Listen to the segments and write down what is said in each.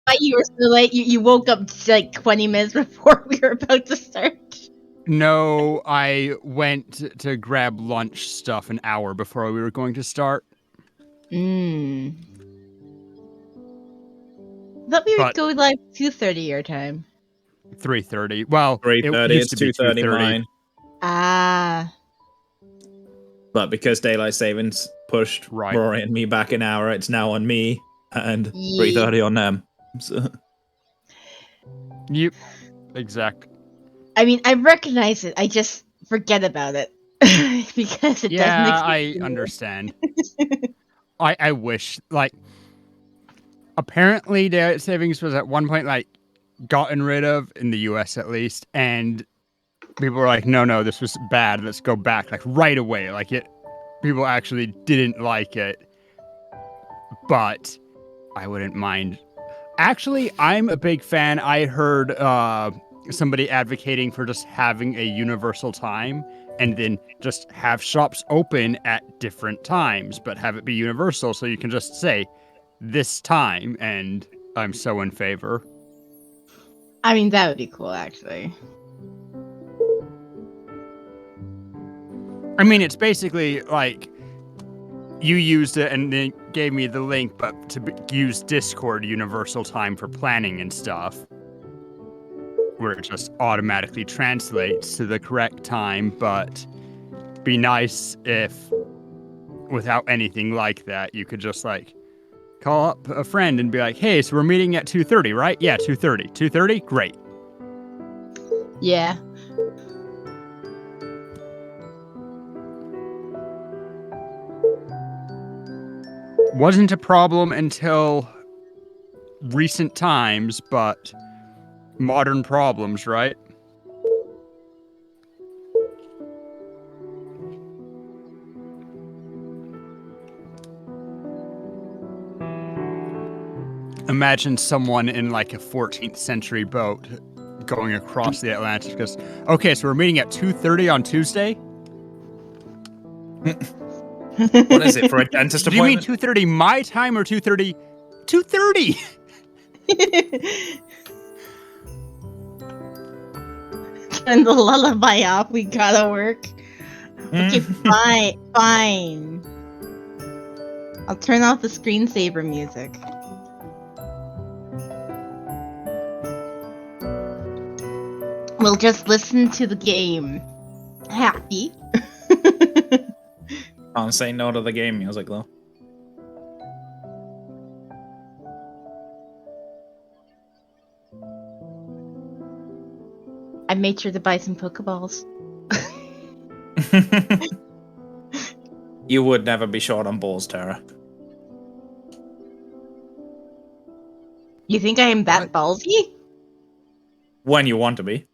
Why you were so late? You woke up like 20 minutes before we were about to start. No, I went to grab lunch stuff an hour before we were going to start. Thought we would But go like 2:30 your time. 3:30. Well, it 3:30. used It's to be 2:30 2:30. mine. Ah. But because daylight savings pushed Right. Rory and me back an hour, it's now on me and Ye- 3:30 on them. So. Yep. Exact. I mean, I recognize it. I just forget about it because it doesn't Yeah, exist I anymore. understand. I wish, like, apparently daylight savings was at one point, like, gotten rid of, in the US at least, and people were like, no, this was bad, let's go back, like, right away. Like, people actually didn't like it, but I wouldn't mind. Actually, I'm a big fan. I heard somebody advocating for just having a universal time and then just have shops open at different times, but have it be universal so you can just say this time, and I'm so in favor. I mean, that would be cool, actually. I mean, it's basically like you used it and then gave me the link, but to use Discord universal time for planning and stuff, where it just automatically translates to the correct time, but be nice if without anything like that, you could just like call up a friend and be like, hey, so we're meeting at 2:30, right? Yeah, 2:30. 2:30? Great. Yeah. Wasn't a problem until recent times, but modern problems, right? Imagine someone in like a 14th century boat going across the Atlantic because, okay, so we're meeting at 2:30 on Tuesday? What is it, for a dentist Do you mean appointment? 2:30 my time or 2:30? 2:30! Turn the lullaby off. We gotta work. Okay, fine. I'll turn off the screensaver music. We'll just listen to the game. Happy. Can't say no to the game music, though. I made sure to buy some Pokeballs. You would never be short on balls, Tara. You think I am that ballsy? When you want to be.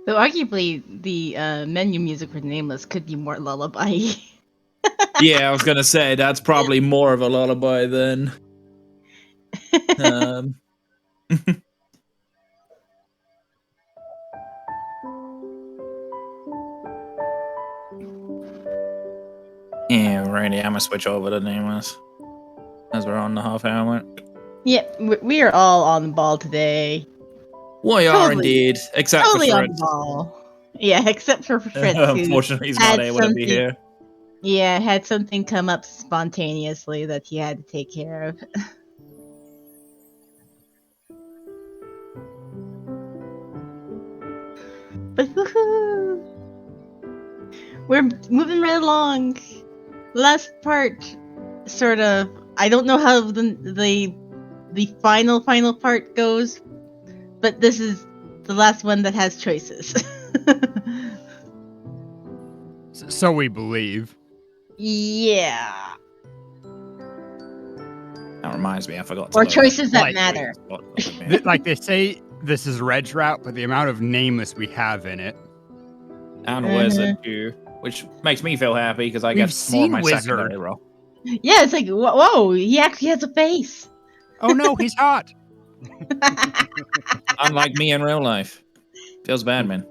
Though arguably the menu music for Nameless could be more lullaby. Yeah, I was gonna say that's probably more of a lullaby than. Yeah, righty. I'm gonna switch over to Nameless as we're on the half-hour mark. Yep, we are all on the ball today. We are indeed, except totally for on Fritz. the ball. Yeah, except for Fritz. Unfortunately, he's not able to be here. Yeah, had something come up spontaneously that he had to take care of. But woohoo! We're moving right along. Last part, sort of. I don't know how the final part goes, but this is the last one that has choices. So we believe. Yeah. That reminds me, I forgot to Or choices that matter. Like they say this is Red's route, but the amount of Nameless we have in it. And Mhm. Wizard too, which makes me feel happy because I We've get more of seen my Wizard. secondary role. Yeah, it's like, whoa, he actually has a face. Oh no, he's hot. Unlike me in real life. Feels bad, man.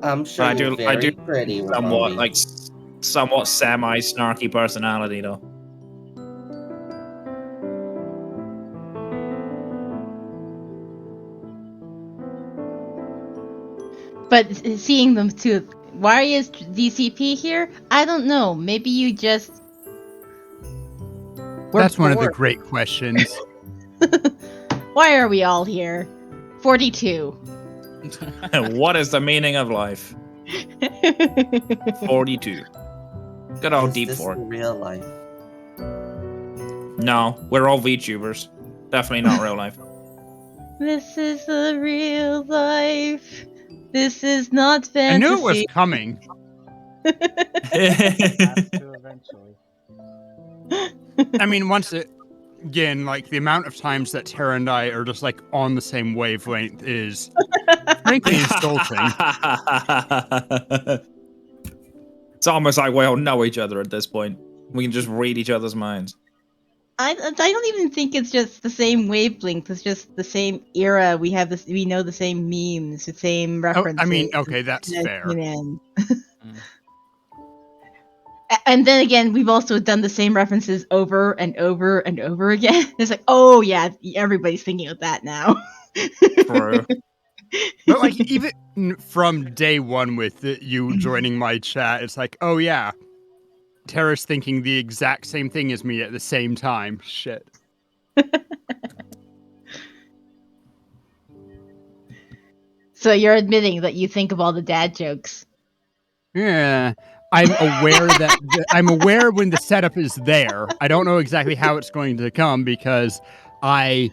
I'm sure I you're do- I very do pretty, Somewhat Wambi. somewhat semi-snarky personality though. But seeing them too, why is DCP here? I don't know. Maybe you just. We're That's one of the bored. great questions. Why are we all here? 42. What is the meaning of life? 42. Good old Is deep this fork. real life? No, we're all VTubers. Definitely not real life. This is the real life. This is not fantasy. I knew it was coming. Has to eventually. I mean, again, like the amount of times that Tara and I are just like on the same wavelength is frankly insulting. It's almost like we all know each other at this point. We can just read each other's minds. I don't even think it's just the same wavelength. It's just the same era. We have this. We know the same memes, the same Oh, references. I mean, okay, that's fair. And then again, we've also done the same references over and over and over again. It's like, oh yeah, everybody's thinking of that now. True. But like even from day one with you joining my chat, it's like, oh yeah, Tara's thinking the exact same thing as me at the same time. Shit. So you're admitting that you think of all the dad jokes. Yeah, I'm aware that I'm aware when the setup is there. I don't know exactly how it's going to come because I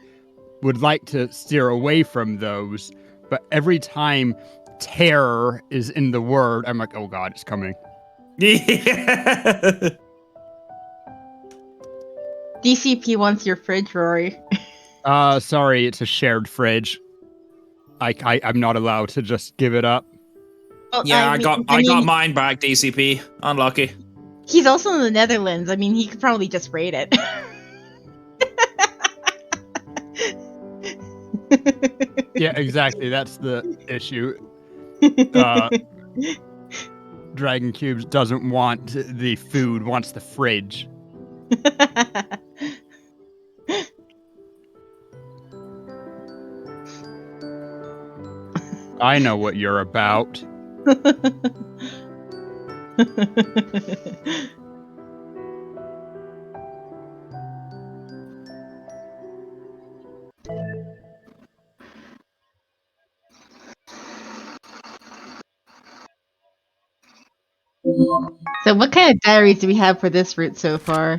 would like to steer away from those. But every time terror is in the word, I'm like, oh god, it's coming. Yeah. DCP wants your fridge, Rory. Sorry, it's a shared fridge. I'm not allowed to just give it up. Well, Yeah, I mean, got mine back, DCP. Unlucky. He's also in the Netherlands. I mean, he could probably just raid it. Yeah, exactly. That's the issue. Dragon Cubes doesn't want the food, wants the fridge. I know what you're about. So what kind of diaries do we have for this route so far?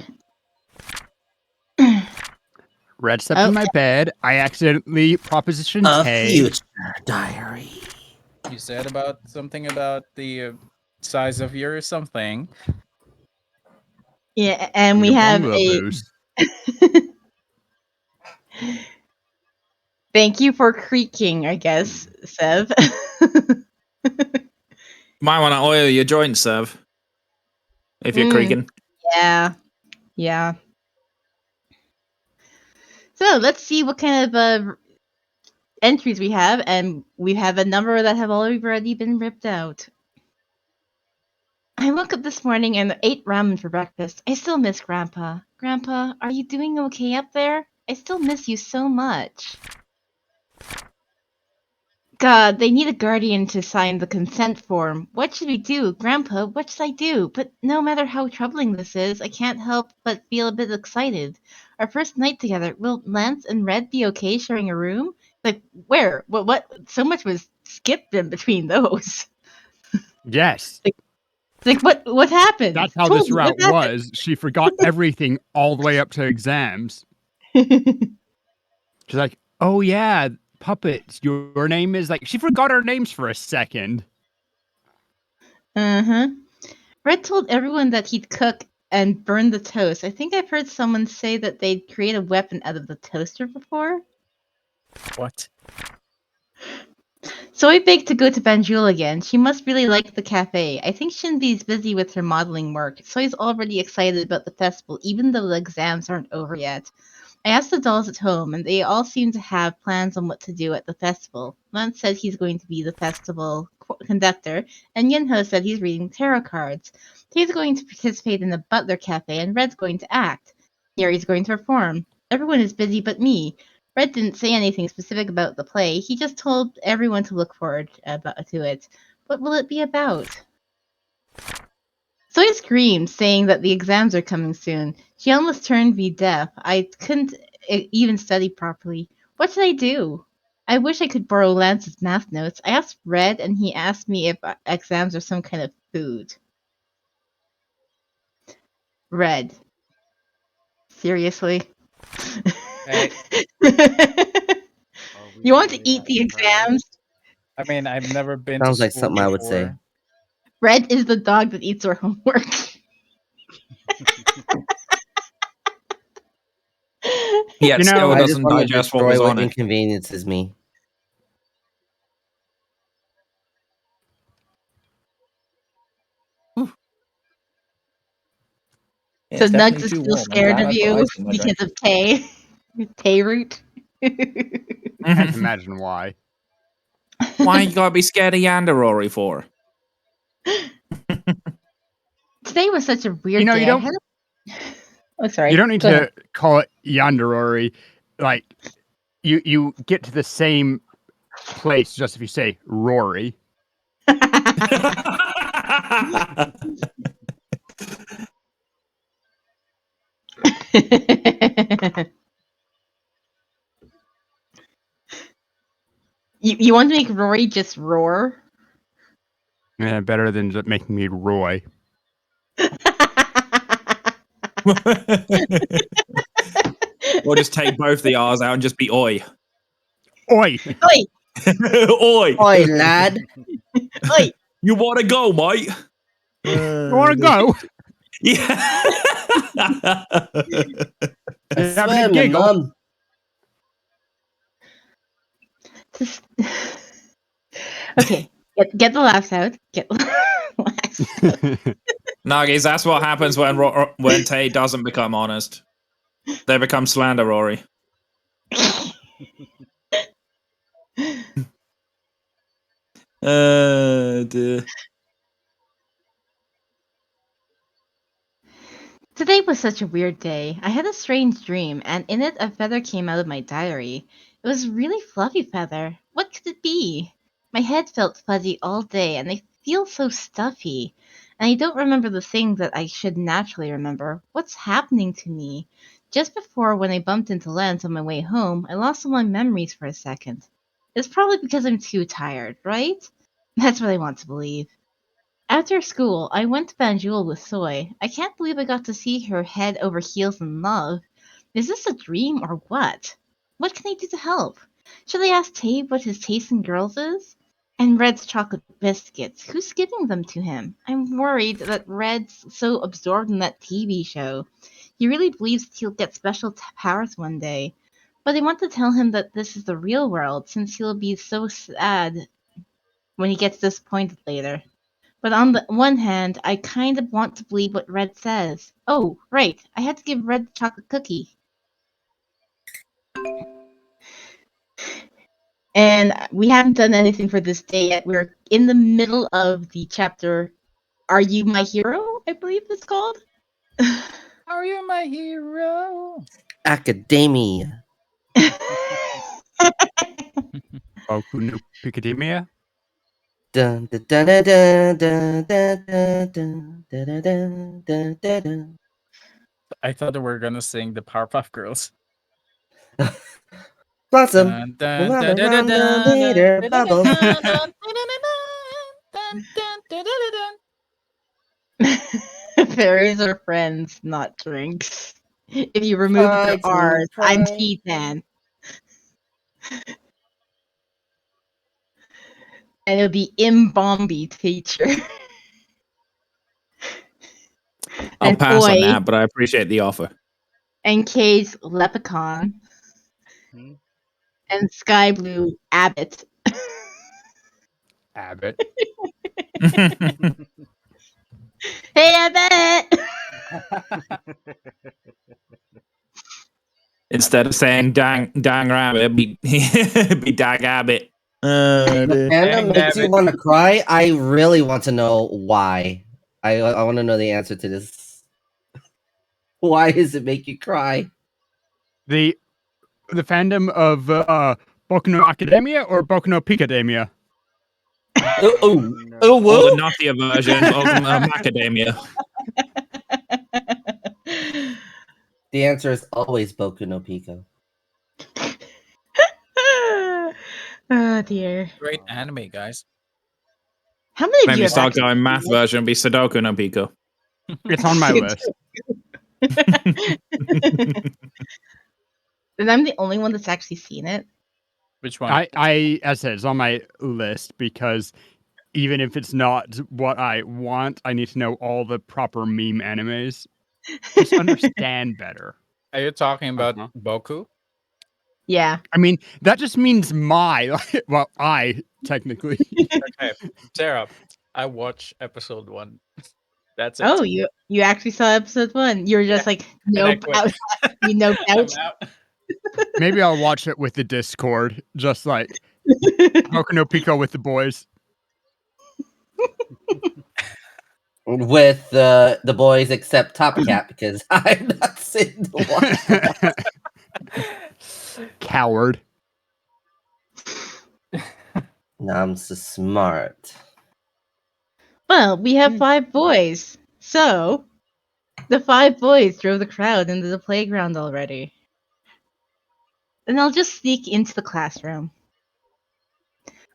Red slept in my bed. I accidentally propositioned A Tay. future diary. You said about something about the size of your something. Yeah, and we Your have bungalow a. boost. Thank you for creaking, I guess, Sev. Might want to oil your joints, Sev. If you're creaking. Yeah. Yeah. So let's see what kind of entries we have, and we have a number that have already been ripped out. I woke up this morning and ate ramen for breakfast. I still miss Grandpa. Grandpa, are you doing okay up there? I still miss you so much. God, they need a guardian to sign the consent form. What should we do? Grandpa, what should I do? But no matter how troubling this is, I can't help but feel a bit excited. Our first night together. Will Lance and Red be okay sharing a room? Like, where? What? So much was skipped in between those. Yes. Like, what happened? That's how this route was. She forgot everything all the way up to exams. She's like, oh yeah, puppets. Your name is like, she forgot our names for a second. Uh-huh. Red told everyone that he'd cook and burn the toast. I think I've heard someone say that they'd create a weapon out of the toaster before. What? Soy begged to go to Banjul again. She must really like the cafe. I think Shinbi's busy with her modeling work. Soy's already excited about the festival, even though the exams aren't over yet. I asked the dolls at home, and they all seem to have plans on what to do at the festival. Lance said he's going to be the festival conductor, and Yunho said he's reading tarot cards. He's going to participate in the Butler Cafe, and Red's going to act. Yuri's going to perform. Everyone is busy but me. Red didn't say anything specific about the play. He just told everyone to look forward to it. What will it be about? Soy screamed, saying that the exams are coming soon. She almost turned me deaf. I couldn't even study properly. What should I do? I wish I could borrow Lance's math notes. I asked Red, and he asked me if exams are some kind of food. Red. Seriously? Hey. You want to eat the exams? I mean, I've never been Sounds to like school something I would before. say. Red is the dog that eats her homework. Yet You know, still I I just doesn't want to digest what was destroy on what it. inconveniences me. Yeah, So it's Nugs definitely is too still warm. I'm scared glad of I put you ice in my because drink. of Tay. Tay root. Can't imagine why. Why you gotta be scared of Yander Rory for? Today was such a weird You know, day. you I don't had Oh, sorry. you don't need Go to call it Yandere. Like you get to the same place just if you say Rory. ahead. You want to make Rory just roar? Yeah, better than just making me Roy. Or just take both the R's out and just be oi. Oi! Oi! Oi! Oi, lad. Oi! You wanna go, mate? You want to go? Yeah. I You having a swear, my giggle? mum. Just... Okay, get the laughs out. Get the laughs out. Nuggies, that's what happens when Tay doesn't become honest. They become slander Rory. Dear. Today was such a weird day. I had a strange dream, and in it a feather came out of my diary. It was a really fluffy feather. What could it be? My head felt fuzzy all day, and I feel so stuffy. And I don't remember the things that I should naturally remember. What's happening to me? Just before, when I bumped into Lance on my way home, I lost all my memories for a second. It's probably because I'm too tired, right? That's what I want to believe. After school, I went to Banjul with Soy. I can't believe I got to see her head over heels in love. Is this a dream or what? What can I do to help? Should I ask Tabe what his taste in girls is? And Red's chocolate biscuits. Who's giving them to him? I'm worried that Red's so absorbed in that TV show. He really believes that he'll get special powers one day. But I want to tell him that this is the real world, since he'll be so sad when he gets disappointed later. But on the one hand, I kind of want to believe what Red says. Oh, right. I had to give Red the chocolate cookie. And we haven't done anything for this day yet. We're in the middle of the chapter, Are You My Hero? I believe it's called. Are you my hero? Academia. Boku no Picademia? Dun, dun, dun, dun, dun, dun, dun, dun, dun, dun, dun, dun, dun. I thought they were gonna sing the Powerpuff Girls. Blossom. Dun, dun, Run dun, dun, dun, around the dun, leader dun, dun, bubble. dun, dun, dun, dun, dun, dun, dun, dun. Fairies are friends, not drinks. If you remove Try the to R's, I'm try. T-Tan. And it'll be Imbombi teacher. I'll And pass on Oi, that, but I appreciate the offer. and K's Leprechaun. Hmm. And Sky Blue Abbott. Abbott. Hey, I bet. Instead of saying dang rabbit, be be dag abbit. The fandom Dang, makes you David. want to cry. I really want to know why. I want to know the answer to this. Why does it make you cry? The fandom of Boku no Academia or Boku no Picademia? Oh, Or the whoa! nuttier version of macadamia. The answer is always Boku no Pico. Oh dear. Great anime, guys. How many of Maybe you have start actually going math seen it? version, be Sudoku no Pico. It's on my list. And I'm the only one that's actually seen it. Which one? I as I said, it's on my list because even if it's not what I want, I need to know all the proper meme animes. Just understand better. Are you talking about Uh-huh. Boku? Yeah. I mean, that just means well, I technically. Okay, Sarah, I watched episode 1. That's it. Oh, you actually saw episode 1. You were just like, And I nope, quit. out. You noped I'm out. out. Maybe I'll watch it with the Discord, just like Boku no Pico with the boys. With the boys except Top Cat because I'm not sitting to watch that. Coward. No, I'm so smart. Well, we have 5 boys. So, the 5 boys drove the crowd into the playground already. Then I'll just sneak into the classroom.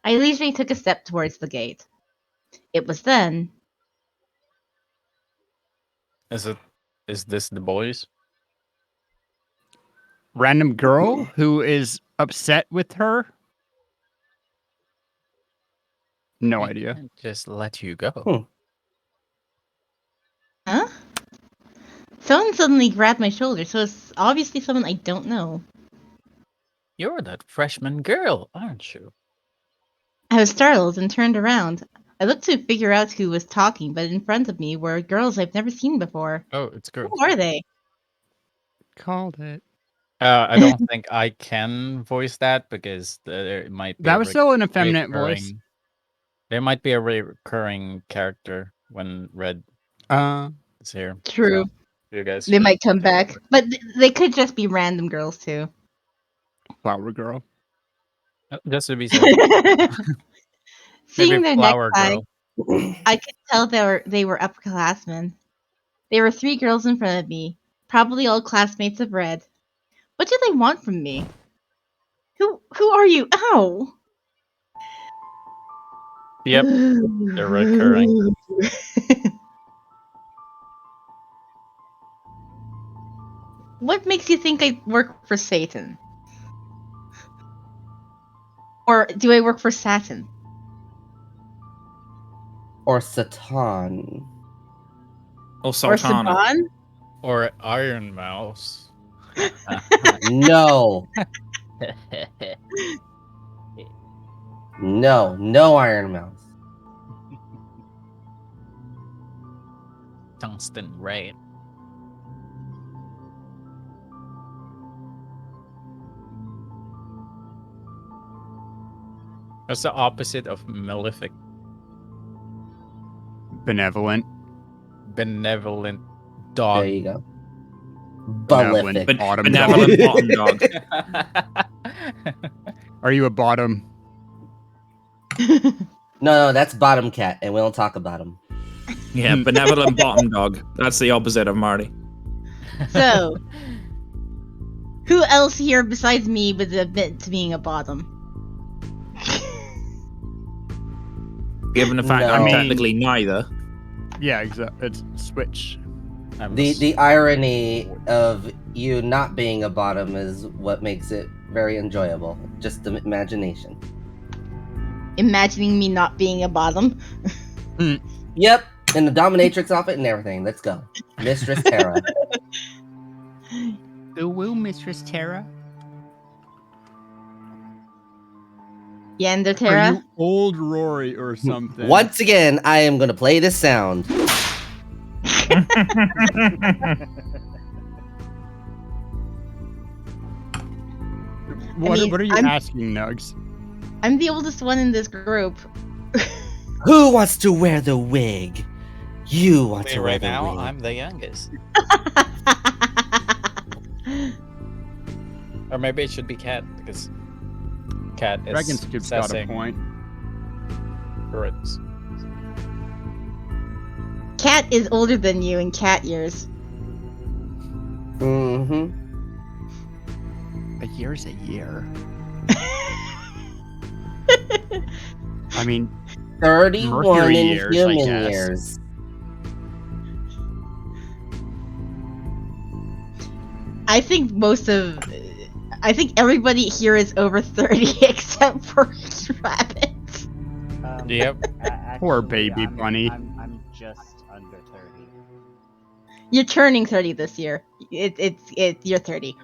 I leisurely took a step towards the gate. It was then. Is this the boys? Random girl who is upset with her. No I idea. can't just let you go. Huh? Someone suddenly grabbed my shoulder, so it's obviously someone I don't know. You're that freshman girl, aren't you? I was startled and turned around. I looked to figure out who was talking, but in front of me were girls I've never seen before. Oh, it's girls. Who are they? Called it. I don't think I can voice that because there might be That was still an effeminate voice. recurring- There might be a recurring character when Red Uh, is here. True. So you guys They should might come take back, over. but they could just be random girls too. flower girl. Just to be safe. Seeing Maybe their Flower necktie, Girl. I could tell they were upperclassmen. There were 3 girls in front of me, probably all classmates of Red. What do they want from me? Who are you? Ow! Yep, they're recurring. What makes you think I work for Satan? Or do I work for Saturn? Or Satan. Or Or Sultana. Saban? Or Iron Mouse. No. No Iron Mouse. Tungsten Ray. That's the opposite of malefic. Benevolent. Benevolent There dog. you go. Benevolent Balefic. bottom Benevolent dog. bottom dog. Are you a bottom? No, that's Bottom Cat, and we don't talk about him. Yeah, benevolent bottom dog. That's the opposite of Marty. So, who else here besides me would admit to being a bottom? Given the fact I'm No. technically neither. Yeah, exactly. It's switch. The irony of you not being a bottom is what makes it very enjoyable. Just the imagination. Imagining me not being a bottom. Yep, and the dominatrix off it and everything. Let's go. Mistress Terra. The woo, Mistress Terra. Are Yanderterra? you old Rory or something? Once again, I am gonna play this sound. What mean, are you I'm- asking, Nugs? I'm the oldest one in this group. Who wants to wear the wig? You want to wear Right the now, wig. I'm the youngest. Or maybe it should be Cat, because Cat is Dragon Scoop's got a assessing point. birds. Cat is older than you in cat years. Mm-hmm. A year's a year. I mean, 31 Mercury in years, I human guess. years. I think everybody here is over 30 except for Rabbit. Yep. Poor Actually, baby bunny. I'm just under 30. You're turning 30 this year. You're 30.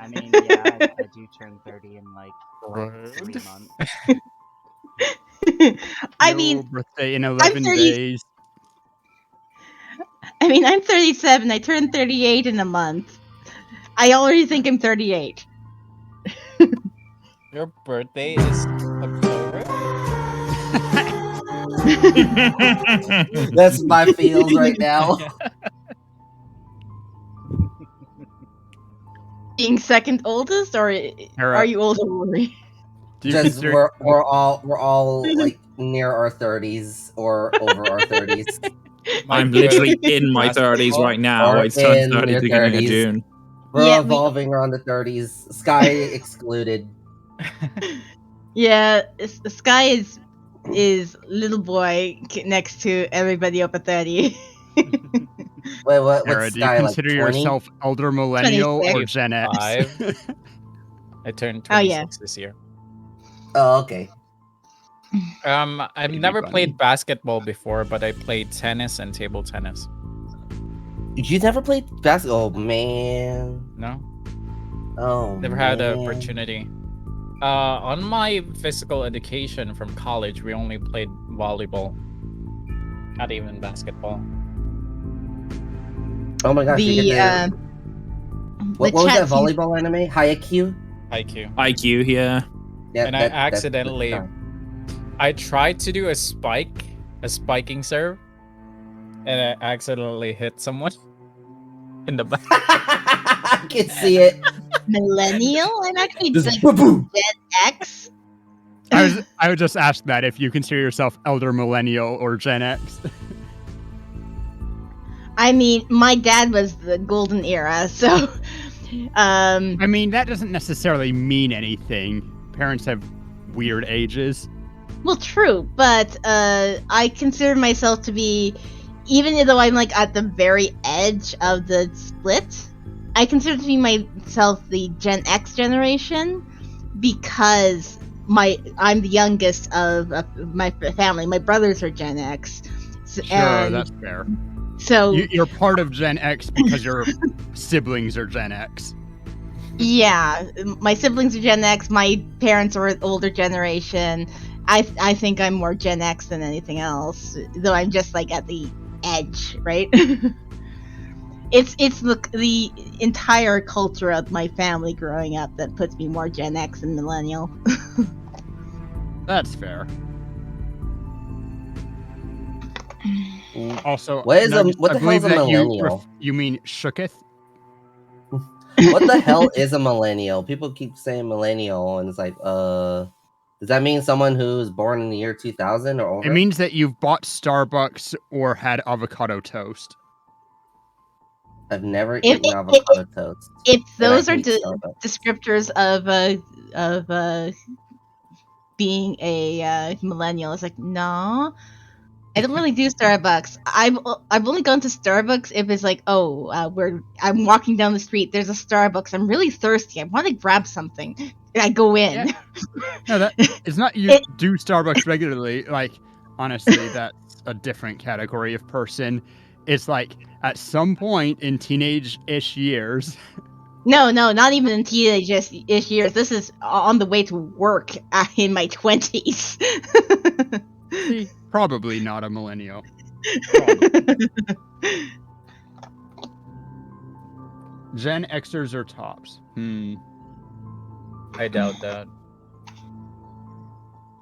I mean, yeah, I do turn 30 in like 3 months. I Your mean, birthday in 11 30 days. I'm 37. I turned 38 in a month. I already think I'm 38. Your birthday is October? That's my feels right now. Being second oldest, or are you older, Rory? Do you Just consider we're all like near our 30s or over our 30s. I'm Might be literally a in my 30s basketball. right now. Or I turned in 30 your beginning of 30s. June. We're Yeah, evolving around the 30s. Sky excluded. Yeah, Sky is little boy next to everybody over 30. Wait, what's Sarah, do you Sky, like consider 20? yourself elder millennial or 26. Gen X? 25. I turned Oh, yeah. 26 this year. Oh, okay. I've Baby never bunny. played basketball before, but I played tennis and table tennis. You never played basketball? Oh, man. No, Oh, never had the man. opportunity. On my physical education from college, we only played volleyball, not even basketball. Oh my gosh, you The get to... What was chat that volleyball anime? Haikyuu? IQ. IQ, yeah. Yeah, And I accidentally, I tried to do a spiking serve, and I accidentally hit someone in the back. I can see it. millennial. I'm actually Just like boom. Gen X. I would just ask that if you consider yourself elder millennial or Gen X. I mean, my dad was the golden era, so I mean, that doesn't necessarily mean anything. Parents have weird ages. well, true, but I consider myself to be, even though I'm like at the very edge of the split, I consider to be myself the Gen X generation because I'm the youngest of my family. My brothers are Gen X, Sure, and that's fair. so You're part of Gen X because your siblings are Gen X. yeah, my siblings are Gen X. My parents are older generation. I think I'm more Gen X than anything else, though I'm just like at the edge, right? It's the entire culture of my family growing up that puts me more Gen X than millennial. That's fair. Also, What is Nuggets, what the I believe hell's a that millennial? you mean shooketh? What the hell is a millennial? People keep saying millennial, and it's like, does that mean someone who's born in the year 2000 or over? It means that you've bought Starbucks or had avocado toast. I've never If- eaten avocado toast. If and I those are hate Starbucks. descriptors of being a millennial, it's like no. I don't really do Starbucks. I've only gone to Starbucks if it's like, oh, I'm walking down the street. There's a Starbucks. I'm really thirsty. I want to grab something. And I go in. Yeah. No, that it's not you It- do Starbucks regularly. Like, honestly, that's a different category of person. It's like at some point in teenage-ish years, No, not even in teenage years. This is on the way to work in my 20s. See, probably not a millennial. Gen Xers or tops? I doubt that.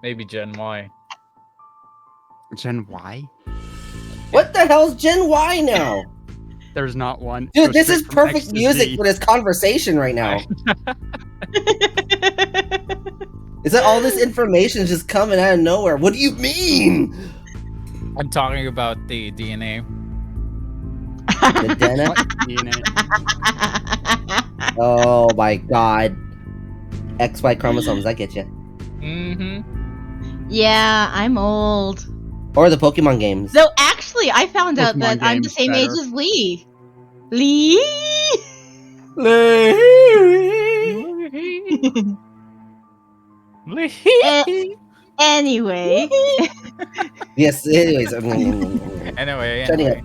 Maybe Gen Y. Gen Y? What the hell's Gen Y now? There's not one. Dude, Go this straight is from perfect X to music Z. for this conversation right now. Is that all this information is just coming out of nowhere? What do you mean? I'm talking about the DNA. The Dena? What? DNA? Oh my god. XY chromosomes, I get you. Mm-hmm. Yeah, I'm old. Or the Pokemon games. Though actually, I found out Pokemon that I'm the game's same age better. as Lee. Lee. Anyway, Yes, anyways. Anyway. Shutting up.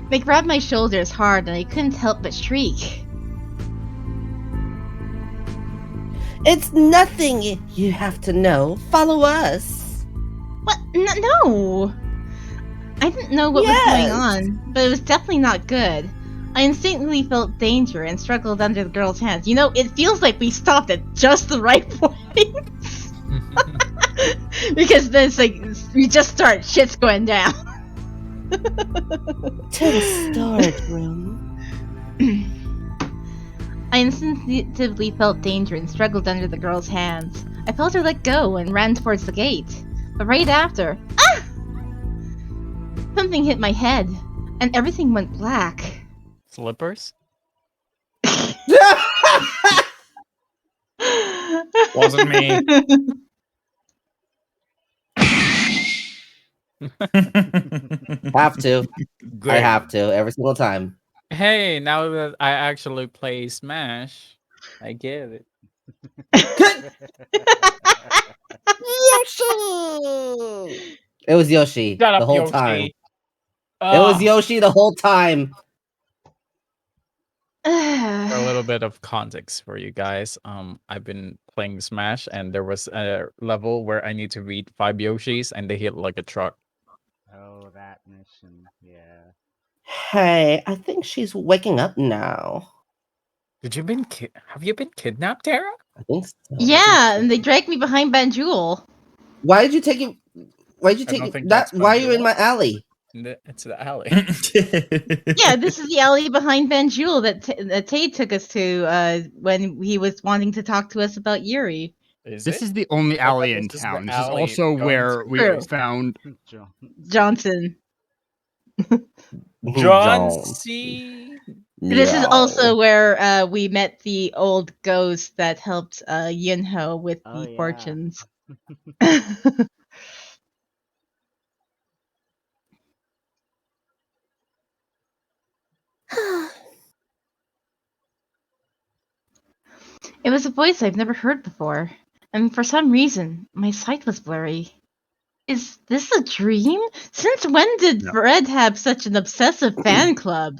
they grabbed my shoulders hard, and I couldn't help but shriek. It's nothing you have to know. Follow us. What? No! I didn't know what was going Yes. on, but it was definitely not good. I instinctively felt danger and struggled under the girl's hands. You know, it feels like we stopped at just the right point. Because then it's like, we just start, shit's going down. To the storage room. I instinctively felt danger and struggled under the girl's hands. I felt her let go and ran towards the gate. But right after, something hit my head, and everything went black. Slippers? Wasn't me. Have to. Great. I have to every single time. Hey, now that I actually play Smash, I get it. Yoshi! It was Yoshi Shut the up, whole Yoshi. time. It was Yoshi the whole time. For a little bit of context for you guys, I've been playing Smash, and there was a level where I need to beat 5 Yoshis, and they hit like a truck. Oh, that mission. Yeah. Hey, I think she's waking up now. Have you been kidnapped, Tara? I think so. Yeah, and they dragged me behind Banjul. Why did you take it? Why did you I take don't it? think That? that's Why are you in Banjul. my alley? It's the alley. Yeah, this is the alley behind Banjul that Tay took us to when he was wanting to talk to us about Yuri. This is the only alley in town. This is also where we True. found Johnson. John Don't. C. This is No. also where we met the old ghost that helped Yunho with Oh, the yeah. fortunes. It was a voice I've never heard before, and for some reason, my sight was blurry. Is this a dream? Since when did No. Fred have such an obsessive fan club?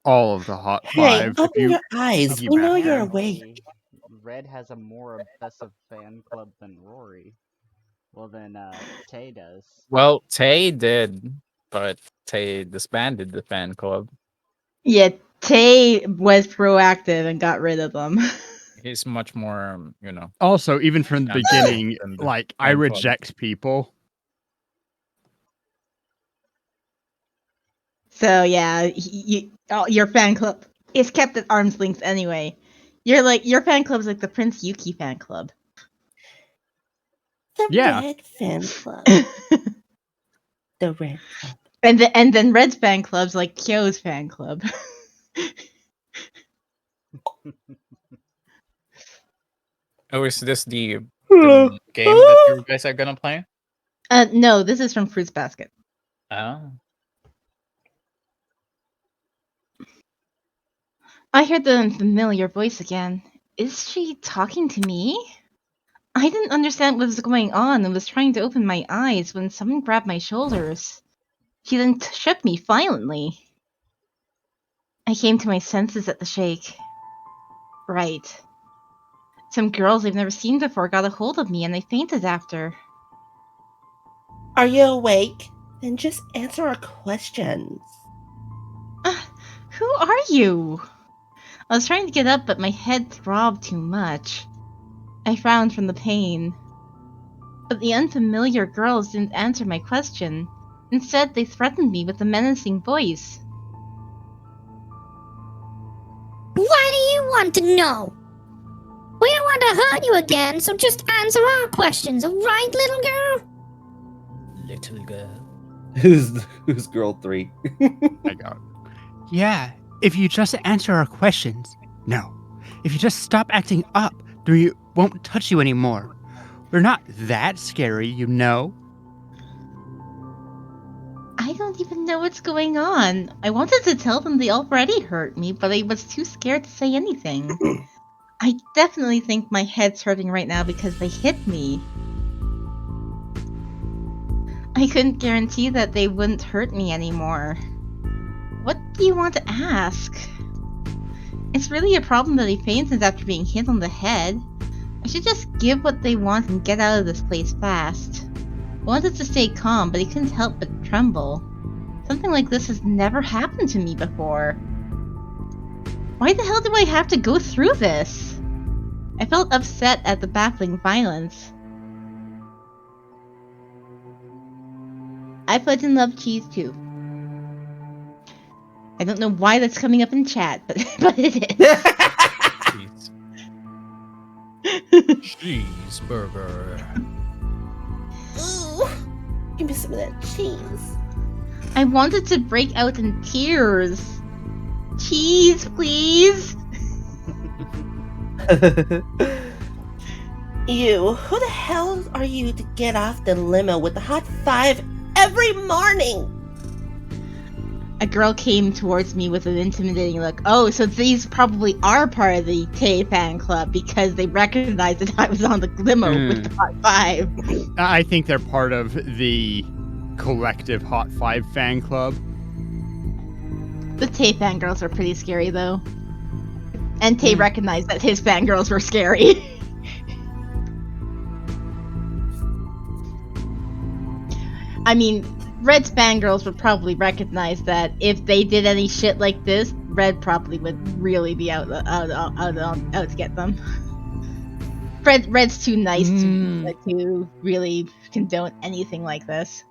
all of the hot Hey, five. open your eyes. We know you're Apparently, awake. Red has a more obsessive fan club than Rory. Well, then, Tay does. Well, Tay did, but Tay disbanded the fan club. Yeah, Tay was proactive and got rid of them. He's much more, Also, even from the Yeah. beginning, And like I fan club. reject people. So yeah, your fan club is kept at arm's length anyway. Your fan club's like the Prince Yuki fan club. The Yeah. Red Fan Club. The Red Club. And then Red's fan club's like Kyo's fan club. Oh, is this the game that you guys are gonna play? No, this is from Fruits Basket. Oh. I heard the unfamiliar voice again. Is she talking to me? I didn't understand what was going on and was trying to open my eyes when someone grabbed my shoulders. She then shook me violently. I came to my senses at the shake. Right. Some girls I've never seen before got a hold of me and I fainted after. Are you awake? Then just answer our questions. Who are you? I was trying to get up, but my head throbbed too much. I frowned from the pain. But the unfamiliar girls didn't answer my question. Instead, they threatened me with a menacing voice. Why do you want to know? We don't want to hurt you again, so just answer our questions, alright, little girl? Little girl. Who's girl 3? I got. Yeah, if you just answer our questions. No. If you just stop acting up, then we won't touch you anymore. We're not that scary, you know. I don't even know what's going on. I wanted to tell them they already hurt me, but I was too scared to say anything. I definitely think my head's hurting right now because they hit me. I couldn't guarantee that they wouldn't hurt me anymore. What do you want to ask? It's really a problem that he fainted after being hit on the head. I should just give what they want and get out of this place fast. I wanted to stay calm, but I couldn't help but tremble. Something like this has never happened to me before. Why the hell do I have to go through this? I felt upset at the baffling violence. I put in love cheese too. I don't know why that's coming up in chat, but it is. Cheeseburger. Ooh, give me some of that cheese. I wanted to break out in tears. Cheese, please. You, who the hell are you to get off the limo with the hot 5 every morning? A girl came towards me with an intimidating look. Oh, so these probably are part of the Tay fan club because they recognized that I was on the limo with the Hot 5. I think they're part of the collective Hot 5 fan club. The Tay fangirls are pretty scary, though. And Tay recognized that his fangirls were scary. I mean, Red's fangirls would probably recognize that if they did any shit like this, Red probably would really be out to get them. Red's too nice to really condone anything like this.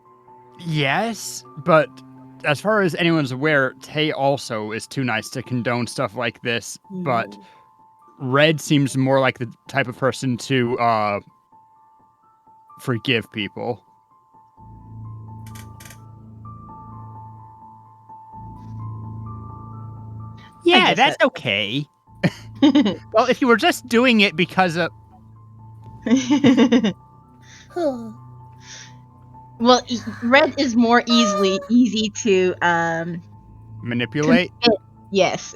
Yes, but as far as anyone's aware, Tay also is too nice to condone stuff like this, but Red seems more like the type of person to forgive people. Yeah, that's okay. Well, if you were just doing it because of... Well, Red is more easy to manipulate? Yes.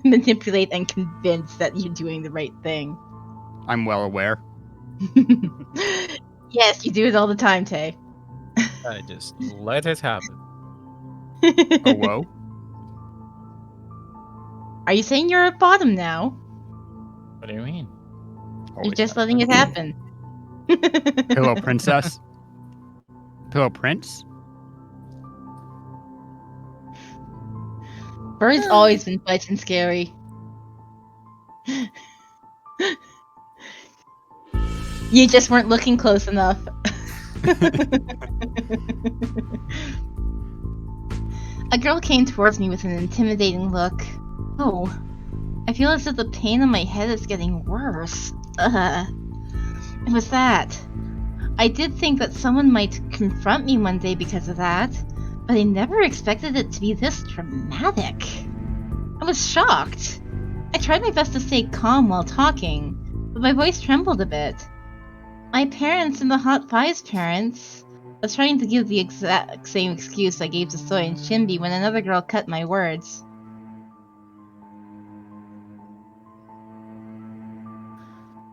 Manipulate and convince that you're doing the right thing. I'm well aware. Yes, you do it all the time, Tay. I just let it happen. Oh, whoa. Are you saying you're at bottom now? What do you mean? You're just letting it happen. Pillow princess? Pillow prince? Bird's always been fudge and scary. You just weren't looking close enough. A girl came towards me with an intimidating look. Oh, I feel as if the pain in my head is getting worse. It was that. I did think that someone might confront me one day because of that, but I never expected it to be this dramatic. I was shocked. I tried my best to stay calm while talking, but my voice trembled a bit. My parents and the Hot Five's parents. I was trying to give the exact same excuse I gave to Soy and Shinbi when another girl cut my words.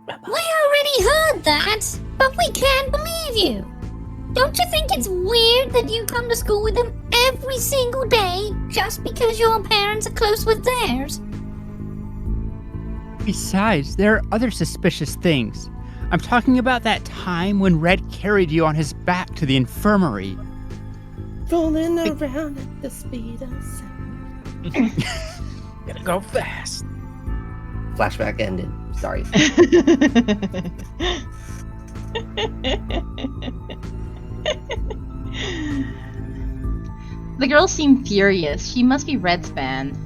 We already heard that, but we can't believe you. Don't you think it's weird that you come to school with them every single day just because your parents are close with theirs? Besides, there are other suspicious things. I'm talking about that time when Red carried you on his back to the infirmary. Rolling around at the speed of sound. Gotta go fast. Flashback ended. Sorry. The girl seemed furious. She must be Red's fan.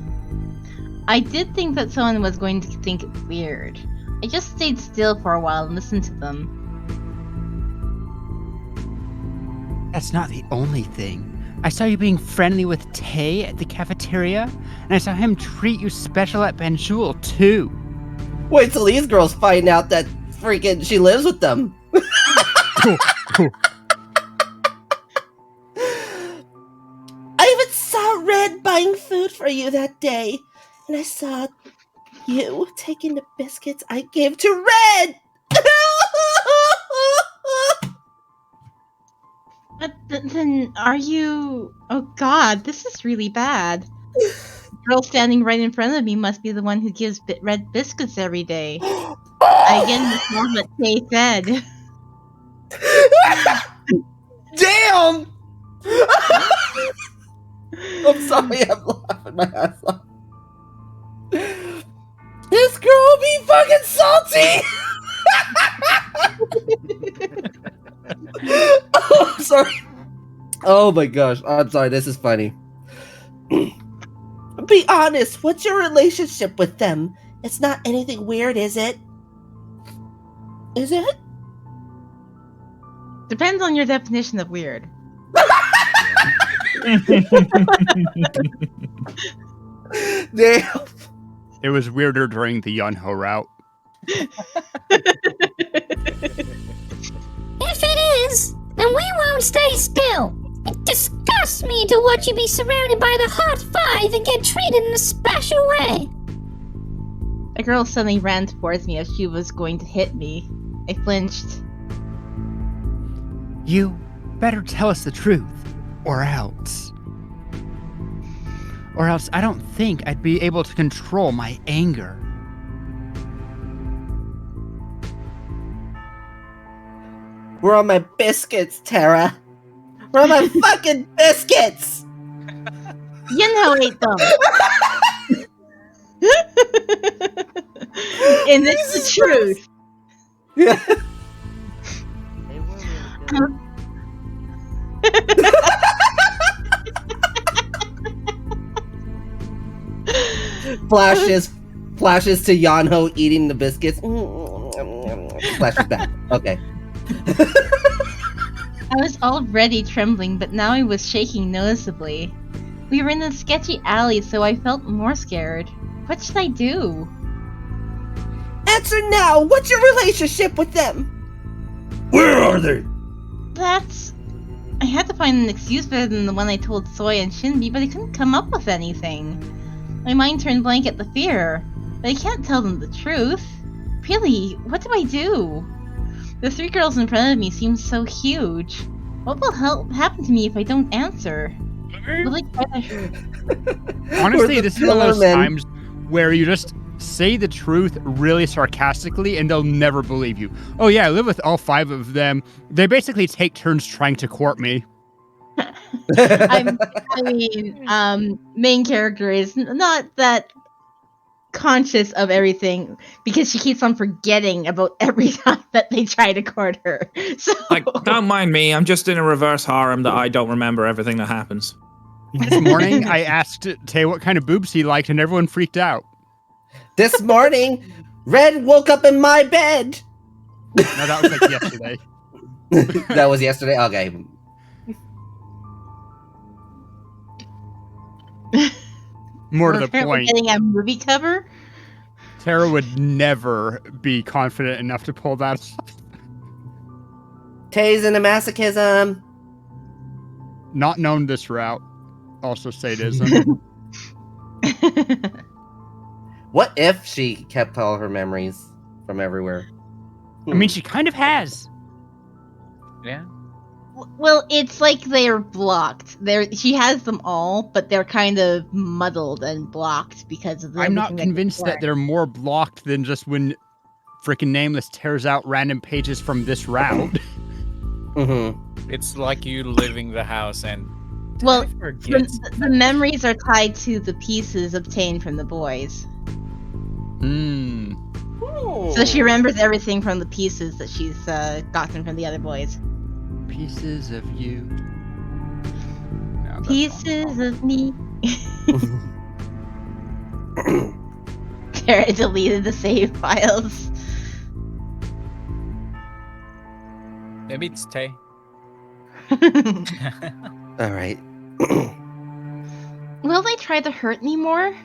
I did think that someone was going to think it's weird. I just stayed still for a while and listened to them. That's not the only thing. I saw you being friendly with Tay at the cafeteria, and I saw him treat you special at Banjul, too. Wait till these girls find out that freaking she lives with them. Cool. I even saw Red buying food for you that day. And I saw you taking the biscuits I gave to Red. But then, are you... Oh god, this is really bad. The girl standing right in front of me must be the one who gives Red biscuits every day. I again recall what Tay said. Damn! I'm sorry, I'm laughing my ass off. This girl be fucking salty! Oh, I'm sorry. Oh my gosh, I'm sorry, this is funny. Be honest, what's your relationship with them? It's not anything weird, is it? Is it? Depends on your definition of weird. Damn. It was weirder during the Yunho route. If it is, then we won't stay still. It disgusts me to watch you be surrounded by the Hot Five and get treated in a special way. A girl suddenly ran towards me as she was going to hit me. I flinched. You better tell us the truth, or else. Or else I don't think I'd be able to control my anger. We're on my biscuits, Tara. We're on my fucking biscuits! Yunho ate them! And it's the truth! Yeah. They were really good. Flashes to Yunho eating the biscuits. Flashes back. Okay. I was already trembling, but now I was shaking noticeably. We were in a sketchy alley, so I felt more scared. What should I do? Answer now! What's your relationship with them? Where are they? That's... I had to find an excuse better than the one I told Soy and Shinbi, but I couldn't come up with anything. My mind turned blank at the fear, but I can't tell them the truth. Really, what do I do? The three girls in front of me seem so huge. What will happen to me if I don't answer? Will I try to... Honestly, this is one of those men. times where you just say the truth really sarcastically and they'll never believe you. Oh yeah, I live with all five of them. They basically take turns trying to court me. Main character is not that conscious of everything because she keeps on forgetting about every time that they try to court her. So Like, don't mind me. I'm just in a reverse harem that I don't remember everything that happens. This morning, I asked Tay what kind of boobs he liked, and everyone freaked out. This morning, Red woke up in my bed. No, that was like yesterday. That was yesterday? Okay. More to we're the apparently point, getting a movie cover. Tara would never be confident enough to pull that off. Tay's into masochism. Not known this route. Also sadism. What if she kept all her memories from everywhere? I mean, she kind of has. Yeah. Well, it's like they're blocked. She has them all, but they're kind of muddled and blocked because of I'm not everything convinced that they're more blocked than just when freaking Nameless tears out random pages from this route. Mm-hmm. It's like you leaving the house and Well, I forget. the memories are tied to the pieces obtained from the boys. Hmm. So she remembers everything from the pieces that she's gotten from the other boys. Pieces of you. No, that's Pieces of me. Tara deleted the save files. Maybe it's Tay. All right. Will they try to hurt me more?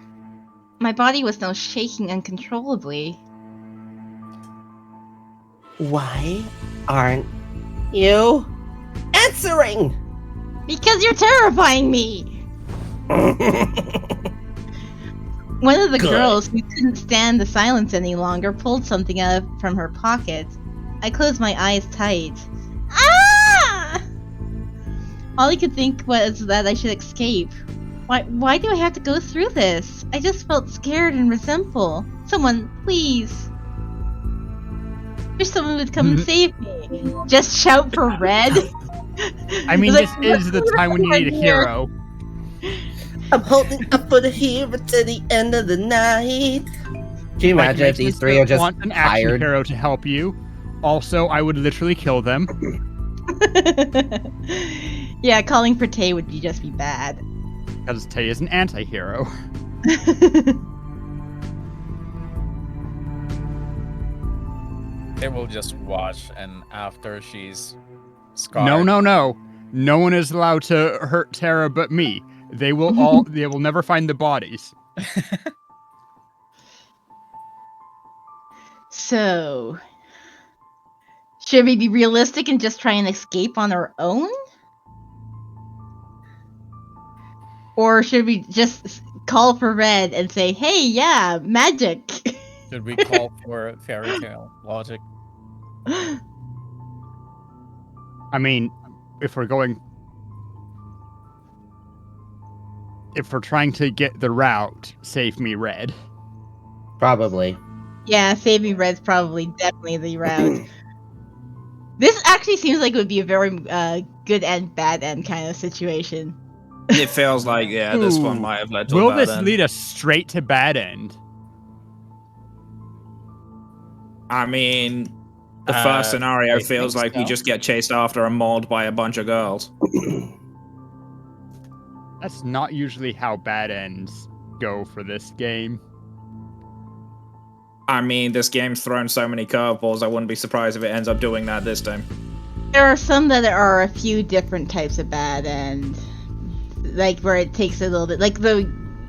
My body was now shaking uncontrollably. Why aren't you answering? Because you're terrifying me! One of the Good. girls who couldn't stand the silence any longer pulled something out from her pocket. I closed my eyes tight. Ah! All I could think was that I should escape. Why do I have to go through this? I just felt scared and resentful. Someone, please. Wish someone would come and save me. Just shout for Red. I mean, Like, this is the time when you need a hero. I'm holding up for the hero to the end of the night. Can you imagine if these three are just want an action tired? hero to help you. Also, I would literally kill them. Yeah, calling for Tay would just be bad. Because Tay is an anti-hero. They will just watch, and after she's scarred. No. No one is allowed to hurt Tara but me. They will never find the bodies. So, should we be realistic and just try and escape on our own? Or should we just call for Red and say, hey, yeah, magic? Should we call for fairy tale logic? I mean, if we're trying to get the route, save me, Red. Probably. Yeah, saving Red's probably definitely the route. This actually seems like it would be a very good end, bad end kind of situation. It feels like, yeah, this one Ooh. might have led to Will a bad this end. lead us straight to bad end? I mean, the first scenario I feels think like we so. just get chased after and mauled by a bunch of girls. That's not usually how bad ends go for this game. I mean, this game's thrown so many curveballs, I wouldn't be surprised if it ends up doing that this time. There are some that are a few different types of bad end. Like, where it takes a little bit. Like,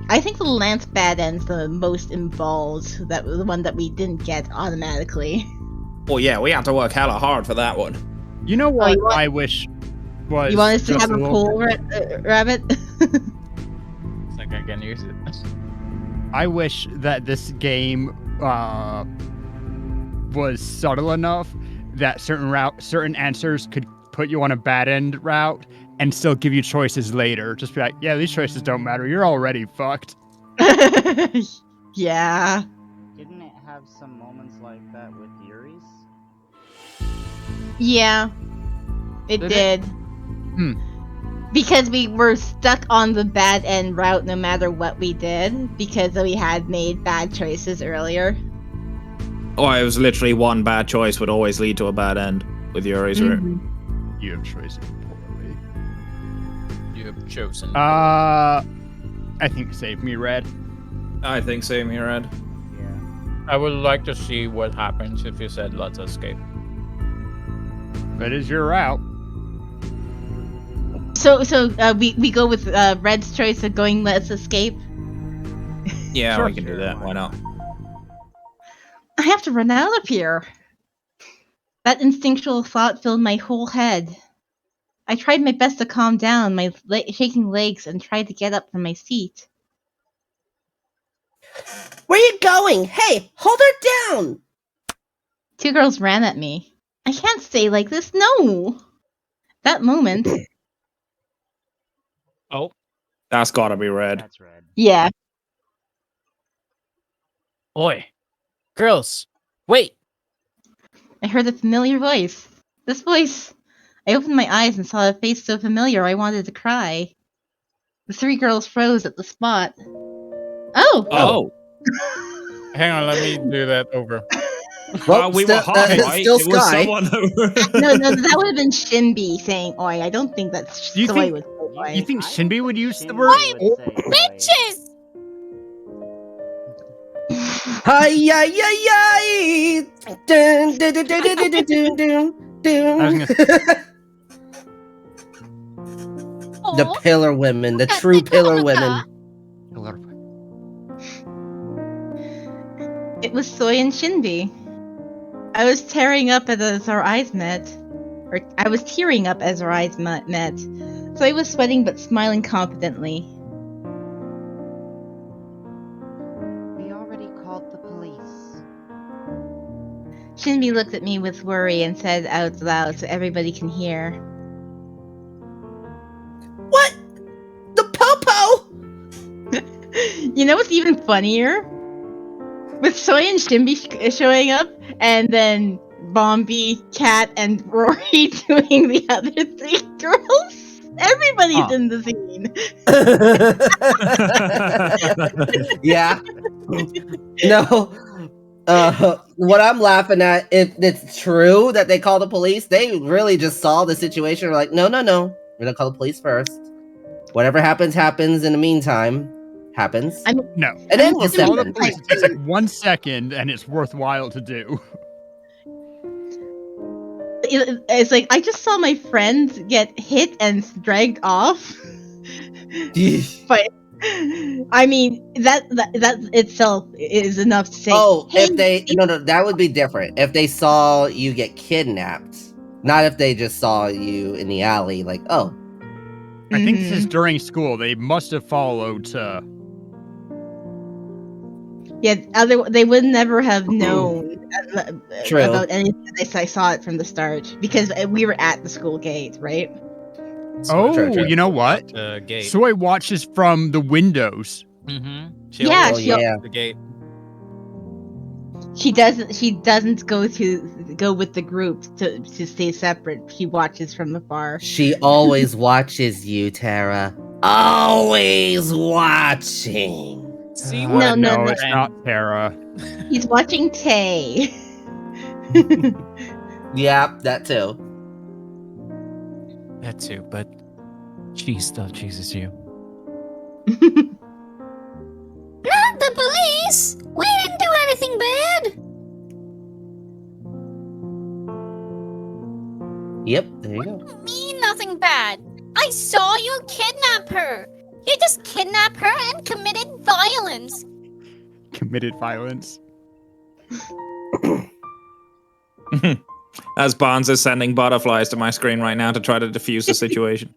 I think the Lance bad end's the most involved. That was the one that we didn't get automatically. Well, yeah, we have to work hella hard for that one. You know what you want- I wish was You want us to just have a little pool, Rabbit? It's like I can use it. I wish that this game was subtle enough that certain answers could put you on a bad end route and still give you choices later. Just be like, yeah, these choices don't matter. You're already fucked. Yeah. Didn't it have some moments like that with Yuri's? Yeah. It Did did. Hmm. Because we were stuck on the bad end route no matter what we did, because we had made bad choices earlier. Oh, it was literally one bad choice would always lead to a bad end with Yuri's route. You have choices poorly. You have chosen. I think save me, Red. I think same here, Ed. Yeah. I would like to see what happens if you said let's escape. That is your route. So we go with Red's choice of going let's escape. Yeah, Sure. we can do that. Why not? I have to run out of here. That instinctual thought filled my whole head. I tried my best to calm down my shaking legs and tried to get up from my seat. Where are you going? Hey, hold her down! Two girls ran at me. I can't stay like this, no! That moment, Oh, That's gotta be red. That's red. yeah. oi. Girls, wait. I heard a familiar voice. This voice. I opened my eyes and saw a face so familiar I wanted to cry. The three girls froze at the spot. Oh! Oh, Hang on, let me do that over. Well, we still- were half right. still It was Sky. someone who... No, that would have been Shinbi saying oi. I don't think that Do you Soy think- would say oi. You think I don't Shinbi would think use the Shinbi word? would say oi. Bitches! Hi, yi, yi, yi. Dun, dun, dun, dun, dun, dun, dun, I was dun. The Aw, pillar women, the Got true the pillar Konoha. women. It was Soy and Shinbi. I was tearing up as our eyes met. Or I was tearing up as our eyes met. Soy was sweating but smiling confidently. We already called the police. Shinbi looked at me with worry and said out loud so everybody can hear. What? The popo? You know what's even funnier? With Soy and Shinbi showing up, and then Bombi, Cat, and Rory doing the other three girls. Everybody's in the scene. Yeah. No. What I'm laughing at, if it's true that they call the police, they really just saw the situation. We're like, no. We're gonna call the police first. Whatever happens in the meantime. Happens. No. And then we'll It's Call the send police. It takes like 1 second, and it's worthwhile to do. It's like I just saw my friends get hit and dragged off. But I mean that itself is enough to say. Oh, hey, if they no, that would be different. If they saw you get kidnapped, not if they just saw you in the alley. Like, oh, I think this is Mhm. during school. They must have followed to. Yeah, they would never have known True. about anything unless I saw it from the start because we were at the school gate, right? Oh, True. you know what? The gate. Soy watches from the windows. Mm-hmm. Yeah, oh she- yeah. The gate. She doesn't go with the group to stay separate. She watches from afar. She always watches you, Tara. Always watching. See No, what? no, no, no. it's not Tara. He's watching Tay. Yeah, that too. That too, but she still chooses you. Not the police! We didn't do anything bad! Yep, there you go. Mean nothing bad. I saw you kidnap her. You just kidnapped her and committed violence. Committed violence. As Barnes is sending butterflies to my screen right now to try to defuse the situation.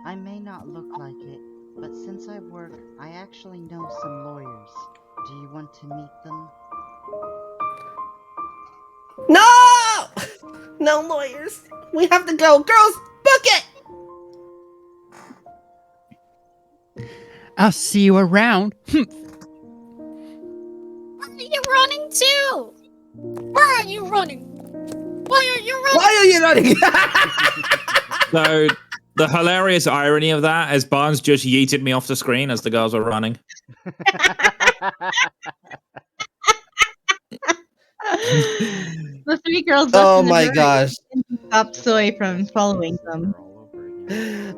I may not look like it, but since I work, I actually know some lawyers. Do you want to meet them? No! No lawyers. We have to go. Girls, book it! I'll see you around. Where are you running to? Where are you running? Why are you running? Why are you running? So the hilarious irony of that is Barnes just yeeted me off the screen as the girls were running. The three girls. Oh left in the my room gosh. Stopped Soy from following them. All over again.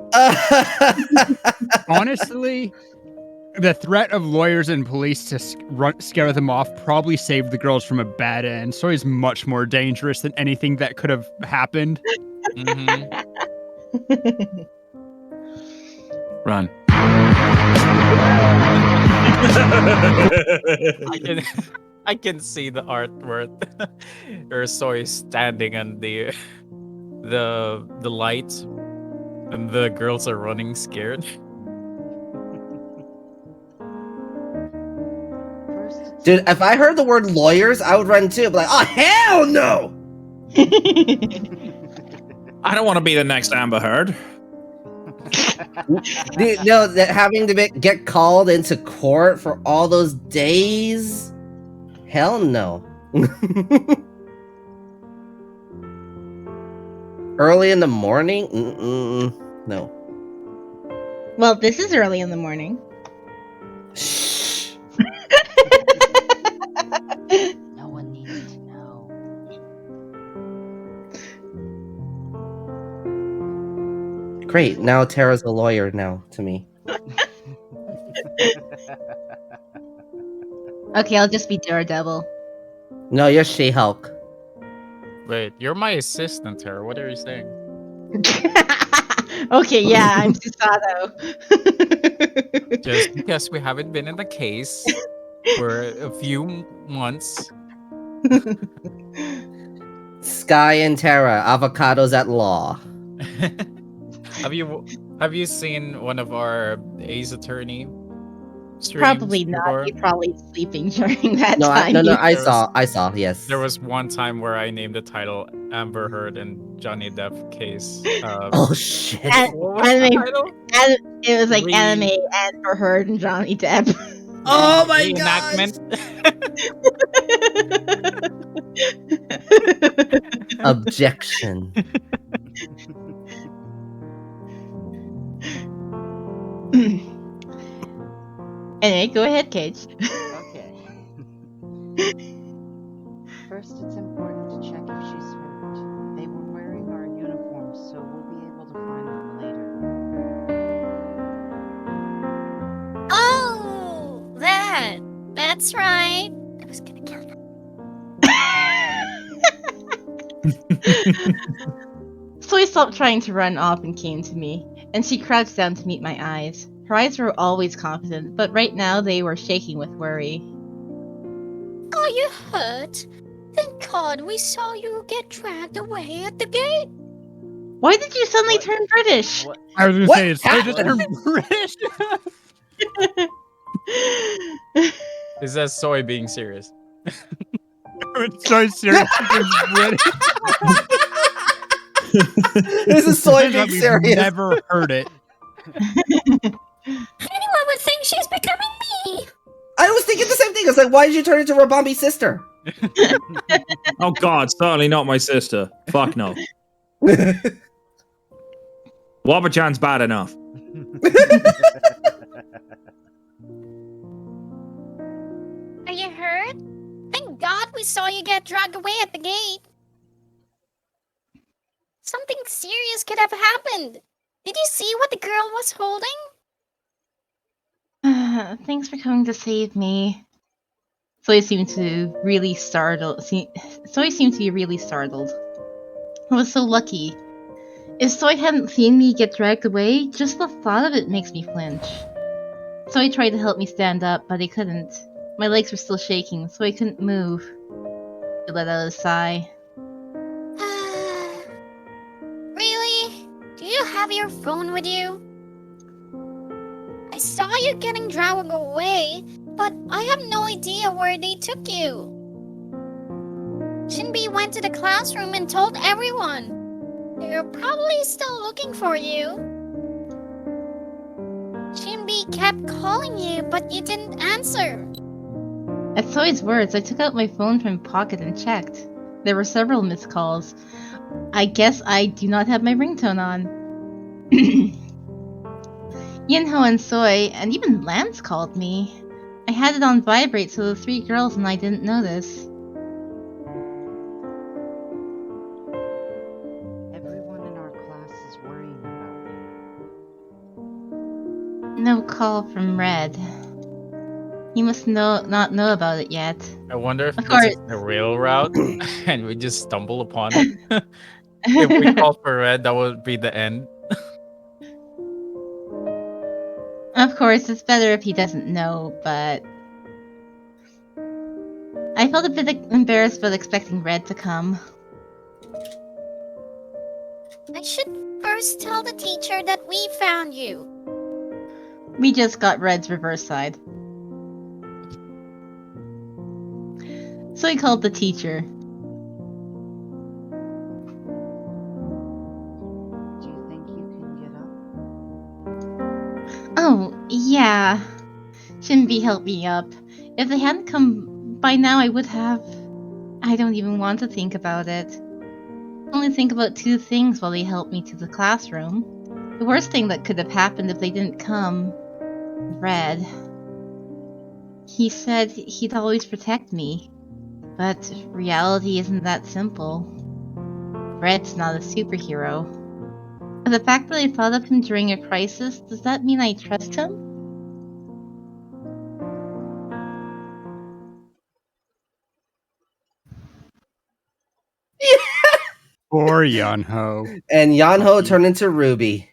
Honestly, the threat of lawyers and police to scare them off probably saved the girls from a bad end. Soy's much more dangerous than anything that could have happened. Mm-hmm. Run. I can see the artwork. There's Soy standing on the light, and the girls are running scared. First, it's Dude, if I heard the word lawyers, I would run too. But like, oh hell no! I don't want to be the next Amber Heard. No, that having to get called into court for all those days? Hell no. Early in the morning? No. Well, this is early in the morning. Shh. No one needs to know. Great. Now Tara's a lawyer now to me. Okay, I'll just be Daredevil. No, you're She-Hulk. Wait, you're my assistant, Tara. What are you saying? Okay, yeah, I'm Susato. Just because we haven't been in the case for a few months. Sky and Tara, avocados at law. Have you seen one of our Ace Attorney streams Probably not. before? You're probably sleeping during that No, time. I There saw, yes. There was one time where I named the title Amber Heard and Johnny Depp case. Oh shit. What was the title? It was like anime and for her and Johnny Depp. Oh my god. Objection. Anyway, go ahead, Cage. Okay. First, it's important to check if she's hurt. They were wearing our uniforms, so we'll be able to find them later. Oh, that's right. I was gonna kill them. Soy stopped trying to run off and came to me, and she crouched down to meet my eyes. Her eyes were always confident, but right now they were shaking with worry. Are you hurt? Thank God we saw you get dragged away at the gate. Why did you suddenly What? turn British? What? I was gonna What say it's hard to happened? turn British. Is that Soy being serious? It's so serious. It's British. This is Soy Turns out being we've serious. Never heard it. Anyone would think she's becoming me. I was thinking the same thing. It's like, why did you turn into Rabambi's sister? Oh god, certainly not my sister. Fuck no. Wabba-chan's bad enough. Are you hurt? Thank God we saw you get dragged away at the gate. Something serious could have happened. Did you see what the girl was holding? Thanks for coming to save me. Soy seemed to be really startled. I was so lucky. If Soy hadn't seen me get dragged away, just the thought of it makes me flinch. Soy tried to help me stand up, but he couldn't. My legs were still shaking, so I couldn't move. He let out a sigh. Really? Do you have your phone with you? I saw you getting dragged away, but I have no idea where they took you. Shinbi went to the classroom and told everyone. They're probably still looking for you. Shinbi kept calling you, but you didn't answer. At Soy's words, I took out my phone from my pocket and checked. There were several missed calls. I guess I do not have my ringtone on. Yinho and Soy, and even Lance called me. I had it on vibrate so the three girls and I didn't notice. Everyone in our class is worrying about you. No call from Red. He must not know about it yet. I wonder if Of this is course. the real route and we just stumble upon it. If we call for Red, that would be the end. Of course, it's better if he doesn't know, but... I felt a bit embarrassed about expecting Red to come. I should first tell the teacher that we found you. We just got Red's reverse side. So he called the teacher. Shouldn't help me up. If they hadn't come by now, I would have. I don't even want to think about it. I only think about two things while they help me to the classroom. The worst thing that could have happened if they didn't come. Red. He said he'd always protect me. But reality isn't that simple. Red's not a superhero. But the fact that I thought of him during a crisis, does that mean I trust him? Poor Yunho. And Yanho turned into Ruby.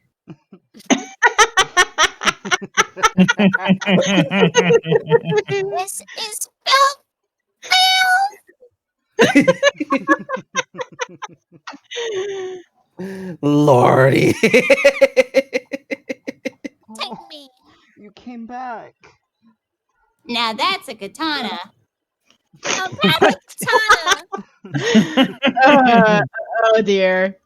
This is Lordy. take me. You came back. Now that's a katana. Now that's a katana. Oh dear.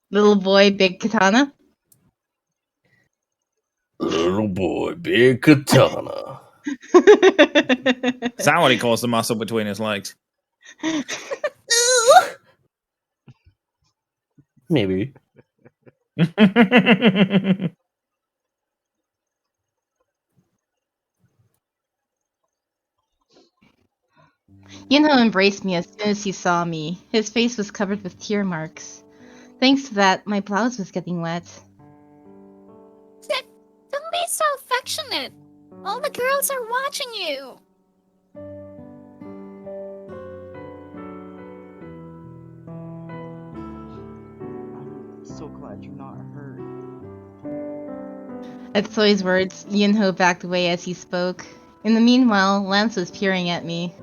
Little boy, big katana? Little boy, big katana. Is that what he calls the muscle between his legs? Maybe. Yunho embraced me as soon as he saw me. His face was covered with tear marks. Thanks to that, my blouse was getting wet. Don't be so affectionate. All the girls are watching you. I'm so glad you're not hurt. At Soy's words, Yunho backed away as he spoke. In the meanwhile, Lance was peering at me.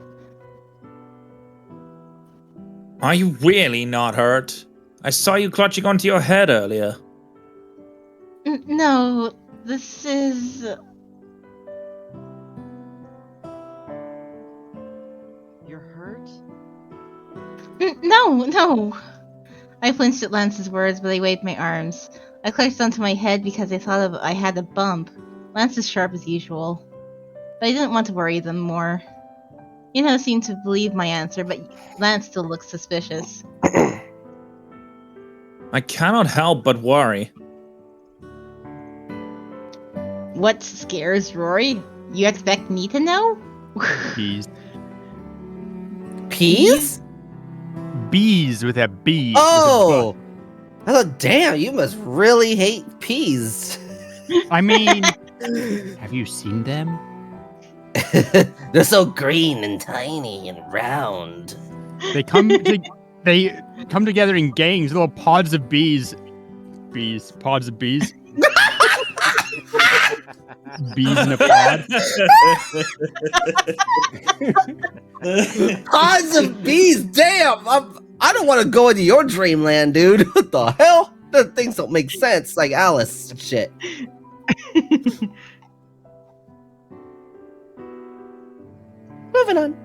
Are you really not hurt? I saw you clutching onto your head earlier. No, this is... You're hurt? No! I flinched at Lance's words, but I waved my arms. I clutched onto my head because I thought I had a bump. Lance is sharp as usual. But I didn't want to worry them more. Yunho seemed to believe my answer, but Lance still looked suspicious. I cannot help but worry. What scares Rory? You expect me to know? Bees. Peas? Bees with a B. Oh! I thought, damn, you must really hate peas. I mean, have you seen them? They're so green and tiny and round. They come together in gangs, little pods of bees. Pods of bees. Bees in a pod. Pods of bees, damn! I don't want to go into your dreamland, dude. What the hell? The things don't make sense, like Alice shit. Moving on.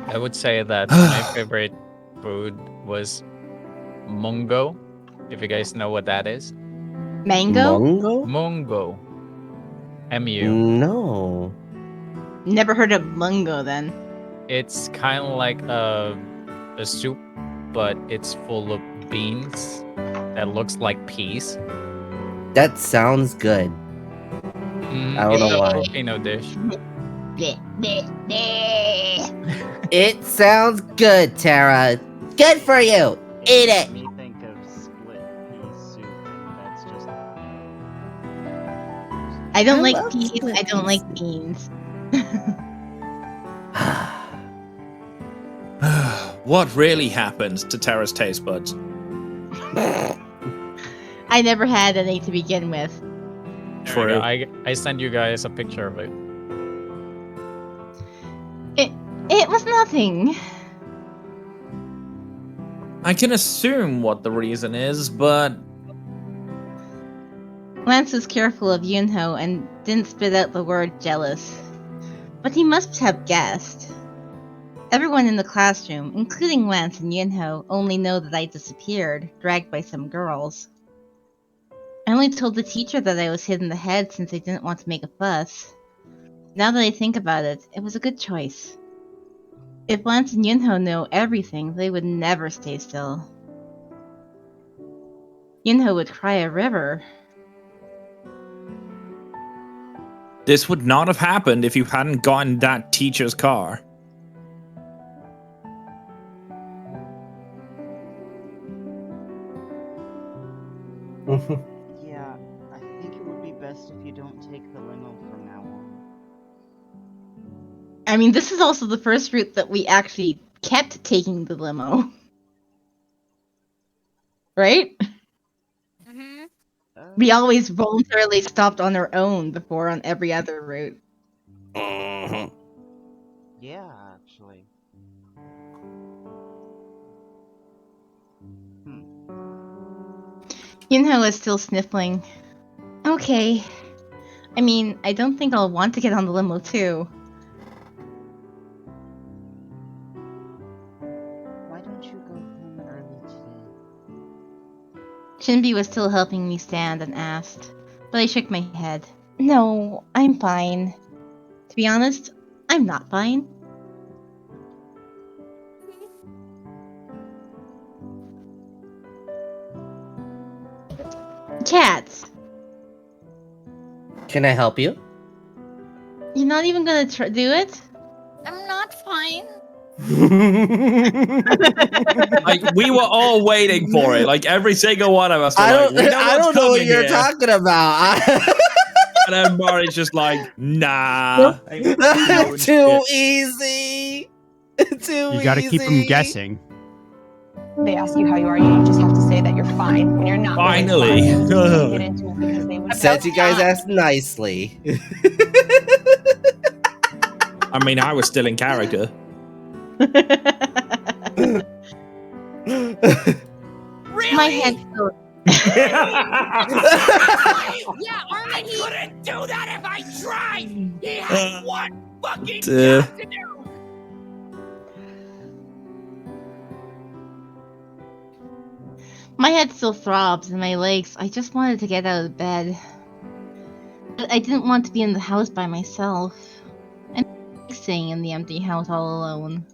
I would say that my favorite food was mungo. If you guys know what that is. Mango? Mungo? Mungo. M-U. No. Never heard of mungo then. It's kind of like a soup, but it's full of beans that looks like peas. That sounds good. I don't It's know a why. Filipino dish. Bleh, bleh, bleh. It sounds good, Tara. Good for you. Eat it. Me think of split pea soup, and that's just. I don't I like love peas, split I don't peas. like beans. What really happens to Tara's taste buds? I never had any to begin with. There we go. I send you guys a picture of it. It was nothing. I can assume what the reason is, but Lance was careful of Yunho and didn't spit out the word jealous. But he must have guessed. Everyone in the classroom, including Lance and Yinho, only know that I disappeared, dragged by some girls. I only told the teacher that I was hit in the head since I didn't want to make a fuss. Now that I think about it, it was a good choice. If Lance and Yinho know everything, they would never stay still. Yinho would cry a river. This would not have happened if you hadn't gotten that teacher's car. Yeah, I think it would be best if you don't take the limo from now on. I mean, this is also the first route that we actually kept taking the limo. Right? Mm-hmm. We always voluntarily stopped on our own before on every other route. Yeah, actually. Yinho is still sniffling. Okay. I mean, I don't think I'll want to get on the limo too. Why don't you go home early today? Shinbi was still helping me stand and asked, but I shook my head. No, I'm fine. To be honest, I'm not fine. Cats! Can I help you? You're not even gonna do it? I'm not fine. Like, we were all waiting for it. Like, every single one of us were I like, don't. we know I what's don't know what coming you're here. talking about. And then Mari's just like, nah. Too easy. Too You gotta keep them easy. guessing. They ask you how you are, you just have to say that you're fine when you're not. Finally. Really fine. You're just get into it because they would. Said you guys asked nicely. I mean, I was still in character. Really? My head still. Yeah, Armin, he couldn't do that if I tried. He had one fucking Uh, job to do. My head still throbs and my legs. I just wanted to get out of bed. But I didn't want to be in the house by myself. And staying in the empty house all alone.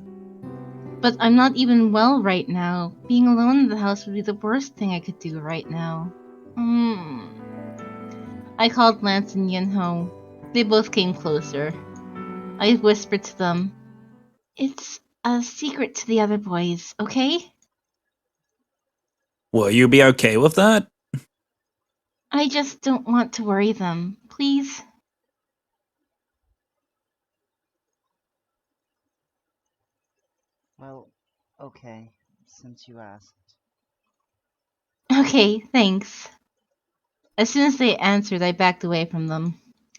But I'm not even well right now. Being alone in the house would be the worst thing I could do right now. I called Lance and Yinho. They both came closer. I whispered to them, "It's a secret to the other boys, okay? will you be okay with that? I just don't want to worry them, please." Well, okay, since you asked. Okay, thanks. As soon as they answered, I backed away from them.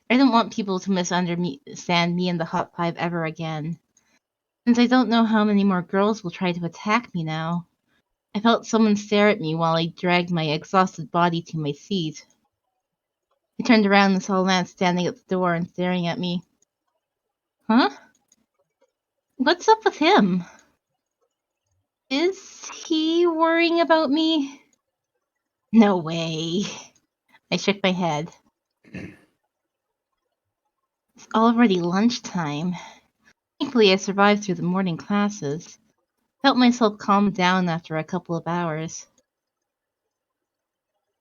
I don't want people to misunderstand me and the Hot Five ever again. Since I don't know how many more girls will try to attack me now. I felt someone stare at me while I dragged my exhausted body to my seat. I turned around and saw Lance standing at the door and staring at me. Huh? What's up with him? Is he worrying about me? No way. I shook my head. It's already lunchtime. Thankfully, I survived through the morning classes. Felt myself calm down after a couple of hours.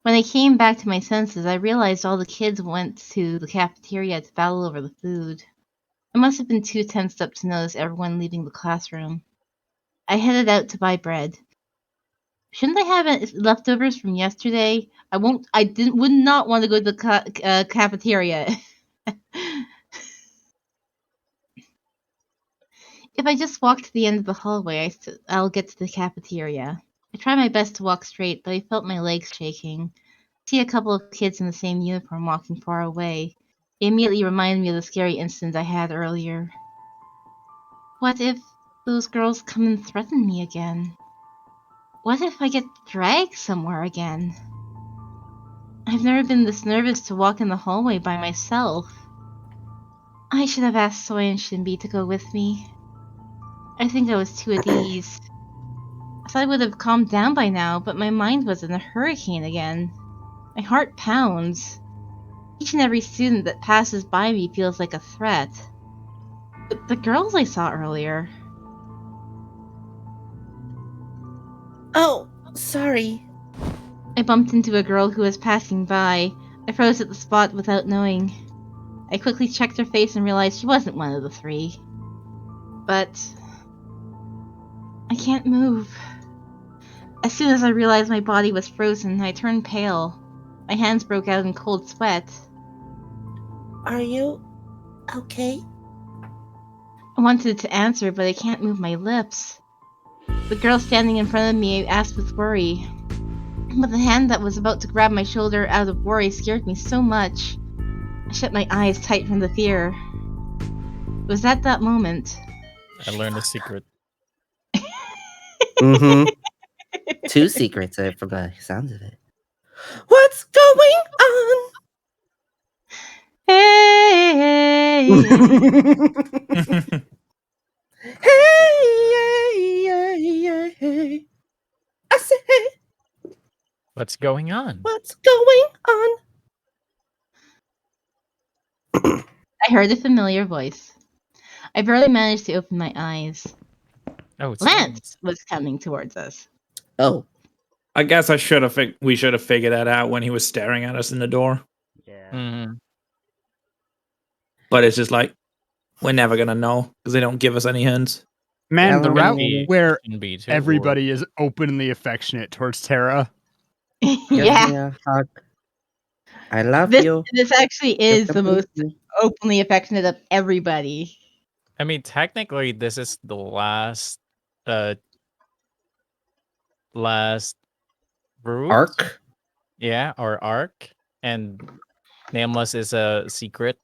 When I came back to my senses, I realized all the kids went to the cafeteria to battle over the food. I must have been too tensed up to notice everyone leaving the classroom. I headed out to buy bread. Shouldn't I have leftovers from yesterday? Would not want to go to the cafeteria. If I just walk to the end of the hallway, I'll get to the cafeteria. I tried my best to walk straight, but I felt my legs shaking. I see a couple of kids in the same uniform walking far away. They immediately reminded me of the scary incident I had earlier. What if those girls come and threaten me again? What if I get dragged somewhere again? I've never been this nervous to walk in the hallway by myself. I should have asked Soy and Shinbi to go with me. I think I was too at ease. I thought I would have calmed down by now, but my mind was in a hurricane again. My heart pounds. Each and every student that passes by me feels like a threat. But the girls I saw earlier... Oh, sorry. I bumped into a girl who was passing by. I froze at the spot without knowing. I quickly checked her face and realized she wasn't one of the three. But... I can't move. As soon as I realized my body was frozen, I turned pale. My hands broke out in cold sweat. Are you okay? I wanted to answer, but I can't move my lips. The girl standing in front of me asked with worry. But the hand that was about to grab my shoulder out of worry scared me so much. I shut my eyes tight from the fear. It was at that moment. I learned a secret. Mm-hmm. 2 secrets from the sounds of it. What's going on? Hey! Hey. I said, hey, What's going on? what's going on? I heard a familiar voice. I barely managed to open my eyes. Oh, it's Lance was coming towards us. Oh, I guess we should have figured that out when he was staring at us in the door. Yeah. Mhm. But it's just like, we're never gonna know because they don't give us any hints. Man, the route Be- where Shouldn't be too, everybody is openly affectionate towards Tara. Give Yeah, me a hug. I love this you. actually You is the most completely- openly affectionate of everybody. I mean, technically, this is the last route. arc. Yeah, or arc. And Nameless is a secret.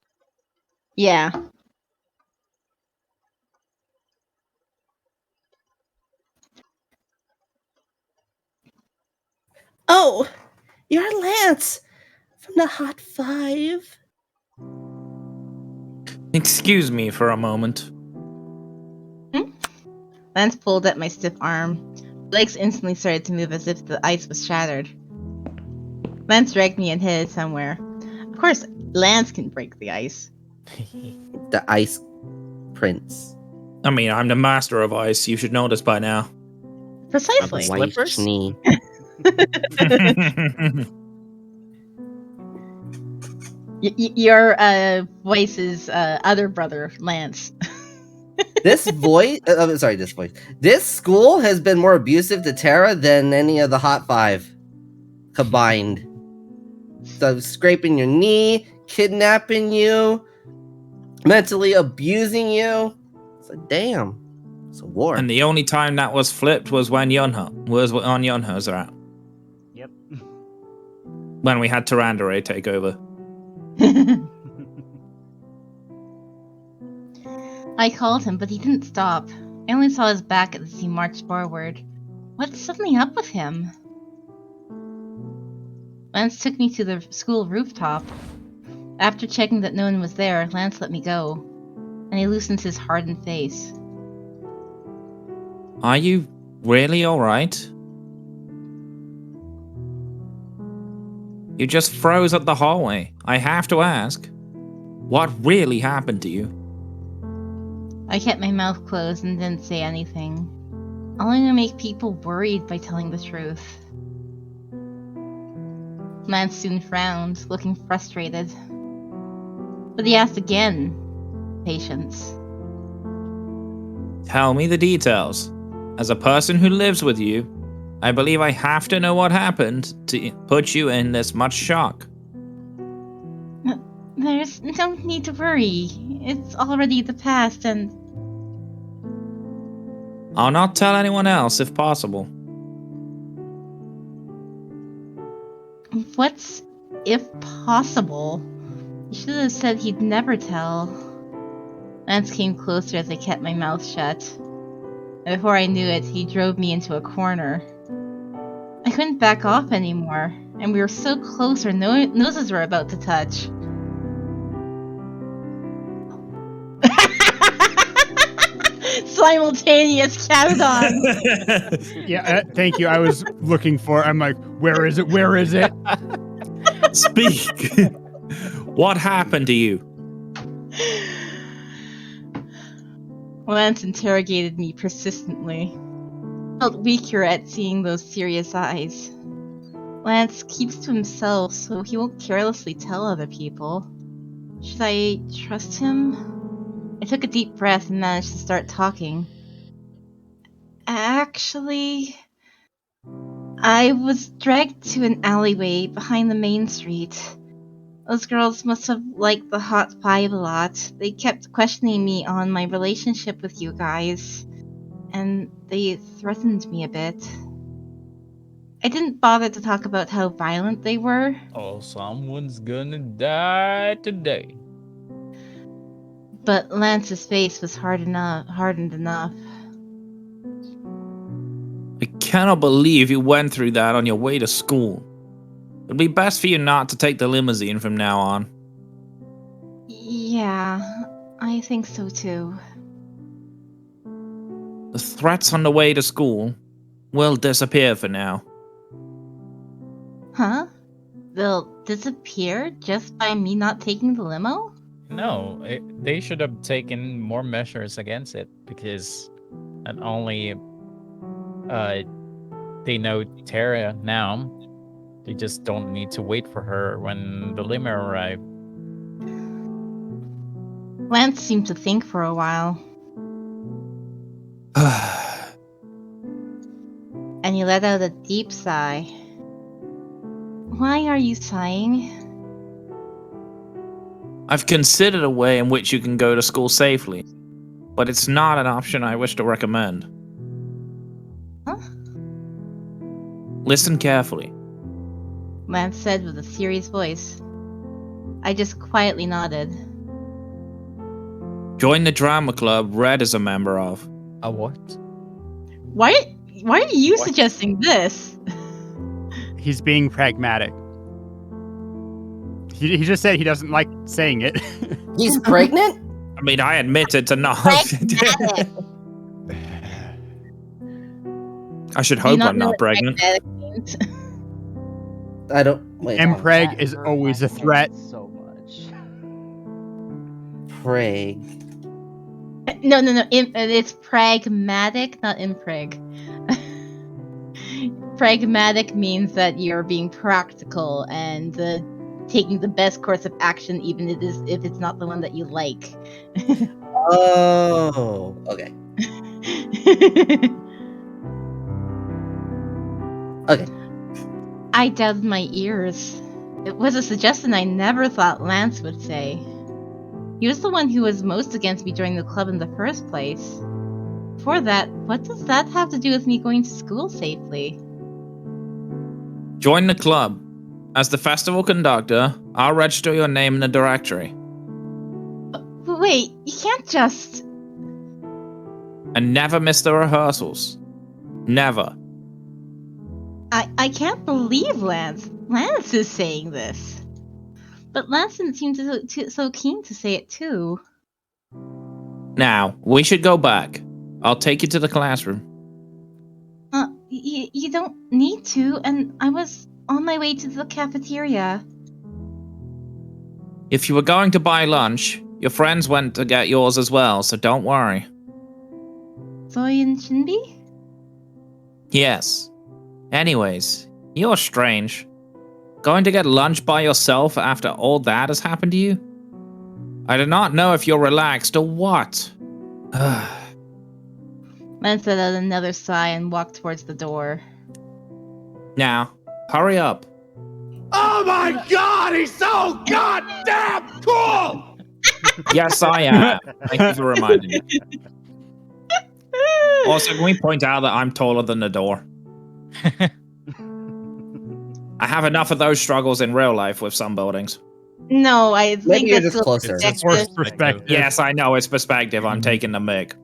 Yeah. Oh, you're Lance from the Hot 5. Excuse me for a moment. Lance pulled at my stiff arm. Legs instantly started to move as if the ice was shattered. Lance dragged me and hid it somewhere. Of course, Lance can break the ice. The Ice Prince. I mean, I'm the master of ice. You should know this by now. Precisely. White Slippers? knee. Your voice's other brother, Lance. This voice. This voice. This school has been more abusive to Tara than any of the Hot 5 combined. So scraping your knee, kidnapping you, mentally abusing you. It's like, damn. It's a war. And the only time that was flipped was when was on Yunho's route. Yep. When we had Tyrandere take over. I called him, but he didn't stop. I only saw his back as he marched forward. What's suddenly up with him? Lance took me to the school rooftop. After checking that no one was there, Lance let me go, and he loosened his hardened face. Are you really alright? You just froze at the hallway. I have to ask. What really happened to you? I kept my mouth closed and didn't say anything. I only to make people worried by telling the truth. Lance soon frowned, looking frustrated. But he asked again. Patience. Tell me the details. As a person who lives with you, I believe I have to know what happened to put you in this much shock. There's no need to worry. It's already the past and... I'll not tell anyone else if possible. What's if possible? You should have said he'd never tell. Lance came closer as I kept my mouth shut. And before I knew it, he drove me into a corner. I couldn't back off anymore, and we were so close our noses were about to touch. simultaneous countdown. Yeah, thank you. I was looking for. I'm like, where is it? Where is it? Speak. What happened to you? Lance interrogated me persistently. I felt weaker at seeing those serious eyes. Lance keeps to himself, so he won't carelessly tell other people. Should I trust him? I took a deep breath and managed to start talking. Actually, I was dragged to an alleyway behind the main street. Those girls must have liked the Hot Five a lot. They kept questioning me on my relationship with you guys, and they threatened me a bit. I didn't bother to talk about how violent they were. Oh, someone's gonna die today. But Lance's face was hardened enough. I cannot believe you went through that on your way to school. It'd be best for you not to take the limousine from now on. Yeah, I think so too. The threats on the way to school will disappear for now. Huh? They'll disappear just by me not taking the limo? No, they should have taken more measures against it because not only they know Tara now, they just don't need to wait for her when the limo arrives. Lance seemed to think for a while, and he let out a deep sigh. Why are you sighing? I've considered a way in which you can go to school safely, but it's not an option I wish to recommend. Huh? Listen carefully. Lance said with a serious voice. I just quietly nodded. Join the drama club Red is a member of. A what? Why are you suggesting this? He's being pragmatic. He just said he doesn't like saying it. He's pregnant? I mean, I admitted to not. I should hope I'm not pregnant. I don't. Wait. Impreg is always a threat. So much. Preg. No. It's pragmatic, not impreg. Pragmatic means that you're being practical and taking the best course of action, even if it's not the one that you like. Oh, okay. Okay. I doubted my ears. It was a suggestion I never thought Lance would say. He was the one who was most against me joining the club in the first place. For that, what does that have to do with me going to school safely? Join the club. As the festival conductor, I'll register your name in the directory. Wait, you can't just... And never miss the rehearsals. Never. I can't believe Lance is saying this. But Lance didn't seem so keen to say it too. Now, we should go back. I'll take you to the classroom. You don't need to, and I was on my way to the cafeteria. If you were going to buy lunch, your friends went to get yours as well, so don't worry. Zoe and Shinbi? Yes. Anyways, you're strange. Going to get lunch by yourself after all that has happened to you? I do not know if you're relaxed or what. Lance let out another sigh and walked towards the door. Now, hurry up. Oh my god, he's so goddamn cool! Yes, I am. Thank you for reminding me. Also, can we point out that I'm taller than the door? I have enough of those struggles in real life with some buildings. No, I think Maybe you're that's just still closer. It's worst perspective. Yes, I know, it's perspective. I'm taking the mic.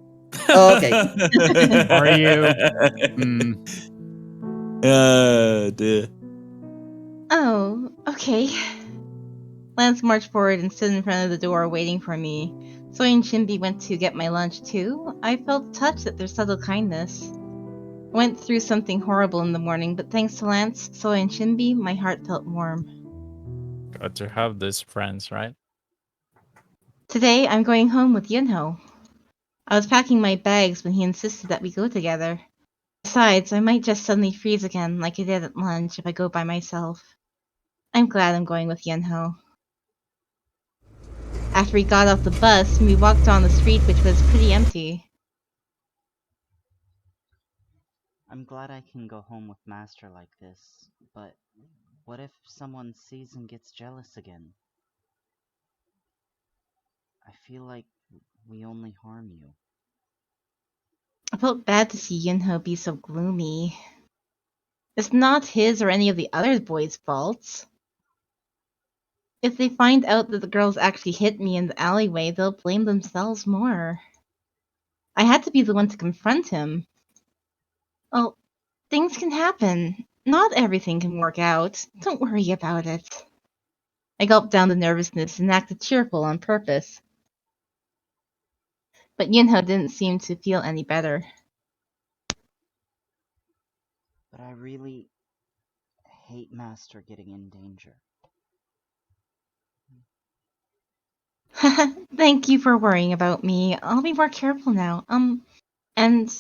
Oh, okay. Are you? Dear. Oh, okay. Lance marched forward and stood in front of the door waiting for me, Soy and Shinbi went to get my lunch too. I felt touched at their subtle kindness. I went through something horrible in the morning, but thanks to Lance, Soy, and Shinbi, my heart felt warm. Got to have these friends, right? Today, I'm going home with Yunho. I was packing my bags when he insisted that we go together. Besides, I might just suddenly freeze again like I did at lunch if I go by myself. I'm glad I'm going with Yunho. After we got off the bus, we walked down the street, which was pretty empty. I'm glad I can go home with Master like this, but what if someone sees and gets jealous again? I feel like we only harm you. I felt bad to see Yunho be so gloomy. It's not his or any of the other boys' faults. If they find out that the girls actually hit me in the alleyway, they'll blame themselves more. I had to be the one to confront him. Well, things can happen. Not everything can work out. Don't worry about it. I gulped down the nervousness and acted cheerful on purpose. But Yunho didn't seem to feel any better. But I really hate Master getting in danger. Thank you for worrying about me. I'll be more careful now. And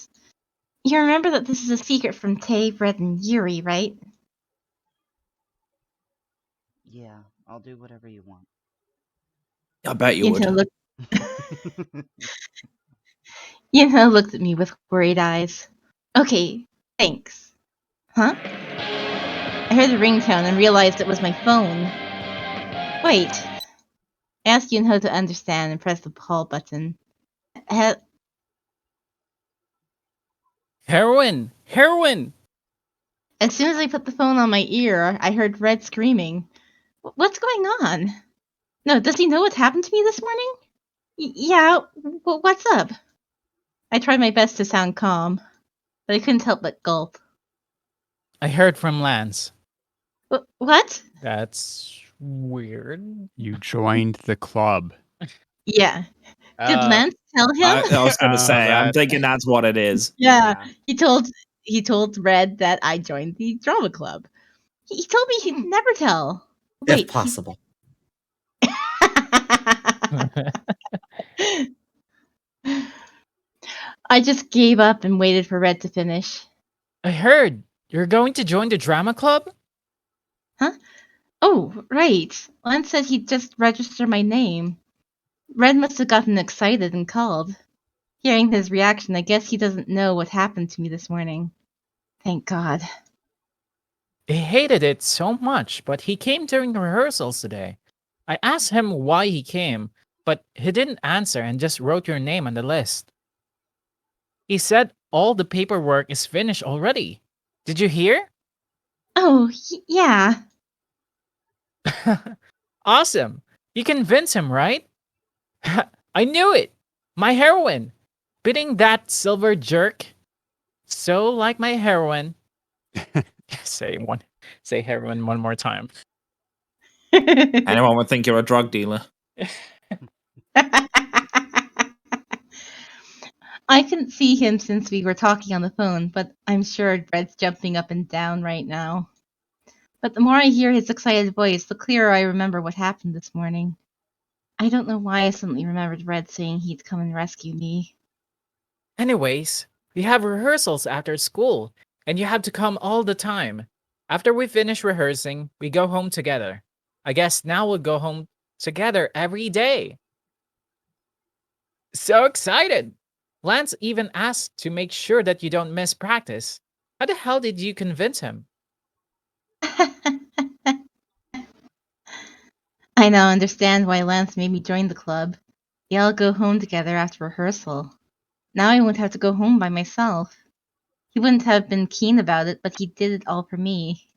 you remember that this is a secret from Tay, Red, and Yuri, right? Yeah, I'll do whatever you want. I bet you would. Yunho looked at me with worried eyes. Okay, thanks. Huh? I heard the ringtone and realized it was my phone. Wait. I asked Yunho to understand and pressed the call button. Heroin! Heroin! As soon as I put the phone on my ear, I heard Red screaming. What's going on? No, does he know what happened to me this morning? Yeah, what's up? I tried my best to sound calm, but I couldn't help but gulp. I heard from Lance. What? That's weird. You joined the club. Yeah. Did Lance tell him? I was going to say, I'm that- thinking that's what it is. Yeah. He told Red that I joined the drama club. He told me he'd never tell. Wait, if possible. I just gave up and waited for Red to finish. I heard you're going to join the drama club? Huh? Oh, right. Lance said he'd just register my name. Red must have gotten excited and called. Hearing his reaction, I guess he doesn't know what happened to me this morning. Thank God. He hated it so much, but he came during the rehearsals today. I asked him why he came, but he didn't answer and just wrote your name on the list. He said all the paperwork is finished already. Did you hear? Oh, yeah. Awesome. You convinced him, right? I knew it. My heroine. Bidding that silver jerk. So like my heroine. Say heroin one more time. Anyone would think you're a drug dealer. I couldn't see him since we were talking on the phone, but I'm sure Red's jumping up and down right now. But the more I hear his excited voice, the clearer I remember what happened this morning. I don't know why I suddenly remembered Red saying he'd come and rescue me. Anyways, we have rehearsals after school, and you have to come all the time. After we finish rehearsing, we go home together. I guess now we'll go home together every day. So excited! Lance even asked to make sure that you don't miss practice. How the hell did you convince him? I now understand why Lance made me join the club. They all go home together after rehearsal. Now I won't have to go home by myself. He wouldn't have been keen about it, but he did it all for me.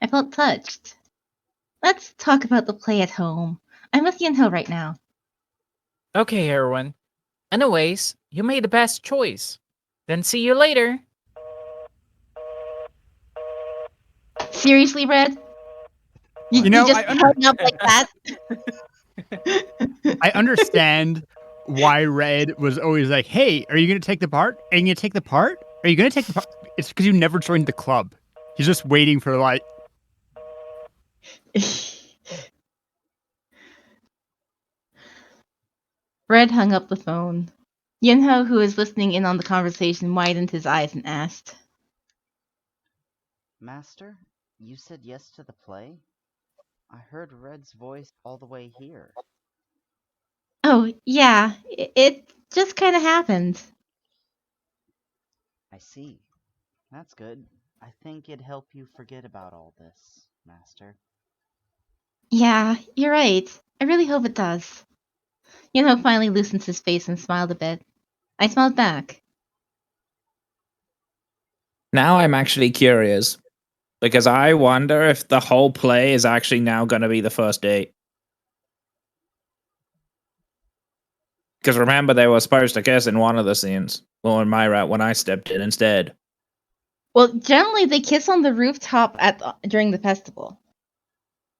I felt touched. Let's talk about the play at home. I'm with Yunho right now. Okay, everyone. Anyways, you made the best choice. Then see you later. Seriously, Red? You You know, just I hung up like that? I understand why Red was always like, "Hey, are you gonna take the part? Are you gonna take the part? Are you gonna take the part?" It's because you never joined the club. He's just waiting for like. Red hung up the phone. Yunho, who was listening in on the conversation, widened his eyes and asked, Master, you said yes to the play? I heard Red's voice all the way here. "Oh, yeah, it just kind of happened." I see. That's good. I think it'd help you forget about all this, Master. "Yeah, you're right. I really hope it does." Yunho finally loosened his face and smiled a bit. I smiled back. Now I'm actually curious. Because I wonder if the whole play is actually now going to be the first date. Because remember, they were supposed to kiss in one of the scenes. Well, in my route, when I stepped in instead. Well, generally they kiss on the rooftop during the festival.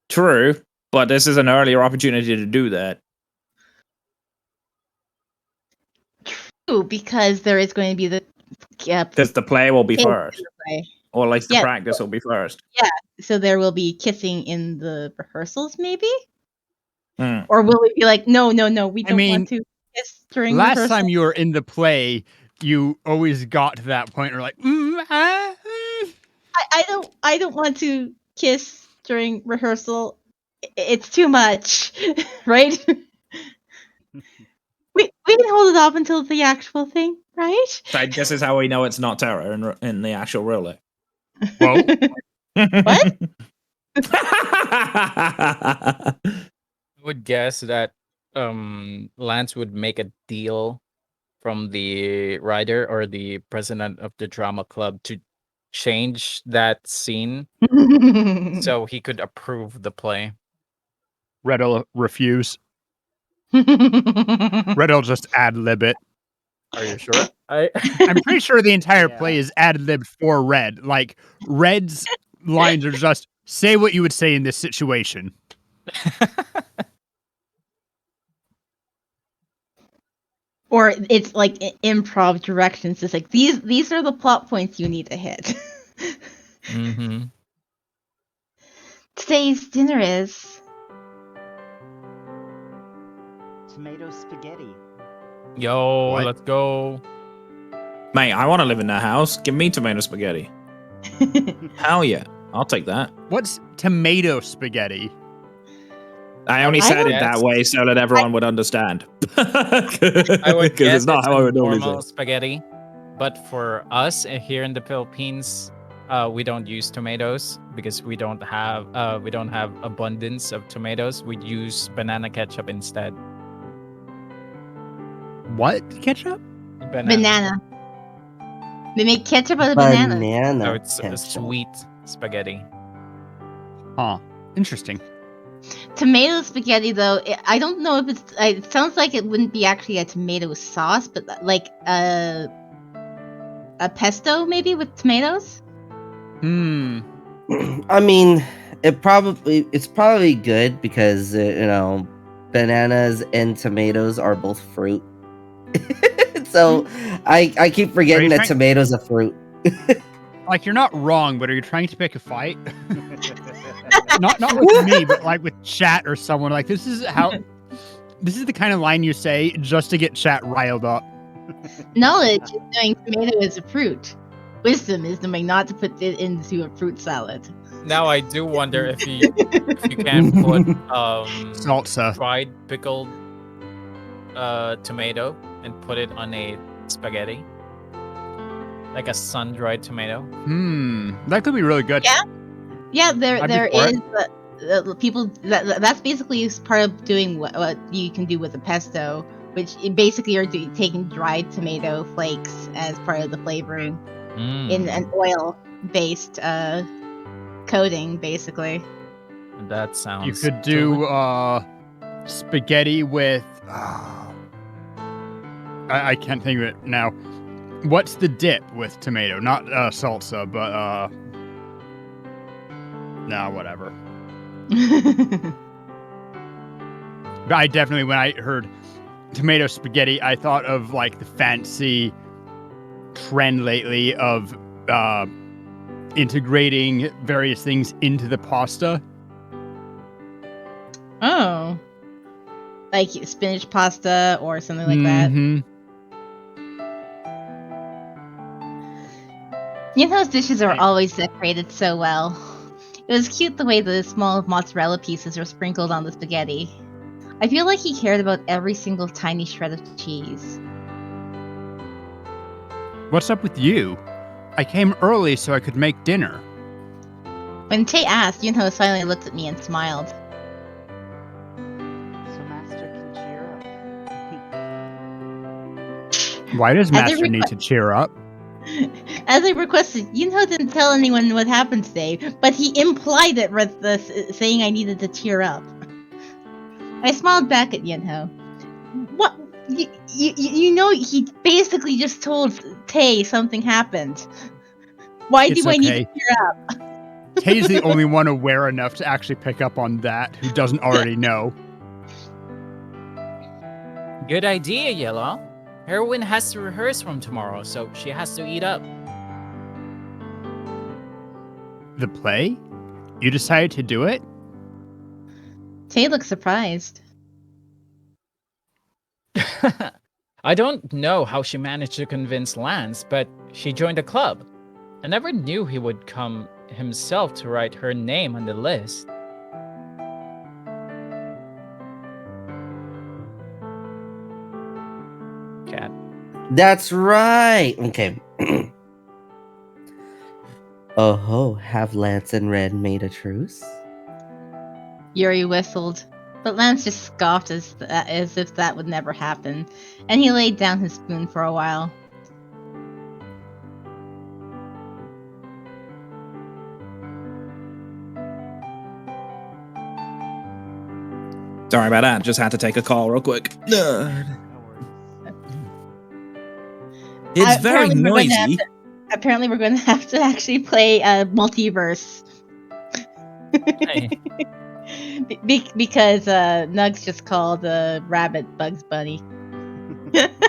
True, but this is an earlier opportunity to do that. True, because there is going to be the Because the play will be kiss first. in the play. Or at least the Yeah. practice will be first. Yeah, so there will be kissing in the rehearsals, maybe? Hmm. Or will it be like, no, we don't mean, want to kiss during Last rehearsal? time you were in the play, you always got to that point where like, I don't want to kiss during rehearsal. It's too much, right? we can hold it off until the actual thing, right? So this is how we know it's not terror in the actual real life. Whoa. What? I would guess that Lance would make a deal from the writer or the president of the drama club to change that scene so he could approve the play. Red'll refuse. Red'll just ad-lib it. Are you sure? I'm pretty sure the entire Yeah. play is ad-libbed for Red. Like, Red's lines are just, say what you would say in this situation. Or it's like improv directions. It's like these are the plot points you need to hit. Mm-hmm. Today's dinner is Tomato spaghetti. Yo, What? let's go. Mate, I want to live in that house. Give me tomato spaghetti. Hell yeah. I'll take that. What's tomato spaghetti? I only I said would it that guess- way so that everyone would understand. I would Because guess it's not how I would normally normal say. spaghetti, but for us here in the Philippines, we don't use tomatoes because we don't have abundance of tomatoes. We use banana ketchup instead. What? Ketchup? banana. They make ketchup out of bananas. Banana. So it's a ketchup. sweet spaghetti. Huh. Interesting. Tomato spaghetti, though, I don't know if it's. It sounds like it wouldn't be actually a tomato sauce, but like a pesto maybe with tomatoes. I mean, it's probably good because bananas and tomatoes are both fruit. So I keep forgetting that tomatoes are fruit. Like, you're not wrong, but are you trying to pick a fight? not with me, but like with chat or someone. Like, this is the kind of line you say just to get chat riled up. Knowledge is knowing tomato is a fruit. Wisdom is knowing not to put it into a fruit salad. Now I do wonder if you can put Salsa. dried pickled tomato and put it on a spaghetti, like a sun-dried tomato. That could be really good. Yeah, there I'd be there for is people that's basically part of doing what you can do with a pesto, which basically are taking dried tomato flakes as part of the flavoring in an oil-based coating, basically. That sounds. You could do spaghetti with. I can't think of it now. What's the dip with tomato? Not salsa, but no, whatever. But I definitely, when I heard tomato spaghetti, I thought of like the fancy trend lately of integrating various things into the pasta. Oh. Like spinach pasta or something like that. Yunho's dishes are always decorated so well. It was cute the way the small mozzarella pieces were sprinkled on the spaghetti. I feel like he cared about every single tiny shred of cheese. What's up with you? I came early so I could make dinner. When Tay asked, Yunho finally looked at me and smiled. So Master can cheer up. Why does As I Master need to cheer up? As I requested, Yunho didn't tell anyone what happened today, but he implied it with saying I needed to cheer up. I smiled back at Yunho. What? You know, he basically just told Tay something happened. Why It's do I need to okay. cheer up? Tay's the only one aware enough to actually pick up on that, who doesn't already know. Good idea, Yellow. Heroine has to rehearse from tomorrow, so she has to eat up. The play? You decided to do it? Tay looked surprised. I don't know how she managed to convince Lance, but she joined a club. I never knew he would come himself to write her name on the list. Cat. That's right. Okay. Oh ho, have Lance and Red made a truce? Yuri whistled, but Lance just scoffed as if that would never happen, and he laid down his spoon for a while. Sorry about that. Just had to take a call real quick. It's very noisy. Apparently, we're going to have to actually play multiverse. Hey. Because Nugs just called Rabbit Bugs Bunny. Yes.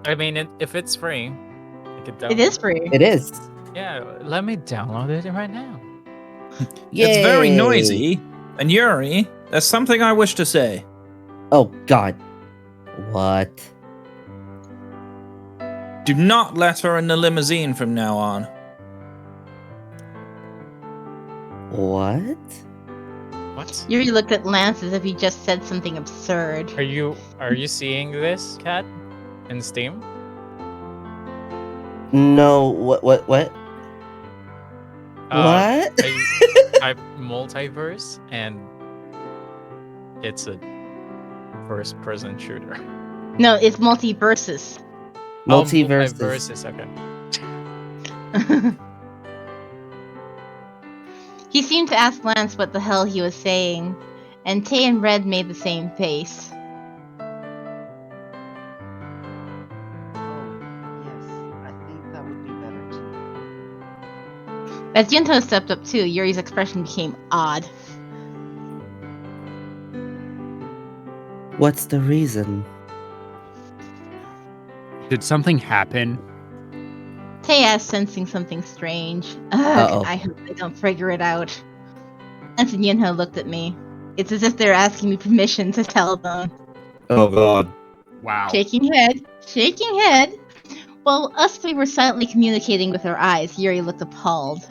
I mean, if it's free, I could download It is free. It is. Yeah, let me download it right now. It's very Yay. noisy. And Yuri, there's something I wish to say. Oh god. What? Do not let her in the limousine from now on. What? What? Yuri looked at Lance as if he just said something absurd. Are you seeing this, Cat? In Steam? No, what? What? I type multiverse and it's a first-person shooter. No, it's multiverses. Multiverses. Oh, multiverses, okay. He seemed to ask Lance what the hell he was saying, and Tay and Red made the same face. Yes, I think that would be better too. As Junto stepped up too, Yuri's expression became odd. What's the reason? Did something happen? Tay asked, sensing something strange. Uh-oh. Ugh, I hope they don't figure it out. Lance and Yunho looked at me. It's as if they're asking me permission to tell them. Oh god. Wow. Shaking head. While us three were silently communicating with our eyes, Yuri looked appalled.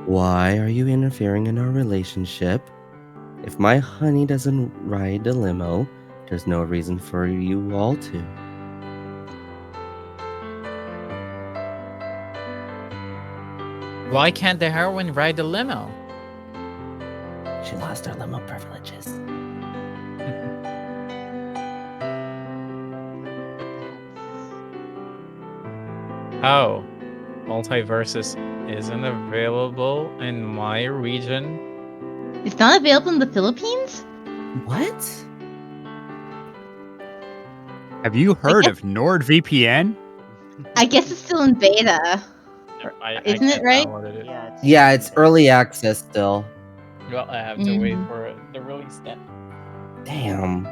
Why are you interfering in our relationship? If my honey doesn't ride the limo, there's no reason for you all to. Why can't the heroine ride the limo? She lost her limo privileges. Oh, multiverses isn't available in my region. It's not available in the Philippines? What? Have you heard of NordVPN? I guess it's still in beta. Isn't it can't right? download it. Yeah, it's Yeah, it's limited. early access still. Well, I have to wait Mhm. for the release then. Damn.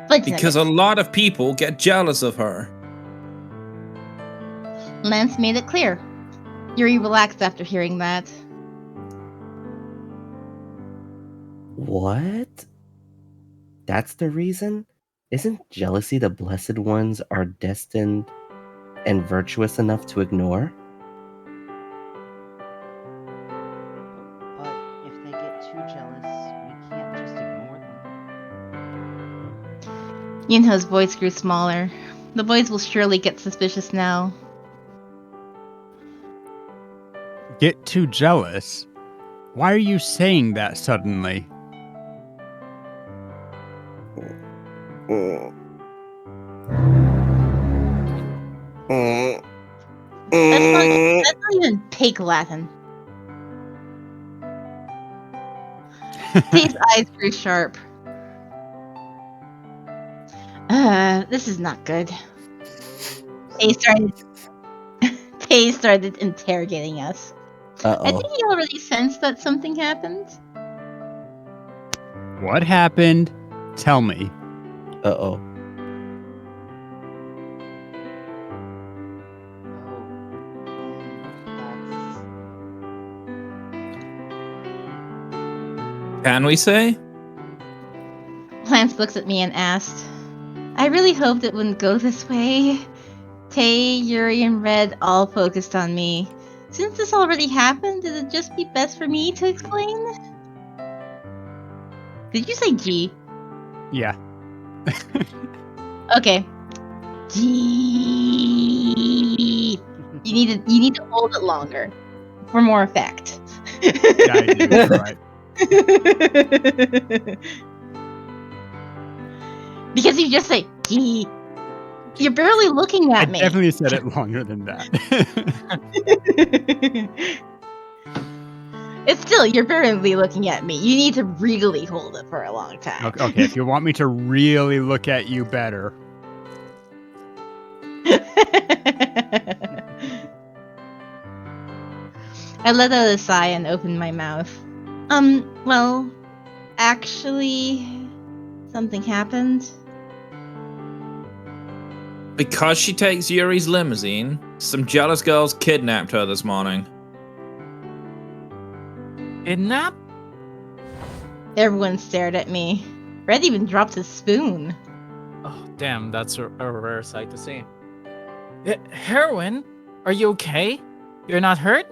But Because a lot of people get jealous of her. Lance made it clear. Yuri relaxed after hearing that. What? That's the reason? Isn't jealousy the blessed ones are destined and virtuous enough to ignore? But if they get too jealous, we can't just ignore them. Yunho's voice grew smaller. The boys will surely get suspicious now. Get too jealous? Why are you saying that suddenly? That's not even pig Latin. Tay's eyes grew sharp. This is not good. Tay started interrogating us. I Uh-oh. think he already sensed that something happened. What happened? Tell me. Uh-oh. Can we say? Lance looked at me and asked, I really hoped it wouldn't go this way. Tay, Yuri, and Red all focused on me. Since this already happened, did it just be best for me to explain? Did you say G? Yeah. Okay. G. You need to hold it longer for more effect. Yeah, I do. You're right. Because you just say G. You're barely looking I at me. definitely said it longer than that. It's still, you're barely looking at me. You need to really hold it for a long time. Okay, if you want me to really look at you better. I let out a sigh and opened my mouth. Well, actually, something happened. Because she takes Yuri's limousine, some jealous girls kidnapped her this morning. Kidnap? Everyone stared at me. Red even dropped his spoon. Oh, damn, that's a rare sight to see. Heroin? Are you okay? You're not hurt?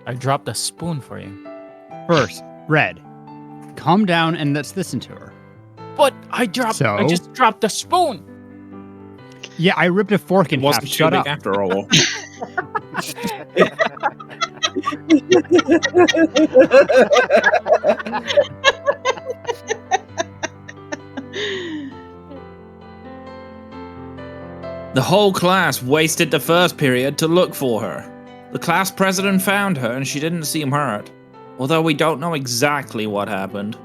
I dropped a spoon for you. First, Red, calm down and let's listen to her. But I just dropped the spoon. Yeah, I ripped a fork in It half. wasn't too Shut big up. after all. The whole class wasted the first period to look for her. The class president found her and she didn't seem hurt, although we don't know exactly what happened.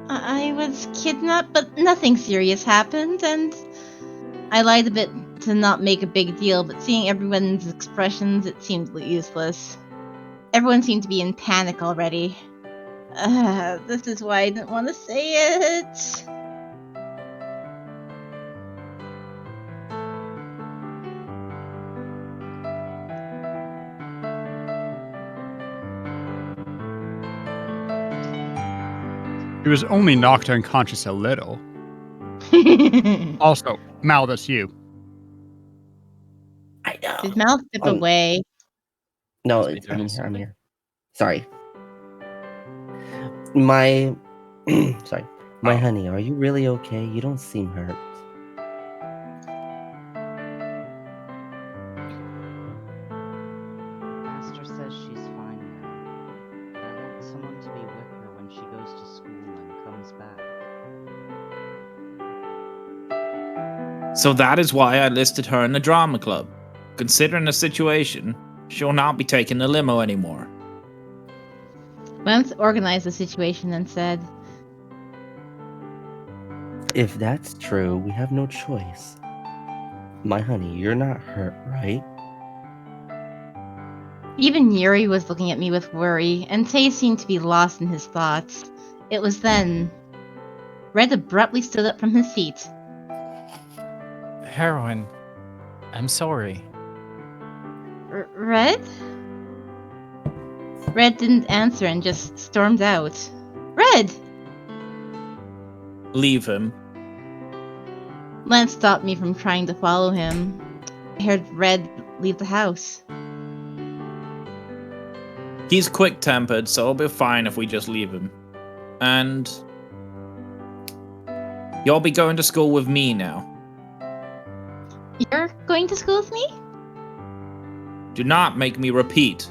I was kidnapped, but nothing serious happened, and I lied a bit to not make a big deal, but seeing everyone's expressions, it seemed useless. Everyone seemed to be in panic already. This is why I didn't want to say it. He was only knocked unconscious a little. Also, Mal, that's you. I know. Did Mal step away? No, Must be I'm doing here. I'm something. here. Sorry. My sorry. My honey, are you really okay? You don't seem hurt. Master says she's fine now. I want someone to be with her when she goes to school and comes back. So that is why I listed her in the drama club. Considering the situation, she'll not be taking the limo anymore. Lance organized the situation and said, If that's true, we have no choice. My honey, you're not hurt, right? Even Yuri was looking at me with worry, and Tay seemed to be lost in his thoughts. It was then Red abruptly stood up from his seat. Heroin, I'm sorry. Red? Red didn't answer and just stormed out. Red! Leave him. Lance stopped me from trying to follow him. I heard Red leave the house. He's quick-tempered, so it'll be fine if we just leave him. And you'll be going to school with me now. You're going to school with me? Do not make me repeat.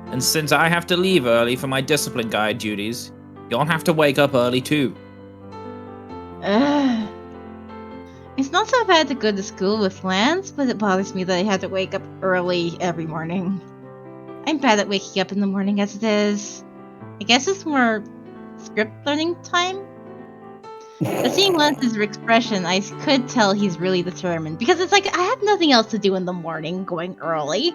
And since I have to leave early for my discipline guide duties, you'll have to wake up early too. It's not so bad to go to school with Lance, but it bothers me that I had to wake up early every morning. I'm bad at waking up in the morning as it is. I guess it's more script learning time? But seeing Lance's expression, I could tell he's really determined, because it's like, I have nothing else to do in the morning going early.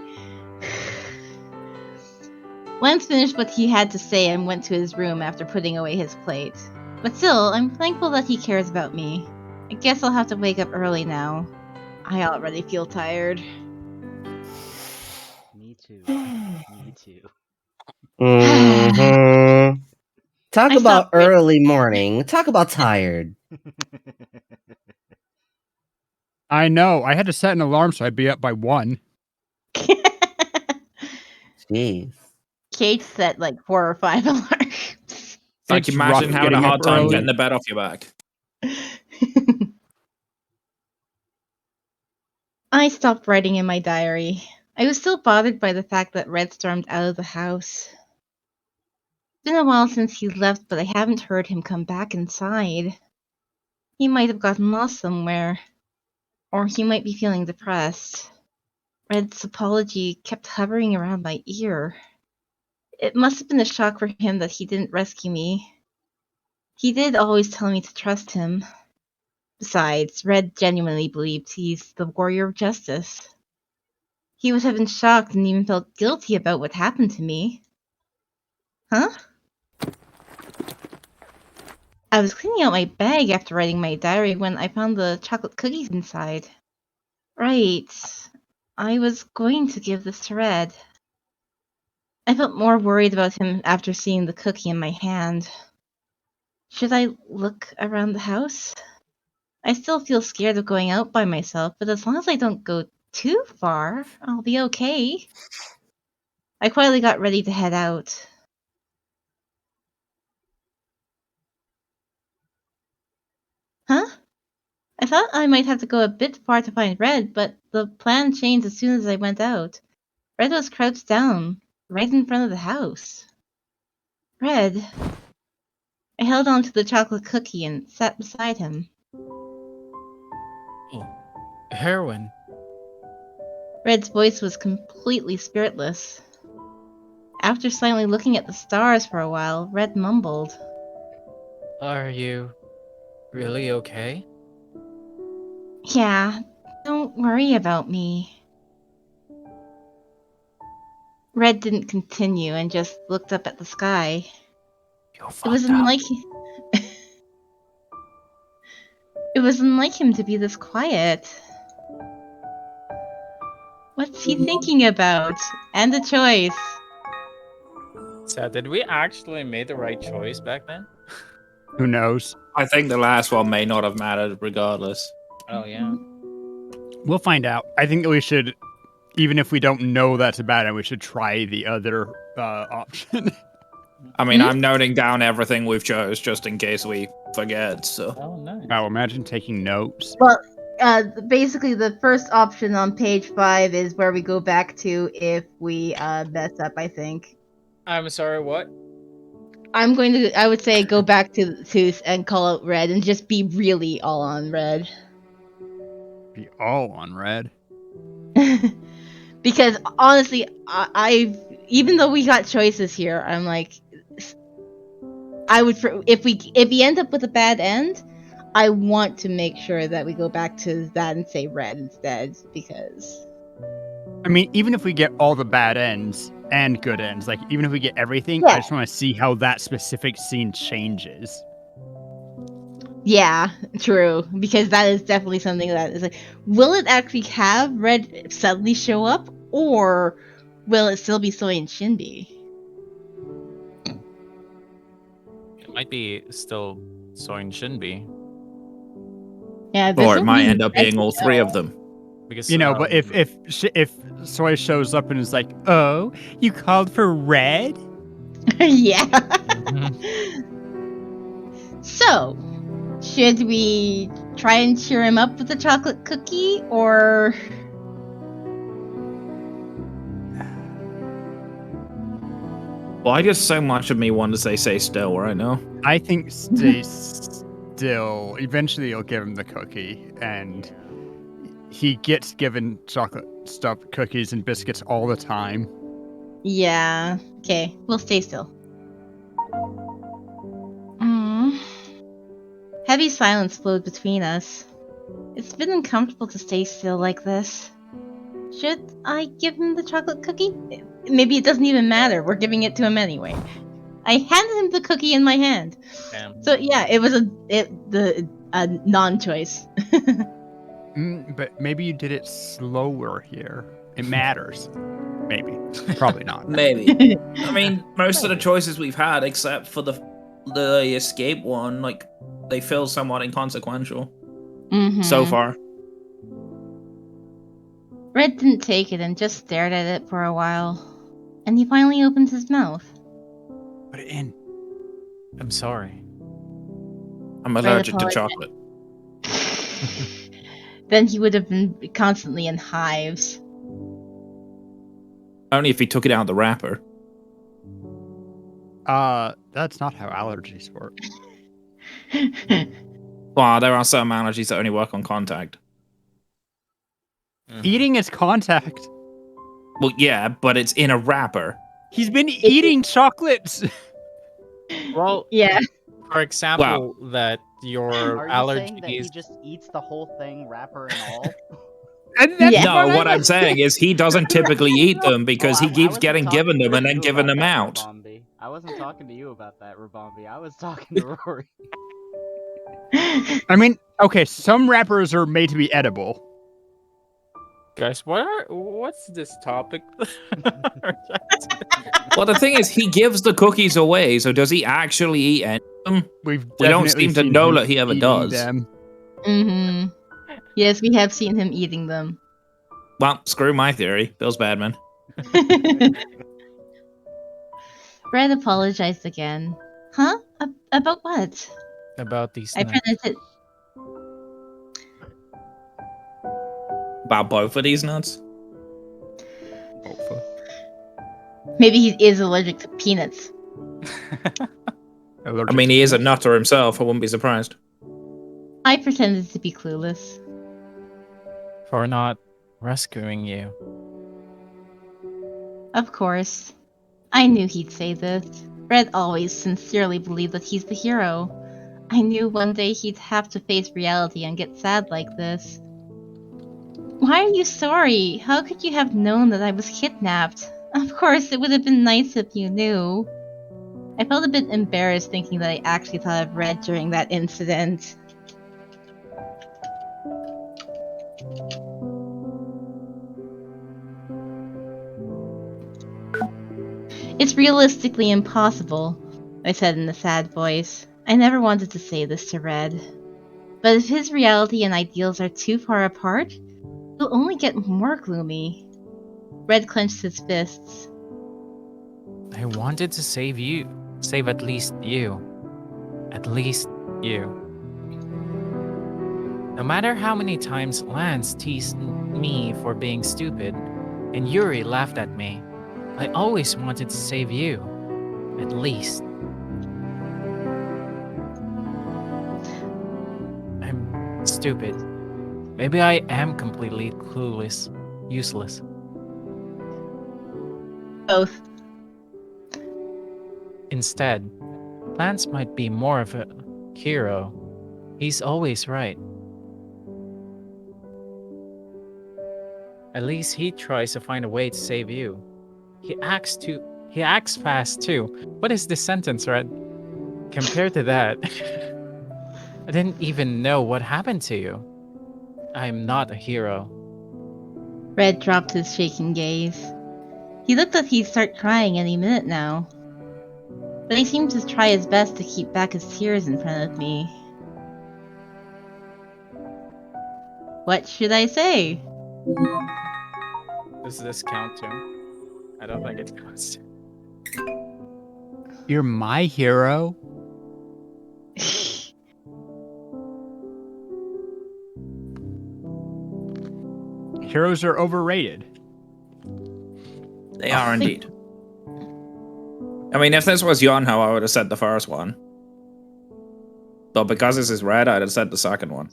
Lance finished what he had to say and went to his room after putting away his plate. But still, I'm thankful that he cares about me. I guess I'll have to wake up early now. I already feel tired. Me too. Me too. Mhm. Talk I about stopped it. early morning. Talk about tired. I know. I had to set an alarm so I'd be up by 1. Jeez. Kate set like 4 or 5 alarms. Like, It's imagine rough having a getting hard up time early. getting the bed off your back. I stopped writing in my diary. I was still bothered by the fact that Red stormed out of the house. It's been a while since he left, but I haven't heard him come back inside. He might have gotten lost somewhere. Or he might be feeling depressed. Red's apology kept hovering around my ear. It must have been a shock for him that he didn't rescue me. He did always tell me to trust him. Besides, Red genuinely believed he's the warrior of justice. He would have been shocked and even felt guilty about what happened to me. Huh? I was cleaning out my bag after writing my diary when I found the chocolate cookies inside. Right. I was going to give this to Red. I felt more worried about him after seeing the cookie in my hand. Should I look around the house? I still feel scared of going out by myself, but as long as I don't go too far, I'll be okay. I quietly got ready to head out. Huh? I thought I might have to go a bit far to find Red, but the plan changed as soon as I went out. Red was crouched down, right in front of the house. Red. I held on to the chocolate cookie and sat beside him. Oh, heroin. Red's voice was completely spiritless. After silently looking at the stars for a while, Red mumbled. Are you really okay? Yeah, don't worry about me. Red didn't continue and just looked up at the sky. You It was unlike It was unlike him to be this quiet. What's he thinking about? And the choice. So did we actually make the right choice back then? Who knows? I think the last one may not have mattered regardless. Oh yeah. We'll find out. I think we should, even if we don't know that's a bad one, we should try the other option. I mean, I'm noting down everything we've chose just in case we forget, so. Oh nice. Oh, imagine taking notes. Well, basically the first option on page 5 is where we go back to if we mess up, I think. I'm sorry, what? I would say go back to and call out Red and just be really all on Red. Be all on Red. Because honestly, I've even though we got choices here, I'm like, I would if we end up with a bad end, I want to make sure that we go back to that and say Red instead, because I mean, even if we get all the bad ends and good ends, like even if we get everything, Yeah. I just want to see how that specific scene changes. Yeah, true. Because that is definitely something that is like, will it actually have Red suddenly show up, or will it still be Soy and Shinbi? It might be still Soy and Shinbi. Yeah, this Or it will might be end up being all interesting, three though. of them. Because You know, but if Soy shows up and is like, "Oh, you called for Red?" Yeah. Mhm. So, should we try and cheer him up with a chocolate cookie, or Why does so much of me want to say stay still right now? I think stay still. Eventually, you'll give him the cookie, and he gets given chocolate stuffed cookies and biscuits all the time. yeah? Okay, we'll stay still. Heavy silence flowed between us. It's been uncomfortable to stay still like this. Should I give him the chocolate cookie? Maybe it doesn't even matter. We're giving it to him anyway. I handed him the cookie in my hand. Damn. So yeah, it was a non-choice. But maybe you did it slower here. It matters. Maybe. Probably not. Maybe. I mean, most of the choices we've had, except for the escape one, like they feel somewhat inconsequential so far. Red didn't take it and just stared at it for a while. And he finally opened his mouth. Put it in. I'm sorry. I'm allergic to chocolate. Then he would have been constantly in hives. Only if he took it out of the wrapper. That's not how allergies work. Well, there are some allergies that only work on contact. Eating is contact. Well, yeah, but it's in a wrapper. He's been eating chocolates. Well, yeah. For example, that your Are you allergies. saying that he just eats the whole thing, wrapper and all? And that's No, what I'm saying is he doesn't typically eat them because he I keeps wasn't getting given talking them to and then you giving about them that, out. Rabambi. I wasn't talking to you about that, Rabambi. I was talking to Rory. I mean, okay, some wrappers are made to be edible. Guys, what's this topic? Well, the thing is, he gives the cookies away, so does he actually eat any of them? We don't seem to know that he ever does. Them. Mm-hmm. Yes, we have seen him eating them. Well, screw my theory. Bill's Badman. Red apologized again. Huh? About what? About these I nuts. printed it. About both of these nuts? Maybe he is allergic to peanuts. I mean, he is a nutter himself. I wouldn't be surprised. I pretended to be clueless. For not rescuing you. Of course. I knew he'd say this. Red always sincerely believed that he's the hero. I knew one day he'd have to face reality and get sad like this. Why are you sorry? How could you have known that I was kidnapped? Of course, it would have been nice if you knew. I felt a bit embarrassed thinking that I actually thought of Red during that incident. It's realistically impossible, I said in a sad voice. I never wanted to say this to Red. But if his reality and ideals are too far apart, he'll only get more gloomy. Red clenched his fists. I wanted to save you. Save at least you. At least you. No matter how many times Lance teased me for being stupid, and Yuri laughed at me, I always wanted to save you. At least. I'm stupid. Maybe I am completely clueless. Useless. Both. Instead, Lance might be more of a hero. He's always right. At least he tries to find a way to save you. He acts fast too. What is this sentence, Red? Compared to that, I didn't even know what happened to you. I'm not a hero. Red dropped his shaking gaze. He looked like he'd start crying any minute now. But he seemed to try his best to keep back his tears in front of me. What should I say? Does this count too? I don't think it counts. You're my hero. Heroes are overrated. They are indeed. I mean, if this was Yonho, I would have said the first one. But because this is Red, I'd have said the second one.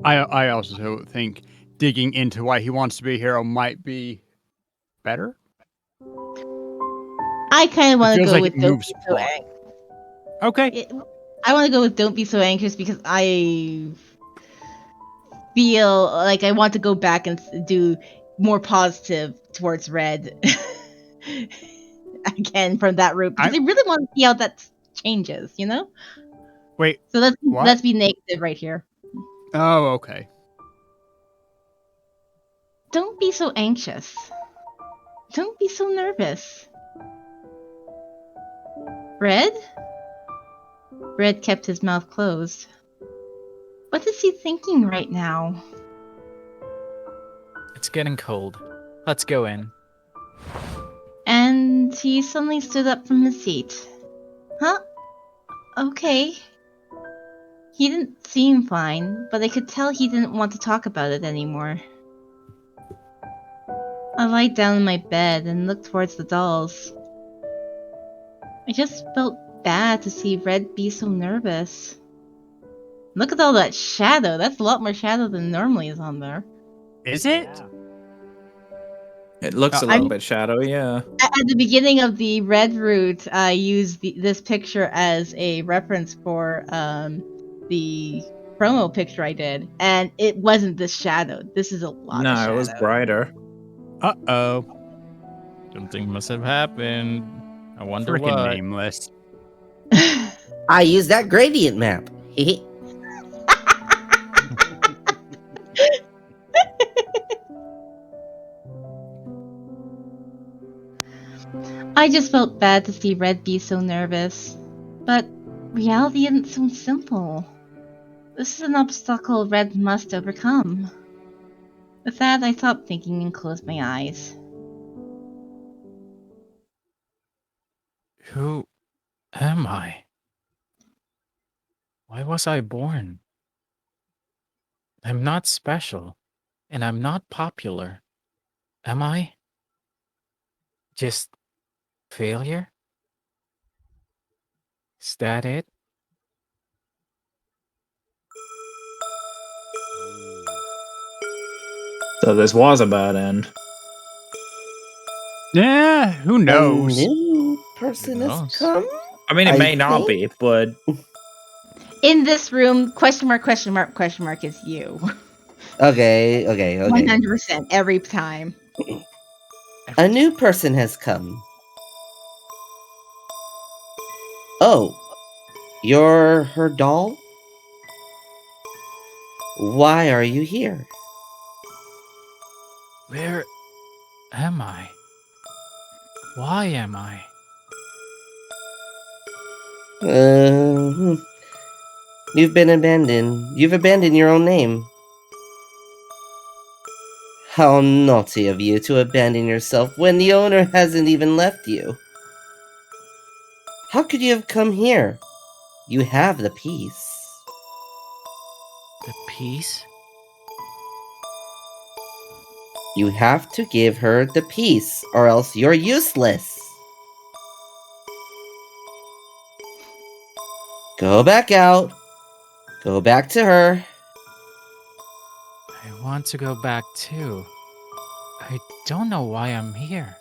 I also think digging into why he wants to be a hero might be better. I kind of want to feels go like with it don't moves be so plot. Okay. I want to go with don't be so anxious because I feel like I want to go back and do more positive towards Red again from that route because I really want to see how that changes, you know? Wait. So what? let's be negative right here. Oh, okay. Don't be so anxious. Don't be so nervous. Red? Red kept his mouth closed. What is he thinking right now? It's getting cold. Let's go in. And he suddenly stood up from his seat. Huh? Okay. He didn't seem fine, but I could tell he didn't want to talk about it anymore. I lied down in my bed and looked towards the dolls. I just felt bad to see Red be so nervous. Look at all that shadow. That's a lot more shadow than normally is on there. Is it? It looks a little bit shadowy, yeah. At the beginning of the Red route, I used this picture as a reference for the promo picture I did, and it wasn't this shadow. This is a lot of shadow. No, it was brighter. Uh-oh. Something must have happened. I wonder Frickin' what. Nameless. I use that gradient map. I just felt bad to see Red be so nervous. But reality isn't so simple. This is an obstacle Red must overcome. With that, I stopped thinking and closed my eyes. Who am I? Why was I born? I'm not special, and I'm not popular. Am I? Just failure? Is that it? So this was a bad end. Yeah, who knows? A new person has come? I mean, it may not be, but... In this room, question mark is you. Okay. 100% every time. A new person has come. Oh, you're her doll? Why are you here? Where am I? Why am I? You've been abandoned. You've abandoned your own name. How naughty of you to abandon yourself when the owner hasn't even left you. How could you have come here? You have the piece. The piece? You have to give her the piece, or else you're useless. Go back out. Go back to her. I want to go back too. I don't know why I'm here.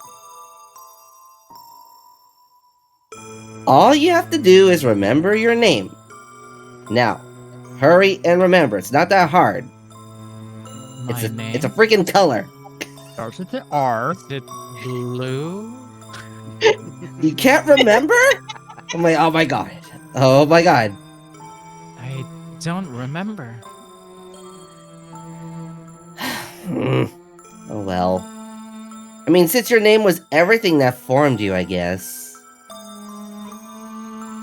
All you have to do is remember your name. Now, hurry and remember, it's not that hard. My name? It's a freaking color. Starts with the R. Is it blue? You can't remember? Oh my god. Oh my god. I don't remember. Oh well. I mean, since your name was everything that formed you, I guess.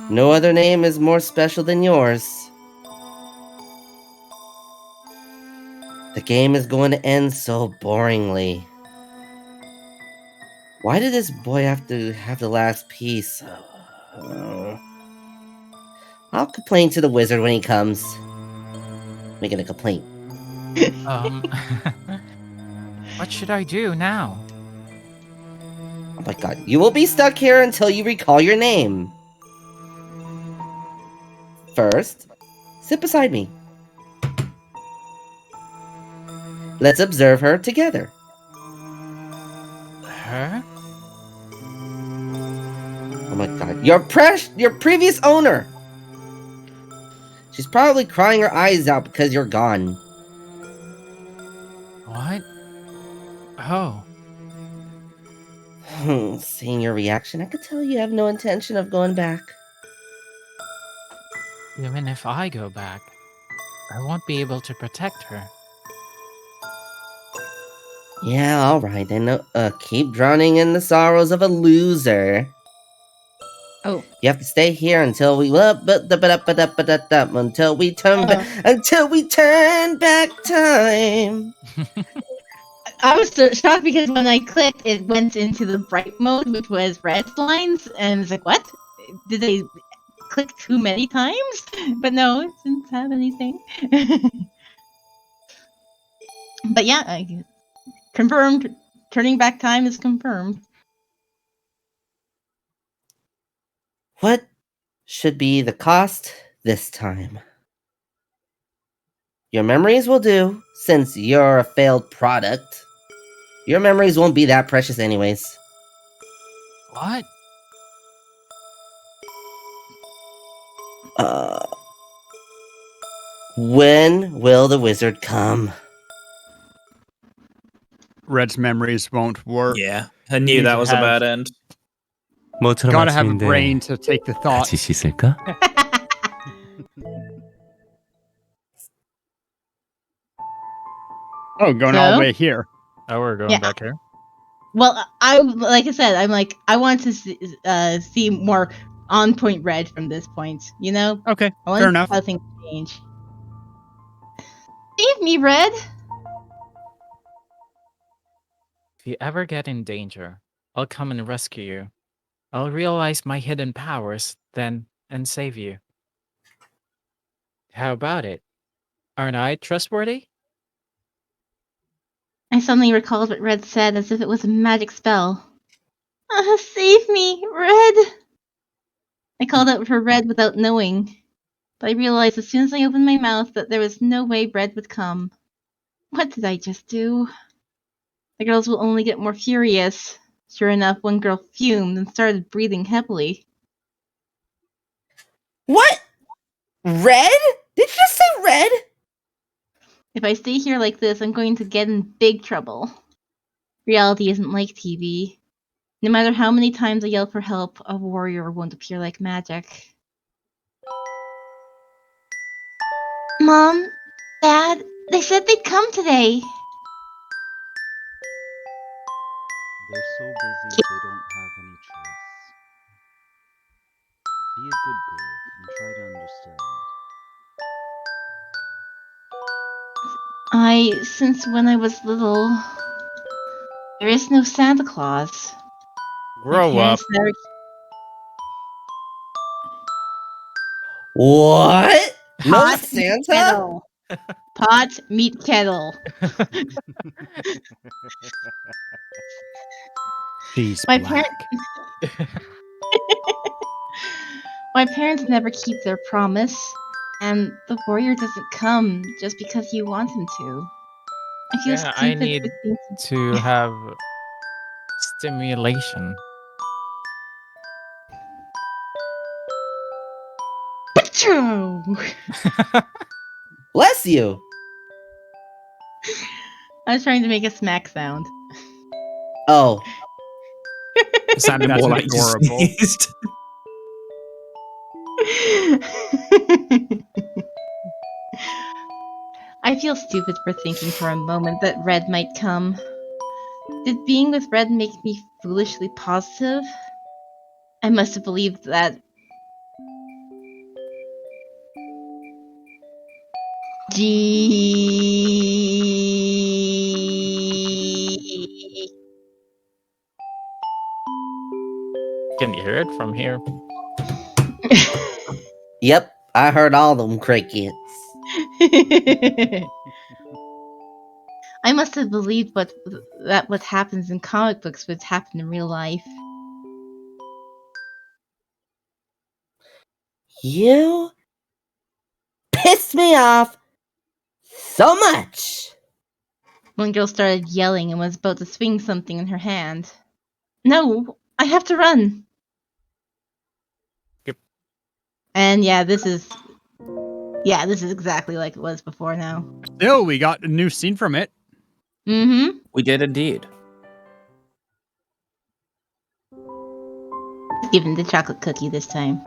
No other name is more special than yours. The game is going to end so boringly. Why did this boy have to have the last piece? I'll complain to the wizard when he comes. Making a complaint. What should I do now? Oh my god, you will be stuck here until you recall your name. First, sit beside me. Let's observe her together. Her? Oh my god, your previous owner! She's probably crying her eyes out because you're gone. What? Oh. Seeing your reaction, I could tell you have no intention of going back. Even if I go back, I won't be able to protect her. Yeah, alright, then keep drowning in the sorrows of a loser. Oh. You have to stay here until we until we turn back time. I was so shocked because when I clicked, it went into the bright mode, which was red lines, and it's like, what? Did they click too many times? But no, it didn't have anything. But yeah, confirmed. Turning back time is confirmed. What should be the cost this time? Your memories will do, since you're a failed product. Your memories won't be that precious anyways. What? When will the wizard come? Red's memories won't work. Yeah, I knew that was a bad end. 모처럼 Gotta have a 아침인데 brain to take the thought. 같이 씻을까? Oh, going all the So? way here. Oh, we're going Yeah. back here? Well, like I said, I want to see more on point red from this point. You know? Okay, I want fair to see enough. how things change. Save me, Red. If you ever get in danger, I'll come and rescue you. I'll realize my hidden powers then and save you. How about it? Aren't I trustworthy? I suddenly recalled what Red said as if it was a magic spell. Save me, Red! I called out for Red without knowing, but I realized as soon as I opened my mouth that there was no way Red would come. What did I just do? The girls will only get more furious. Sure enough, one girl fumed and started breathing heavily. What? Red? Did you just say red? If I stay here like this, I'm going to get in big trouble. Reality isn't like TV. No matter how many times I yell for help, a warrior won't appear like magic. Mom, Dad, they said they'd come today. They're so busy they don't have any choice. Be a good girl and try to understand. Since when I was little, there is no Santa Claus. Grow up. What? No Pot Santa? kettle. Pot meat kettle. She's My black. My parents never keep their promise, and the warrior doesn't come just because you want him to. I feel Yeah, stupid I need for thinking. to have stimulation. Achoo! Bless you. I was trying to make a smack sound. Oh, It sounded That's more like you adorable. sneezed. I feel stupid for thinking for a moment that Red might come. Did being with Red make me foolishly positive? I must have believed that. G. Can you hear it from here? yep. I heard all them crickets. I must have believed that what happens in comic books would happen in real life. You pissed me off so much. One girl started yelling and was about to swing something in her hand. No, I have to run. Yep. And yeah, this is exactly like it was before now. Still, we got a new scene from it. Mm-hmm. We did indeed. Give him the chocolate cookie this time.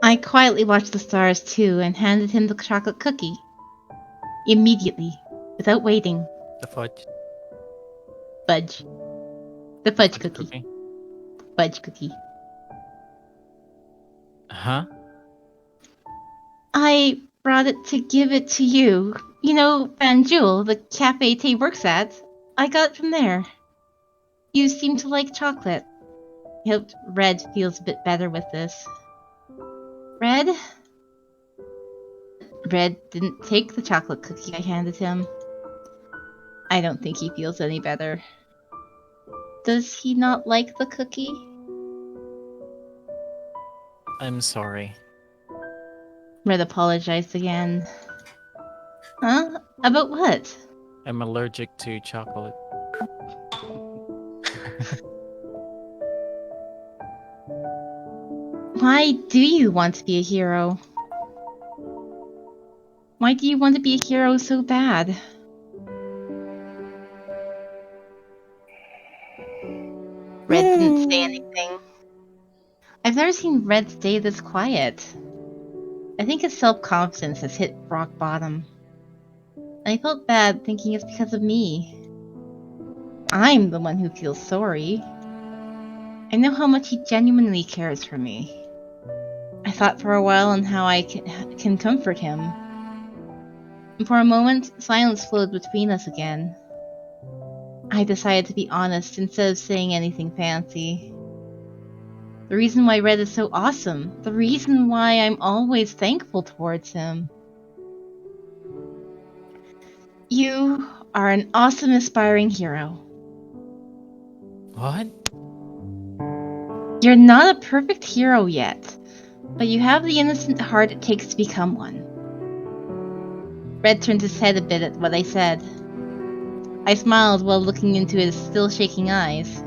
I quietly watched the stars too and handed him the chocolate cookie. Immediately, without waiting. The fudge. Fudge. The fudge Fudge cookie. Fudge cookie. Huh? I brought it to give it to you. You know, Banjul, the cafe Tay works at. I got it from there. You seem to like chocolate. I hope Red feels a bit better with this. Red? Red didn't take the chocolate cookie I handed him. I don't think he feels any better. Does he not like the cookie? I'm sorry. Red apologized again. Huh? About what? I'm allergic to chocolate. Why do you want to be a hero? Why do you want to be a hero so bad? Red didn't say anything. I've never seen Red stay this quiet. I think his self-confidence has hit rock bottom. I felt bad thinking it's because of me. I'm the one who feels sorry. I know how much he genuinely cares for me. I thought for a while on how I can comfort him. And for a moment, silence flowed between us again. I decided to be honest instead of saying anything fancy. The reason why Red is so awesome. The reason why I'm always thankful towards him. You are an awesome, aspiring hero. What? You're not a perfect hero yet, but you have the innocent heart it takes to become one. Red turned his head a bit at what I said. I smiled while looking into his still shaking eyes.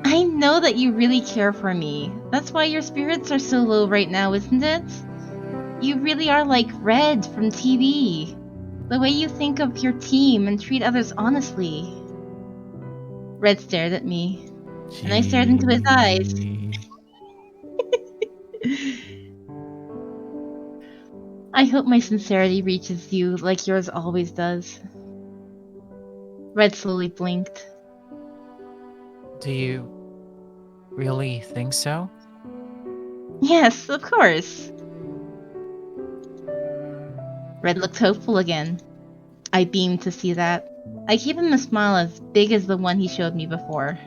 I know that you really care for me. That's why your spirits are so low right now, isn't it? You really are like Red from TV. The way you think of your team and treat others honestly. Red stared at me, and I stared into his eyes. I hope my sincerity reaches you like yours always does. Red slowly blinked. Do you really think so? Yes, of course. Red looked hopeful again. I beamed to see that. I gave him a smile as big as the one he showed me before.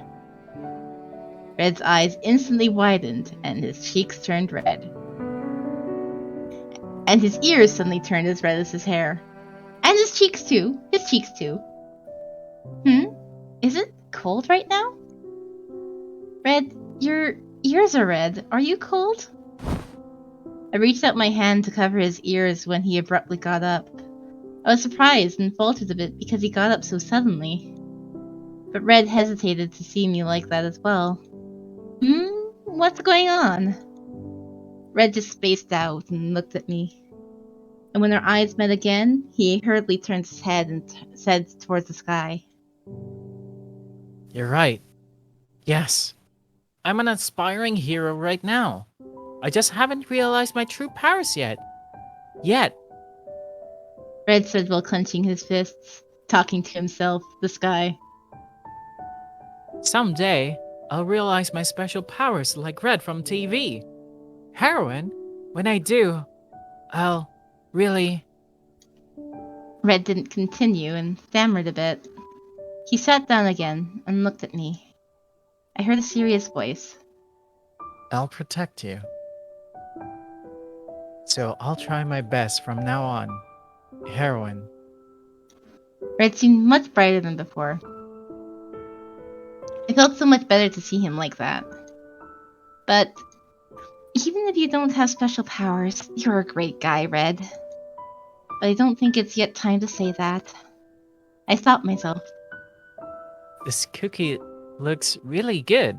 Red's eyes instantly widened, and his cheeks turned red. And his ears suddenly turned as red as his hair. And his cheeks too. His cheeks too. Is it cold right now? Red, your ears are red. Are you cold? I reached out my hand to cover his ears when he abruptly got up. I was surprised and faltered a bit because he got up so suddenly. But Red hesitated to see me like that as well. What's going on? Red just spaced out and looked at me. and when our eyes met again, he hurriedly turned his head and said towards the sky. You're right. Yes. I'm an aspiring hero right now. I just haven't realized my true powers yet. Red said while clenching his fists, talking to himself, the sky. Someday, I'll realize my special powers like Red from TV. Heroine, when I do, I'll really... Red didn't continue and stammered a bit. He sat down again and looked at me. I heard a serious voice. I'll protect you. So I'll try my best from now on. Heroine. Red seemed much brighter than before. It felt so much better to see him like that. But even if you don't have special powers, you're a great guy, Red. But I don't think it's yet time to say that. I stopped myself. This cookie looks really good.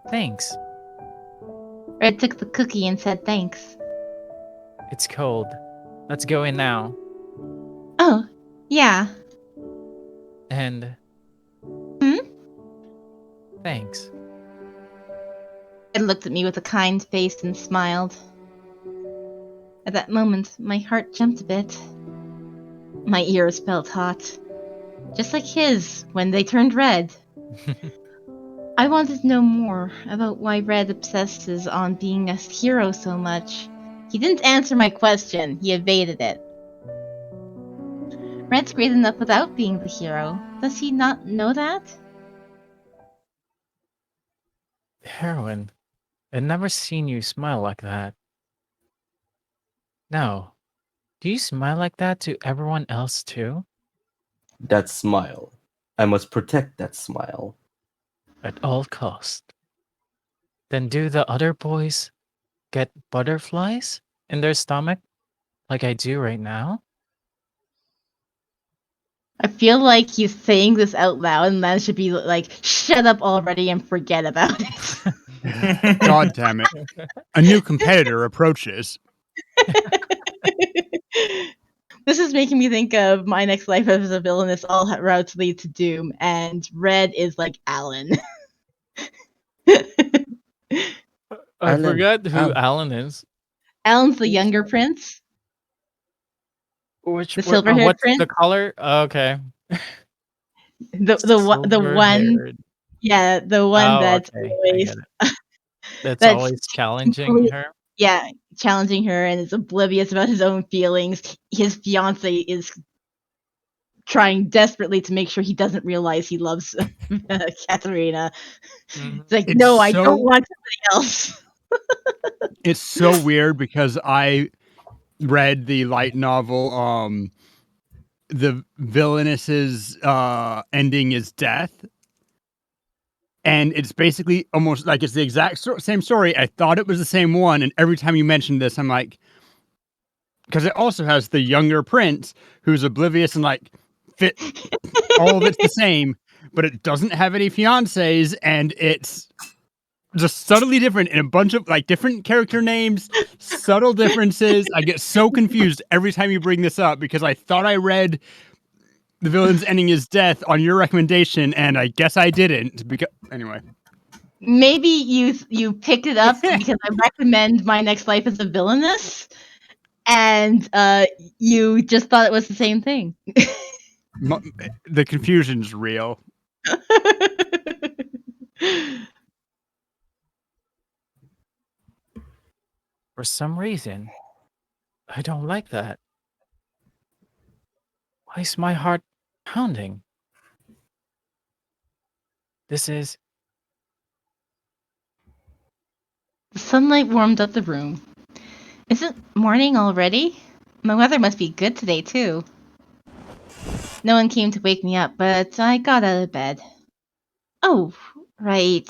Thanks. Red took the cookie and said thanks. It's cold. Let's go in now. Oh, yeah. And... Hmm? Thanks. Red looked at me with a kind face and smiled. At that moment, my heart jumped a bit. My ears felt hot. Just like his when they turned red. I wanted to know more about why Red obsesses on being a hero so much. He didn't answer my question, he evaded it. Red's great enough without being the hero. Does he not know that? Heroine, I've never seen you smile like that. No. Do you smile like that to everyone else too? That smile. I must protect that smile. At all cost. Then do the other boys get butterflies in their stomach like I do right now? I feel like he's saying this out loud and that should be like, shut up already and forget about it. God damn it. A new competitor approaches. This is making me think of my next life as a villainess, all routes lead to doom, and Red is like Alan. I forgot who Alan is. Alan's the younger prince. Which The silver-haired what's prince? the color? Okay. The one, Silver-haired. yeah, the one Oh, that's okay. I always get it. That's that's always challenging complete- her. yeah, challenging her and is oblivious about his own feelings. His fiance is trying desperately to make sure he doesn't realize he loves Katharina. It's like, no, I don't want somebody else. It's so weird because I read the light novel, the villainess's ending is death. And it's basically almost like it's the exact same story. I thought it was the same one. And every time you mention this, I'm like, because it also has the younger prince who's oblivious and like fit all of it's the same, but it doesn't have any fiancés and it's just subtly different in a bunch of like different character names, subtle differences. I get so confused every time you bring this up because I thought I read the villain's ending is death on your recommendation, and I guess I didn't. Because anyway, maybe you picked it up because I recommend My Next Life as a Villainess, and you just thought it was the same thing. The confusion's real. For some reason, I don't like that. Why is my heart pounding? This is... The sunlight warmed up the room. Is it morning already? The weather must be good today, too. No one came to wake me up, but I got out of bed. Oh, right.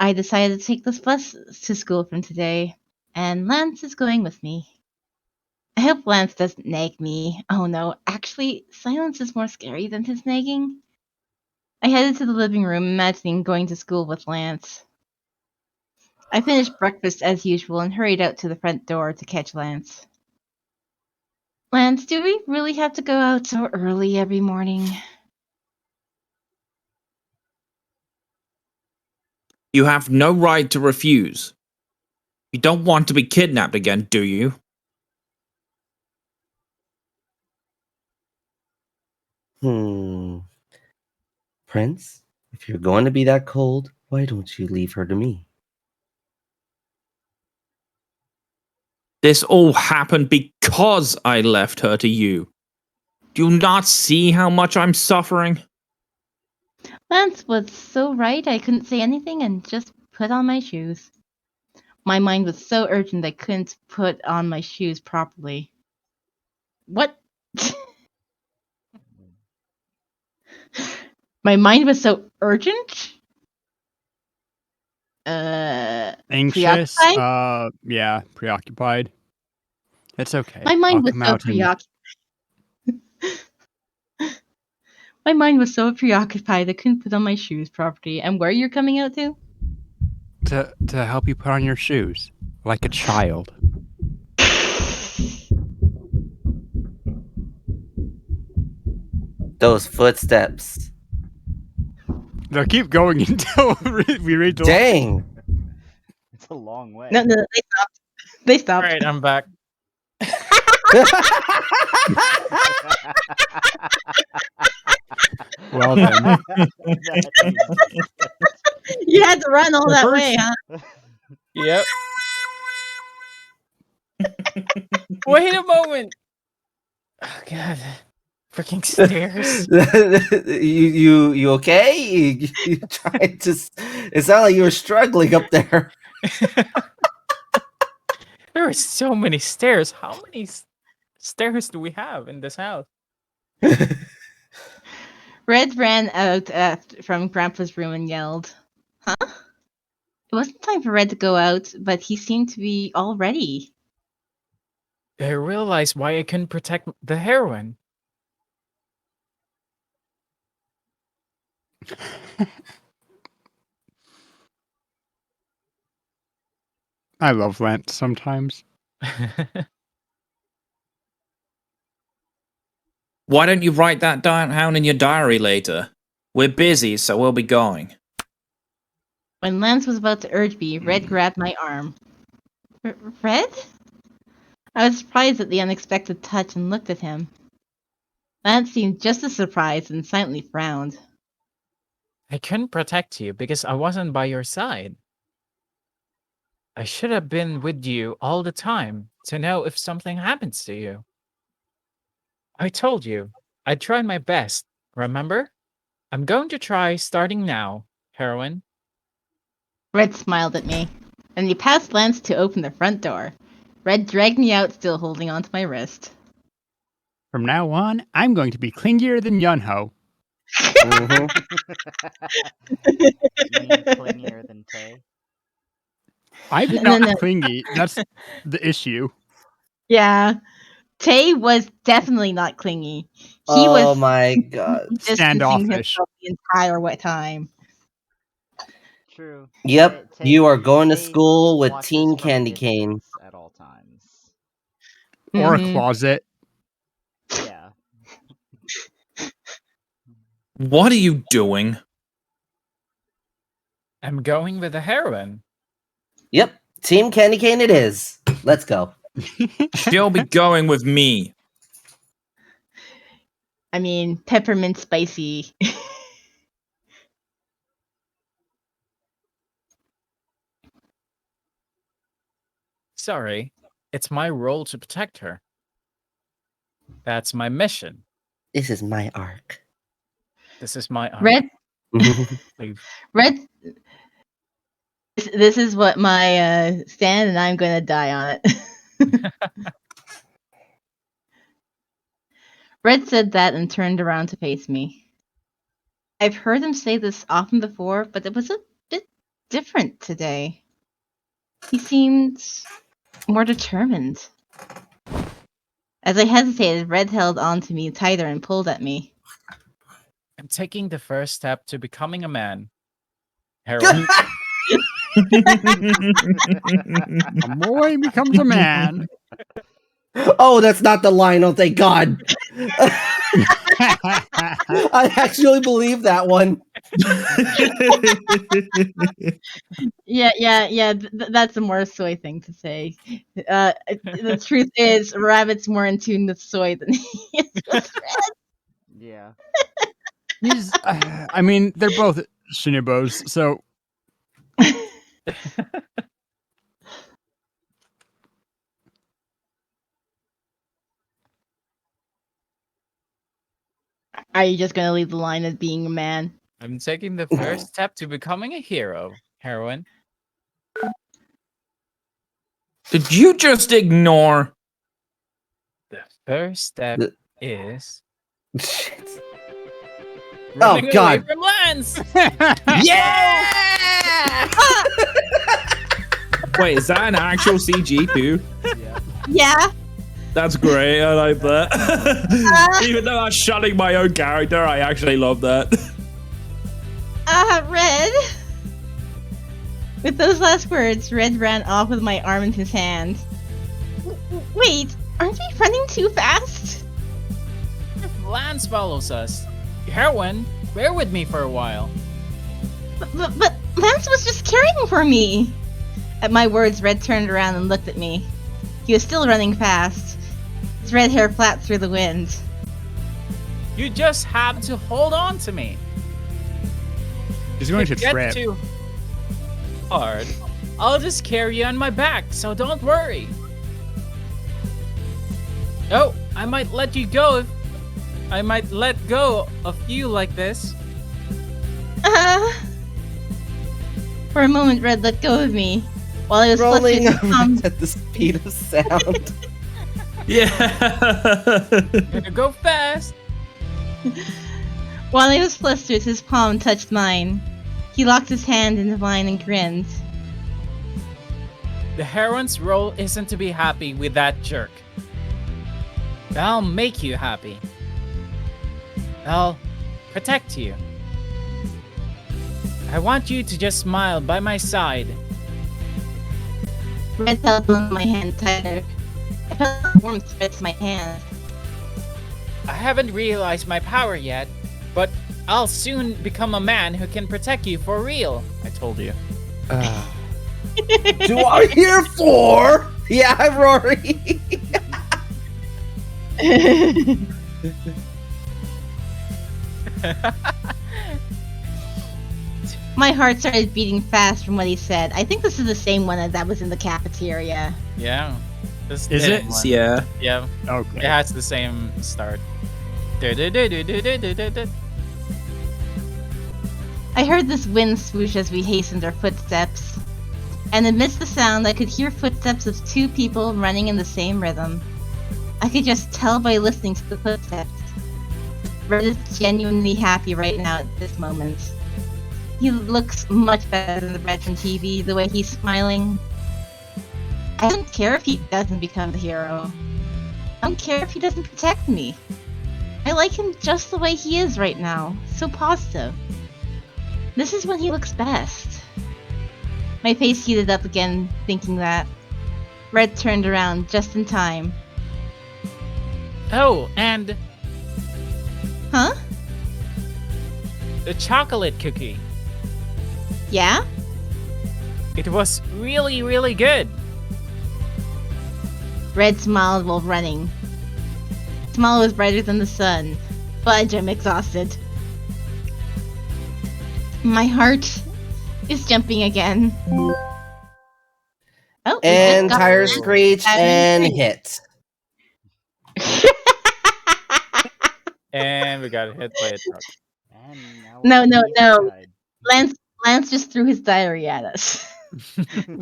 I decided to take this bus to school from today, and Lance is going with me. I hope Lance doesn't nag me. Oh no, actually, silence is more scary than his nagging. I headed to the living room, imagining going to school with Lance. I finished breakfast as usual and hurried out to the front door to catch Lance. Lance, do we really have to go out so early every morning? You have no right to refuse. You don't want to be kidnapped again, do you? Prince, if you're going to be that cold, why don't you leave her to me? This all happened because I left her to you. Do you not see how much I'm suffering? Lance was so right I couldn't say anything and just put on my shoes. My mind was so urgent I couldn't put on my shoes properly. What? My mind was so urgent? Anxious. Preoccupied? Yeah, preoccupied. It's okay. My mind I'll was come so out and My mind was so preoccupied I couldn't put on my shoes properly. And where you're coming out to? to help you put on your shoes like a child. Those footsteps. They'll keep going until we reach the Dang. It's a long way. No, they stopped. They stopped. Alright, I'm back. Well then. You had to run all The that first- way, huh? Yep. Wait a moment. Oh god. Freaking stairs. you okay? You tried to. It sounded like you were struggling up there. There are so many stairs. How many stairs do we have in this house? Red ran out from Grandpa's room and yelled, "Huh?" It wasn't time for Red to go out, but he seemed to be all ready. I realized why I couldn't protect the heroine. I love Lent sometimes. Why don't you write that down in your diary later? We're busy, so we'll be going. When Lance was about to urge me, Red grabbed my arm. Red? I was surprised at the unexpected touch and looked at him. Lance seemed just as surprised and silently frowned. I couldn't protect you because I wasn't by your side. I should have been with you all the time to know if something happens to you. I told you, I tried my best, remember? I'm going to try starting now, heroine. Red smiled at me, and he passed Lance to open the front door. Red dragged me out, still holding onto my wrist. From now on, I'm going to be clingier than Yunho. Mhm. You mean clingier than Tay? I'm No, not no. clingy. That's the issue. Yeah, Tay was definitely not clingy. He Oh was my god. distancing Standoffish. himself the entire time. True. Yep, Tay- you are going to Tay school with watches Team from a Candy Cane. distance at all times. Or a Mhm. closet. Yeah. What are you doing? I'm going with the heroine. Yep, Team Candy Cane it is. Let's go. She'll be going with me. I mean, peppermint spicy. Sorry, it's my role to protect her. That's my mission. This is my arc. This is my arc. Red, Leave. Red. This is what my stand, and I'm gonna die on it. Red said that and turned around to face me. I've heard him say this often before, but it was a bit different today. He seemed more determined. As I hesitated, Red held on to me tighter and pulled at me. I'm taking the first step to becoming a man. Heroine. A boy becomes a man. Oh, that's not the line. Oh, thank God. I actually believe that one. Yeah. That's a more soy thing to say. The truth is, Rabbit's more in tune with soy than he is with Yeah. He's, I mean, they're both Shinobos, so Are you just gonna leave the line as being a man? I'm taking the first step to becoming a hero, heroine. Did you just ignore? The first step The- is Shit. running away God. from Lance. Yeah! Wait, is that an actual CG too? Yeah. Yeah. That's great. I like that. Even though I'm shutting my own character, I actually love that. Red. With those last words, Red ran off with my arm in his hand. Wait, aren't we running too fast? If Lance follows us, heroine, bear with me for a while. But Lance was just caring for me. At my words, Red turned around and looked at me. He was still running fast. His red hair flapped through the wind. You just have to hold on to me. he's going to Get trip. too hard. I'll just carry you on my back, so don't worry. Oh, I might let you go if I might let go of you like this. For a moment, Red let go of me. While I was Rolling flustered, at the speed of sound. Yeah. Gonna go fast. While I was flustered, his palm touched mine. He locked his hand into mine and grinned. The heroine's role isn't to be happy with that jerk. I'll make you happy. I'll protect you. I want you to just smile by my side. Red held my hand tighter. I felt the warmth spread to my hand. I haven't realized my power yet, but I'll soon become a man who can protect you for real. I told you. Do I hear 4? Yeah, Rory. My heart started beating fast from what he said. I think this is the same one that was in the cafeteria. Yeah. This Is it? one. Yeah. Yeah. Okay. It has the same start. I heard this wind swoosh as we hastened our footsteps. And amidst the sound, I could hear footsteps of 2 people running in the same rhythm. I could just tell by listening to the footsteps. Red is genuinely happy right now at this moment. He looks much better than the Red from TV, the way he's smiling. I don't care if he doesn't become the hero. I don't care if he doesn't protect me. I like him just the way he is right now, so positive. This is when he looks best. My face heated up again, thinking that. Red turned around just in time. Oh, and Huh? the chocolate cookie. Yeah? It was really, really good. Red smiled while running. His smile was brighter than the sun. Fudge, I'm exhausted. My heart is jumping again. Oh, we And just got tire Red screech having and a hit. And we got hit by a truck. And now No. he died. Lance just threw his diary at us,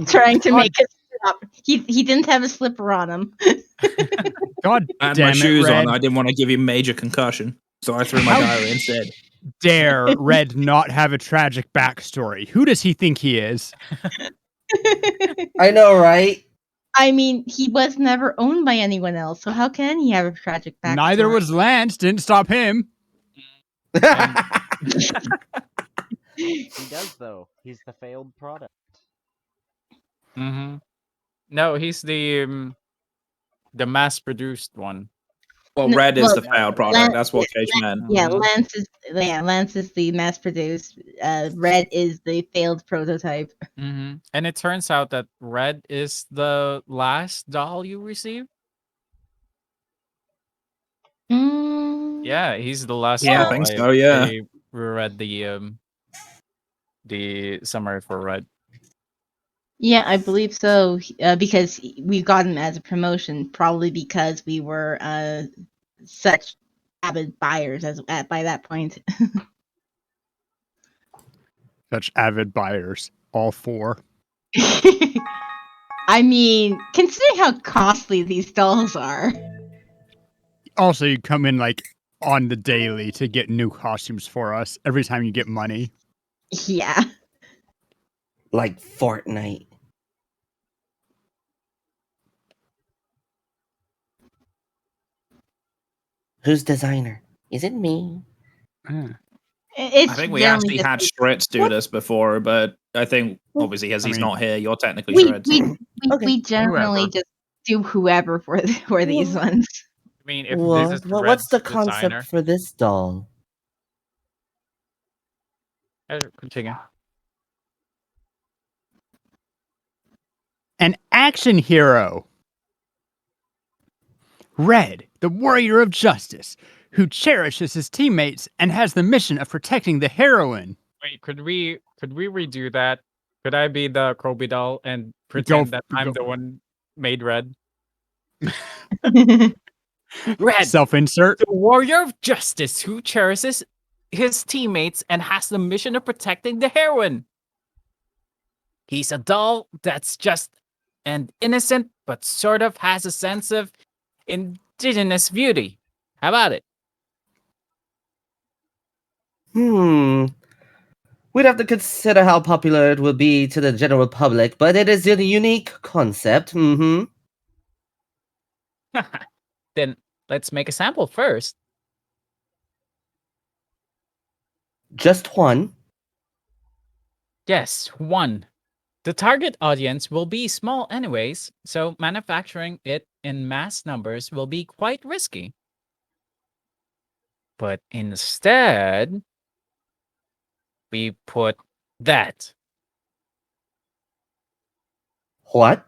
trying to make us stop. He didn't have a slipper on him. God I had damn my it, shoes Red. on. I didn't want to give you major concussion, so I threw my diary instead. Dare Red not have a tragic backstory? Who does he think he is? I know, right? I mean, he was never owned by anyone else, so how can he have a tragic backstory? Neither was Lance. Didn't stop him. He does though. He's the failed product. Mm-hmm. No, he's the The mass-produced one. Well, No, red is well, the failed product. Lan- That's what Cage meant. Yeah, Mhm. Lance is the mass produced. Red is the failed prototype. Mm-hmm. And it turns out that red is the last doll you receive. Mm, Yeah, he's the last Yeah, I doll. think so, yeah. I reread the summary for red. yeah, I believe so. Because we got him as a promotion, probably because we were such avid buyers by that point. Such avid buyers, all four. I mean, considering how costly these dolls are. Also, you come in like on the daily to get new costumes for us every time you get money. Yeah. Like Fortnite. Who's designer? Is it me? It's I think we generally actually just had Stritz do this before, but I think obviously as he's not here, you're technically we Stritz. we Okay. we generally Whoever. just do whoever for these ones. I mean, if this is What's the Red's concept designer, for this doll? continue. An action hero. Red, the warrior of justice, who cherishes his teammates and has the mission of protecting the heroine. Wait, could we redo that? Could I be the Kobe doll and pretend that I'm the one made red? Red, Self-insert. the warrior of justice who cherishes his teammates and has the mission of protecting the heroine. He's a doll that's just and innocent, but sort of has a sense of indigenous beauty. How about it? We'd have to consider how popular it will be to the general public, but it is a unique concept. Then let's make a sample first. Just one. Yes, one. The target audience will be small anyways, so manufacturing it in mass numbers will be quite risky. But instead, we put that. What?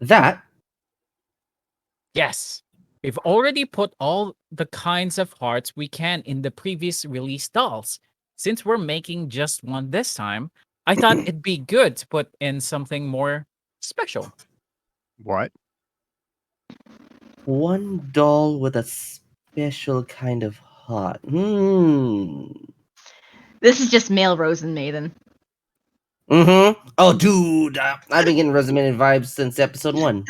That? Yes, we've already put all the kinds of hearts we can in the previous release dolls. Since we're making just one this time, I thought it'd be good to put in something more special. What? One doll with a special kind of heart. This is just male Rosen Maiden. Oh, dude, I've been getting Rosamund vibes since episode 1.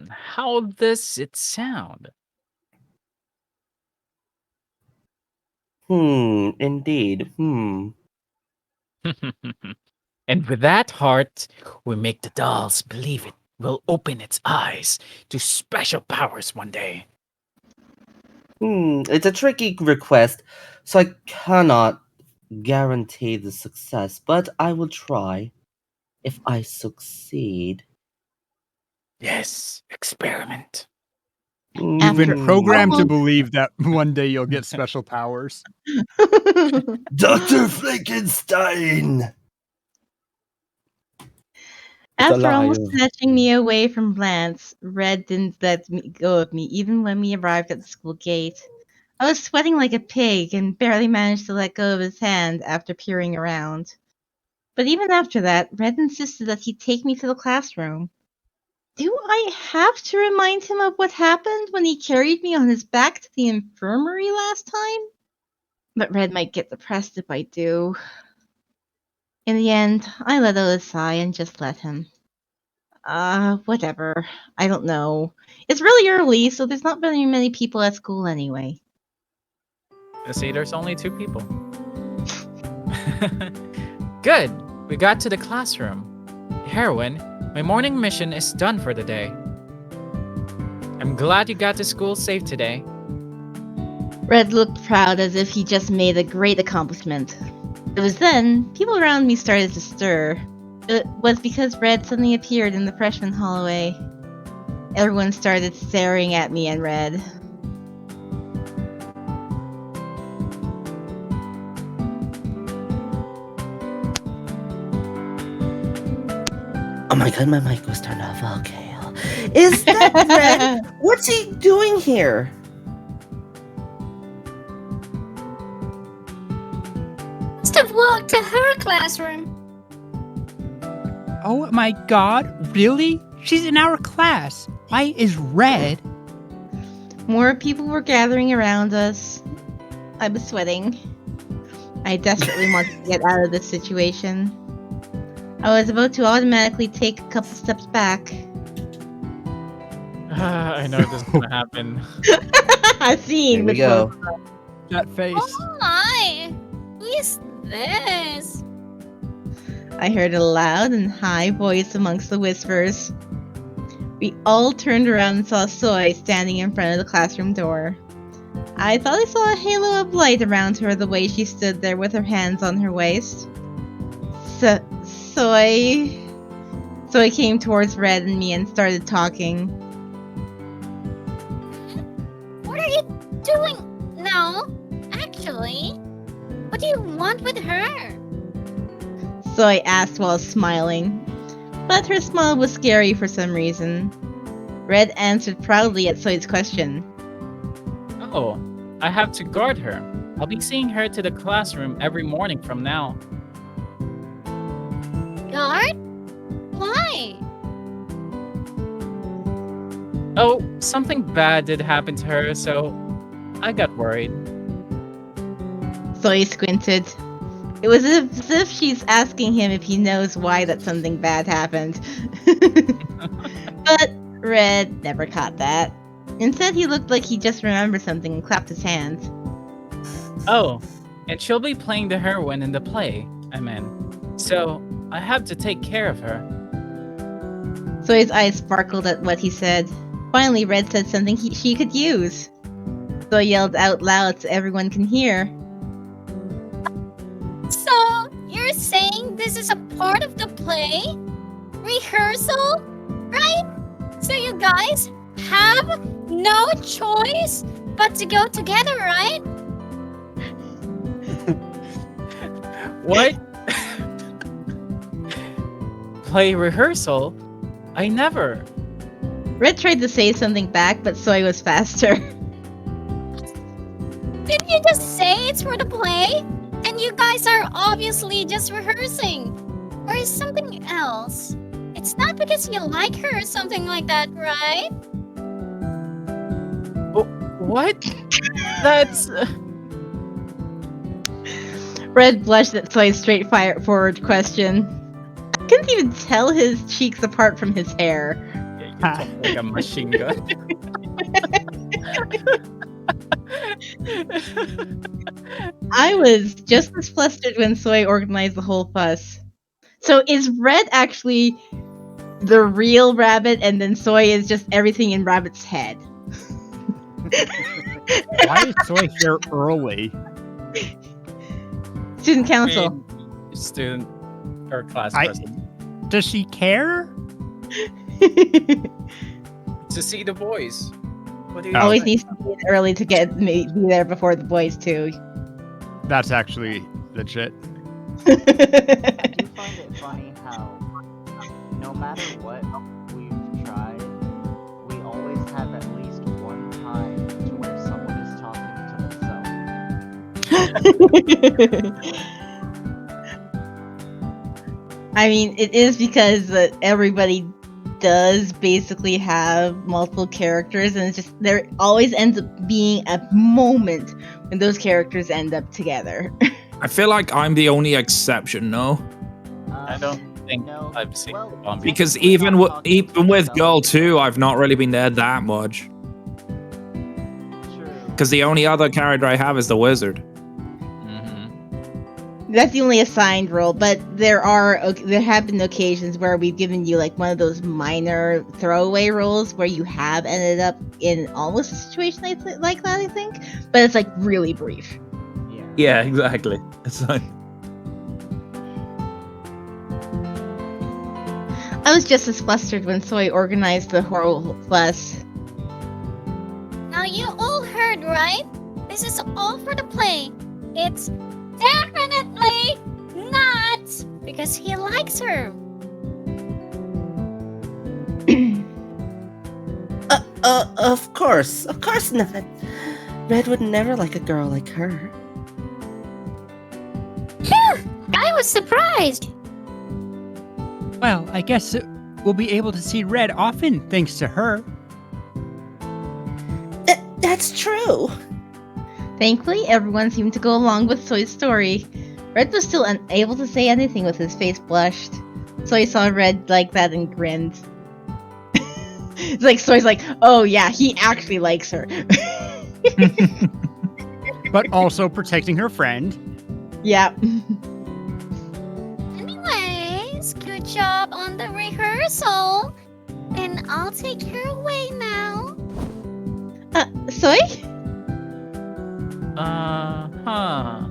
How does it sound? Indeed. And with that heart, we make the dolls believe it will open its eyes to special powers one day. It's a tricky request, so I cannot guarantee the success, but I will try. If I succeed. Yes, experiment. You've been programmed to believe that one day you'll get special powers. Dr. Frankenstein! After almost snatching me away from Lance, Red didn't let me go of me even when we arrived at the school gate. I was sweating like a pig and barely managed to let go of his hand after peering around. But even after that, Red insisted that he take me to the classroom. Do I have to remind him of what happened when he carried me on his back to the infirmary last time? But Red might get depressed if I do. In the end, I let out a sigh and just let him. Whatever. I don't know. It's really early, so there's not very many people at school anyway. See, there's only 2 people. Good. We got to the classroom. Heroine, my morning mission is done for the day. I'm glad you got to school safe today. Red looked proud as if he just made a great accomplishment. It was then people around me started to stir. It was because Red suddenly appeared in the freshman hallway. Everyone started staring at me and Red. Oh my god, my mic was turned off. Okay. Is that Red? What's he doing here? Must have walked to her classroom. Oh my god, really? She's in our class. Why is Red? More people were gathering around us. I was sweating. I desperately wanted to get out of this situation. I was about to automatically take a couple steps back. I know this is gonna happen. A scene Here we with go. That face. Oh my! Who is this? I heard a loud and high voice amongst the whispers. We all turned around and saw Soy standing in front of the classroom door. I thought I saw a halo of light around her the way she stood there with her hands on her waist. Soy came towards Red and me and started talking. What are you doing? No, actually. What do you want with her? Soy asked while smiling, but her smile was scary for some reason. Red answered proudly at Soy's question. Oh, I have to guard her. I'll be seeing her to the classroom every morning from now. Guard? Why? Oh, something bad did happen to her, so I got worried. Soy squinted. It was as if she's asking him if he knows why that something bad happened. But Red never caught that. Instead, he looked like he just remembered something and clapped his hands. Oh, and she'll be playing the heroine in the play I'm in. So I have to take care of her. Soy's eyes sparkled at what he said. Finally, Red said something she could use. Soy yelled out loud so everyone can hear. So, you're saying this is a part of the play? Rehearsal? Right? So you guys have no choice but to go together, right? What? Play rehearsal? I never. Red tried to say something back, but Soy was faster. Didn't you just say it's for the play? And you guys are obviously just rehearsing. Or is something else? It's not because you like her or something like that, right? What? That's... Red blushed at Soy's straightforward question. Couldn't even tell his cheeks apart from his hair. Yeah, you talk like a machine gun. I was just as flustered when Soy organized the whole fuss. So is Red actually the real Rabbit, and then Soy is just everything in Rabbit's head? Why is Soy here early? Student council. Student or class I- person. Does she care? To see the boys. What do you Always think? needs to be early to be there before the boys too. That's actually legit. I do find it funny how no matter what we've tried, we always have at least one time to where someone is talking to themselves. I mean, it is because everybody does basically have multiple characters, and it's just there always ends up being a moment when those characters end up together. I feel like I'm the only exception, no? I don't think no, I've seen well, Zombie. Because technically even I'm with talking even to with myself. Girl 2, I've not really been there that much. True. Because the only other character I have is the wizard. That's the only assigned role, but there have been occasions where we've given you like one of those minor throwaway roles where you have ended up in almost a situation like that, I think, but it's like really brief. Yeah. Yeah, exactly. It's like I was just as flustered when Soy organized the whole fuss. Now you all heard, right? This is all for the play. It's definitely not because he likes her. Of course not. Red would never like a girl like her. I was surprised. Well, I guess we'll be able to see Red often thanks to her. That's true. Thankfully, everyone seemed to go along with Soy's story. Red was still unable to say anything with his face blushed. Soy saw Red like that and grinned. It's like Soy's like, oh yeah, he actually likes her. But also protecting her friend. Yeah. Anyways, good job on the rehearsal. And I'll take her away now. Soy? Huh.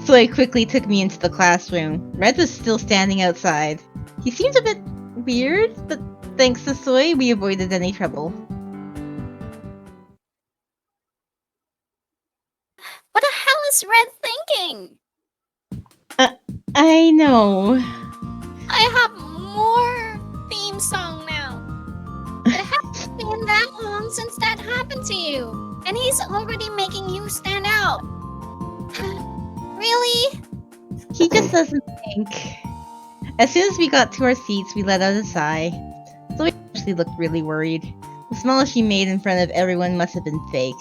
Soy quickly took me into the classroom. Red was still standing outside. He seemed a bit weird, but thanks to Soy, we avoided any trouble. What the hell is Red thinking? I know. I have more theme song now. It hasn't been that long since that happened to you. And he's already making you stand out. Really? He just doesn't think. As soon as we got to our seats, we let out a sigh. Zoe actually looked really worried. The smile she made in front of everyone must have been fake.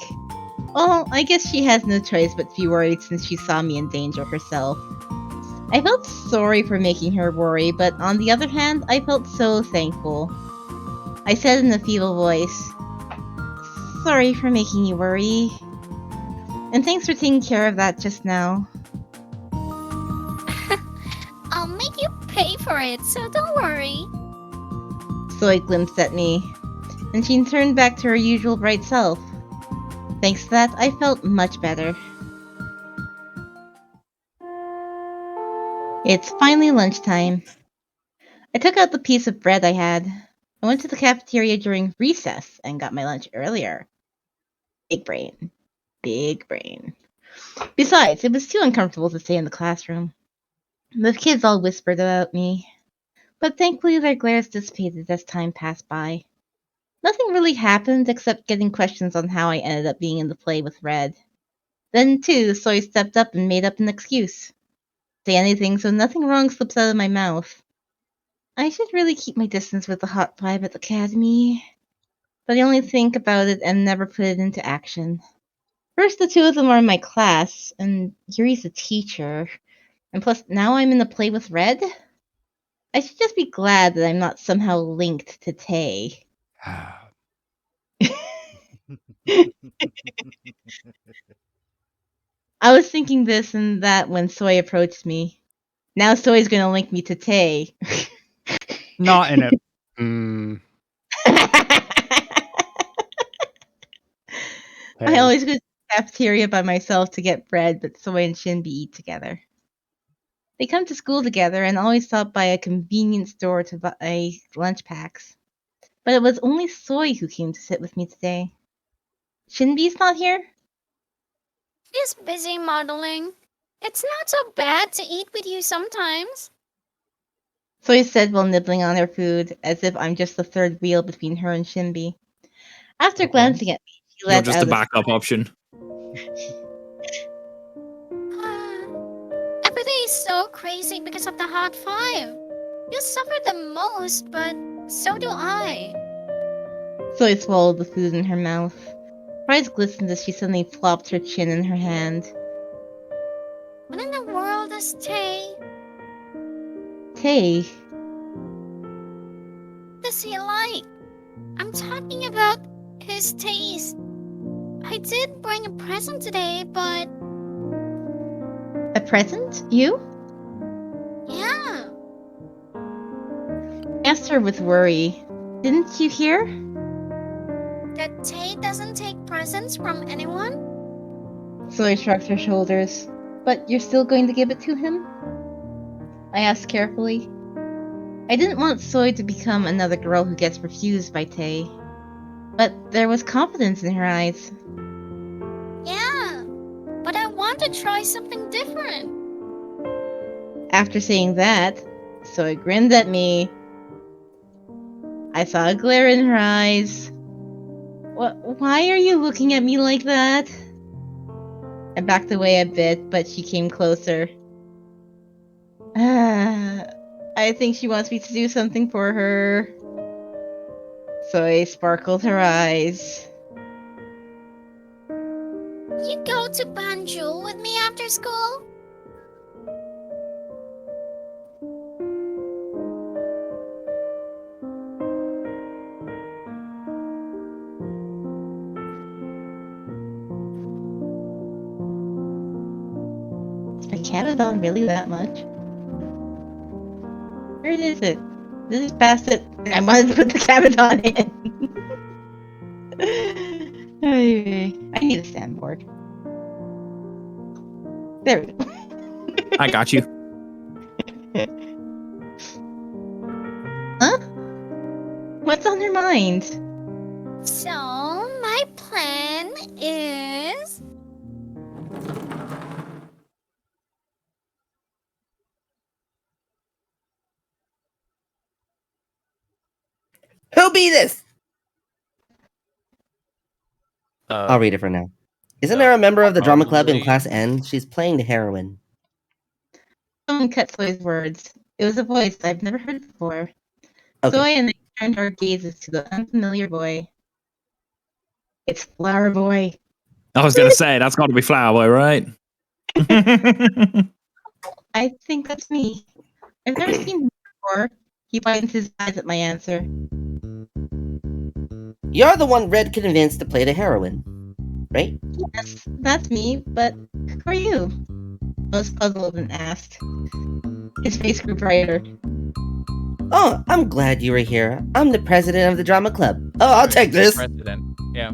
Well, I guess she has no choice but to be worried since she saw me in danger herself. I felt sorry for making her worry, but on the other hand, I felt so thankful. I said in a feeble voice, "Sorry for making you worry. And thanks for taking care of that just now." I'll make you pay for it, so don't worry. Zoe glimpsed at me, and she turned back to her usual bright self. Thanks to that, I felt much better. It's finally lunchtime. I took out the piece of bread I had. I went to the cafeteria during recess and got my lunch earlier. Big brain. Big brain. Besides, it was too uncomfortable to stay in the classroom. The kids all whispered about me, but thankfully their glares dissipated as time passed by. Nothing really happened except getting questions on how I ended up being in the play with Red. Then, too, Soy stepped up and made up an excuse. Say anything so nothing wrong slips out of my mouth. I should really keep my distance with the hot vibe at the academy, but I only think about it and never put it into action. First, the two of them are in my class, and Yuri's a teacher, and plus now I'm in a play with Red? I should just be glad that I'm not somehow linked to Tay. I was thinking this and that when Soy approached me. Now Soy's gonna link me to Tay. Not in a. I always go to the cafeteria by myself to get bread, but Soy and Shinbi eat together. They come to school together and always stop by a convenience store to buy lunch packs. But it was only Soy who came to sit with me today. Shinbi's not here? He's busy modeling. It's not so bad to eat with you sometimes. Soy said while nibbling on her food, as if I'm just the third wheel between her and Shinbi. After glancing at me, she You're let just out the backup option. Everything is so crazy because of the hot five. You suffer the most, but so do I. Soy swallowed the food in her mouth. Her eyes glistened as she suddenly flopped her chin in her hand. What in the world is Tay? Tay? What does he like? I'm talking about his taste. I did bring a present today, but... A present? You? Yeah. I asked her with worry. Didn't you hear? That Tay doesn't take presents from anyone? Soy shrugged her shoulders. But you're still going to give it to him? I asked carefully. I didn't want Soy to become another girl who gets refused by Tay. But there was confidence in her eyes. Yeah, but I want to try something different. After saying that, Soy grinned at me. I saw a glare in her eyes. Why are you looking at me like that? I backed away a bit, but she came closer. I think she wants me to do something for her. Soy sparkled her eyes. You go to Banjul with me after school? Is my Camadon really that much? Where is it? This is past it. I wanted to put the Camadon in. I need a sandboard. There we go. I got you. Huh? What's on your mind? So, my plan is... Who be this? I'll Uh, read it for now. Isn't there a member of the drama club in probably- class N? She's playing the heroine. Someone cut Soy's words. It was a voice I've never heard before. Okay. Soy and I turned our gazes to the unfamiliar boy. It's Flower Boy. I was gonna say that's got to be Flower Boy, right? I think that's me. I've never seen him before. He widens his eyes at my answer. You're the one Red convinced to play the heroine, right? Yes, that's me, but who are you? I was puzzled and asked. His face grew brighter. Oh, I'm glad you were here. I'm the president of the drama club. Oh, I'll take this. President. Yeah.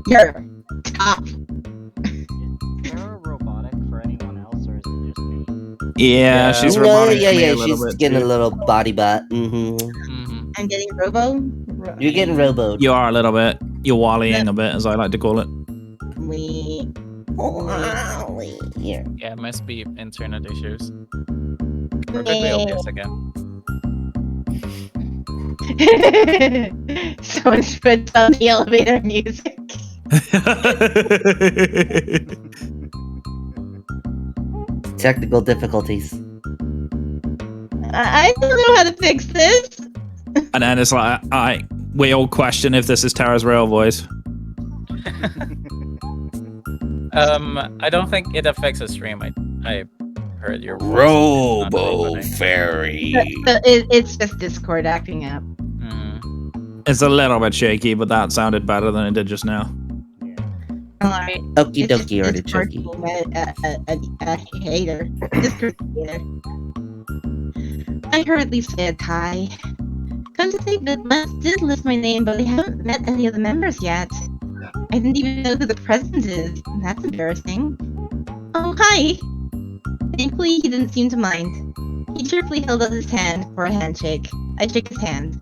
You're top. Is Sarah robotic for anyone else, or is it just me? Yeah, she's No, robotic. yeah, to me yeah, a little she's bit, getting too. a little body butt. Mm-hmm. I'm getting robo. You're getting roboed. You are a little bit. You're wallying a bit, as I like to call it. We. Yeah. Yeah, it must be internet issues. Perfectly obvious again. Someone puts on the elevator music. Technical difficulties. I don't know how to fix this. And then it's like, we all question if this is Tara's real voice. I don't think it affects the stream. I heard your voice. Robo Fairy. It's just Discord acting up. Mm-hmm. It's a little bit shaky, but that sounded better than it did just now. Alright. Okie It's just dokie, Discord artichoke. being a hater. Discord hater. I hurriedly said hi. Come to think that Les did list my name, but I haven't met any of the members yet. I didn't even know who the president is. That's embarrassing. Oh, hi! Thankfully, he didn't seem to mind. He cheerfully held out his hand for a handshake. I shook his hand.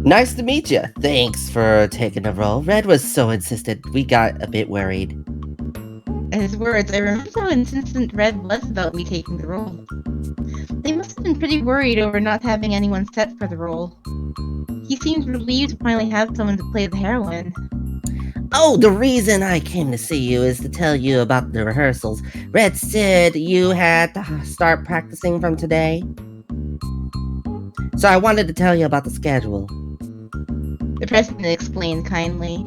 Nice to meet you. Thanks for taking the role. Red was so insistent, we got a bit worried. At his words, I remembered how insistent Red was about me taking the role. They must have been pretty worried over not having anyone set for the role. He seemed relieved to finally have someone to play the heroine. Oh, the reason I came to see you is to tell you about the rehearsals. Red said you had to start practicing from today. So I wanted to tell you about the schedule. The president explained kindly.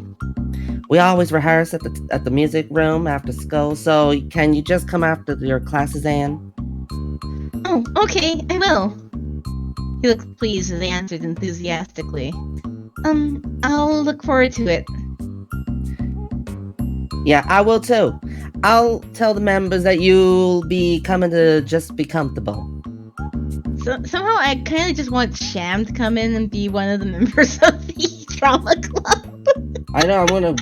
We always rehearse at the music room after school, so can you just come after your classes, Anne? Oh, okay, I will. He looked pleased as I answered enthusiastically. I'll look forward to it. Yeah, I will too. I'll tell the members that you'll be coming to just be comfortable. Somehow I kind of just want Sham to come in and be one of the members of the drama club. I know, I'm gonna...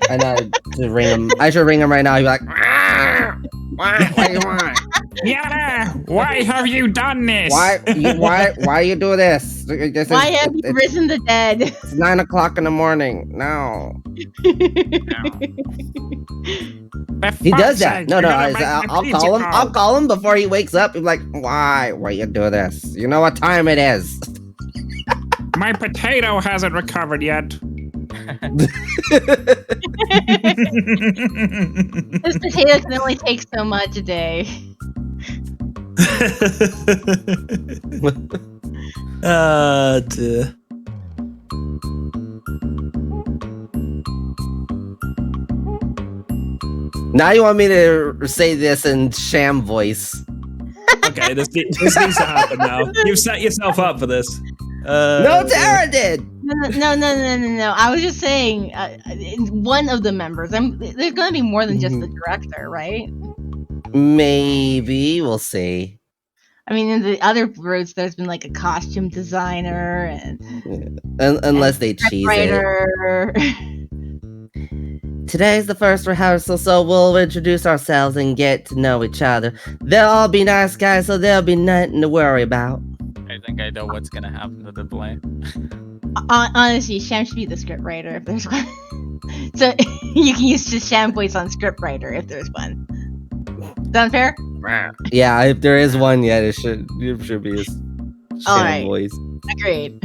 I know, to ring him. I should ring him right now. He'd be like, what do you want? Yana, why have you done this? Why you do this? This Why is have you risen the dead? it's 9 o'clock in the morning. No. He does that. No, I'll call him. I'll call him before he wakes up. He's like, why you do this? You know what time it is. My potato hasn't recovered yet. This potato can only take so much a day. Dear. Now you want me to say this in sham voice. Okay, this needs to happen now. You've set yourself up for this. No, Tara did. No. I was just saying, one of the members. There's going to be more than just the director, right? Maybe we'll see. I mean, in the other roads, there's been like a costume designer and unless they cheese writer. Today's the first rehearsal, so we'll introduce ourselves and get to know each other. They'll all be nice guys, so there'll be nothing to worry about. I think I know what's gonna happen to the play. Honestly, Sham should be the script writer if there's one. So you can use just Sham voice on script writer if there's one. Sound fair? Yeah, if there is one yet, it should be a Sham voice. Agreed.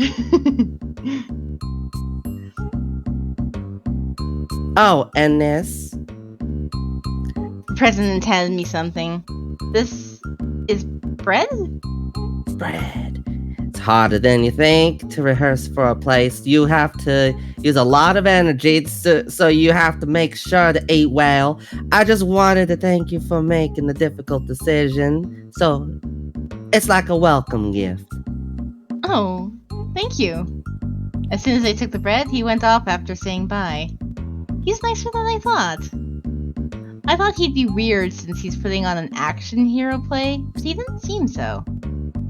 Oh, and this? The president handed me something. This is bread? Bread. It's harder than you think to rehearse for a place. You have to use a lot of energy, so you have to make sure to eat well. I just wanted to thank you for making the difficult decision. So, it's like a welcome gift. Oh, thank you. As soon as I took the bread, he went off after saying bye. He's nicer than I thought. I thought he'd be weird since he's putting on an action hero play, but he didn't seem so.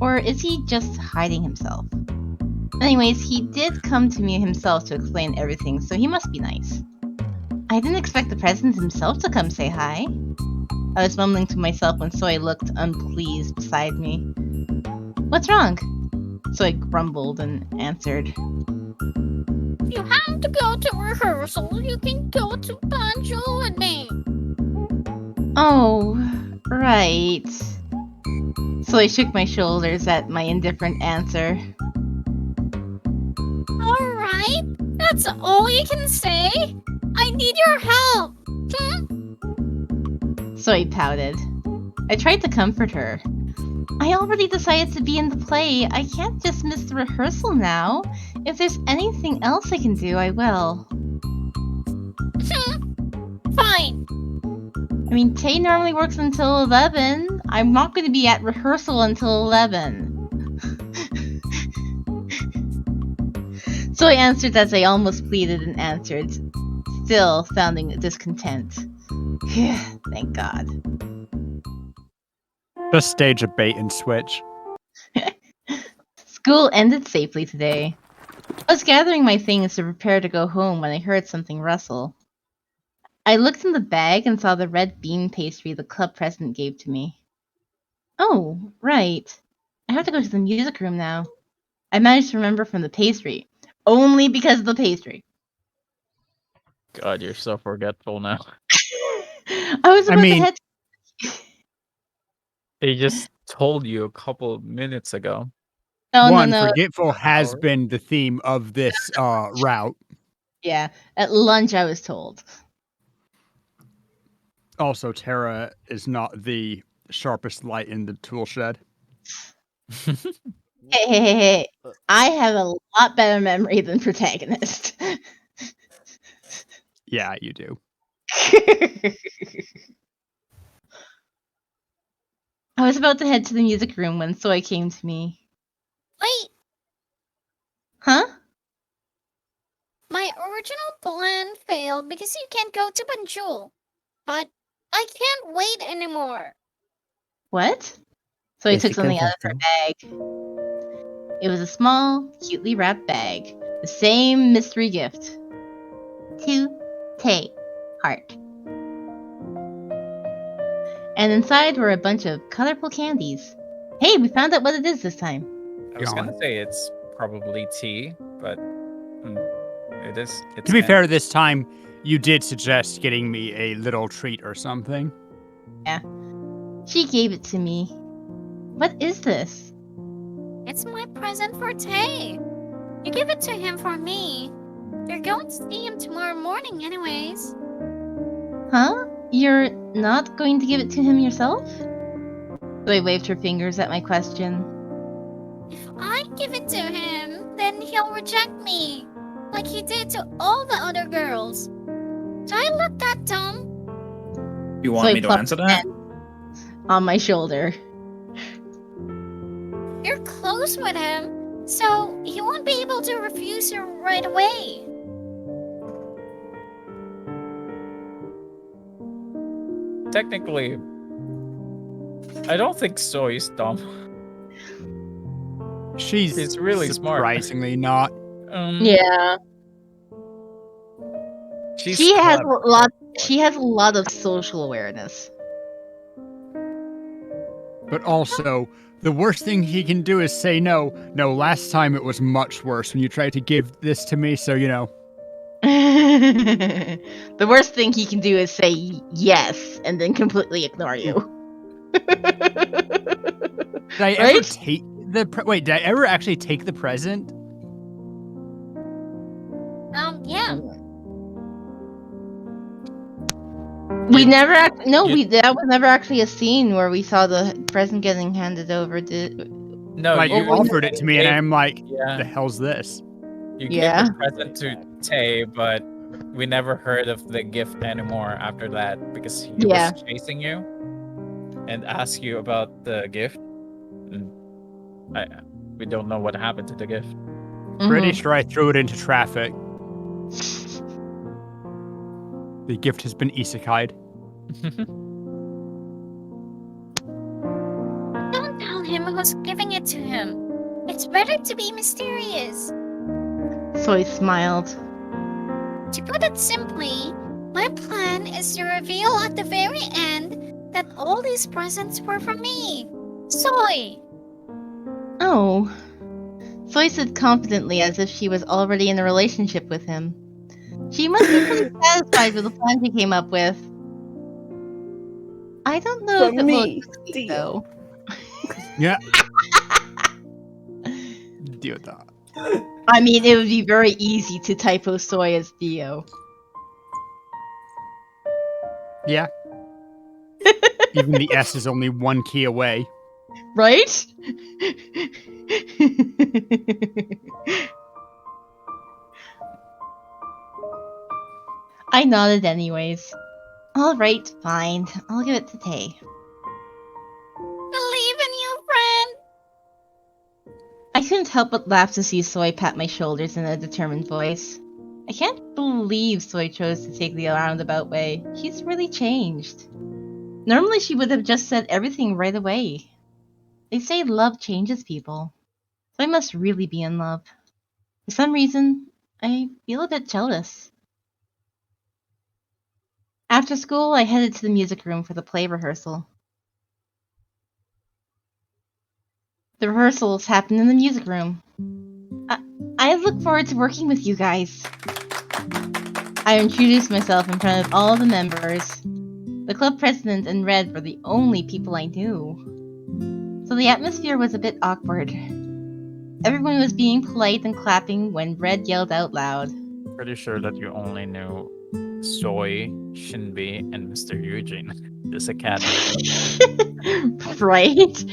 Or is he just hiding himself? Anyways, he did come to me himself to explain everything, so he must be nice. I didn't expect the president himself to come say hi. I was mumbling to myself when Soy looked unpleased beside me. What's wrong? Soy grumbled and answered. You have to go to rehearsal. You can go to Banjo with me. Oh, right. So I shook my shoulders at my indifferent answer. Alright, that's all you can say? I need your help. So I pouted. I tried to comfort her. I already decided to be in the play. I can't just miss the rehearsal now. If there's anything else I can do, I will. Fine. I mean, Tay normally works until 11. I'm not going to be at rehearsal until 11. So I answered as I almost pleaded and answered, still sounding discontent. Thank God. Just stage a bait and switch. School ended safely today. I was gathering my things to prepare to go home when I heard something rustle. I looked in the bag and saw the red bean pastry the club president gave to me. Oh, right. I have to go to the music room now. I managed to remember from the pastry. Only because of the pastry. God, you're so forgetful now. I was about to head. They just told you a couple minutes ago. No. Forgetful has been the theme of this route. Yeah, at lunch I was told. Also, Tara is not the sharpest light in the tool shed. Hey. I have a lot better memory than protagonist. Yeah, you do. I was about to head to the music room when Soy came to me. Wait. Huh? My original plan failed because you can't go to Banjul. But I can't wait anymore. What? So I took something out of her bag. It was a small, cutely wrapped bag. The same mystery gift. To Tay. Heart. And inside were a bunch of colorful candies. Hey, we found out what it is this time. I was Gone. gonna say it's probably tea, but it is. It's To be fair, candy. this time you did suggest getting me a little treat or something. Yeah. She gave it to me. What is this? It's my present for Tay. You give it to him for me. You're going to see him tomorrow morning anyways. Huh? You're not going to give it to him yourself? Zoe waved her fingers at my question. If I give it to him, then he'll reject me. Like he did to all the other girls. Do I look that dumb? You want Zoe me to plucked answer her that? hand on my shoulder. You're close with him, so he won't be able to refuse you right away. Technically, I don't think Soy's dumb. She's really smart. surprisingly not. Yeah. She's She has clever. a lot. She has a lot of social awareness. But also, the worst thing he can do is say no. No, last time it was much worse when you tried to give this to me, so you know. The worst thing he can do is say yes and then completely ignore you. Did I ever Right? take the wait, did I ever actually take the present? Yeah. We never that was never actually a scene where we saw the present getting handed over. No, Like, you well, offered it to me, and gave- I'm like, yeah. the hell's this? You Yeah. gave the present to Tay, but we never heard of the gift anymore after that because he Yeah. was chasing you and asked you about the gift. And we don't know what happened to the gift. Pretty Mhm. sure I threw it into traffic. The gift has been isekai'd. Don't tell him who's giving it to him. It's better to be mysterious. Soy smiled. To put it simply, my plan is to reveal at the very end that all these presents were from me. Soy! Oh. Soy said confidently as if she was already in a relationship with him. She must be pretty satisfied with the plan she came up with. I don't know if it will succeed, though. Yeah. Deal with that. I mean, it would be very easy to typo Soy as Dio. Yeah. Even the S is only one key away. Right? I nodded anyways. Alright, fine. I'll give it to Tay. Believe in you, friend! I couldn't help but laugh to see Soy pat my shoulders in a determined voice. I can't believe Soy chose to take the roundabout way. She's really changed. Normally she would have just said everything right away. They say love changes people. So I must really be in love. For some reason, I feel a bit jealous. After school, I headed to the music room for the play rehearsal. The rehearsals happened in the music room. I look forward to working with you guys. I introduced myself in front of all the members. The club president and Red were the only people I knew. So the atmosphere was a bit awkward. Everyone was being polite and clapping when Red yelled out loud. Pretty sure that you only knew Soy, Shinbi, and Mr. Eugene. This academy. Right?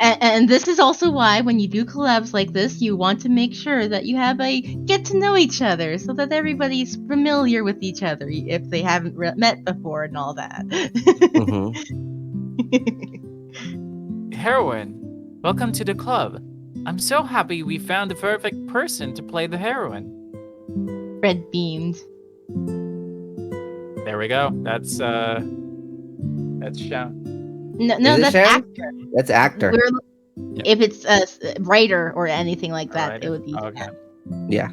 And this is also why when you do collabs like this, you want to make sure that you have a get to know each other so that everybody's familiar with each other if they haven't met before and all that. Heroine, welcome to the club. I'm so happy we found the perfect person to play the heroine. Red beamed. There we go. That's Sean. No, Is it that's Sharon? actor. That's actor. If it's a writer or anything like that, Alright. it would be. Okay. Yeah.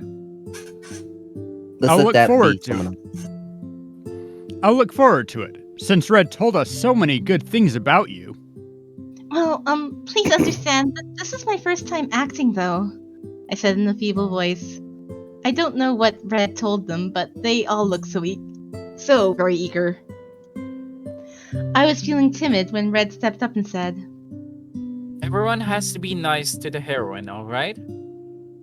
Let's I'll let look that forward be to someone it. I'll look forward to it. since Red told us so many good things about you. Well, please understand that this is my first time acting, though, I said in a feeble voice. I don't know what Red told them, but they all look so very eager. I was feeling timid when Red stepped up and said, Everyone has to be nice to the heroine, alright?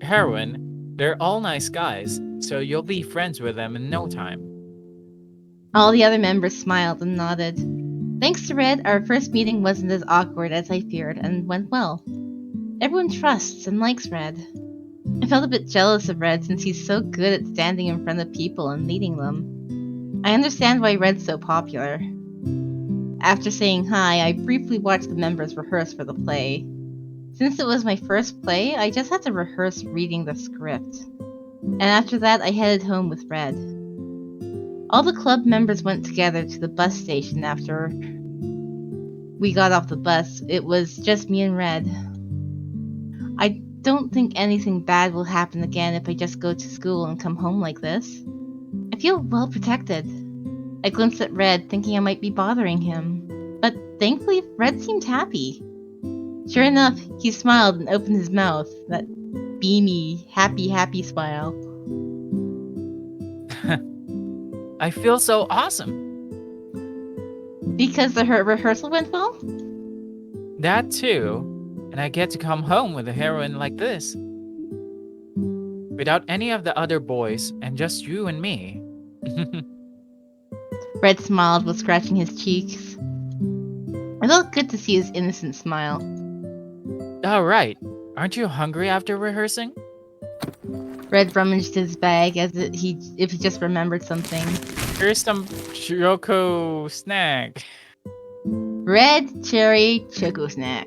Heroine, they're all nice guys, so you'll be friends with them in no time. All the other members smiled and nodded. Thanks to Red, our first meeting wasn't as awkward as I feared and went well. Everyone trusts and likes Red. I felt a bit jealous of Red since he's so good at standing in front of people and leading them. I understand why Red's so popular. After saying hi, I briefly watched the members rehearse for the play. Since it was my first play, I just had to rehearse reading the script. And after that, I headed home with Red. All the club members went together to the bus station after we got off the bus. It was just me and Red. I don't think anything bad will happen again if I just go to school and come home like this. I feel well protected. I glanced at Red, thinking I might be bothering him. But thankfully, Red seemed happy. Sure enough, he smiled and opened his mouth, that beamy, happy smile. I feel so awesome. Because the rehearsal went well? That too. And I get to come home with a heroine like this. Without any of the other boys, and just you and me. Red smiled while scratching his cheeks. It felt good to see his innocent smile. All right. Aren't you hungry after rehearsing? Red rummaged his bag as if he just remembered something. Here's some choco snack. Red cherry choco snack.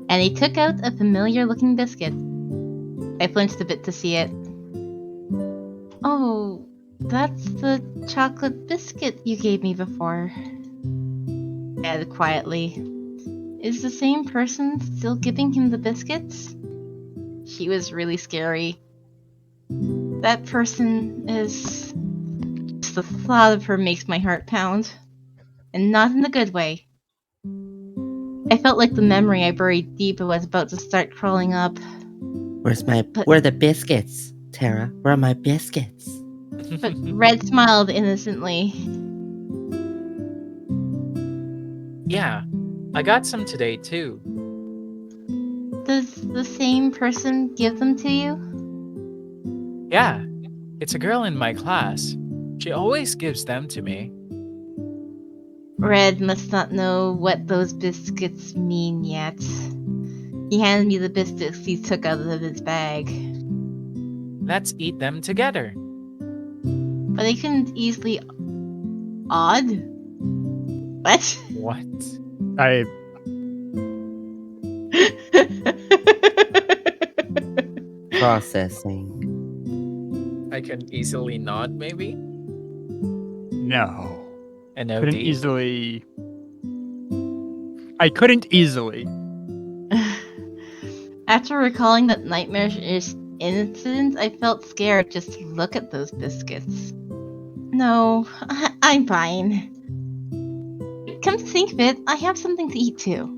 And he took out a familiar looking biscuit. I flinched a bit to see it. Oh, that's the chocolate biscuit you gave me before. I added quietly. Is the same person still giving him the biscuits? She was really scary. That person is... Just the thought of her makes my heart pound. And not in a good way. I felt like the memory I buried deep was about to start crawling up. Where are the biscuits, Tara? Where are my biscuits? But Red smiled innocently. Yeah, I got some today too. Does the same person give them to you? Yeah, it's a girl in my class. She always gives them to me. Red must not know what those biscuits mean yet. He handed me the biscuits he took out of his bag. Let's eat them together. But I couldn't easily... Odd? What? What? Processing. I can easily nod, maybe? No. An Couldn't OD? easily. I couldn't easily. After recalling that nightmarish incident, I felt scared just to look at those biscuits. No, I'm fine. Come to think of it, I have something to eat too.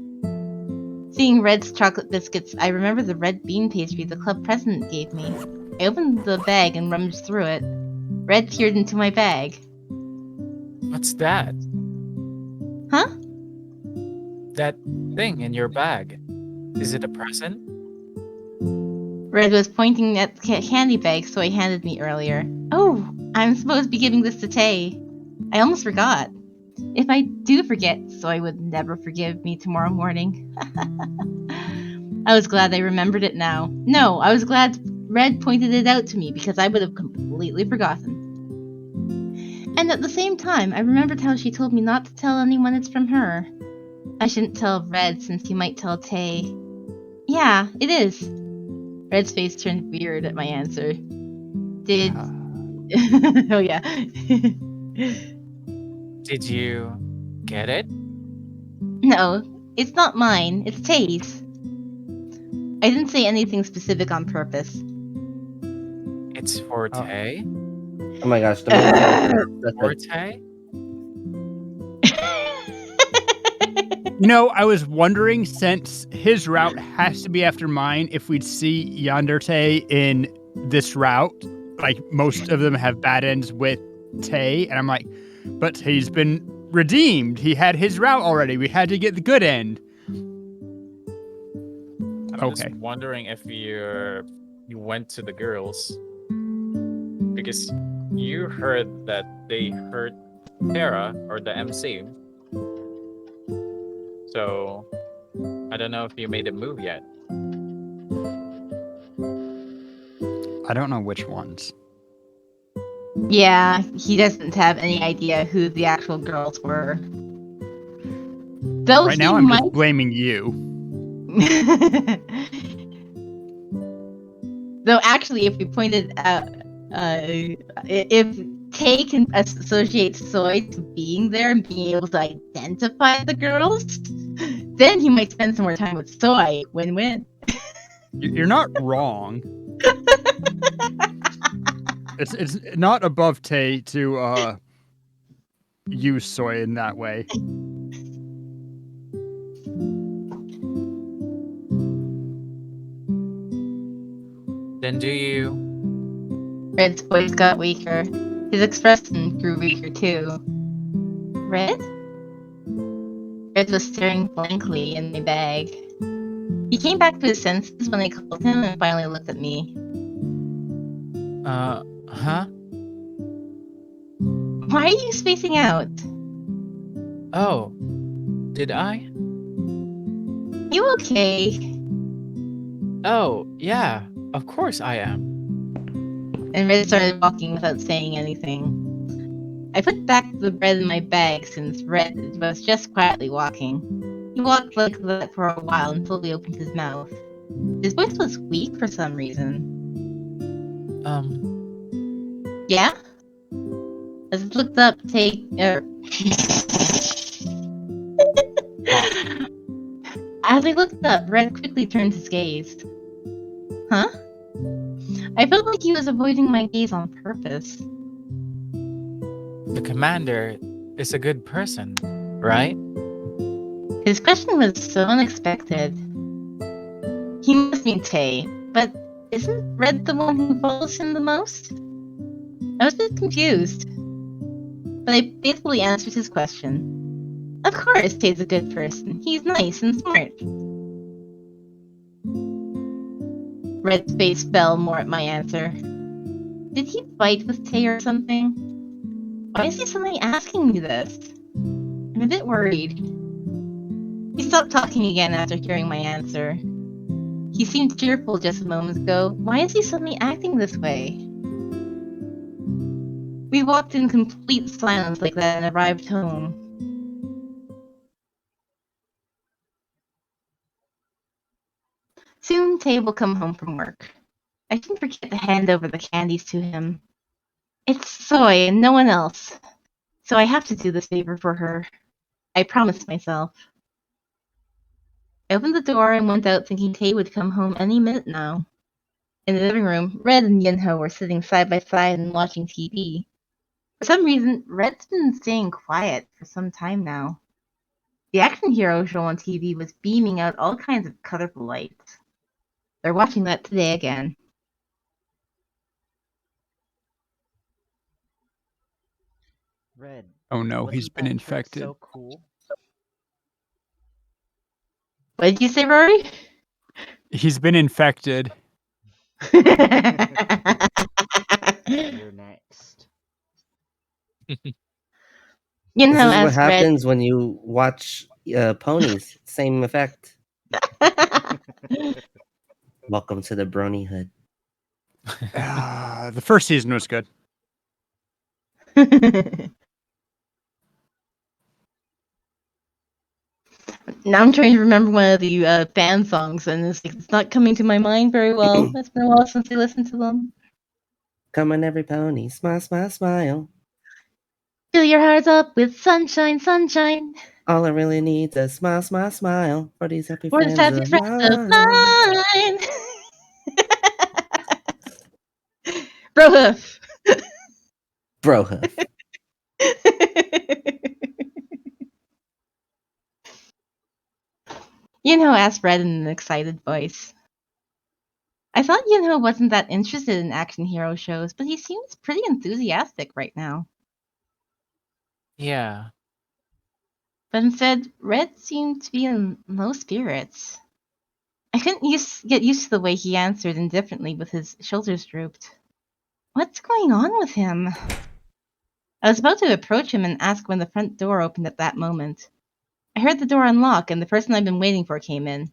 Seeing Red's chocolate biscuits, I remember the red bean pastry the club president gave me. I opened the bag and rummaged through it. Red peered into my bag. What's that? Huh? That thing in your bag. Is it a present? Red was pointing at the candy bag, so I handed me earlier. Oh, I'm supposed to be giving this to Tay. I almost forgot. If I do forget, so I would never forgive me tomorrow morning. I was glad I remembered it now. No, I was glad Red pointed it out to me because I would have completely forgotten. And at the same time, I remembered how she told me not to tell anyone it's from her. I shouldn't tell Red since he might tell Tay. Yeah, it is. Red's face turned weird at my answer. Did... oh yeah. Did you get it? No, it's not mine. It's Tay's. I didn't say anything specific on purpose. It's for Tay? Oh my gosh, the main character is such a Forte? You know, I was wondering, since his route has to be after mine, if we'd see Yandere in this route. Like, most of them have bad ends with Tay, and I'm like, but he's been redeemed. He had his route already. We had to get the good end. I'm just Okay. wondering if you went to the girls. Because you heard that they hurt Tara, or the MC. So, I don't know if you made a move yet. I don't know which ones. Yeah, he doesn't have any idea who the actual girls were. Though Right he now, I'm might. just blaming you. Though actually, if we pointed out, if Tay can associate Soy to being there and being able to identify the girls, then he might spend some more time with Soy. Win-win. You're not wrong. It's not above Tay to use Soy in that way. Then do you? Red's voice got weaker. His expression grew weaker too. Red? Red was staring blankly in my bag. He came back to his senses when I called him and finally looked at me. Huh? Why are you spacing out? Oh, did I? You okay? Oh, yeah, of course I am. And Red started walking without saying anything. I put back the bread in my bag since Red was just quietly walking. He walked like that for a while until he opened his mouth. His voice was weak for some reason. Yeah? As I looked up, As I looked up, Red quickly turned his gaze. Huh? I felt like he was avoiding my gaze on purpose. The commander is a good person, right? His question was so unexpected. He must mean Tay, but isn't Red the one who follows him the most? I was a bit confused, but I faithfully answered his question. Of course, Tay's a good person. He's nice and smart. Red's face fell more at my answer. Did he fight with Tay or something? Why is he suddenly asking me this? I'm a bit worried. He stopped talking again after hearing my answer. He seemed cheerful just a moment ago. Why is he suddenly acting this way? We walked in complete silence like that and arrived home. Soon Tay will come home from work. I didn't forget to hand over the candies to him. It's Soy and no one else, so I have to do this favor for her. I promised myself. I opened the door and went out thinking Tay would come home any minute now. In the living room, Red and Yinho were sitting side by side and watching TV. For some reason, Red's been staying quiet for some time now. The action hero show on TV was beaming out all kinds of colorful lights. They're watching that today again. Red. Oh no, he's wasn't been that trick infected. So cool. What did you say, Rory? He's been infected. You're next. You This know, is what as Red. happens when you watch ponies. Same effect. Welcome to the Bronyhood. The first season was good. Now I'm trying to remember one of the band songs, and it's not coming to my mind very well. It's been a while since I listened to them. Come on, every pony, smile, smile, smile. Fill your hearts up with sunshine, sunshine. All I really need is a smile, smile, smile for these happy For the friends happy of friends of mine. mine. Bro Hoof. Bro hoof. Yunho asked Red in an excited voice. I thought Yunho wasn't that interested in action hero shows, but he seems pretty enthusiastic right now. Yeah. But instead, Red seemed to be in low spirits. I couldn't get used to the way he answered indifferently with his shoulders drooped. What's going on with him? I was about to approach him and ask when the front door opened at that moment. I heard the door unlock and the person I'd been waiting for came in.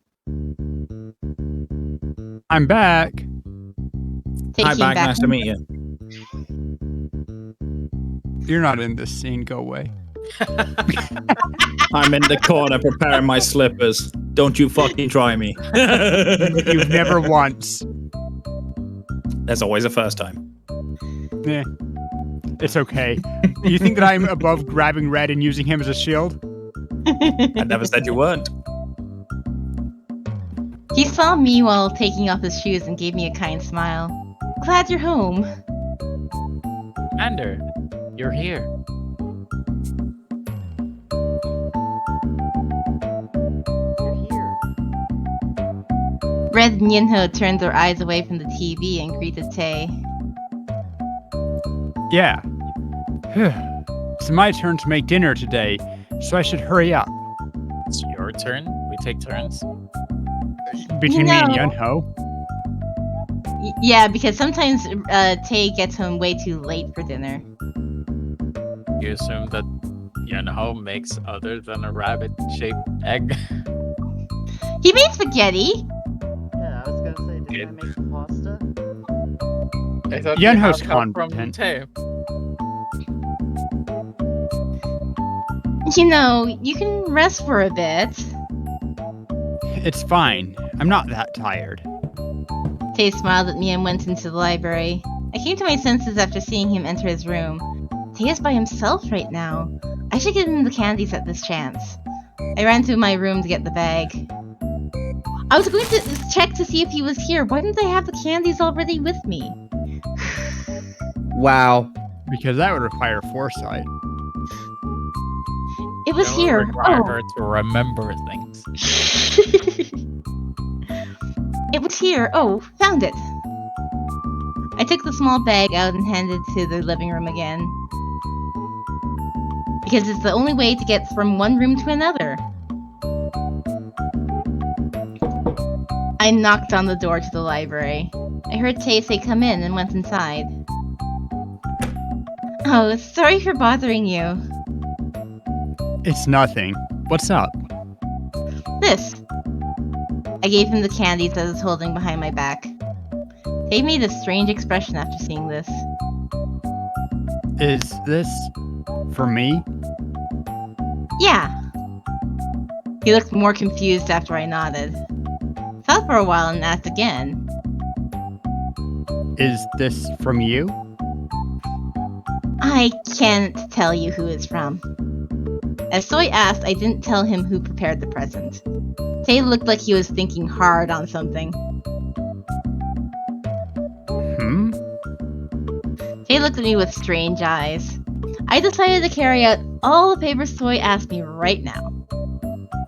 I'm back. Hi, back. Nice to meet you. You're not in this scene. Go away. I'm in the corner preparing my slippers. Don't you fucking try me. You've never once. There's always a first time. Yeah. It's okay. You think that I'm above grabbing Red and using him as a shield? I never said you weren't. He saw me while taking off his shoes and gave me a kind smile. Glad you're home. Commander, you're here. You're here. Red and Yunho turned their eyes away from the TV and greeted Tay. Yeah. It's my turn to make dinner today, so I should hurry up. It's your turn. We take turns. Between me and Yunho. Yeah, because sometimes Tay gets home way too late for dinner. You assume that Yunho makes other than a rabbit-shaped egg? He made spaghetti! Yeah, I was gonna say, didn't I make the pasta? I thought Yunho's you have help from content. Tay. You know, you can rest for a bit. It's fine. I'm not that tired. Tay smiled at me and went into the library. I came to my senses after seeing him enter his room. Tay is by himself right now. I should give him the candies at this chance. I ran to my room to get the bag. I was going to check to see if he was here. Why didn't I have the candies already with me? Wow. Because that would require foresight. It was That would here. require her to remember things. It was here. Oh, found it. I took the small bag out and handed it to the living room again. Because it's the only way to get from one room to another. I knocked on the door to the library. I heard Tay say come in and went inside. Oh, sorry for bothering you. It's nothing. What's up? This. I gave him the candies I was holding behind my back. Tay made a strange expression after seeing this. Is this for me? Yeah. He looked more confused after I nodded. Thought for a while and asked again. Is this from you? I can't tell you who it's from. As Soy asked, I didn't tell him who prepared the present. Tay looked like he was thinking hard on something. Tay looked at me with strange eyes. I decided to carry out all the favors Soy asked me right now.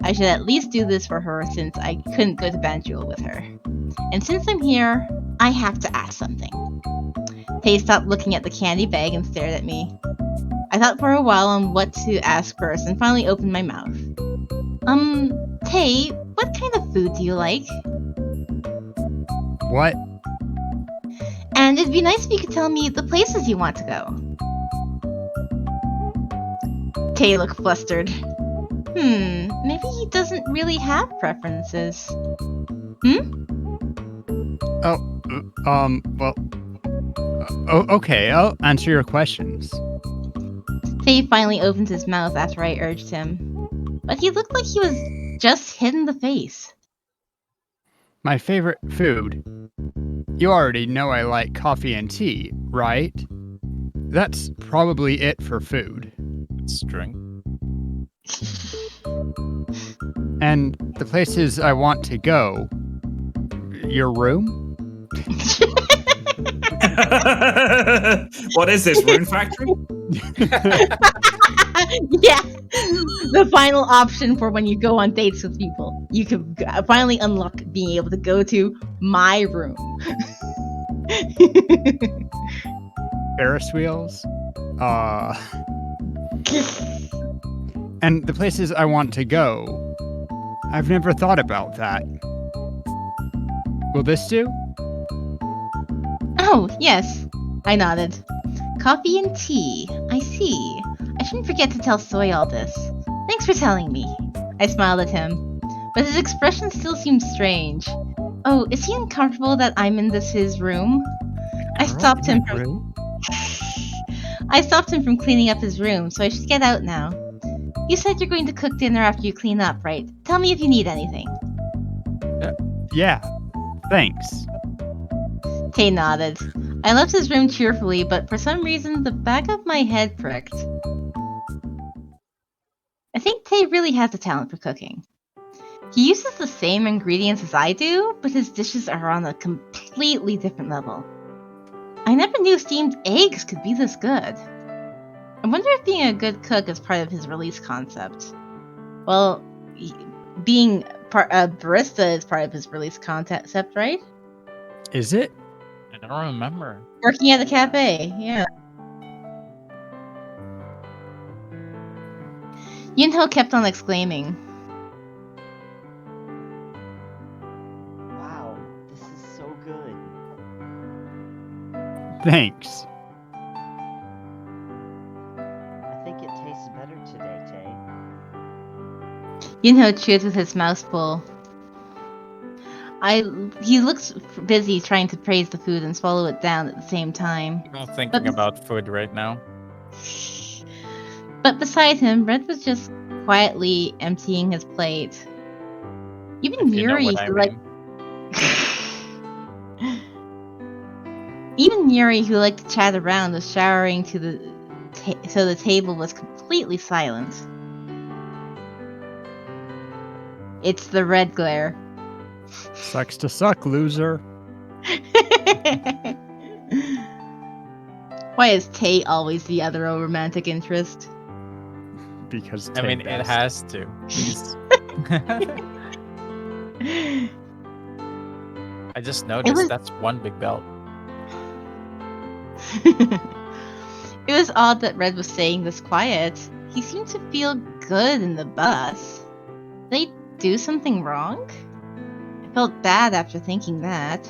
I should at least do this for her since I couldn't go to Banjul with her. And since I'm here, I have to ask something. Tay stopped looking at the candy bag and stared at me. I thought for a while on what to ask first and finally opened my mouth. Tay, what kind of food do you like? What? And it'd be nice if you could tell me the places you want to go. Tay looked flustered. Maybe he doesn't really have preferences. Okay, I'll answer your questions. Tay finally opened his mouth after I urged him. But he looked like he was just hit in the face. My favorite food. You already know I like coffee and tea, right? That's probably it for food. String. And the places I want to go. Your room? What is this, Rune Factory? Yeah, the final option for when you go on dates with people. You can finally unlock being able to go to my room. Ferris wheels. And the places I want to go. I've never thought about that. Will this do? Oh, yes. I nodded. Coffee and tea. I see. I shouldn't forget to tell Soy all this. Thanks for telling me. I smiled at him, but his expression still seemed strange. Oh, is he uncomfortable that I'm in his room? I stopped him from cleaning up his room, so I should get out now. You said you're going to cook dinner after you clean up, right? Tell me if you need anything. Yeah. Thanks. Tay nodded. I left his room cheerfully, but for some reason the back of my head pricked. I think Tay really has a talent for cooking. He uses the same ingredients as I do, but his dishes are on a completely different level. I never knew steamed eggs could be this good. I wonder if being a good cook is part of his release concept. Well, being a barista is part of his release concept, right? Is it? I don't remember. Working at a cafe, yeah. Yunho kept on exclaiming. Wow, this is so good. Thanks. I think it tastes better today, Tay. Yunho chewed with his mouth full. He looks busy trying to praise the food and swallow it down at the same time. I'm not thinking about food right now. But beside him, Red was just quietly emptying his plate. Even Yuri, who liked to chat around, was showering so the table was completely silent. It's the red glare. Sucks to suck, loser. Why is Tay always the other romantic interest? Because I mean, best. it has to. I just noticed that's one big belt. It was odd that Red was saying this quiet. He seemed to feel good in the bus. Did they do something wrong? I felt bad after thinking that.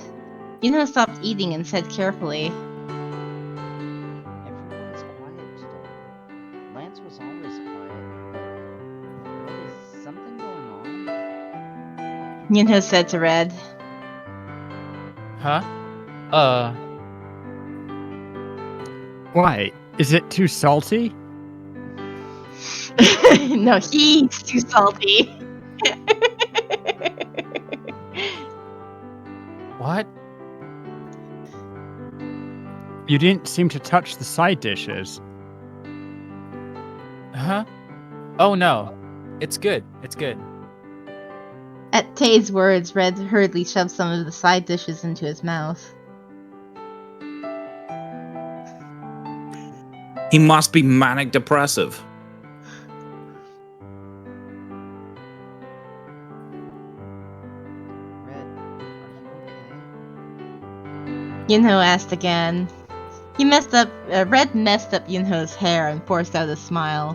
Yunho stopped eating and said carefully, Everyone's quiet today. Lance was always quiet, but is something going on? Yunho said to Red. Huh? Why? Is it too salty? No, he's too salty. What? You didn't seem to touch the side dishes. Huh? Oh no. It's good. It's good. At Tay's words, Red hurriedly shoved some of the side dishes into his mouth. He must be manic depressive. Red, are you okay? Yunho asked again. Red messed up Yunho's hair and forced out a smile.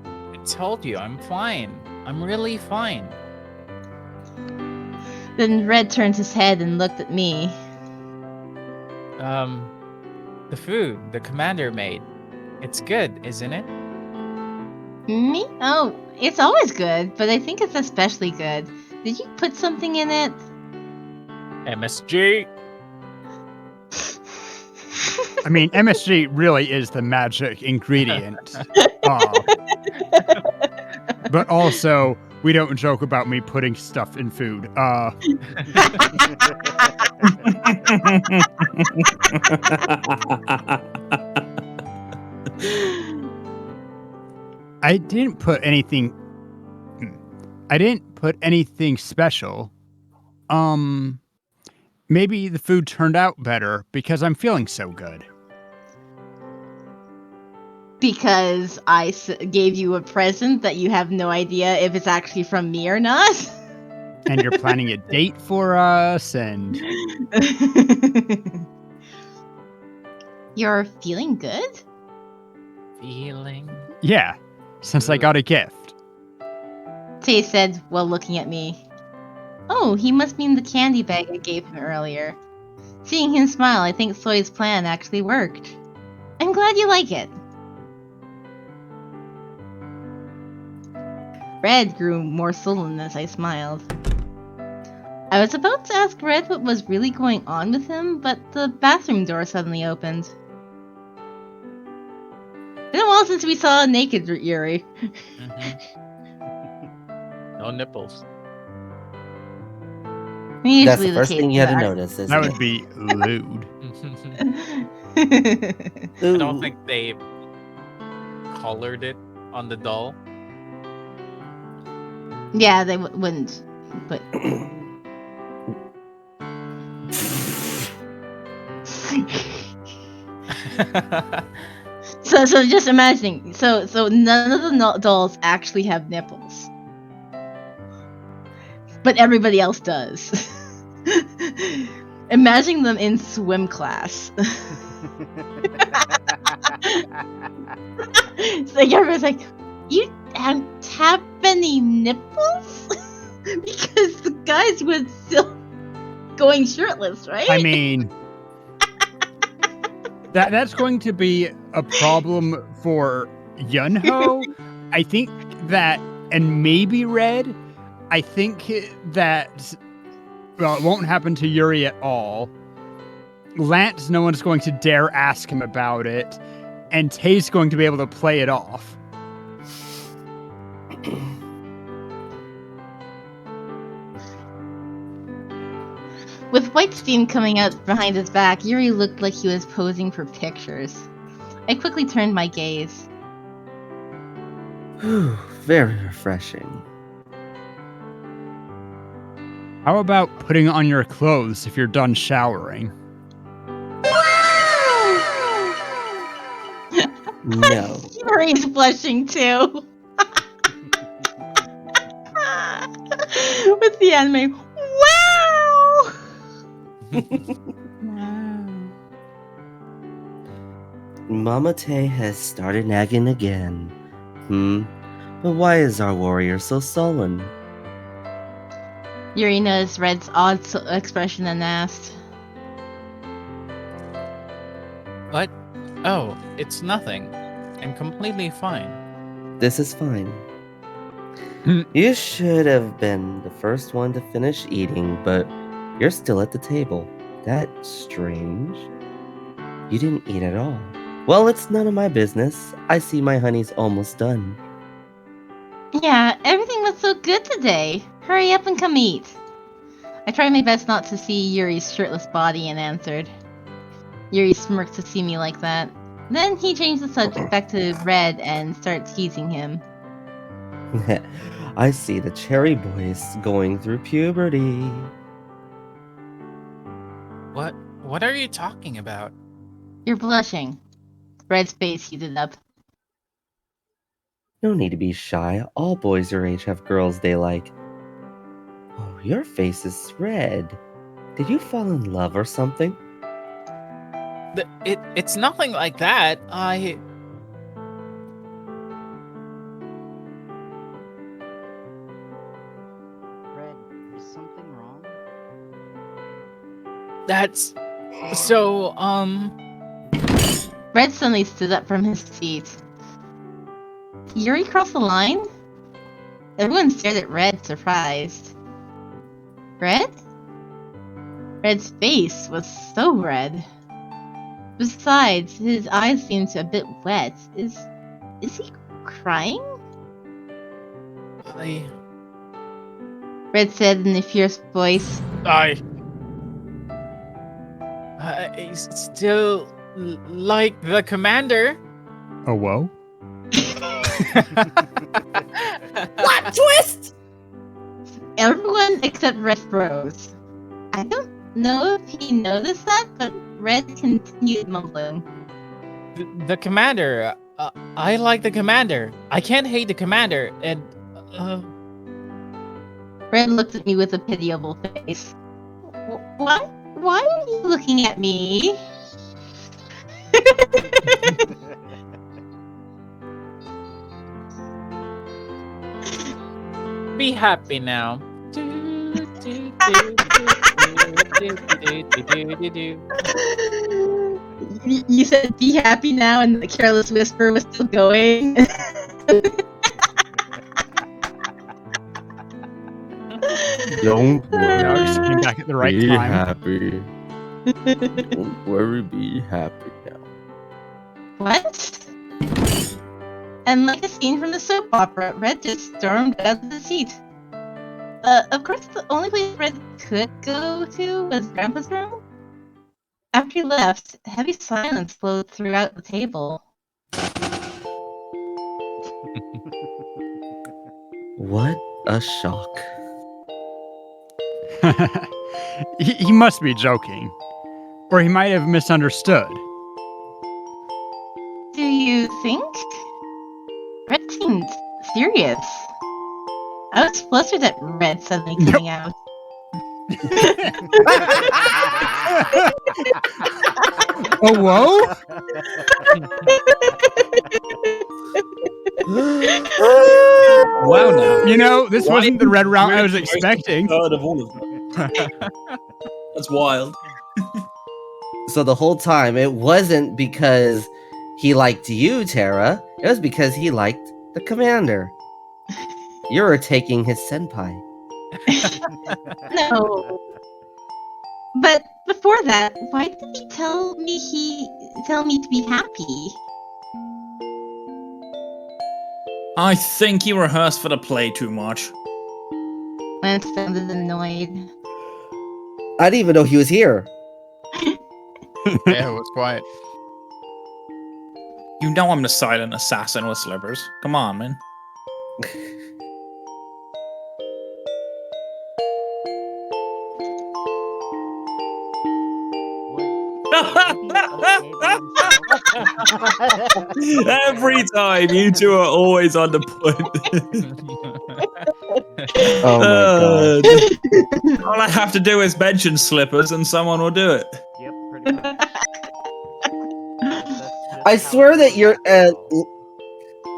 I told you, I'm fine. I'm really fine. Then Red turned his head and looked at me. The food the commander made. It's good, isn't it? Me? Oh, it's always good, but I think it's especially good. Did you put something in it? MSG. I mean, MSG really is the magic ingredient. But also, we don't joke about me putting stuff in food. I didn't put anything special. Maybe the food turned out better because I'm feeling so good. Because I gave you a present that you have no idea if it's actually from me or not. And you're planning a date for us, and You're feeling good? Feeling. yeah, since I got a gift. Tay said while looking at me. Oh, he must mean the candy bag I gave him earlier. Seeing him smile, I think Soy's plan actually worked. I'm glad you like it. Red grew more sullen as I smiled. I was about to ask Red what was really going on with him, but the bathroom door suddenly opened. Been a while since we saw a naked Yuri. No nipples. Usually That's the first thing you had to but notice, isn't That it? would be lewd. I don't think they colored it on the doll. Yeah, they wouldn't. But so just imagining. So none of the dolls actually have nipples, but everybody else does. Imagining them in swim class. It's like everybody's like, you don't have any nipples? Because the guys would still going shirtless, right? I mean, that's going to be a problem for Yunho. I think that, and maybe Red, I think that, well, it won't happen to Yuri at all. Lance, no one's going to dare ask him about it, and Tay's going to be able to play it off. With white steam coming out behind his back, Yuri looked like he was posing for pictures. I quickly turned my gaze. Very refreshing. How about putting on your clothes if you're done showering? No. Yuri's blushing too. With the anime. Wow! Mama Tay has started nagging again. But why is our warrior so sullen? Yuri noticed Red's odd expression and asked. What? Oh, it's nothing. I'm completely fine. This is fine. You should have been the first one to finish eating, but you're still at the table. That's strange. You didn't eat at all. Well, it's none of my business. I see my honey's almost done. Yeah, everything was so good today. Hurry up and come eat. I tried my best not to see Yuri's shirtless body and answered. Yuri smirked to see me like that. Then he changed the subject back to Red and started teasing him. I see the cherry boys going through puberty. What are you talking about? You're blushing. Red's face heated up. No need to be shy. All boys your age have girls they like. Oh, your face is red. Did you fall in love or something? It's nothing like that. Red, is something wrong? That's so Red suddenly stood up from his seat. Yuri crossed the line? Everyone stared at Red, surprised. Red? Red's face was so red. Besides, his eyes seemed a bit wet. Is he crying? Red said in a fierce voice. I still like the commander. Oh, whoa? What twist? Everyone except Red froze. I don't know if he noticed that, but Red continued mumbling. The commander. I like the commander. I can't hate the commander. And Red looked at me with a pitiable face. What? Why are you looking at me? be happy now. You said be happy now, and the careless whisper was still going. Don't worry. No, just came back at the right be time. happy. Don't worry, be happy now. What? And like a scene from the soap opera, Red just stormed out of the seat. Of course, the only place Red could go to was Grandpa's room. After he left, heavy silence flowed throughout the table. What a shock. He must be joking. Or he might have misunderstood. Do you think? Red seemed serious. I was flustered at Red suddenly coming out. Oh, whoa? Wow, now. You know, this Why wasn't the red route I was really the most expecting. absurd of all of them. That's wild. So the whole time, it wasn't because he liked you, Tara. It was because he liked the commander. You were taking his senpai. No. But before that, why did he tell me to be happy? I think he rehearsed for the play too much. Lance sounded annoyed. I didn't even know he was here. Yeah, it was quiet. You know I'm the silent assassin with slippers. Come on, man. Every time, you two are always on the point. Oh my god. All I have to do is mention slippers and someone will do it. Yep, pretty much. I swear that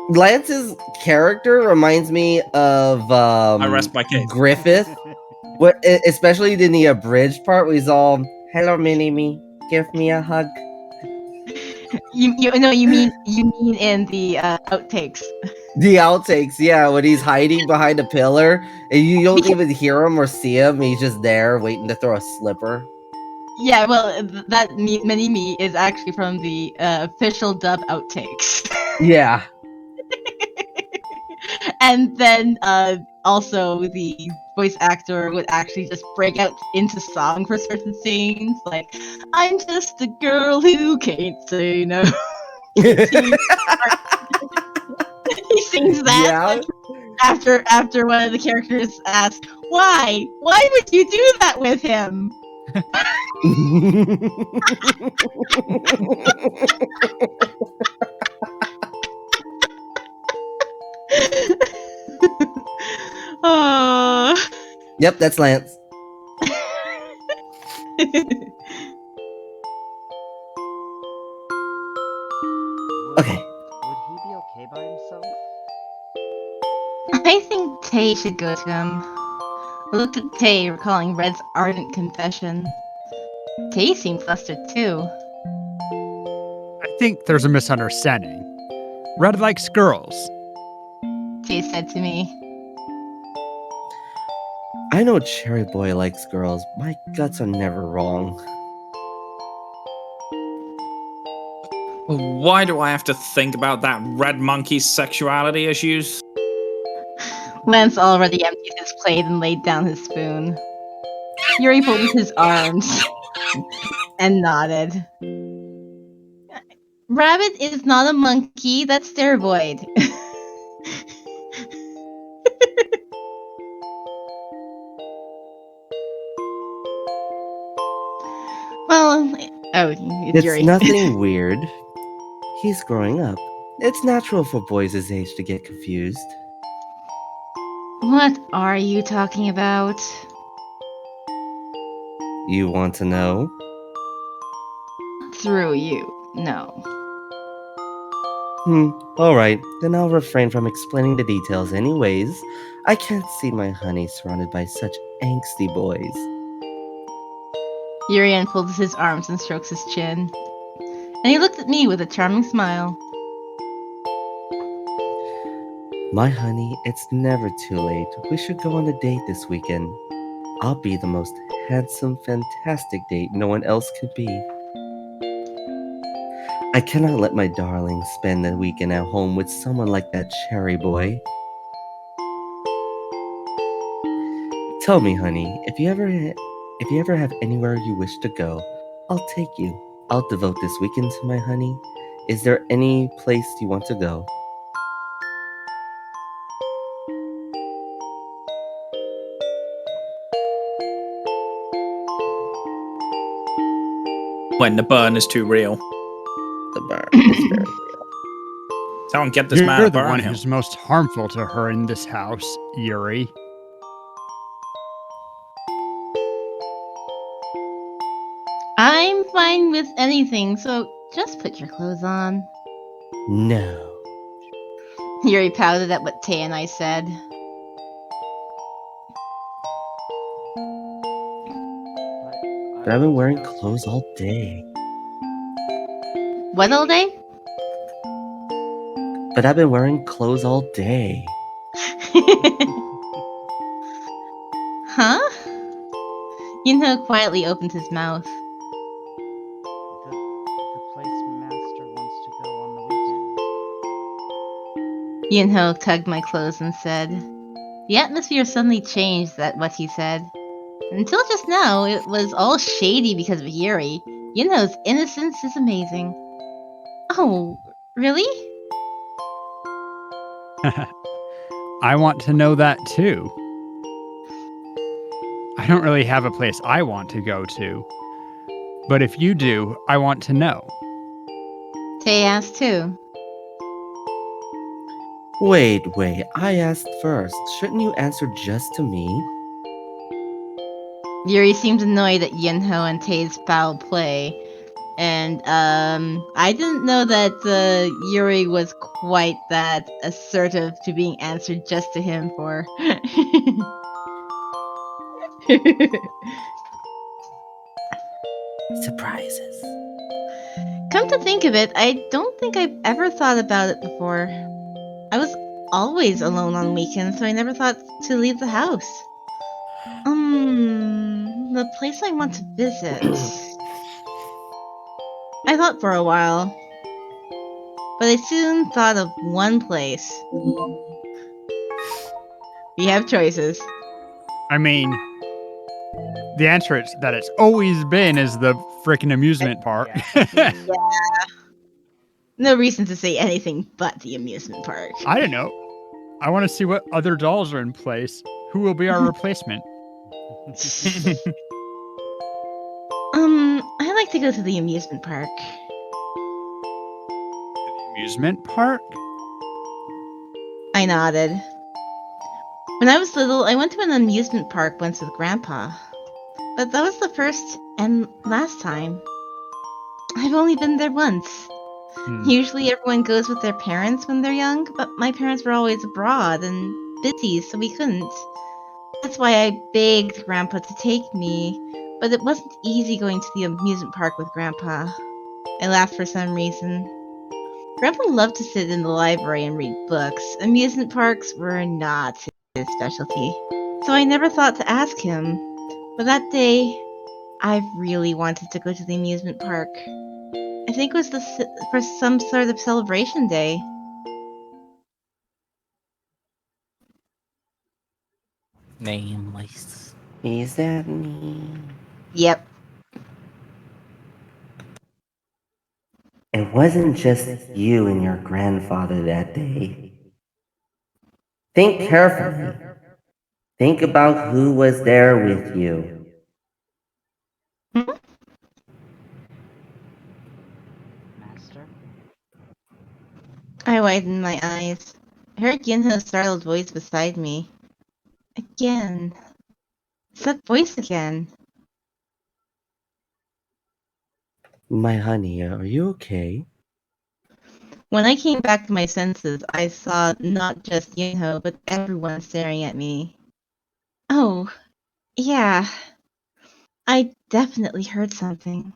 Lance's character reminds me of I rest my case. Griffith. Especially in the abridged part where he's all, "Hello, mini-me, give me a hug." You mean in the outtakes. The outtakes, yeah, when he's hiding behind a pillar and you don't even hear him or see him, he's just there waiting to throw a slipper. Yeah, well, that mini-me is actually from the official dub outtakes. Yeah. And then also the voice actor would actually just break out into song for certain scenes, like "I'm just a girl who can't say no." He sings that, Yeah. like, after one of the characters asks, "Why? Why would you do that with him?" Yep, that's Lance. Okay. Would he be okay by himself? I think Tay should go to him. I looked at Tay, recalling Red's ardent confession. Tay seemed flustered too. I think there's a misunderstanding. Red likes girls. Tay said to me. I know Cherry Boy likes girls. My guts are never wrong. Why do I have to think about that red monkey's sexuality issues? Lance already emptied his plate and laid down his spoon. Yuri folded his arms and nodded. Rabbit is not a monkey, that's steroid. Oh, it's It's Yuri. nothing weird. He's growing up. It's natural for boys his age to get confused. What are you talking about? You want to know? Through you. No. Alright, then I'll refrain from explaining the details anyways. I can't see my honey surrounded by such angsty boys. Yuri unfolds his arms and strokes his chin. And he looked at me with a charming smile. My honey, it's never too late. We should go on a date this weekend. I'll be the most handsome, fantastic date no one else could be. I cannot let my darling spend the weekend at home with someone like that cherry boy. Tell me, honey, if you ever have anywhere you wish to go, I'll take you. I'll devote this weekend to my honey. Is there any place you want to go? When the burn is too real. The burn is very real. Someone get this man You're a the burn one hill. who's most harmful to her in this house, Yuri. I'm fine with anything, so just put your clothes on. No. Yuri pouted at what Tay and I said. But I've been wearing clothes all day. What all day? But I've been wearing clothes all day. Huh? Yunho quietly opened his mouth. The place Master wants to go on the weekend. Yunho tugged my clothes and said. The atmosphere suddenly changed at what he said. Until just now, it was all shady because of Yuri. Yunho's innocence is amazing. Oh, really? I want to know that too. I don't really have a place I want to go to. But if you do, I want to know. Tay asked too. Wait, I asked first. Shouldn't you answer just to me? Yuri seemed annoyed at Yunho and Tay's foul play. And, I didn't know that, Yuri was quite that assertive to being answered just to him for. Surprises. Come to think of it, I don't think I've ever thought about it before. I was always alone on weekends, so I never thought to leave the house. The place I want to visit. I thought for a while, but I soon thought of one place. We have choices. I mean, the answer is that it's always been is the freaking amusement park. Yeah. No reason to say anything but the amusement park. I don't know. I want to see what other dolls are in place. Who will be our replacement? I like to go to the amusement park. Amusement park? I nodded. When I was little, I went to an amusement park once with Grandpa. But that was the first and last time. I've only been there once. Usually everyone goes with their parents when they're young, but my parents were always abroad and busy, so we couldn't. That's why I begged Grandpa to take me, but it wasn't easy going to the amusement park with Grandpa. I laughed for some reason. Grandpa loved to sit in the library and read books. Amusement parks were not his specialty, so I never thought to ask him. But that day, I really wanted to go to the amusement park. I think it was for some sort of celebration day. Nameless. Is that me? Yep. It wasn't just you and your grandfather that day. Think carefully. Think about who was there with you. I widened my eyes. I heard Yunho's startled voice beside me. Again. It's that voice again. My honey, are you okay? When I came back to my senses, I saw not just Yunho, but everyone staring at me. Oh, yeah. I definitely heard something.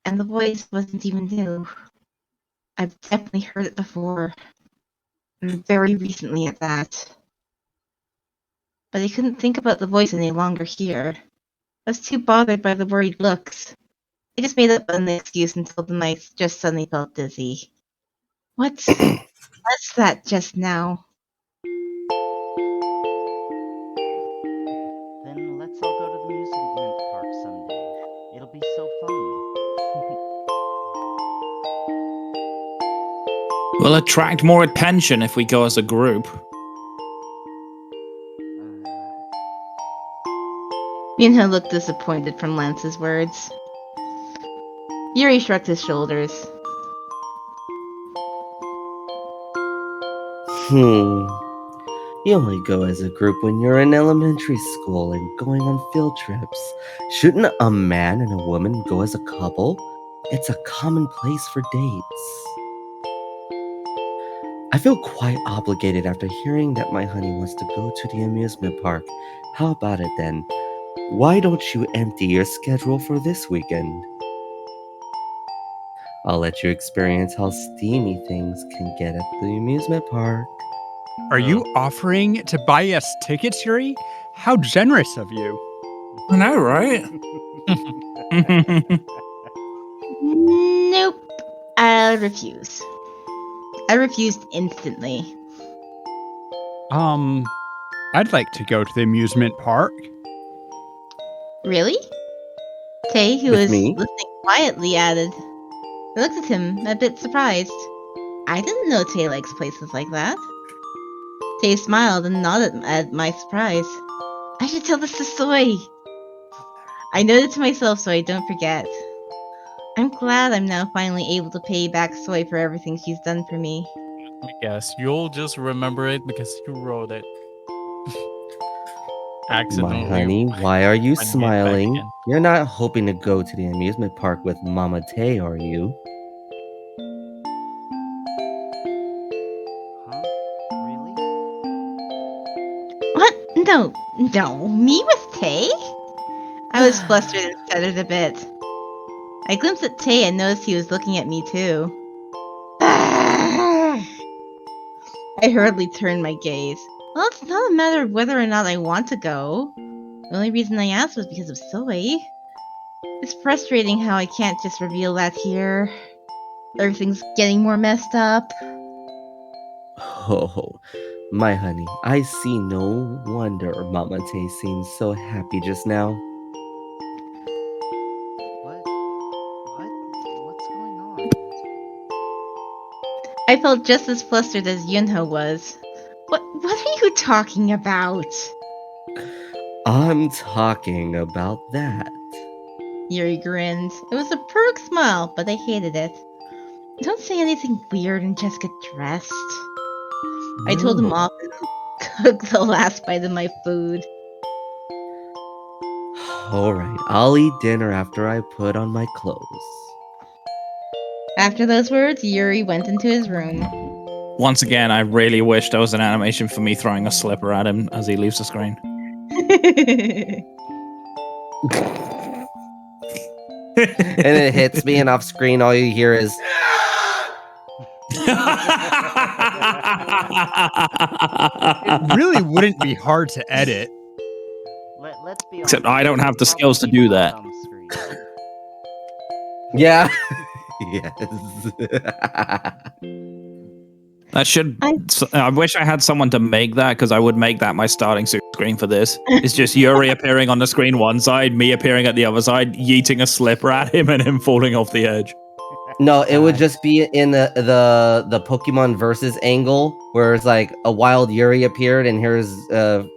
And the voice wasn't even new. I've definitely heard it before. And very recently at that. But I couldn't think about the voice any longer here. I was too bothered by the worried looks. I just made up an excuse and told them I just suddenly felt dizzy. What's that just now? Then let's all go to the amusement park someday. It'll be so fun. We'll attract more attention if we go as a group. Yunho looked disappointed from Lance's words. Yuri shrugged his shoulders. You only go as a group when you're in elementary school and going on field trips. Shouldn't a man and a woman go as a couple? It's a common place for dates. I feel quite obligated after hearing that my honey wants to go to the amusement park. How about it then? Why don't you empty your schedule for this weekend? I'll let you experience how steamy things can get at the amusement park. Are you offering to buy us tickets, Yuri? How generous of you. I know, right? Nope. I refuse. I refused instantly. I'd like to go to the amusement park. Really? Tay, who With was me? listening quietly, added. I looked at him, a bit surprised. I didn't know Tay likes places like that. Tay smiled and nodded at my surprise. I should tell this to Soy. I noted to myself so I don't forget. I'm glad I'm now finally able to pay back Soy for everything she's done for me. I guess you'll just remember it because you wrote it. Accidentally. My honey, why are you when he came back smiling? again. You're not hoping to go to the amusement park with Mama Tay, are you? Huh? Really? What? No, me with Tay? I was flustered and stuttered a bit. I glimpsed at Tay and noticed he was looking at me too. I hurriedly turned my gaze. Well, it's not a matter of whether or not I want to go. The only reason I asked was because of Soy. It's frustrating how I can't just reveal that here. Everything's getting more messed up. Oh, my honey, I see no wonder Mama Tay seemed so happy just now. What's going on? I felt just as flustered as Yunho was. What are you talking about? I'm talking about that. Yuri grinned. It was a perfect smile, but I hated it. Don't say anything weird and just get dressed. I told him No. off and cooked the last bite of my food. Alright, I'll eat dinner after I put on my clothes. After those words, Yuri went into his room. Once again, I really wish there was an animation for me throwing a slipper at him as he leaves the screen. And it hits me, and off screen, all you hear is. It really wouldn't be hard to edit. Let's be Except honest, I don't have the probably skills to do loud that. on screen. Yeah. Yes. That should. I wish I had someone to make that because I would make that my starting screen for this. It's just Yuri appearing on the screen one side, me appearing at the other side, yeeting a slipper at him, and him falling off the edge. No, it would just be in the Pokemon versus angle where it's like a wild Yuri appeared and here's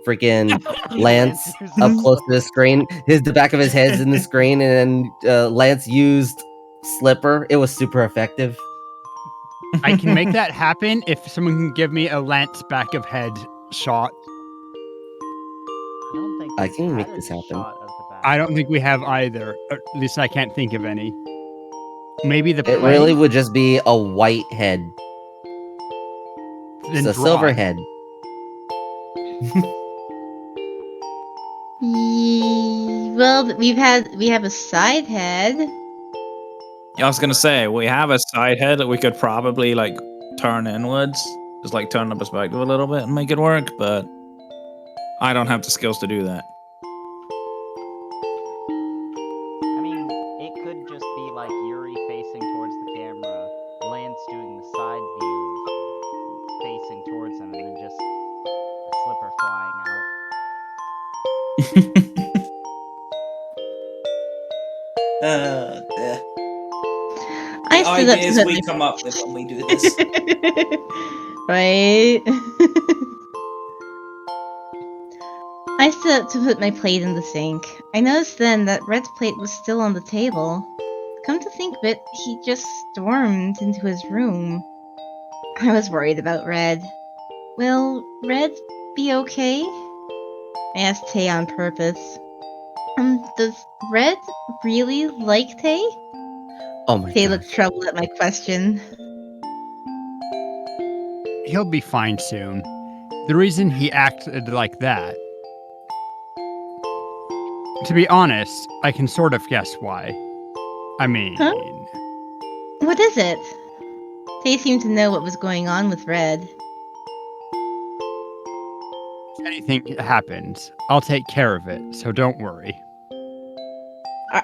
freaking Lance up close to the screen. The back of his head's in the screen, and then Lance used Slipper. It was super effective. I can make that happen if someone can give me a lance back of head shot. I don't think I we've can make had a this happen. shot of the back. I don't think we have either. Or at least I can't think of any. Maybe the It play? really would just be a white head. Then It's a draw silver it. head. Well, we have a side head. I was gonna say we have a side head that we could probably like turn inwards, just like turn the perspective a little bit and make it work, but I don't have the skills to do that. I mean, it could just be like Yuri facing towards the camera, Lance doing the side view, facing towards him, and then just a slipper flying out. The I stood up to ideas put we my come up with when we do this. right. I stood up to put my plate in the sink. I noticed then that Red's plate was still on the table. Come to think of it, he just stormed into his room. I was worried about Red. Will Red be okay? I asked Tay on purpose. Does Red really like Tay? Oh my Tay god. looked troubled at my question. He'll be fine soon. The reason he acted like that. To be honest, I can sort of guess why. I mean, Huh? What is it? Tay seemed to know what was going on with Red. if anything happens, I'll take care of it, so don't worry.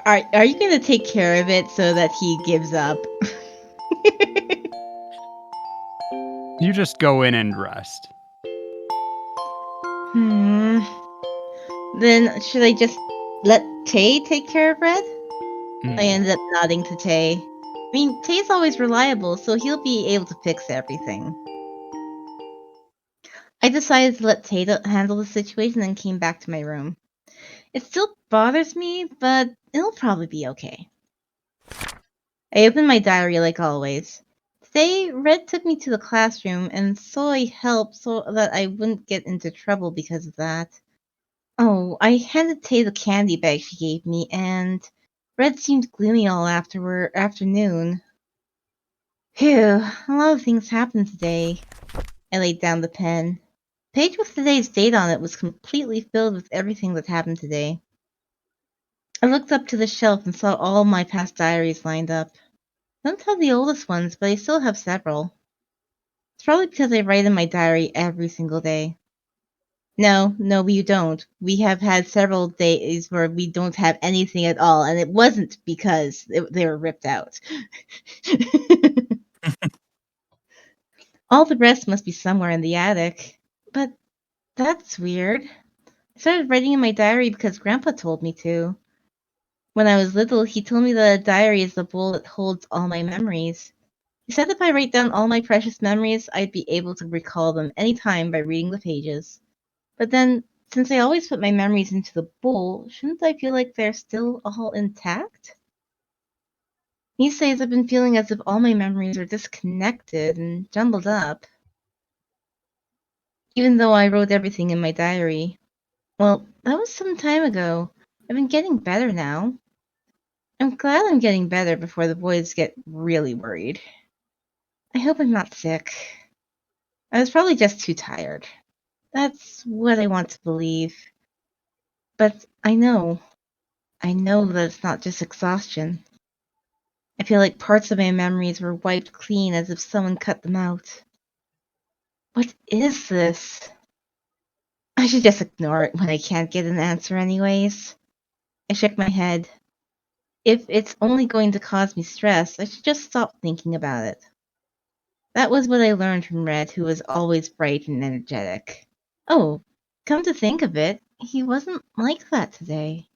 Are you gonna take care of it so that he gives up? You just go in and rest. Then should I just let Tay take care of Red? Mm. I ended up nodding to Tay. I mean, Tay's always reliable, so he'll be able to fix everything. I decided to let Tay handle the situation and came back to my room. It still bothers me, but it'll probably be okay. I opened my diary like always. Today, Red took me to the classroom, and so I helped so that I wouldn't get into trouble because of that. Oh, I handed Tay the candy bag she gave me, and Red seemed gloomy all afternoon. Phew, a lot of things happened today. I laid down the pen. The page with today's date on it was completely filled with everything that happened today. I looked up to the shelf and saw all my past diaries lined up. I don't have the oldest ones, but I still have several. It's probably because I write in my diary every single day. No, you don't. We have had several days where we don't have anything at all, and it wasn't because they were ripped out. All the rest must be somewhere in the attic. But that's weird. I started writing in my diary because Grandpa told me to. When I was little, he told me that a diary is the bowl that holds all my memories. He said if I write down all my precious memories, I'd be able to recall them any time by reading the pages. But then, since I always put my memories into the bowl, shouldn't I feel like they're still all intact? These days I've been feeling as if all my memories are disconnected and jumbled up. Even though I wrote everything in my diary. Well, that was some time ago. I've been getting better now. I'm glad I'm getting better before the boys get really worried. I hope I'm not sick. I was probably just too tired. That's what I want to believe. But I know that it's not just exhaustion. I feel like parts of my memories were wiped clean as if someone cut them out. What is this? I should just ignore it when I can't get an answer anyways. I shook my head. If it's only going to cause me stress, I should just stop thinking about it. That was what I learned from Red, who was always bright and energetic. Oh, come to think of it, he wasn't like that today.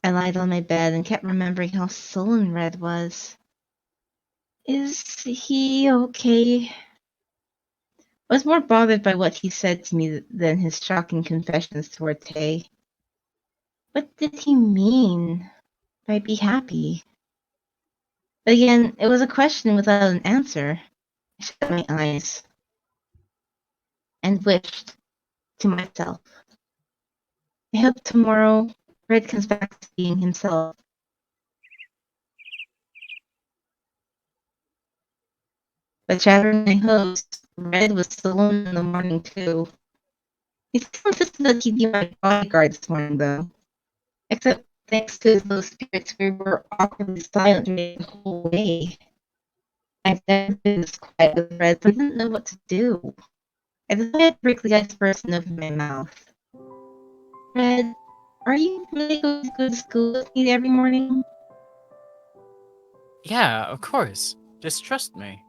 I lied on my bed and kept remembering how sullen Red was. Is he okay? I was more bothered by what he said to me than his shocking confessions toward Tay. What did he mean by be happy? But again, it was a question without an answer. I shut my eyes and wished to myself, I hope tomorrow Red comes back to being himself. But shattering my hopes, Red was still in the morning too. He still insisted that he'd be my bodyguard this morning though. Except thanks to his low spirits, we were awkwardly silent during the whole way. I've never been this quiet with Red, so I didn't know what to do. I decided to break the ice first and open my mouth. Red, are you really going to go to school with me every morning? Yeah, of course. Just trust me.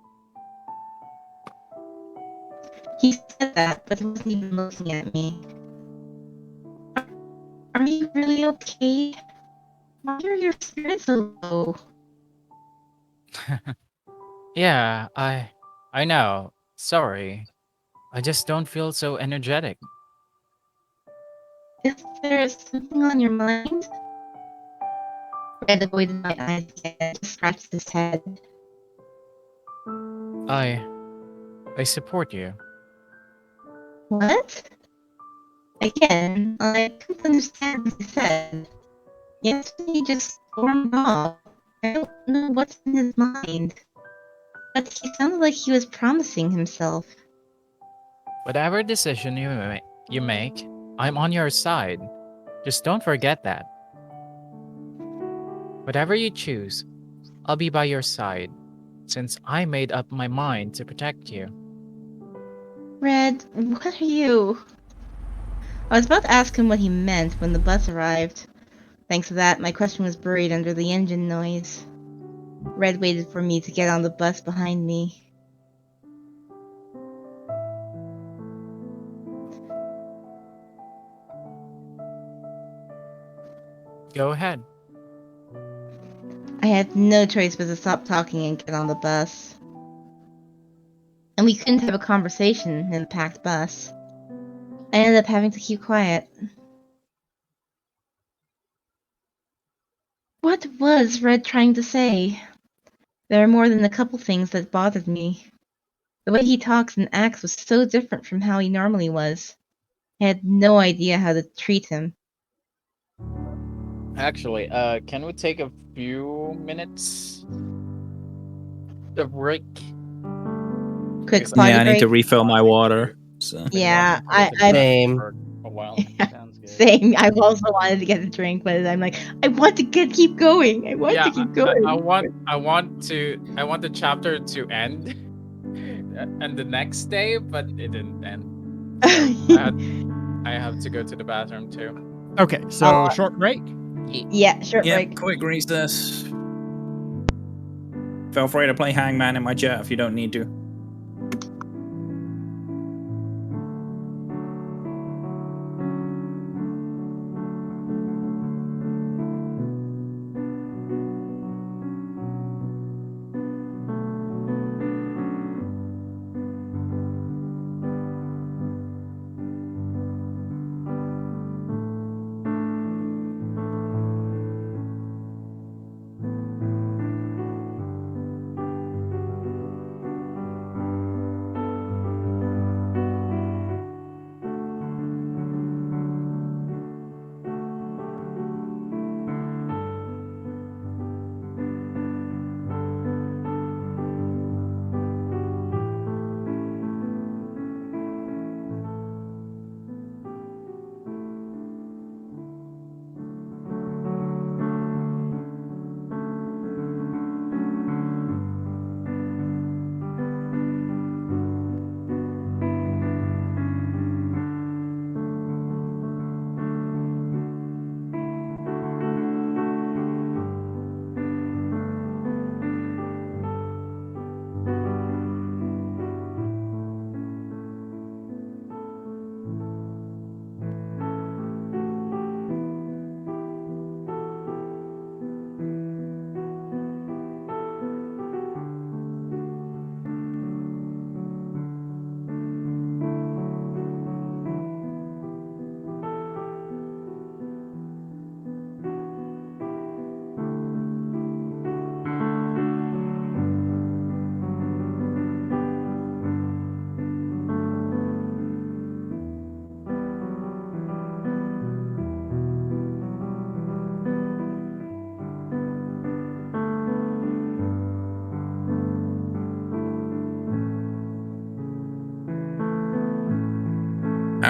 He said that, but he wasn't even looking at me. Are you really okay? Why are your spirits so low? Yeah, I know. Sorry. I just don't feel so energetic. Is there something on your mind? Red avoided my eyes again, just scratched his head. I support you. What? Again, I couldn't understand what he said. Yesterday he just stormed off. I don't know what's in his mind. But he sounded like he was promising himself. Whatever decision you make, I'm on your side. Just don't forget that. Whatever you choose, I'll be by your side, since I made up my mind to protect you. Red, what are you? I was about to ask him what he meant when the bus arrived. Thanks to that, my question was buried under the engine noise. Red waited for me to get on the bus behind me. Go ahead. I had no choice but to stop talking and get on the bus. And we couldn't have a conversation in the packed bus. I ended up having to keep quiet. What was Red trying to say? There are more than a couple things that bothered me. The way he talks and acts was so different from how he normally was. I had no idea how to treat him. Actually, can we take a few minutes? The break. Quick Because potty Yeah, I need to break. refill my water. So. I've been Yeah, wanting to go to the Same. bathroom for a while. Sounds good. Same. I've also wanted to get a drink, but I'm like, I want to keep going. I want to keep going. I want the chapter to end and the next day, but it didn't end. So I have to go to the bathroom too. Okay, so short break. Yeah, short Yep, break. quick recess. Feel free to play Hangman in my chat if you don't need to.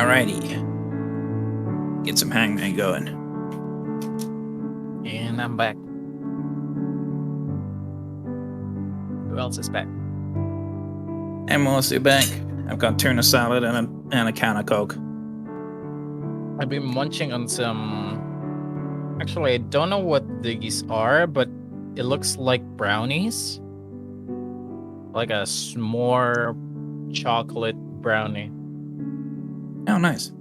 Alrighty. Get some hangman going. And I'm back. Who else is back? I'm mostly back. I've got tuna salad and a can of Coke. I've been munching on some. Actually, I don't know what these are, but it looks like brownies. Like a s'more chocolate brownie. Oh, nice.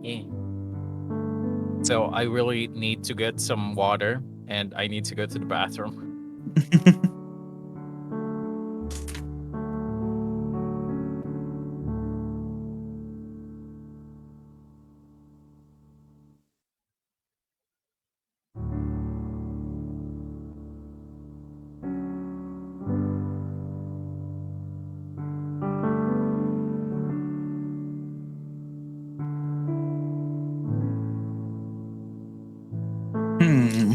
Yeah. So I really need to get some water, and I need to go to the bathroom. Hmm.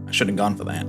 I should have gone for that.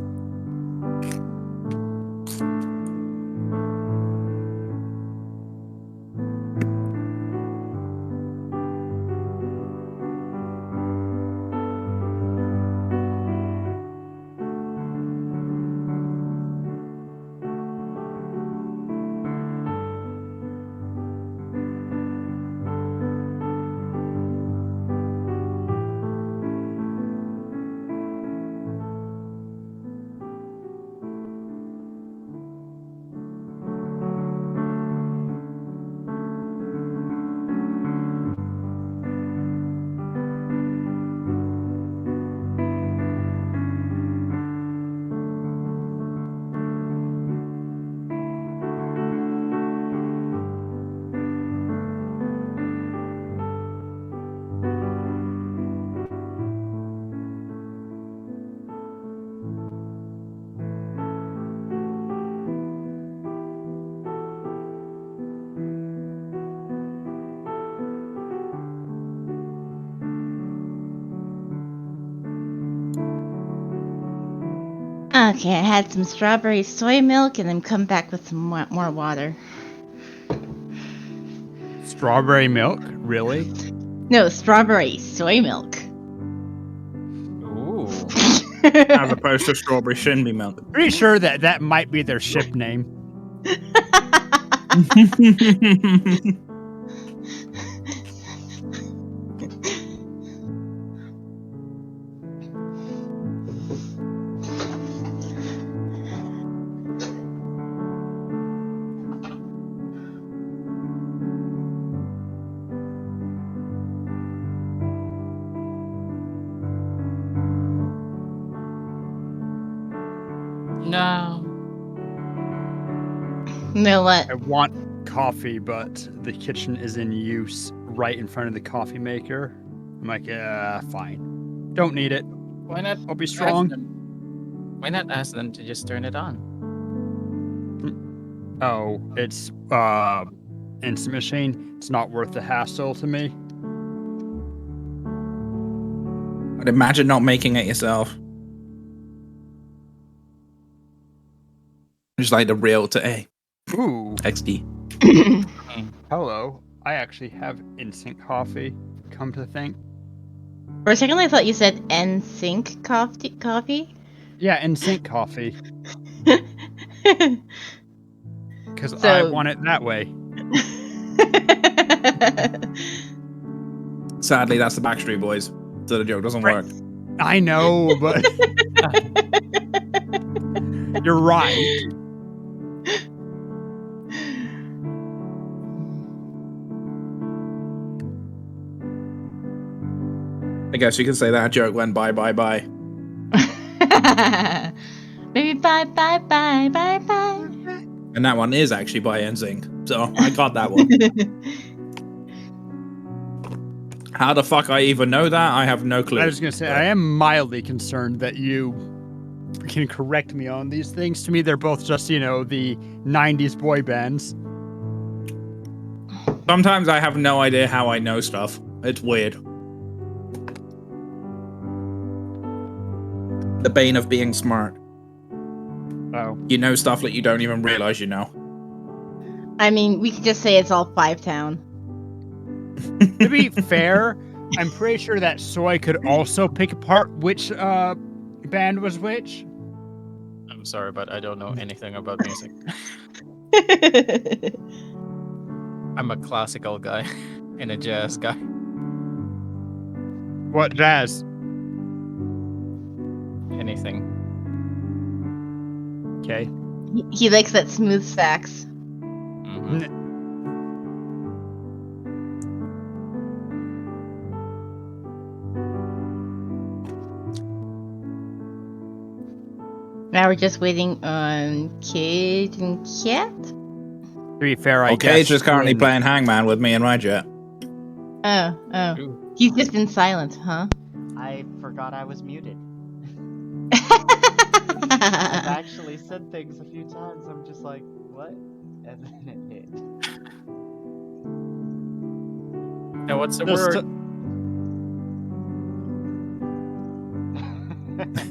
Okay, I had some strawberry soy milk and then come back with some more water. Strawberry milk? Really? No, strawberry soy milk. Ooh. As opposed to strawberry shinby milk. Pretty sure that might be their ship name. No. You know what? I want coffee, but the kitchen is in use right in front of the coffee maker. I'm like, yeah, fine. Don't need it. Why not? I'll be ask strong. them- Why not ask them to just turn it on? Oh, it's instant machine. It's not worth the hassle to me. I'd imagine not making it yourself. Just like the real to A. Ooh. XD. Hello. I actually have instant coffee. Come to think. For a second, I thought you said NSYNC coffee. Yeah, instant coffee. Because I So- want it that way. Sadly, that's the Backstreet Boys, so the joke doesn't work. I know, but you're right. I guess you could say that joke went bye. Maybe bye. And that one is actually by NSYNC, so I got that one. How the fuck I even know that? I have no clue. I was gonna say, I am mildly concerned that you can correct me on these things. To me, they're both just, the 90s boy bands. Sometimes I have no idea how I know stuff. It's weird. The bane of being smart. Oh. You know stuff that you don't even realize you know. I mean, we could just say it's all Five Town. To be fair, I'm pretty sure that Soy could also pick apart which band was which. I'm sorry, but I don't know anything about music. I'm a classical guy and a jazz guy. What jazz? Anything. Okay. He likes that smooth sax. Mhm. Now we're just waiting on Kate and Cat. To be fair, I Okay, guess. just currently when- playing Hangman with me and Rajet. Oh. Ooh. He's just been silent, huh? I forgot I was muted. I've actually said things a few times. I'm just like, what? And then it hit. Now, what's the Just- word?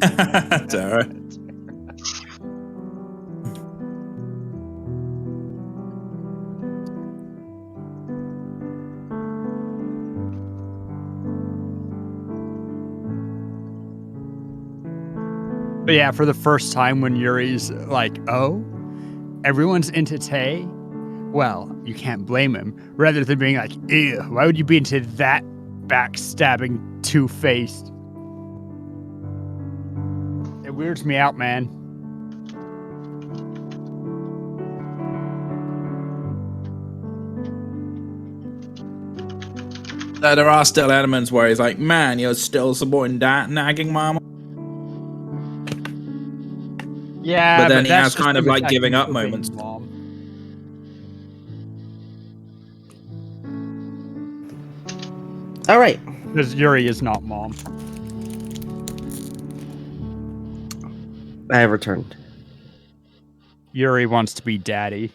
That's alright. But yeah, for the first time when Yuri's like, oh, everyone's into Tay, well, you can't blame him. Rather than being like, ew, why would you be into that backstabbing two-faced? It weirds me out, man. There are still elements where he's like, man, you're still supporting that nagging mama. Yeah, But then he that's has just kind of him like giving up attacking moments. Mom. All right. Because Yuri is not mom. I have returned. Yuri wants to be daddy.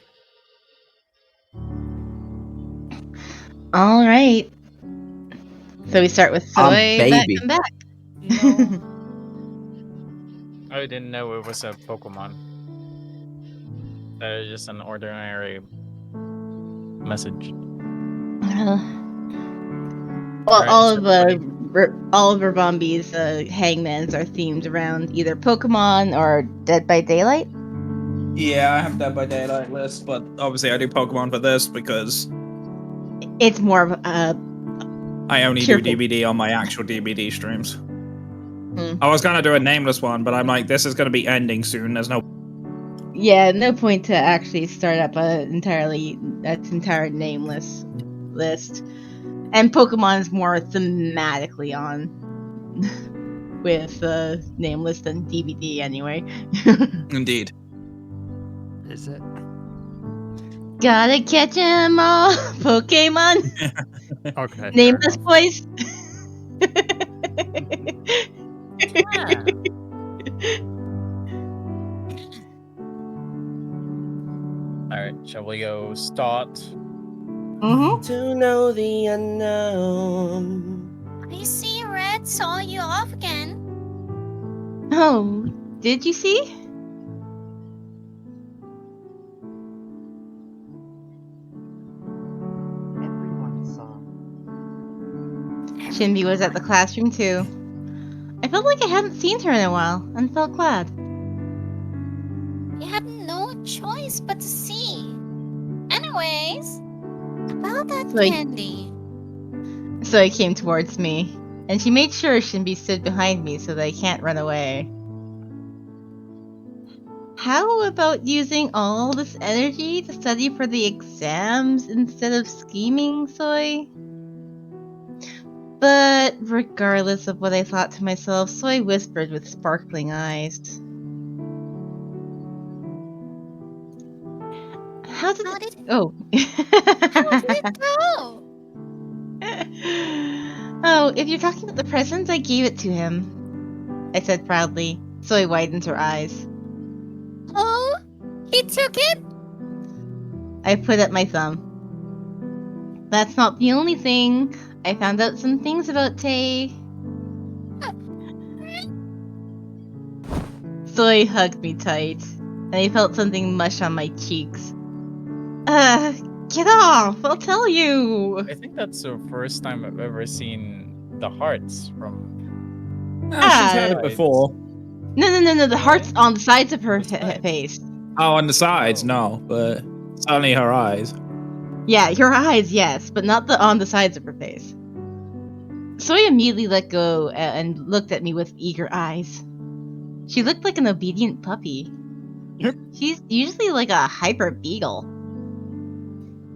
All right. So we start with Soy back baby. and back. I didn't know it was a Pokemon. That is just an ordinary message. Well, Alright, all so of everybody- all of Rabambi's hangmans are themed around either Pokemon or Dead by Daylight. Yeah, I have Dead by Daylight list, but obviously I do Pokemon for this because It's more of I only cheerful. do DVD on my actual DVD streams. Hmm. I was gonna do a Nameless one, but I'm like, this is gonna be ending soon. There's no. Yeah, no point to actually start up an entire Nameless list. And Pokemon is more thematically on with Nameless than DVD anyway. Indeed. Is it? Gotta catch 'em all, Pokemon. Okay. Nameless voice. Alright, shall we go start? Mm-hmm. To know the unknown. I see Red saw you off again. Oh, did you see? Everyone saw. Shinbi was at the classroom too. I felt like I hadn't seen her in a while and felt glad. You had no choice but to see. Anyways, about that Like- candy. So he came towards me, and she made sure Shinbi stood behind me so that I can't run away. How about using all this energy to study for the exams instead of scheming, Soy? But regardless of what I thought to myself, so I whispered with sparkling eyes. How did it... Oh. How did it go? Oh, if you're talking about the presents, I gave it to him, I said proudly. Zoe widened her eyes. Oh? He took it? I put up my thumb. That's not the only thing. I found out some things about Tay. Zoe hugged me tight, and I felt something mush on my cheeks. Get off! I'll tell you! I think that's the first time I've ever seen the hearts from... She's had it before. No, the heart's on the sides of her face. Oh, on the sides, no, but it's only her eyes. Yeah, your eyes, yes, but not on the sides of her face. Zoe immediately let go and looked at me with eager eyes. She looked like an obedient puppy. She's usually like a hyper beagle.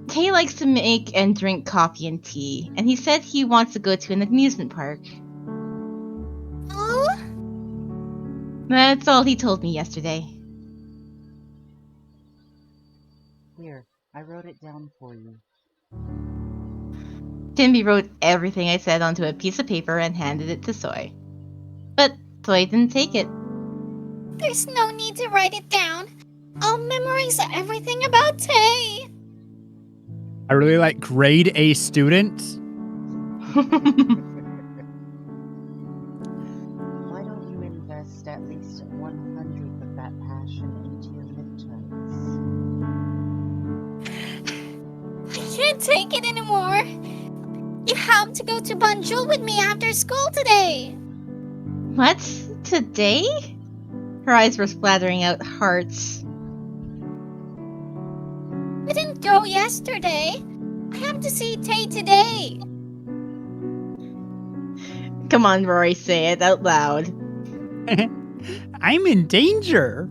Tay likes to make and drink coffee and tea, and he said he wants to go to an amusement park. Oh? That's all he told me yesterday. Here, I wrote it down for you. Timby wrote everything I said onto a piece of paper and handed it to Soy. But Soy didn't take it. There's no need to write it down. I'll memorize everything about Tay. I really like grade A students. Why don't you invest at least 100th of that passion into your midterms? I can't take it anymore. You have to go to Banjul with me after school today. What? Today? Her eyes were splattering out hearts. We didn't go yesterday. I have to see Tay today. Come on, Rory, say it out loud. I'm in danger.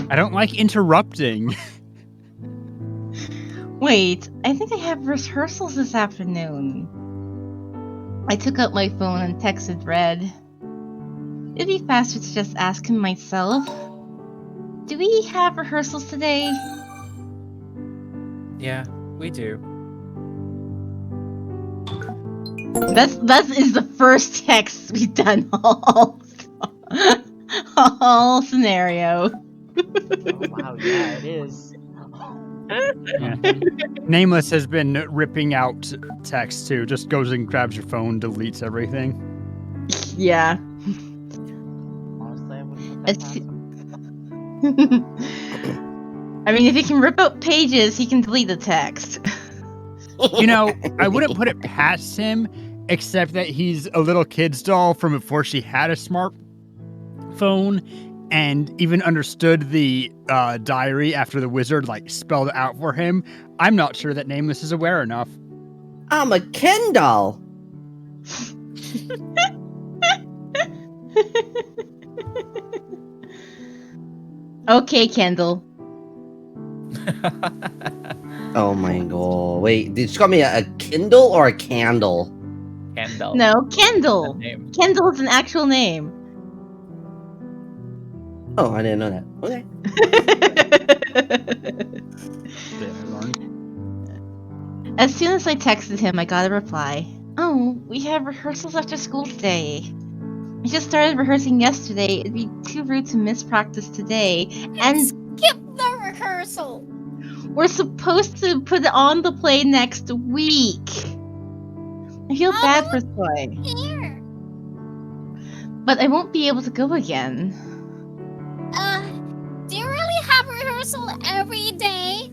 I don't like interrupting. Wait, I think I have rehearsals this afternoon. I took out my phone and texted Red. It'd be faster to just ask him myself. Do we have rehearsals today? Yeah, we do. That is the first text we've done all scenario. Oh wow, yeah, it is. Yeah. Nameless has been ripping out text too. Just goes and grabs your phone, deletes everything. Yeah. Honestly, I wouldn't put that past him. I mean, if he can rip out pages, he can delete the text. You know, I wouldn't put it past him, except that he's a little kid's doll from before she had a smartphone, and even understood the diary after the wizard spelled it out for him. I'm not sure that Nameless is aware enough. I'm a Ken doll. Okay, Kendall. Oh my god. Wait, did you call me a Kindle or a candle? Kendall. No, Kendall. Name. Kendall is an actual name. Oh, I didn't know that. Okay. As soon as I texted him, I got a reply. Oh, we have rehearsals after school today. I just started rehearsing yesterday. It'd be too rude to miss practice today. And skip the rehearsal. We're supposed to put on the play next week. I feel bad for Soy. Here. But I won't be able to go again. Do you really have rehearsal every day?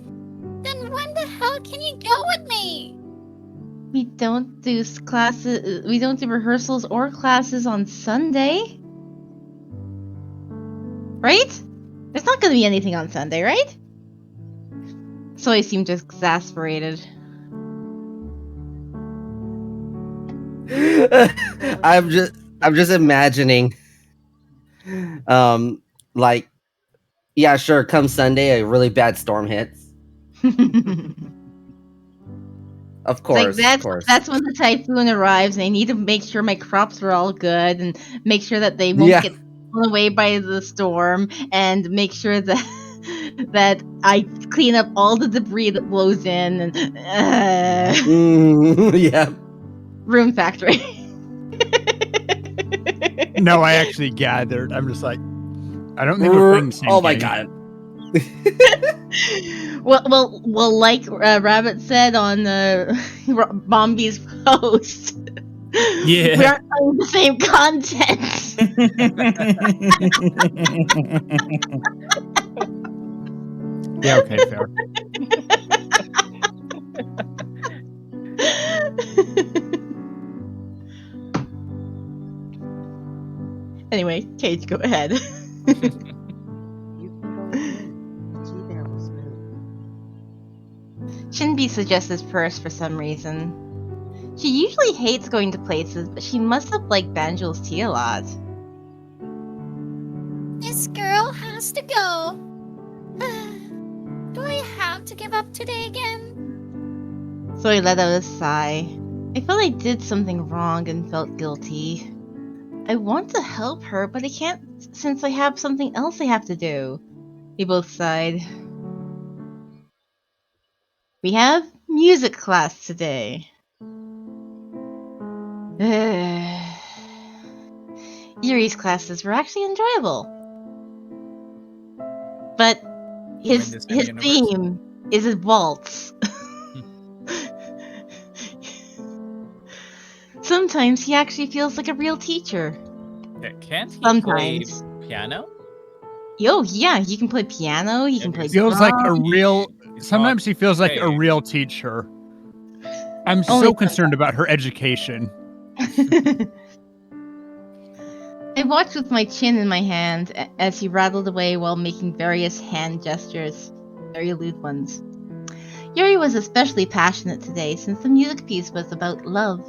Then when the hell can you go with me? We don't do classes. We don't do rehearsals or classes on Sunday, right? There's not going to be anything on Sunday, right? Soy seemed exasperated. I'm just imagining yeah, sure, come Sunday a really bad storm hits Of It's like course, of that's course. that's when the typhoon arrives, and I need to make sure my crops are all good, and make sure that they won't Yeah. get blown away by the storm, and make sure that that I clean up all the debris that blows in, and Yeah. room factory. No, I actually gathered. I'm just like, I don't think we're playing the same Oh my game. god. Well, like Rabbit said on Bombi's post, Yeah. we aren't playing the same content. Yeah, okay, fair. Anyway, Cage, go ahead. You can go ahead. The tea there was good. Shinbi suggested first for some reason. She usually hates going to places, but she must have liked Banjo's tea a lot. This girl has to go. Do I have to give up today again? So I let out a sigh. I felt I did something wrong and felt guilty. I want to help her, but I can't since I have something else I have to do. We both sighed. We have music class today. Yuri's classes were actually enjoyable. But his the same universe? theme is a waltz. Sometimes he actually feels like a real teacher. Can't he Sometimes. play piano? Yo, yeah, you can play piano, you can play Feels like a drums. real. He's Sometimes he feels like a playing. real teacher. I'm Only so concerned about her education. I watched with my chin in my hand as he rattled away while making various hand gestures, very lewd ones. Yuri was especially passionate today since the music piece was about love.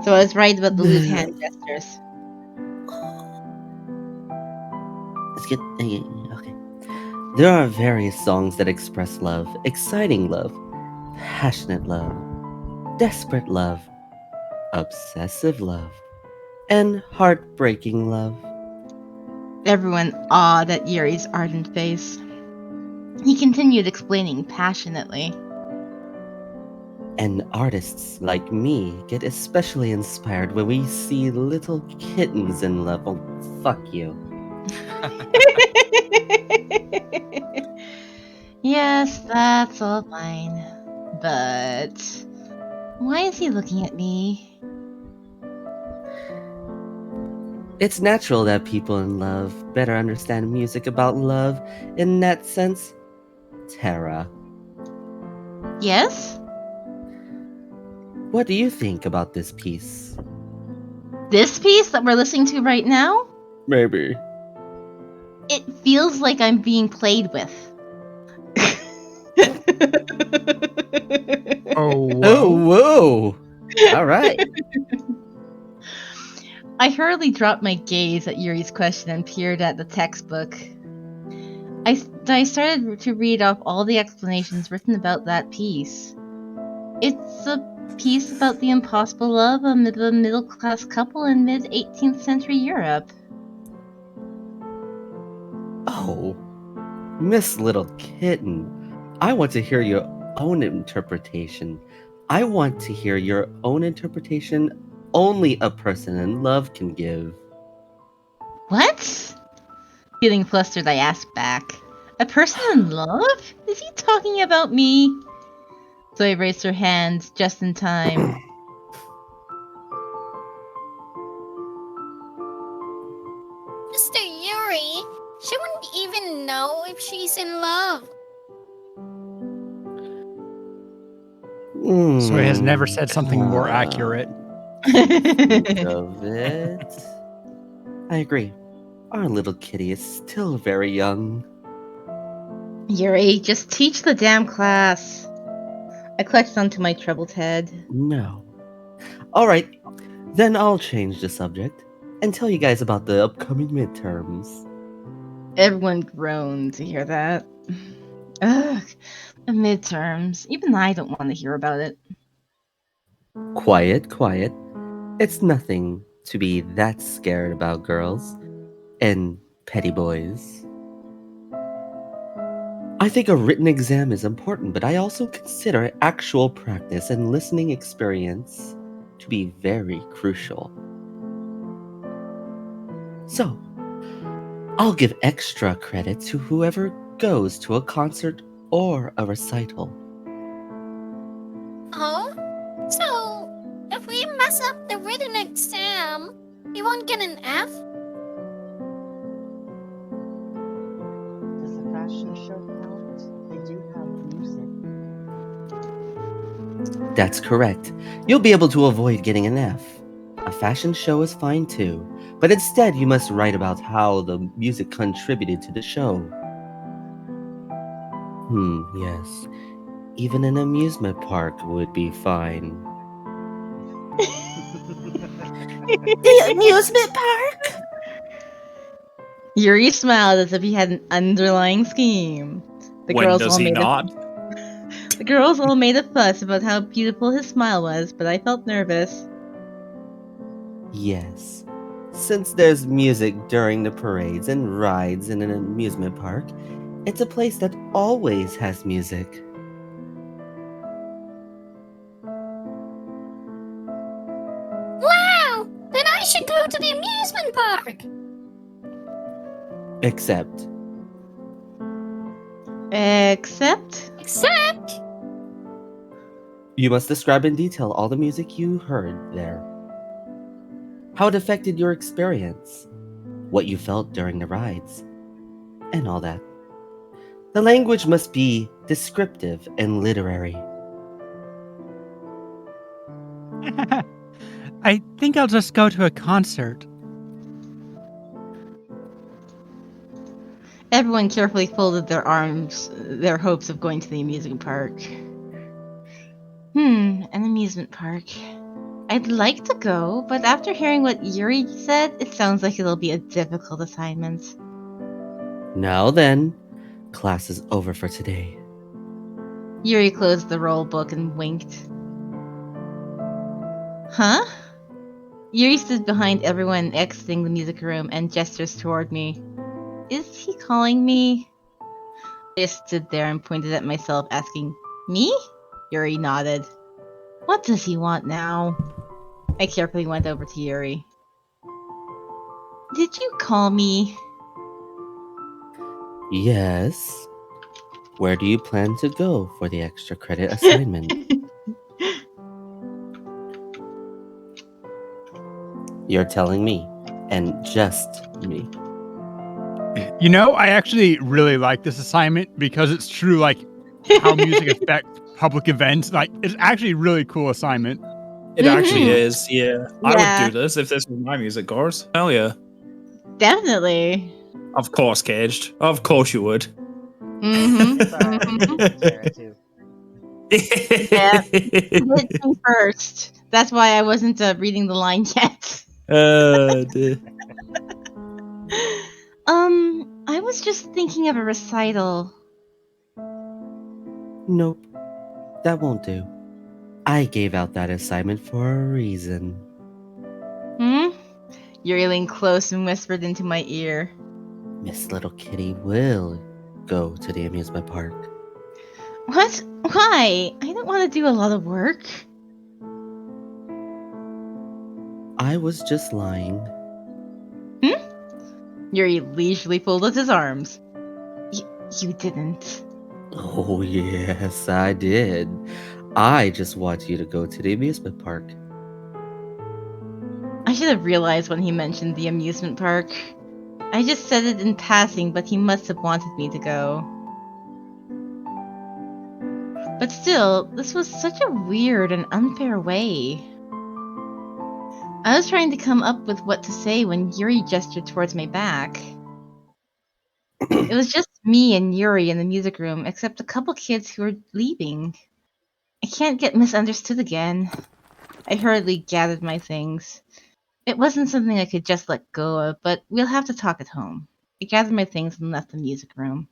So I was right about the lewd hand gestures. Let's get okay. There are various songs that express love, exciting love, passionate love, desperate love, obsessive love, and heartbreaking love. Everyone awed at Yuri's ardent face. He continued explaining passionately. And artists like me get especially inspired when we see little kittens in love. Oh, fuck you. Yes, that's all fine. But why is he looking at me? It's natural that people in love better understand music about love in that sense. Tara, Yes? what do you think about this piece? This piece that we're listening to right now? Maybe. It feels like I'm being played with. Oh, Oh, whoa! All right. I hurriedly dropped my gaze at Yuri's question and peered at the textbook. I started to read off all the explanations written about that piece. It's a piece about the impossible love of a middle-class couple in mid-18th century Europe. Oh, Miss Little Kitten, I want to hear your own interpretation. I want to hear your own interpretation only a person in love can give. What? Feeling flustered, I asked back. A person in love? Is he talking about me? Zoe raised her hand just in time. Mr. Yuri, she wouldn't even know if she's in love. So he has never said something more accurate. Think of it. I agree. Our little kitty is still very young. Yuri, just teach the damn class. I clutched onto my troubled head. No. Alright, then I'll change the subject and tell you guys about the upcoming midterms. Everyone groaned to hear that. Ugh, the midterms. Even I don't want to hear about it. Quiet, quiet. It's nothing to be that scared about, girls and petty boys. I think a written exam is important, but I also consider actual practice and listening experience to be very crucial. So, I'll give extra credit to whoever goes to a concert or a recital. Oh? So, if we mess up the written exam, we won't get an F? Does the fashion show count? They do have music. That's correct. You'll be able to avoid getting an F. A fashion show is fine too, but instead you must write about how the music contributed to the show. Yes. Even an amusement park would be fine. The amusement park? Yuri smiled as if he had an underlying scheme. The When girls does all he made not? The girls all made a fuss about how beautiful his smile was, but I felt nervous. Yes. Since there's music during the parades and rides in an amusement park, it's a place that always has music. Wow! Then I should go to the amusement park! Except, Except? you must describe in detail all the music you heard there. How it affected your experience, what you felt during the rides, and all that. The language must be descriptive and literary. I think I'll just go to a concert. Everyone carefully folded their arms, their hopes of going to the amusement park. An amusement park. I'd like to go, but after hearing what Yuri said, it sounds like it'll be a difficult assignment. Now then, class is over for today. Yuri closed the roll book and winked. Huh? Yuri stood behind everyone exiting the music room and gestures toward me. Is he calling me? I just stood there and pointed at myself, asking, Me? Yuri nodded. What does he want now? I carefully went over to Yuri. Did you call me? Yes. Where do you plan to go for the extra credit assignment? You're telling me, and just me. You know, I actually really like this assignment because it's true, like, how music affects public events. Like, it's actually a really cool assignment. It actually is, yeah. I Yeah. would do this if this was my music course. Hell yeah. Definitely. Of course, Caged. Of course you would. Sorry, I didn't mean to tear it too. Yeah. You hit me first. That's why I wasn't reading the line yet. I was just thinking of a recital. Nope. That won't do. I gave out that assignment for a reason. Yuri leaned close and whispered into my ear. Miss Little Kitty will go to the amusement park. What? Why? I don't want to do a lot of work. I was just lying. Yuri leisurely folded his arms. You didn't. Oh, yes, I did. I just want you to go to the amusement park. I should have realized when he mentioned the amusement park. I just said it in passing, but he must have wanted me to go. But still, this was such a weird and unfair way. I was trying to come up with what to say when Yuri gestured towards my back. It was just me and Yuri in the music room, except a couple kids who were leaving. I can't get misunderstood again. I hurriedly gathered my things. It wasn't something I could just let go of, but we'll have to talk at home. I gathered my things and left the music room.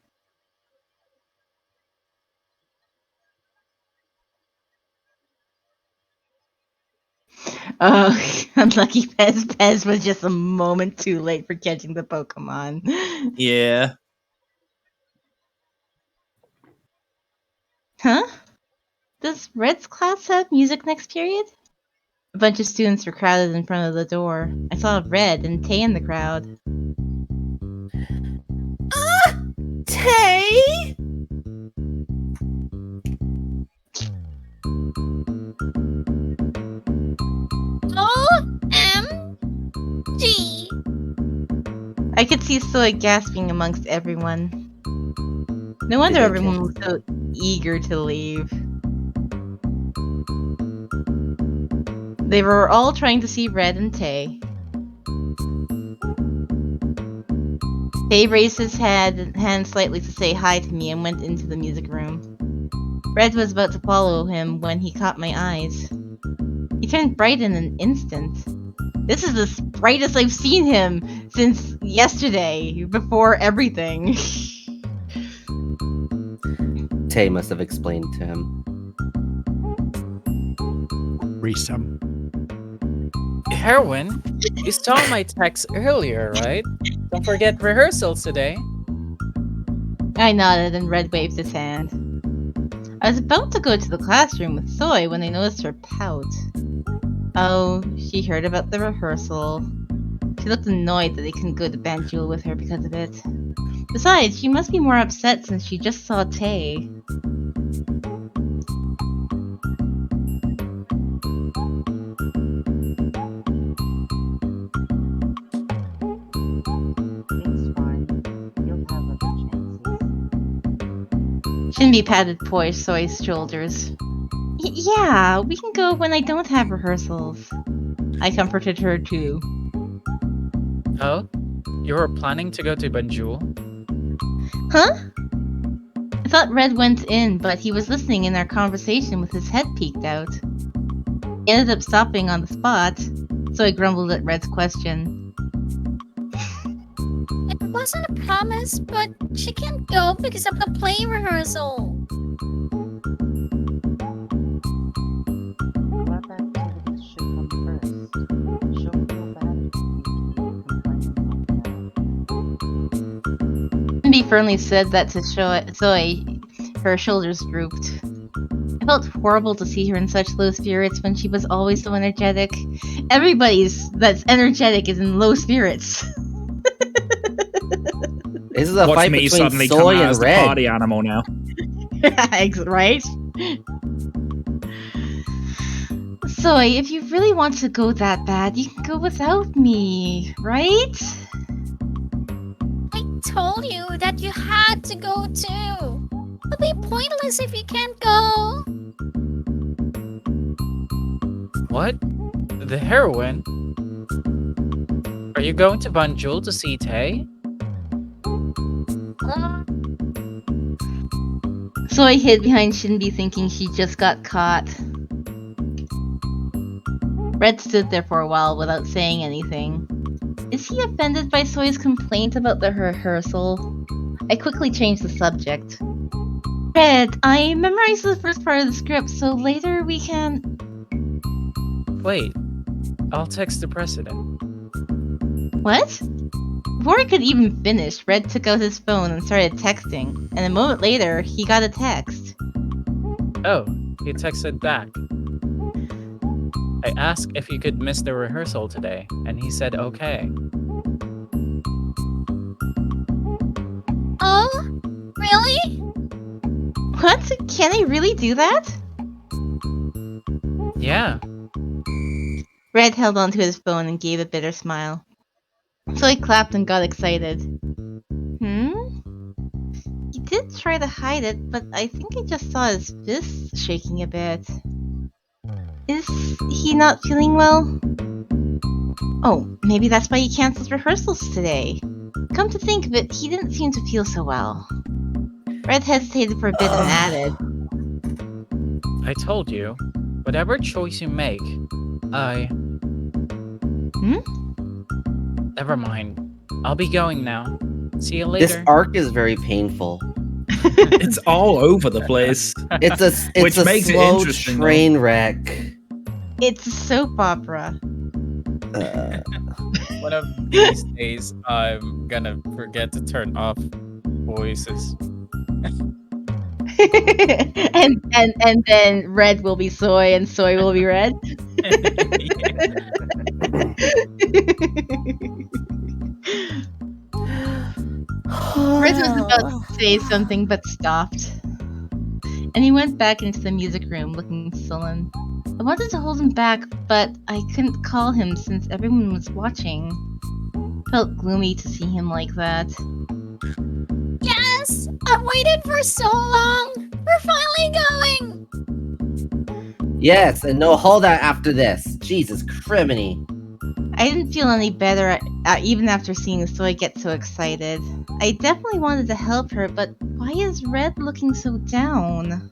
Oh, unlucky Pez. Pez was just a moment too late for catching the Pokemon. Yeah. Huh? Does Red's class have music next period? A bunch of students were crowded in front of the door. I saw Red and Tay in the crowd. Tay? OMG! I could see Soy gasping amongst everyone. No wonder they everyone was so eager to leave. They were all trying to see Red and Tay. Tay raised his hand slightly to say hi to me and went into the music room. Red was about to follow him when he caught my eyes. He turned bright in an instant. This is the brightest I've seen him since yesterday, before everything. Tay must have explained to him. Resum. Heroin, you saw my text earlier, right? Don't forget rehearsals today. I nodded and Red waved his hand. I was about to go to the classroom with Soy when I noticed her pout. Oh, she heard about the rehearsal. She looked annoyed that they couldn't go to Banjul with her because of it. Besides, she must be more upset since she just saw Tay. It's fine. You'll have other chances. Shinbi patted poor Soy's shoulders. Yeah, we can go when I don't have rehearsals. I comforted her too. Oh? You were planning to go to Banjul? Huh? I thought Red went in, but he was listening in our conversation with his head peeked out. He ended up stopping on the spot, so I grumbled at Red's question. It wasn't a promise, but she can't go because of the play rehearsal. Club activities should come first. She'll feel bad if you complaining like that. Shinbi firmly said that to Soy, her shoulders drooped. I felt horrible to see her in such low spirits when she was always so energetic. Everybody's that's energetic is in low spirits. This is a Watch fight me between suddenly come Soy out and as the Red. party animal now. Right? Soy, if you really want to go that bad, you can go without me, right? I told you that you had to go too. It'll be pointless if you can't go. What? The heroine? Are you going to Banjul to see Tay? Soy hid behind Shinbi thinking she just got caught. Red stood there for a while without saying anything. Is he offended by Soy's complaint about the rehearsal? I quickly changed the subject. Red, I memorized the first part of the script, so later we can... Wait, I'll text the president. What? Before I could even finish, Red took out his phone and started texting, and a moment later, he got a text. Oh, he texted back. I asked if he could miss the rehearsal today, and he said okay. Oh? Really? What? Can I really do that? Yeah. Red held onto his phone and gave a bitter smile. So he clapped and got excited. He did try to hide it, but I think I just saw his fists shaking a bit. Is he not feeling well? Oh, maybe that's why he canceled rehearsals today. Come to think of it, he didn't seem to feel so well. Red hesitated for a bit and added, I told you, whatever choice you make, Hmm? Never mind. I'll be going now. See you This later. arc is very painful. It's all over the place. It's Which a makes it slow interesting, though. train wreck. It's a soap opera. One of these days, I'm gonna forget to turn off voices. and then red will be soy and soy will be red. Red was about to say something but stopped. And he went back into the music room looking sullen. I wanted to hold him back, but I couldn't call him since everyone was watching. Felt gloomy to see him like that. Yes! I've waited for so long! We're finally going! Yes, and no holdout after this. Jesus criminy. I didn't feel any better even after seeing Soy get so excited. I definitely wanted to help her, but why is Red looking so down?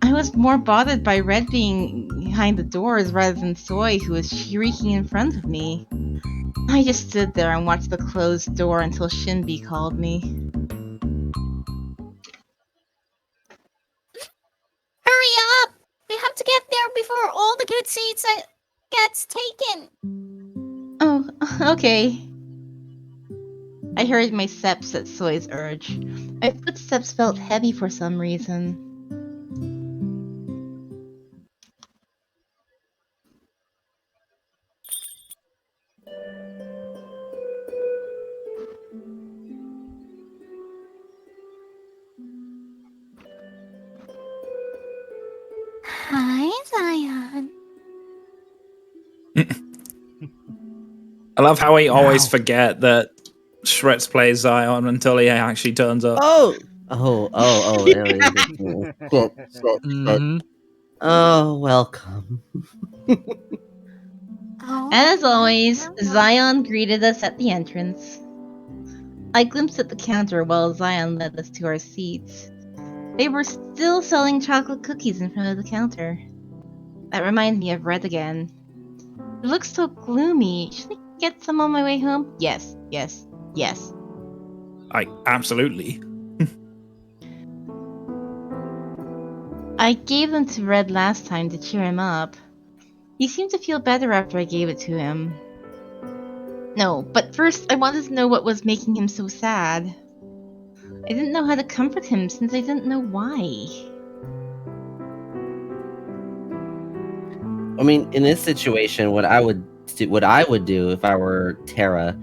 I was more bothered by Red being behind the doors rather than Soy, who was shrieking in front of me. I just stood there and watched the closed door until Shinbi called me. Hurry up! We have to get there before all the good seats gets taken. Oh, okay. I heard my steps at Soy's urge. My footsteps felt heavy for some reason. Hi, Zion. I love how we always Wow. forget that Shreds plays Zion until he actually turns up. Oh. Mhm. Oh, welcome. Oh, As always, Zion greeted us at the entrance. I glimpsed at the counter while Zion led us to our seats. They were still selling chocolate cookies in front of the counter. That reminded me of Red again. It looks so gloomy. Should I get some on my way home? Yes. Absolutely. I gave them to Red last time to cheer him up. He seemed to feel better after I gave it to him. No, but first I wanted to know what was making him so sad. I didn't know how to comfort him since I didn't know why. I mean, in this situation, what I would do if I were Tara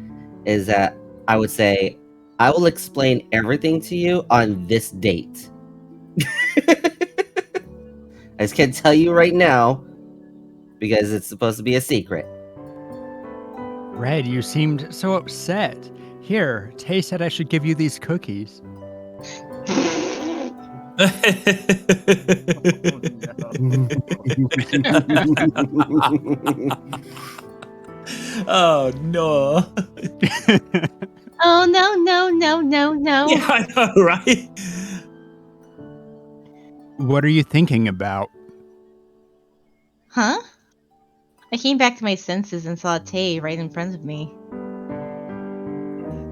is that I would say, I will explain everything to you on this date. I just can't tell you right now because it's supposed to be a secret. Red, you seemed so upset. Here, Tay said I should give you these cookies. Oh no. Oh no. Yeah, I know, right? What are you thinking about? Huh? I came back to my senses and saw Tay right in front of me.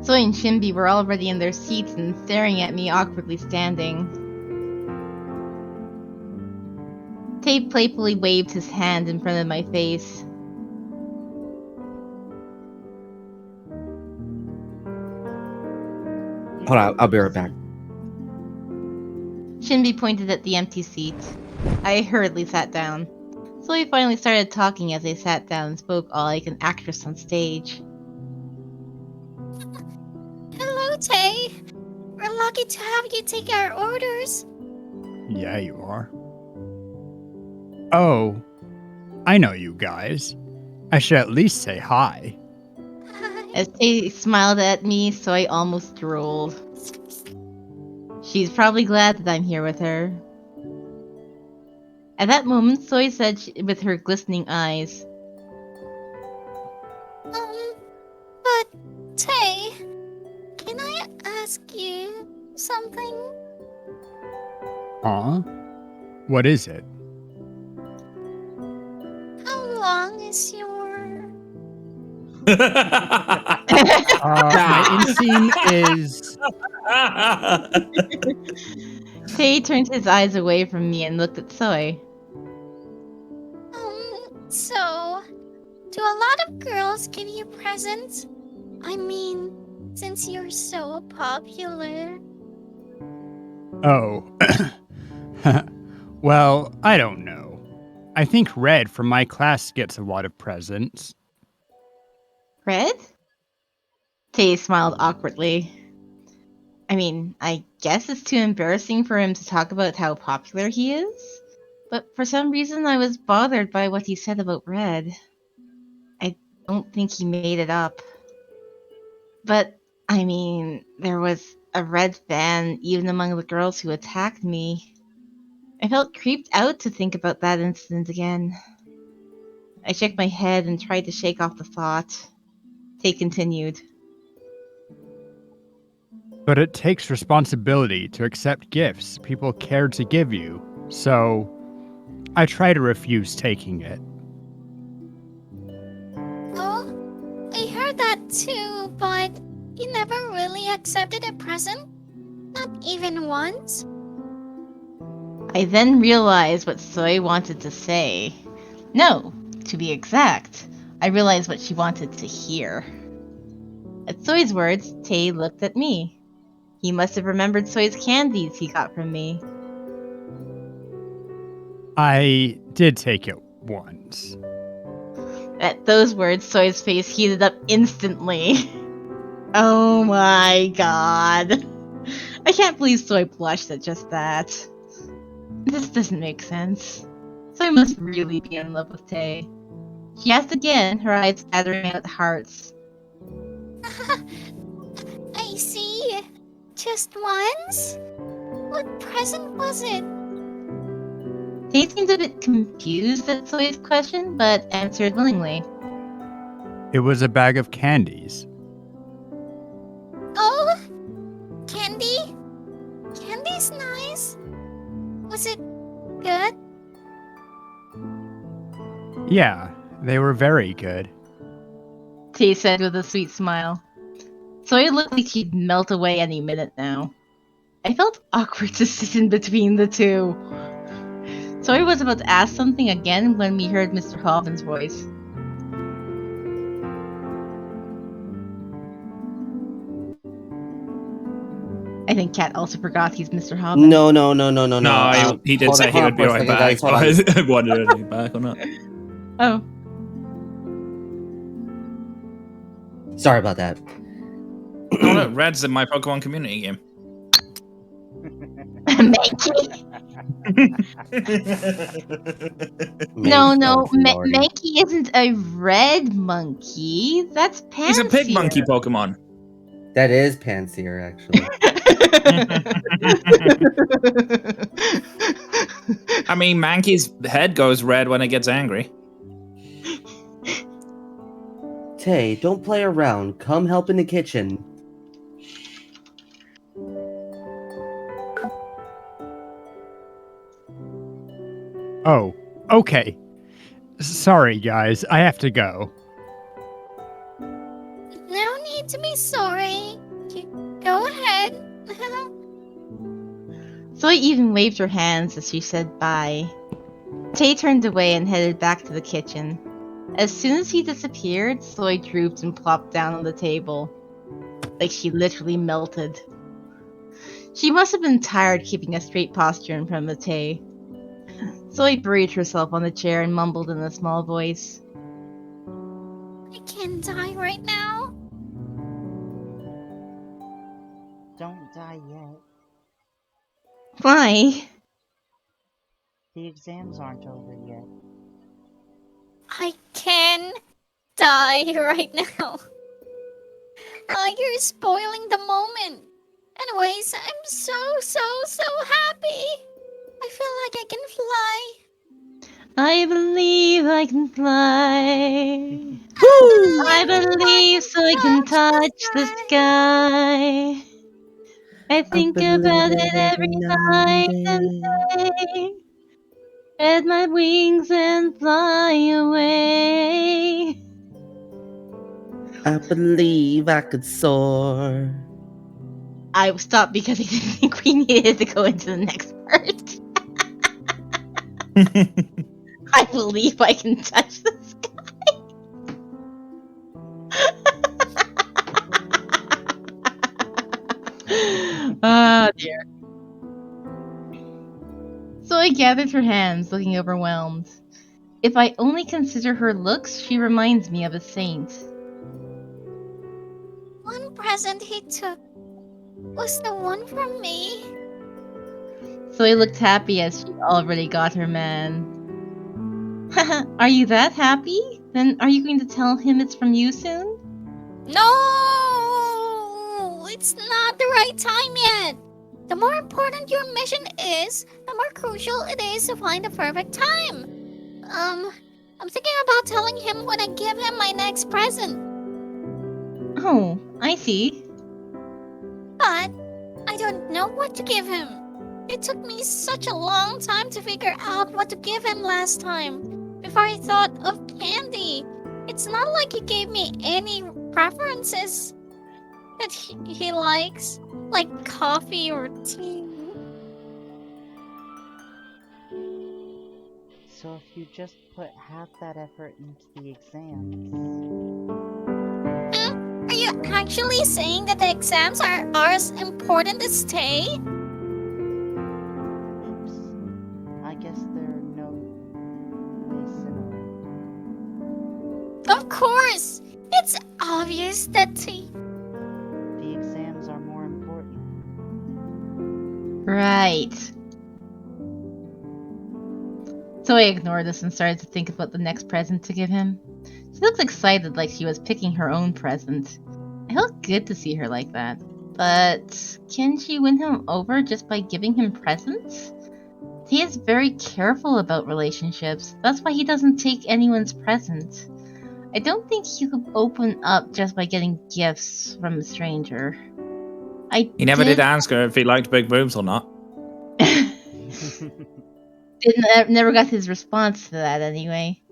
Soy and Shinbi were already in their seats and staring at me awkwardly standing. Tay playfully waved his hand in front of my face. Hold on, I'll be right back. Shinbi pointed at the empty seat. I hurriedly sat down. Soy finally started talking as I sat down and spoke all like an actress on stage. hello, Tay. We're lucky to have you take our orders. Yeah, you are. Oh, I know you guys. I should at least say hi. As Tay smiled at me, Soy almost drooled. She's probably glad that I'm here with her. At that moment, Soy said with her glistening eyes, But, Tay, can I ask you something? Huh? What is it? How long is your My end scene is Tay turned his eyes away from me and looked at Soy. So, do a lot of girls give you presents? I mean, since you're so popular. oh. Well, I don't know. I think Red from my class gets a lot of presents. Red? Tay smiled awkwardly. I mean, I guess it's too embarrassing for him to talk about how popular he is, but for some reason I was bothered by what he said about Red. I don't think he made it up. But, I mean, there was a Red fan even among the girls who attacked me. I felt creeped out to think about that incident again. I shook my head and tried to shake off the thought. Tay continued. But it takes responsibility to accept gifts people care to give you, so I try to refuse taking it. Oh, I heard that too, but you never really accepted a present? Not even once? I then realized what Soy wanted to say. No, to be exact, I realized what she wanted to hear. At Soy's words, Tay looked at me. He must have remembered Soy's candies he got from me. I did take it once. At those words, Soy's face heated up instantly. Oh my god. I can't believe Soy blushed at just that. This doesn't make sense. Soy must really be in love with Tay. She asked again, her eyes scattering out hearts. I see. Just once? What present was it? Tay seemed a bit confused at Soy's question, but answered willingly. It was a bag of candies. Oh? Candy? Candy's nice. Was it good? Yeah, they were very good. Tay said with a sweet smile. Soy looked like she'd melt away any minute now. I felt awkward to sit in between the two. Soy was about to ask something again when we heard Mr. Hobin's voice. I think Kat also forgot he's Mr. Hobbin. No. No, he did hold say on, he hold would on be for a right second, back. guys, So hold on. I wondered if he'd back or not. Oh. Sorry about that. Oh look, Red's in my Pokemon community game. No, Oh, Lordy. Mankey isn't a red monkey. That's Pansear. He's a pig monkey Pokemon. That is Pansear, actually. I mean, Mankey's head goes red when it gets angry. Tay, don't play around. Come help in the kitchen. Oh, okay. Sorry, guys. I have to go. No need to be sorry. Go ahead. Soy even waved her hands as she said bye. Tay turned away and headed back to the kitchen. As soon as he disappeared, Soy drooped and plopped down on the table. Like she literally melted. She must have been tired keeping a straight posture in front of Tay. Soy buried herself on the chair and mumbled in a small voice. I can't die right now. Don't die yet. Why? The exams aren't over yet. I can die right now. You're spoiling the moment. Anyways, I'm so happy. I feel like I can fly. I believe I can fly. I believe so I can touch the sky. I think about it every night and day. Spread my wings and fly away. I believe I could soar. I stopped because I didn't think we needed to go into the next part. I believe I can touch the sky. Ah, dear. Zoe gathered her hands, looking overwhelmed. If I only consider her looks, she reminds me of a saint. One present he took was the one from me. Zoe looked happy as she already got her man. Are you that happy? Then are you going to tell him it's from you soon? No! It's not the right time yet. The more important your mission is, the more crucial it is to find the perfect time. I'm thinking about telling him when I give him my next present. Oh, I see. But I don't know what to give him. It took me such a long time to figure out what to give him last time, before I thought of candy. It's not like he gave me any preferences that he likes, like coffee or tea. So if you just put half that effort into the exams... Are you actually saying that the exams are as important as stay? Oops. I guess they're no way similar. Of course! It's obvious that The exams are more important. Right. So I ignored this and started to think about the next present to give him. She looked excited, like she was picking her own present. It felt good to see her like that. But can she win him over just by giving him presents? He is very careful about relationships. That's why he doesn't take anyone's present. I don't think he could open up just by getting gifts from a stranger. He never did ask her if he liked big boobs or not. Never got his response to that anyway.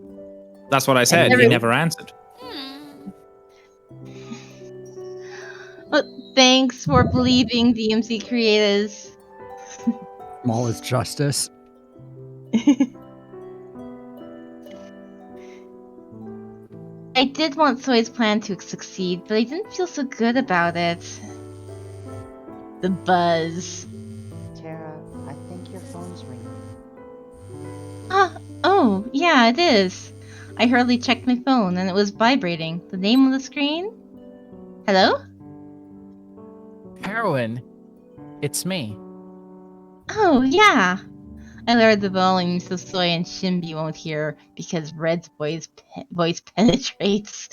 That's what I said. He never answered. Well, thanks for believing, DMC creators. Small is justice. I did want Soy's plan to succeed, but I didn't feel so good about it. The buzz. Tara, I think your phone's ringing. Oh, yeah, it is. I hurriedly checked my phone and it was vibrating. The name on the screen? Hello? Heroin, it's me. Oh, yeah. I lowered the volume so Soy and Shinbi won't hear because Red's voice penetrates.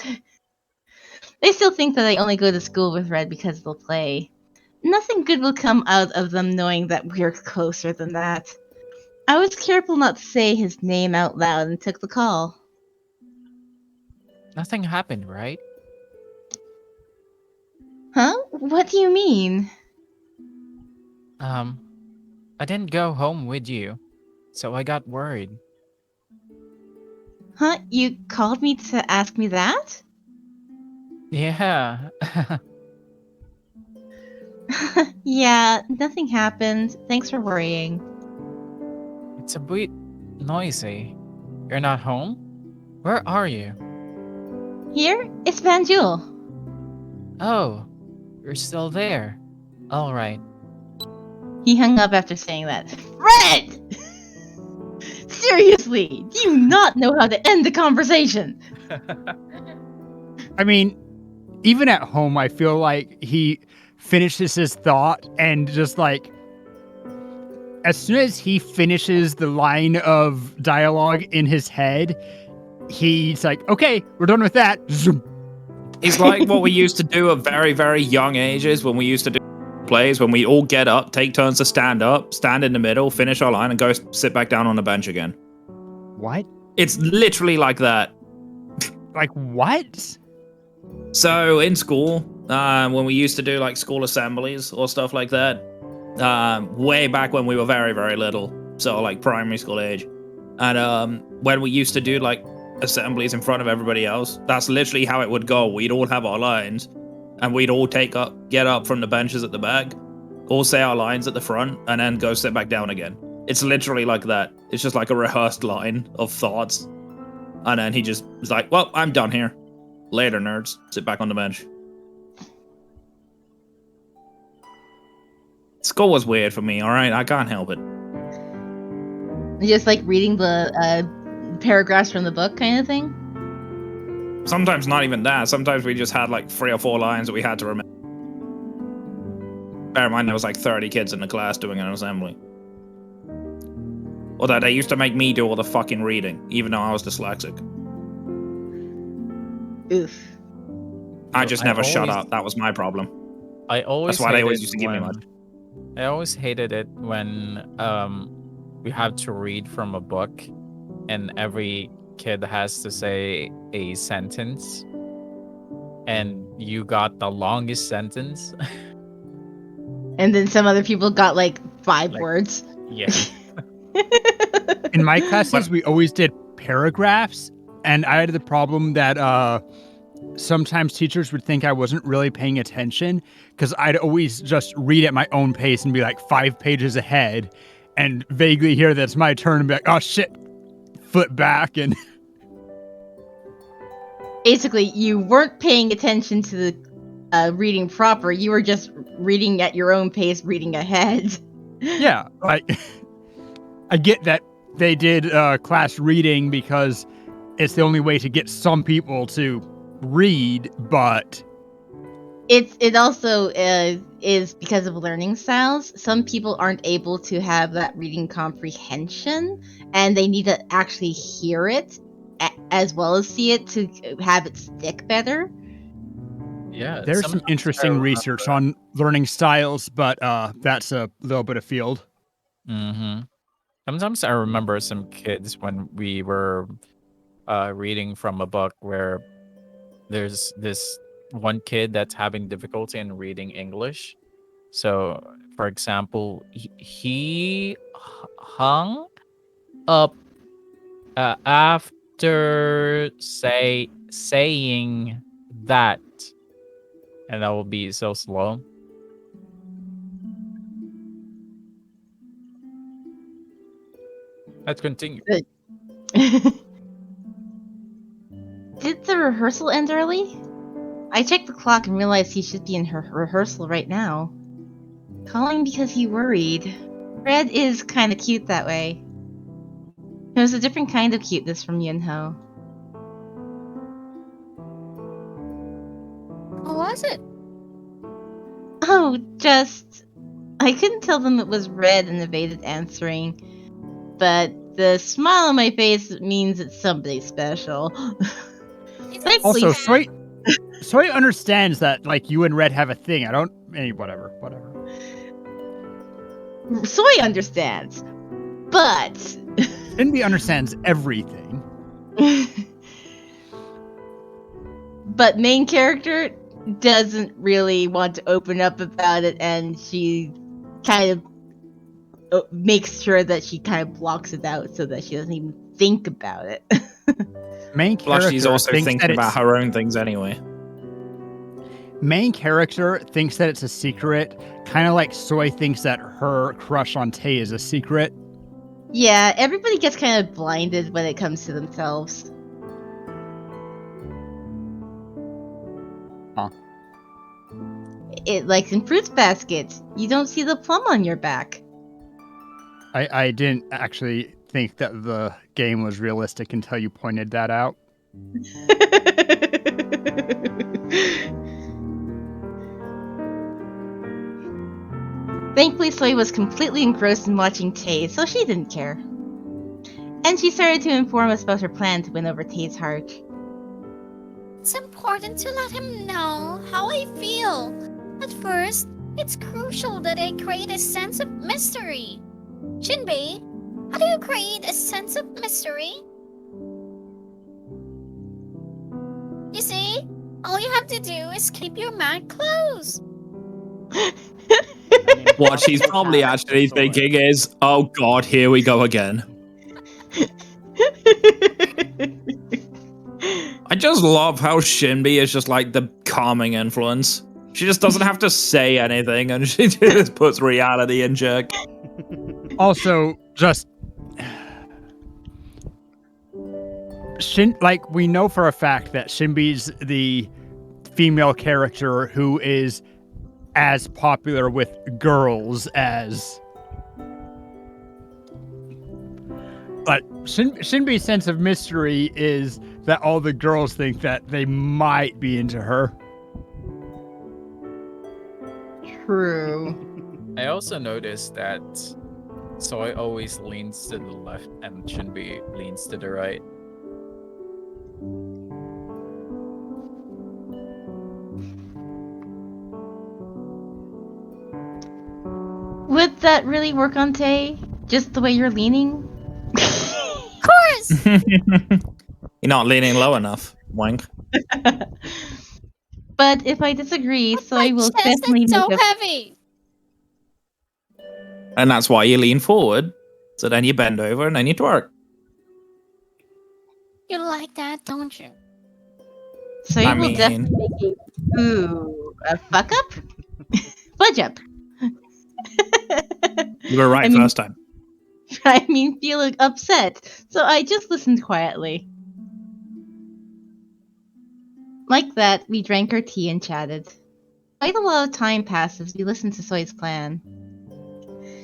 They still think that I only go to school with Red because they'll play. Nothing good will come out of them knowing that we're closer than that. I was careful not to say his name out loud and took the call. Nothing happened, right? Huh? What do you mean? I didn't go home with you, so I got worried. Huh? You called me to ask me that? Yeah. Yeah, nothing happened. Thanks for worrying. It's a bit noisy. You're not home? Where are you? Here? It's Banjul. Oh, you're still there. All right. He hung up after saying that. Red! Seriously, do you not know how to end the conversation? I mean, even at home, I feel like he finishes his thought and just like, as soon as he finishes the line of dialogue in his head, he's like, okay, we're done with that. Zoom. It's like what we used to do at very, very young ages when we used to do plays, when we all get up, take turns to stand up, stand in the middle, finish our line, and go sit back down on the bench again. What? It's literally like that. Like what? So in school, when we used to do like school assemblies or stuff like that, way back when we were very, very little, so like primary school age, and when we used to do like assemblies in front of everybody else. That's literally how it would go. We'd all have our lines, and we'd all get up from the benches at the back, all say our lines at the front, and then go sit back down again. It's literally like that. It's just like a rehearsed line of thoughts. And then he just was like, well, I'm done here. Later, nerds. Sit back on the bench. School was weird for me, alright? I can't help it. Just like reading the paragraphs from the book kind of thing? Sometimes not even that. Sometimes we just had like 3 or 4 lines that we had to remember. Bear in mind, there was like 30 kids in the class doing an assembly. Although they used to make me do all the fucking reading, even though I was dyslexic. Oof. I just never shut up. That was my problem. That's why they always used to give me lunch. I always hated it when we have to read from a book and every kid has to say a sentence and you got the longest sentence. And then some other people got like 5 words. Yeah. In my classes, we always did paragraphs, and I had the problem that sometimes teachers would think I wasn't really paying attention because I'd always just read at my own pace and be like 5 pages ahead and vaguely hear that it's my turn and be like, oh shit, flip back. And basically, you weren't paying attention to the reading proper. You were just reading at your own pace, reading ahead. Yeah, like I get that they did class reading because it's the only way to get some people to read, but it also is because of learning styles. Some people aren't able to have that reading comprehension, and they need to actually hear it as well as see it to have it stick better. Yeah, there's some interesting research on learning styles, but that's a little bit of field. Mm-hmm. Sometimes I remember some kids when we were reading from a book where there's this one kid that's having difficulty in reading English. So, for example, he hung up after saying that, and that will be so slow. Let's continue. Did the rehearsal end early? I checked the clock and realized he should be in her rehearsal right now. Calling because he worried. Red is kind of cute that way. It was a different kind of cuteness from Yunho. What was it? Oh, just... I couldn't tell them it was Red and evaded answering. But the smile on my face means it's somebody special. Also, Soy understands that, like, you and Red have a thing. Whatever. Soy understands, but... Cindy understands everything. But main character doesn't really want to open up about it, and she kind of makes sure that she kind of blocks it out so that she doesn't even think about it. Main character Plus, she's also thinks thinking that about her own things anyway. Main character thinks that it's a secret, kind of like Soy thinks that her crush on Tay is a secret. Yeah, everybody gets kind of blinded when it comes to themselves. Huh. It, like in Fruits Basket, you don't see the plum on your back. I didn't actually think that the game was realistic until you pointed that out. Thankfully, Soy was completely engrossed in watching Tay, so she didn't care. And she started to inform us about her plan to win over Tay's heart. It's important to let him know how I feel. At first, it's crucial that I create a sense of mystery. Shinbei, how do you create a sense of mystery? You see, all you have to do is keep your mouth closed. What she's probably actually thinking is, oh god, here we go again. I just love how Shinbi is just like the calming influence. She just doesn't have to say anything, and she just puts reality in check. Also, just like we know for a fact that Shinbi's the female character who is as popular with girls as like Shinbi's sense of mystery is that all the girls think that they might be into her. True. I also noticed that Soy always leans to the left and Shinbi leans to the right. Would that really work on Tay? Just the way you're leaning? Of course! You're not leaning low enough, wank. But if I disagree, Soy will Chest definitely is so make a... heavy. And that's why you lean forward. So then you bend over and then you twerk. You like that, don't you? Soy I will mean- definitely make a fuck up? Fudge up. You were right I mean- first time. I mean, feeling upset, so I just listened quietly. Like that, we drank our tea and chatted. Quite a lot of time passed as we listened to Soy's plan.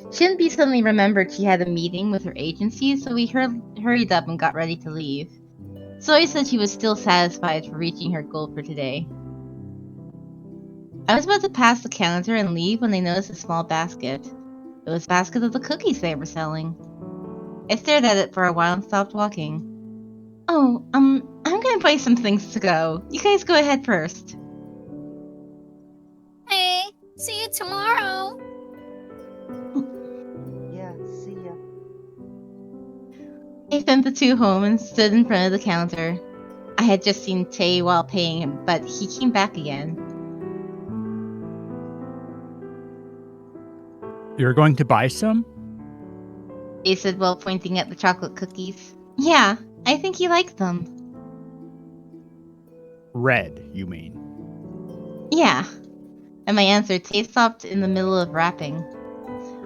Shinbi suddenly remembered she had a meeting with her agency, so we hurried up and got ready to leave. Soy said she was still satisfied for reaching her goal for today. I was about to pass the counter and leave when I noticed a small basket. It was a basket of the cookies they were selling. I stared at it for a while and stopped walking. Oh, I'm gonna buy some things to go. You guys go ahead first. Hey, see you tomorrow. Yeah, see ya. I sent the two home and stood in front of the counter. I had just seen Tay while paying him, but he came back again. You're going to buy some? They said while pointing at the chocolate cookies. Yeah, I think he likes them. Red, you mean? Yeah. And my answer, Tay stopped in the middle of wrapping.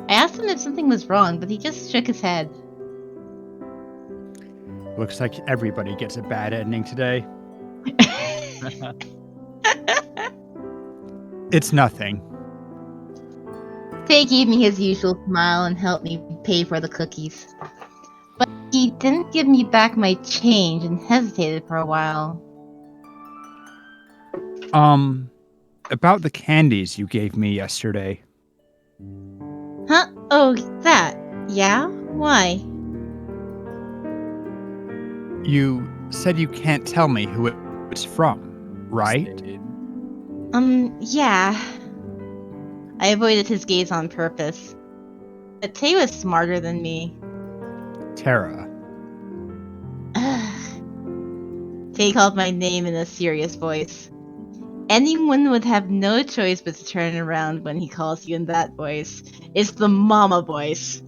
I asked him if something was wrong, but he just shook his head. Looks like everybody gets a bad ending today. It's nothing. Tay gave me his usual smile and helped me pay for the cookies. But he didn't give me back my change and hesitated for a while. About the candies you gave me yesterday. Huh? Oh, that. Yeah? Why? You said you can't tell me who it's from, right? Yeah. I avoided his gaze on purpose. But Tay was smarter than me. Tara. Tay called my name in a serious voice. Anyone would have no choice but to turn around when he calls you in that voice. It's the mama voice.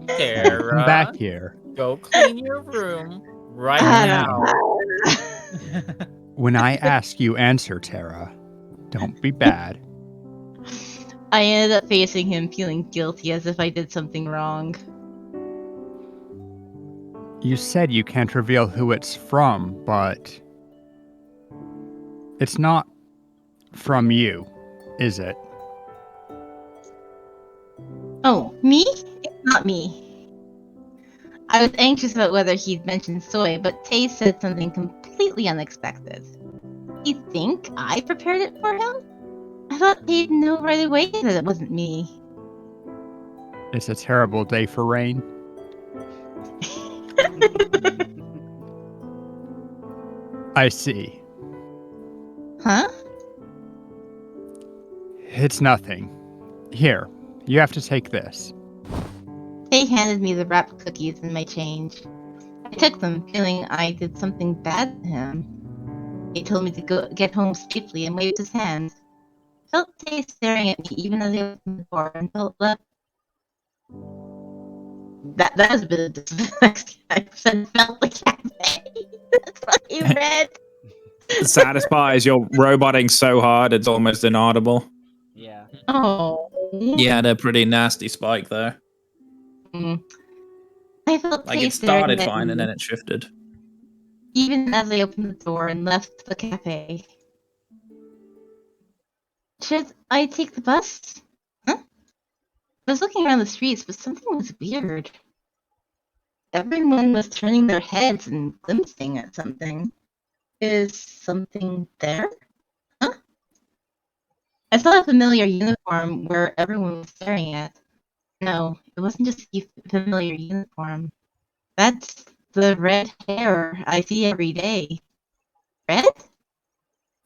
Tara, Come back here. go clean your room right now. When I ask you, answer, Tara. Don't be bad. I ended up facing him feeling guilty as if I did something wrong. You said you can't reveal who it's from, but it's not from you, is it? Oh, me? It's not me. I was anxious about whether he'd mentioned Soy, but Tay said something completely unexpected. You think I prepared it for him? I thought he'd know right away that it wasn't me. It's a terrible day for rain. I see. Huh? It's nothing. Here, you have to take this. Tay handed me the wrapped cookies and my change. I took them, feeling I did something bad to him. He told me to go get home safely and waved his hand. I felt Tay staring at me even as I opened the door and felt left. That was a bit of disrespect. I said felt like That's fucking Red. Satisfies your roboting so hard it's almost inaudible. Yeah. Oh. Yeah, they're pretty nasty spike there. I felt Like it safe staring started at fine and you, then it shifted. even as I opened the door and left the cafe. Should I take the bus? Huh? I was looking around the streets, but something was weird. Everyone was turning their heads and glimpsing at something. Is something there? Huh? I saw a familiar uniform where everyone was staring at. No, it wasn't just a familiar uniform. That's the red hair I see every day. Red?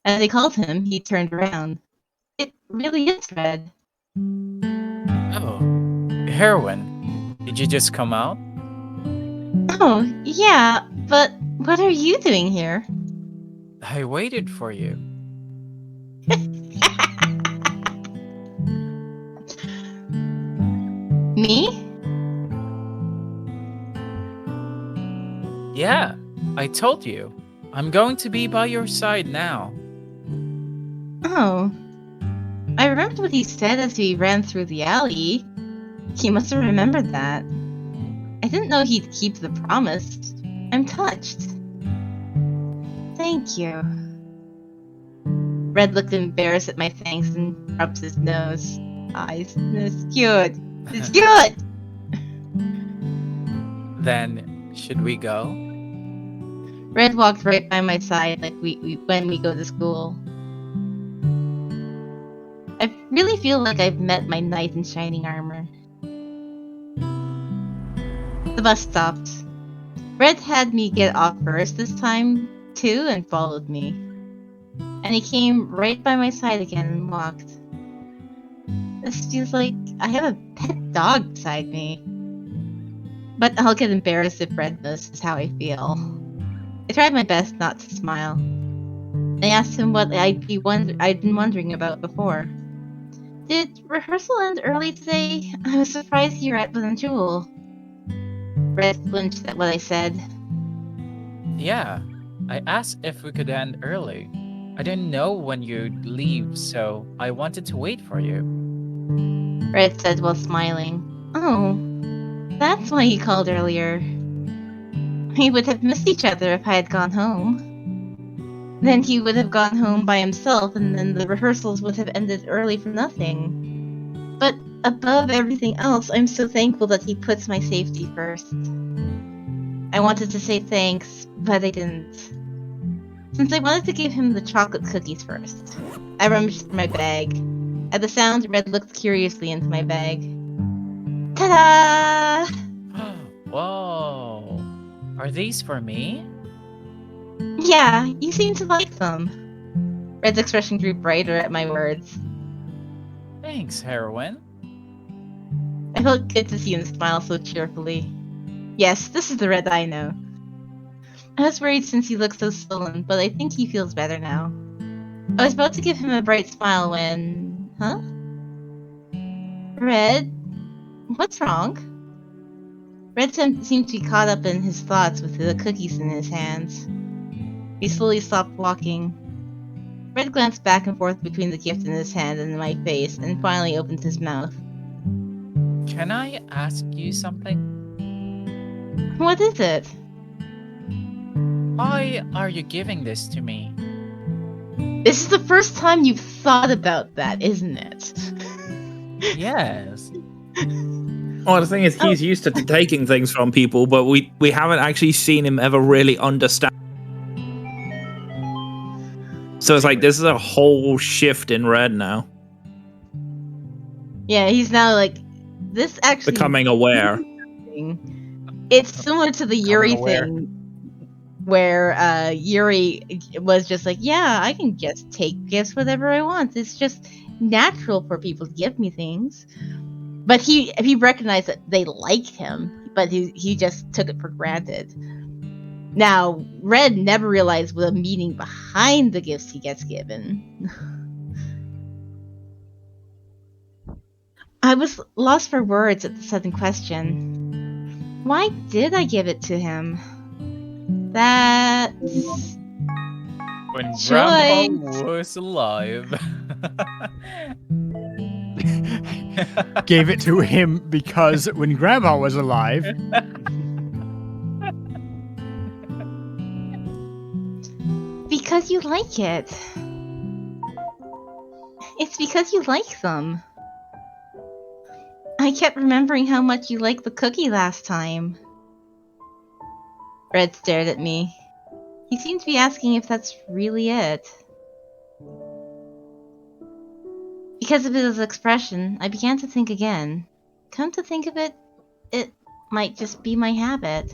As I called him, he turned around. It really is Red. Oh, Heroin, did you just come out? Oh, yeah, but what are you doing here? I waited for you. Me? Yeah, I told you. I'm going to be by your side now. Oh. I remembered what he said as we ran through the alley. He must have remembered that. I didn't know he'd keep the promise. I'm touched. Thank you. Red looked embarrassed at my thanks and rubbed his nose. Eyes. It's cute. It's cute! Then, should we go? Red walked right by my side like when we go to school. I really feel like I've met my knight in shining armor. The bus stopped. Red had me get off first this time, too, and followed me. And he came right by my side again and walked. This feels like I have a pet dog beside me. But I'll get embarrassed if Red knows how I feel. I tried my best not to smile. I asked him what I'd been wondering about before. Did rehearsal end early today? I was surprised you were at with Jewel. Red flinched at what I said. Yeah, I asked if we could end early. I didn't know when you'd leave, so I wanted to wait for you. Red said while smiling. Oh, that's why he called earlier. We would have missed each other if I had gone home. Then he would have gone home by himself, and then the rehearsals would have ended early for nothing. But above everything else, I'm so thankful that he puts my safety first. I wanted to say thanks, but I didn't. Since I wanted to give him the chocolate cookies first, I rummaged through my bag. At the sound, Red looked curiously into my bag. Ta-da! Whoa. Are these for me? Yeah, you seem to like them. Red's expression grew brighter at my words. Thanks, Heroine. I felt good to see him smile so cheerfully. Yes, this is the Red I know. I was worried since he looked so sullen, but I think he feels better now. I was about to give him a bright smile when... Huh? Red? What's wrong? Red seemed to be caught up in his thoughts with the cookies in his hands. He slowly stopped walking. Red glanced back and forth between the gift in his hand and my face, and finally opened his mouth. Can I ask you something? What is it? Why are you giving this to me? This is the first time you've thought about that, isn't it? Yes. Well, the thing is, he's used to taking things from people, but we haven't actually seen him ever really understand. So it's like this is a whole shift in Red now. Yeah, he's now like, this actually... Becoming aware. It's similar to the Yuri aware. thing, where Yuri was just like, yeah, I can just take gifts whatever I want. It's just natural for people to give me things. But he recognized that they liked him, but he just took it for granted. Now, Red never realized the meaning behind the gifts he gets given. I was lost for words at the sudden question. Why did I give it to him? That's When choice. Grandpa was alive. Gave it to him because when Grandpa was alive, Because you like it. It's because you like them. I kept remembering how much you liked the cookie last time. Red stared at me. He seemed to be asking if that's really it. Because of his expression, I began to think again. Come to think of it, it might just be my habit.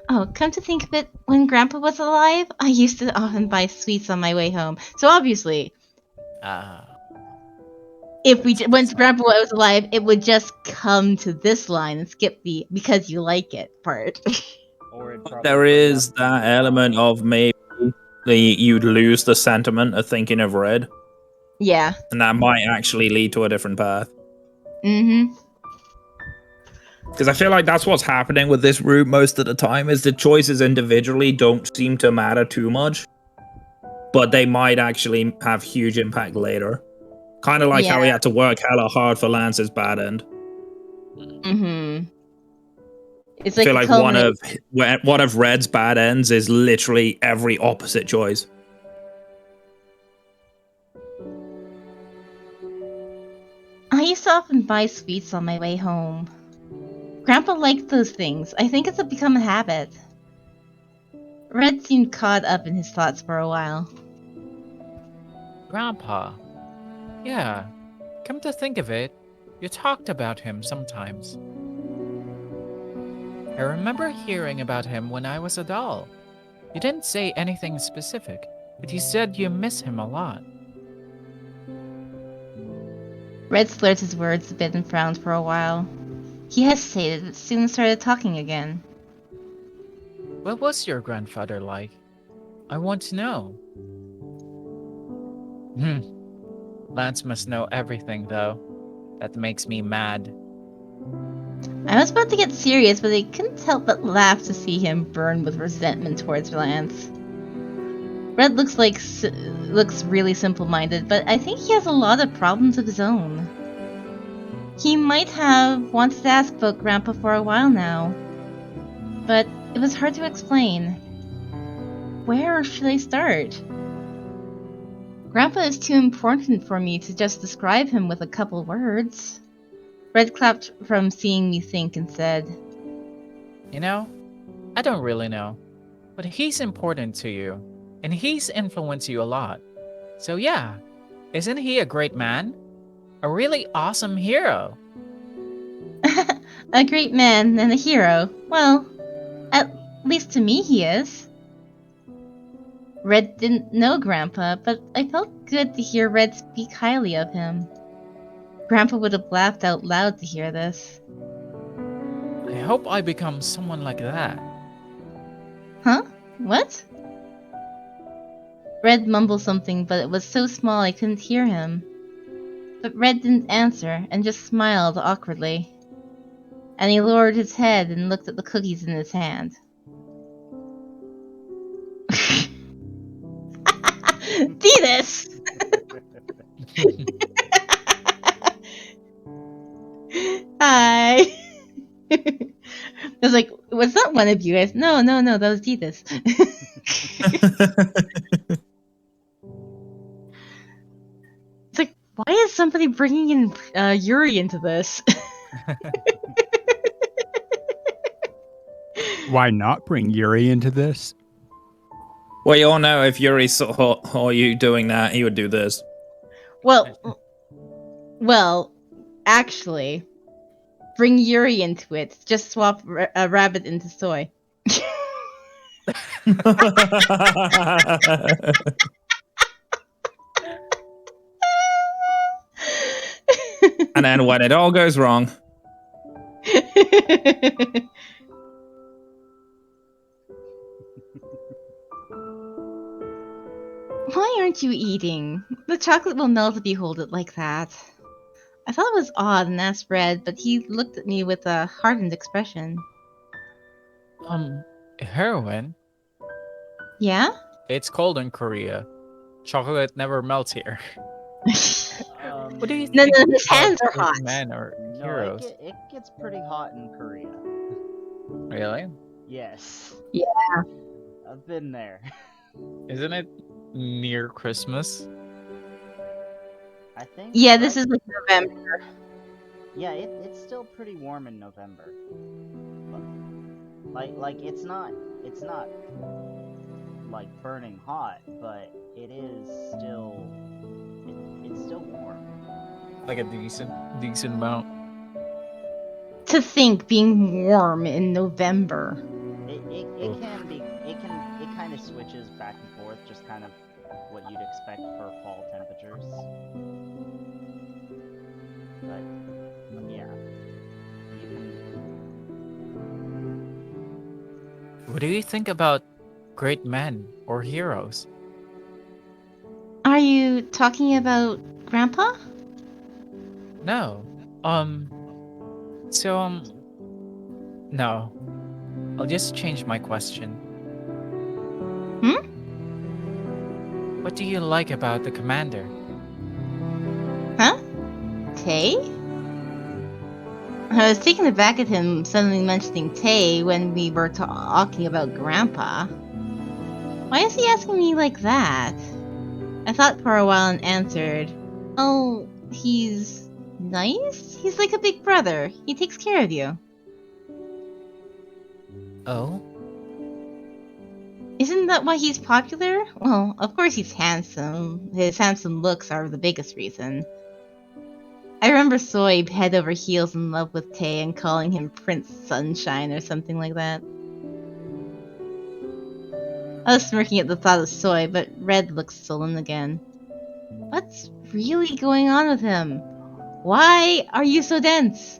Oh, come to think of it, when Grandpa was alive, I used to often buy sweets on my way home. So obviously, if we once Grandpa was alive, it would just come to this line and skip the because you like it part. Or it'd probably There bring is up that element of maybe you'd lose the sentiment of thinking of red, Yeah. and that might actually lead to a different path. Mm-hmm. Because I feel like that's what's happening with this route most of the time, is the choices individually don't seem to matter too much, but they might actually have huge impact later. Kind of like how he Yeah. had to work hella hard for Lance's bad end. Mm-hmm. It's I like feel the like one of Red's bad ends is literally every opposite choice. I used to often buy sweets on my way home. Grandpa liked those things. I think it's become a habit. Red seemed caught up in his thoughts for a while. Grandpa. Yeah. Come to think of it, you talked about him sometimes. I remember hearing about him when I was a doll. You didn't say anything specific, but you said you miss him a lot. Red slurred his words a bit and frowned for a while. He hesitated, but soon started talking again. What was your grandfather like? I want to know. Lance must know everything, though. That makes me mad. I was about to get serious, but I couldn't help but laugh to see him burn with resentment towards Lance. Red looks really simple-minded, but I think he has a lot of problems of his own. He might have wanted to ask about Grandpa for a while now, but it was hard to explain. Where should I start? Grandpa is too important for me to just describe him with a couple words. Red clapped from seeing me think and said, You know, I don't really know, but he's important to you, and he's influenced you a lot. So yeah, isn't he a great man? A really awesome hero? a great man and a hero. Well, at least to me he is. Red didn't know Grandpa, but I felt good to hear Red speak highly of him. Grandpa would have laughed out loud to hear this. I hope I become someone like that. Huh? What? Red mumbled something, but it was so small I couldn't hear him. But Red didn't answer, and just smiled awkwardly. And he lowered his head and looked at the cookies in his hand. Detus! Hi! I was like, was that one of you guys? No, that was Detus. It's like, why is somebody bringing in Yuri into this? why not bring Yuri into this? Well, you all know if Yuri saw you doing that, he would do this. Well, actually, bring Yuri into it. Just swap a rabbit into soy. And then when it all goes wrong. Why aren't you eating? The chocolate will melt if you hold it like that. I thought it was odd and asked Red, but he looked at me with a hardened expression. Heroin? Yeah? It's cold in Korea. Chocolate never melts here. What do you No, think no, his about hands are great hot. men or No, heroes? it gets pretty hot in Korea. Really? Yes. Yeah. I've been there. Isn't it near Christmas? I think. Yeah, this right- is like November. Yeah, it's still pretty warm in November. Like it's not like burning hot, but it is still it's still warm. Like a decent amount. To think being warm in November. It can be it kind of switches back and forth, just kind of what you'd expect for fall temperatures. But yeah, you can. What do you think about great men or heroes? Are you talking about Grandpa? No. So no. I'll just change my question. Hmm? What do you like about the commander? Huh? Tay? I was taken aback at him suddenly mentioning Tay when we were talking about Grandpa. Why is he asking me like that? I thought for a while and answered, "Oh, he's nice? He's like a big brother. He takes care of you." Oh? Isn't that why he's popular? Well, of course he's handsome. His handsome looks are the biggest reason. I remember Soy head over heels in love with Tay and calling him Prince Sunshine or something like that. I was smirking at the thought of Soy, but Red looked sullen again. What's really going on with him? Why are you so dense?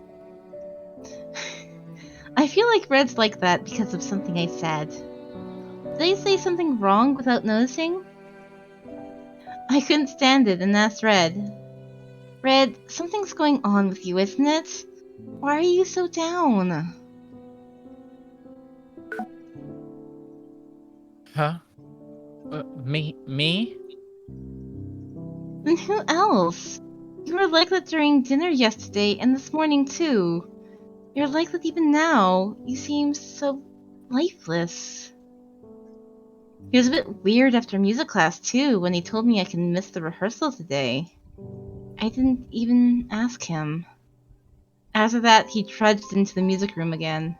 I feel like Red's like that because of something I said. Did I say something wrong without noticing? I couldn't stand it and asked Red. Red, something's going on with you, isn't it? Why are you so down? Huh? Me? Then who else? You were like that during dinner yesterday and this morning too. You're like that even now. You seem so lifeless. He was a bit weird after music class too when he told me I can miss the rehearsal today. I didn't even ask him. After that, he trudged into the music room again.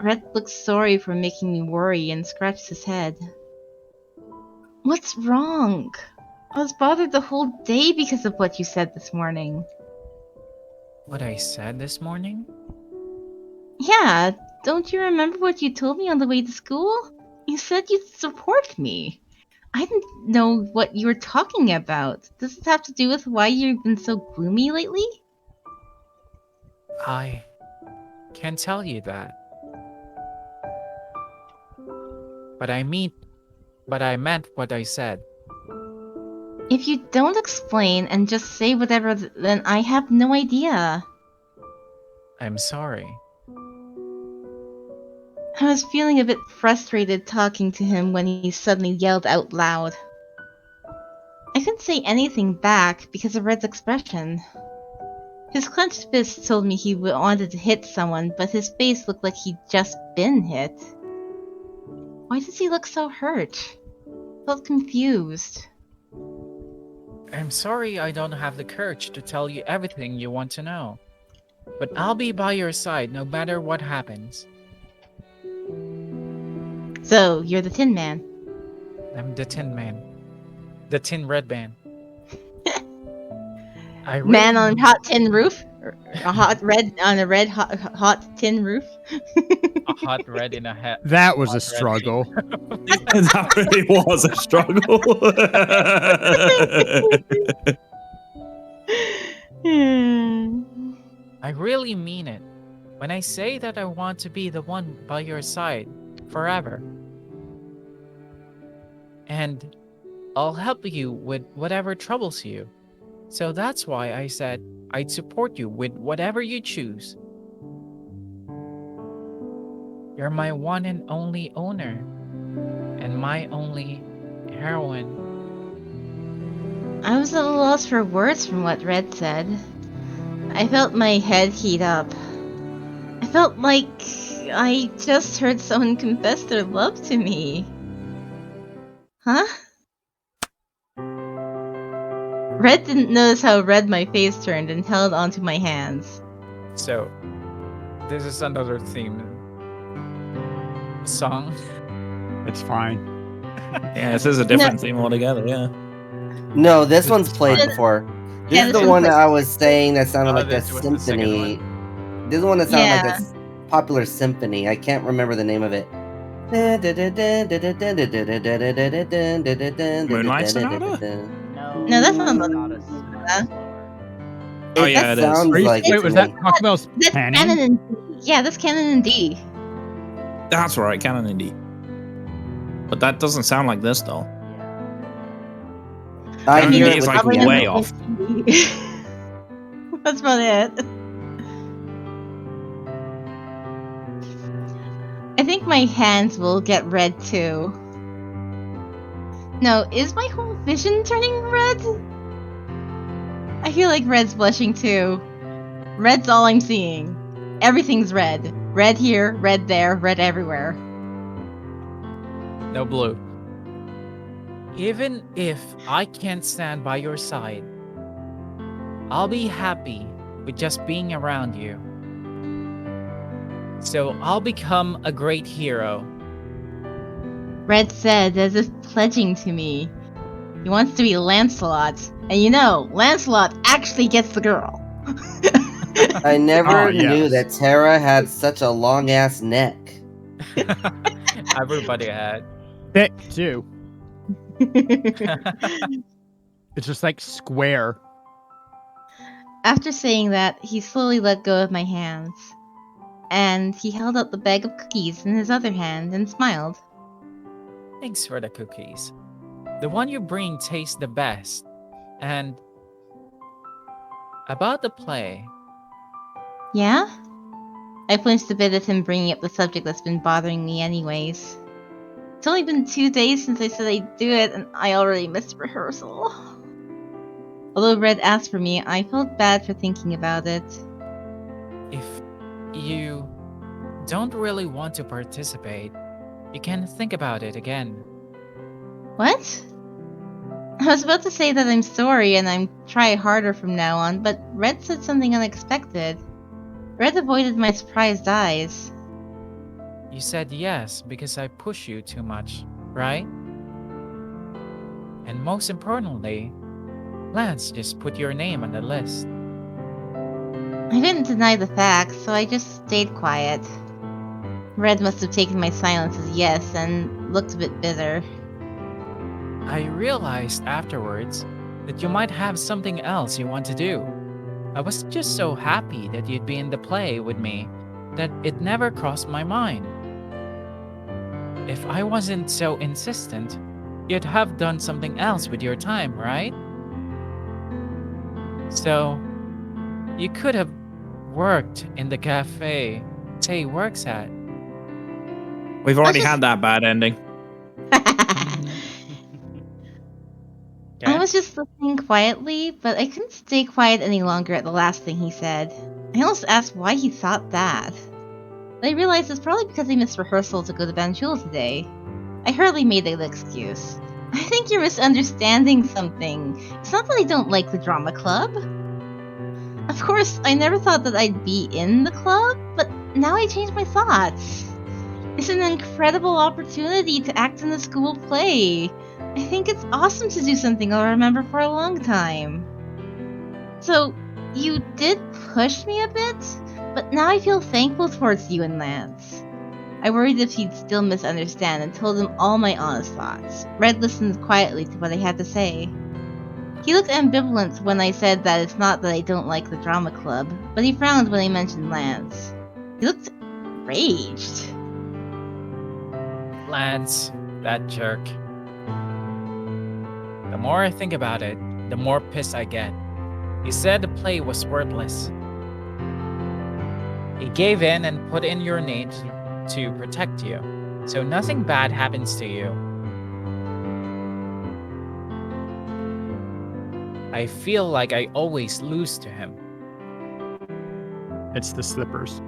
Red looked sorry for making me worry and scratched his head. What's wrong? I was bothered the whole day because of what you said this morning. What I said this morning? Yeah, don't you remember what you told me on the way to school? You said you'd support me. I didn't know what you were talking about. Does this have to do with why you've been so gloomy lately? I can't tell you that. But I meant what I said. If you don't explain and just say whatever, then I have no idea. I'm sorry. I was feeling a bit frustrated talking to him when he suddenly yelled out loud. I couldn't say anything back because of Red's expression. His clenched fist told me he wanted to hit someone, but his face looked like he'd just been hit. Why does he look so hurt? I felt confused. I'm sorry I don't have the courage to tell you everything you want to know. But I'll be by your side no matter what happens. So, you're the Tin Man. I'm the Tin Man. The Tin Red Man. I really Man on a hot tin roof? Or a hot red on a red hot tin roof? a hot red in a hat. That was a Hot red struggle. That really was a struggle. I really mean it when I say that I want to be the one by your side forever. And I'll help you with whatever troubles you. So that's why I said I'd support you with whatever you choose. You're my one and only owner. and my only heroine. I was at a loss for words from what Red said. I felt my head heat up. I felt like I just heard someone confess their love to me. Huh? Red didn't notice how red my face turned and held onto my hands. So, this is another theme song. It's fine. Yeah, this is a different theme altogether. Yeah. No, this This one's is played fine. before. This Yeah, is this the one's one that played- I was saying that sounded Oh, like that this was the second symphony. This is the one that sounded Yeah. like that popular symphony. I can't remember the name of it. Moonlight Sonata? No, No, that's Moonlight not- Sonata's Uh, slower. Oh, yeah, that it is. sounds like Wait, it was to that me. Crocodile's That's canon? canon in D. Yeah, that's canon in D. That's right, canon indeed. But that doesn't sound like this though. I Canon hear indeed it is with like the Probably way piano. off. That's about it. I think my hands will get red too. No, is my whole vision turning red? I feel like Red's blushing too. Red's all I'm seeing. Everything's red. Red here, red there, red everywhere. No blue. Even if I can't stand by your side, I'll be happy with just being around you. So I'll become a great hero. Red said as if pledging to me. He wants to be Lancelot. And you know, Lancelot actually gets the girl. I never Oh, knew yes. that Tara had such a long ass neck. Everybody had. Thick too. It's just like square. After saying that, he slowly let go of my hands. And he held out the bag of cookies in his other hand and smiled. Thanks for the cookies. The one you bring tastes the best. And about the play, Yeah? I flinched a bit at him bringing up the subject that's been bothering me anyways. It's only been 2 days since I said I'd do it, and I already missed rehearsal. Although Red asked for me, I felt bad for thinking about it. if you don't really want to participate, you can think about it again. What? I was about to say that I'm sorry and I'm try harder from now on, but Red said something unexpected. Red avoided my surprised eyes. You said yes because I push you too much, right? And most importantly, Lance just put your name on the list. I didn't deny the facts, so I just stayed quiet. Red must have taken my silence as yes and looked a bit bitter. I realized afterwards that you might have something else you want to do. I was just so happy that you'd be in the play with me that it never crossed my mind. If I wasn't so insistent, you'd have done something else with your time, right? So, you could have worked in the cafe Tay works at. We've already just- had that bad ending. I was just listening quietly, but I couldn't stay quiet any longer at the last thing he said. I almost asked why he thought that. But I realized it's probably because I missed rehearsal to go to Banjul today. I hurriedly made an excuse. I think you're misunderstanding something. It's not that I don't like the drama club. Of course, I never thought that I'd be in the club, but now I changed my thoughts. It's an incredible opportunity to act in a school play. I think it's awesome to do something I'll remember for a long time. So, you did push me a bit, but now I feel thankful towards you and Lance. I worried if he'd still misunderstand and told him all my honest thoughts. Red listened quietly to what I had to say. He looked ambivalent when I said that it's not that I don't like the drama club, but he frowned when I mentioned Lance. He looked enraged. Lance, that jerk. The more I think about it, the more pissed I get. He said the play was worthless. He gave in and put in your name to protect you, so nothing bad happens to you. I feel like I always lose to him. It's the slippers.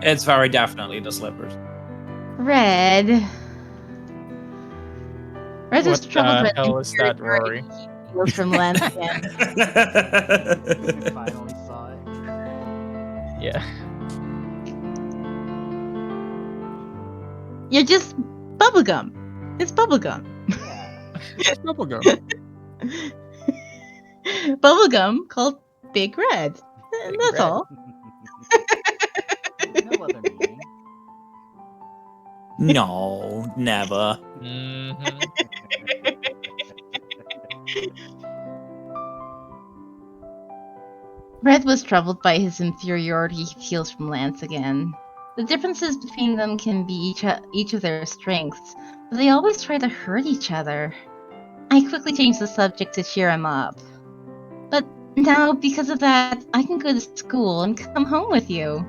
It's very definitely the slippers. Red. Red was What troubled by the hell is that, Rory? feels from Lance again. We finally saw it. Yeah. You're just bubblegum. It's bubblegum. Yeah. It's bubblegum. Bubblegum called Big Red. Big That's Red. all. No other meaning. No, never. Mhm. Red was troubled by his inferiority he feels from Lance again. The differences between them can be each of their strengths, but they always try to hurt each other. I quickly changed the subject to cheer him up. But now, because of that, I can go to school and come home with you.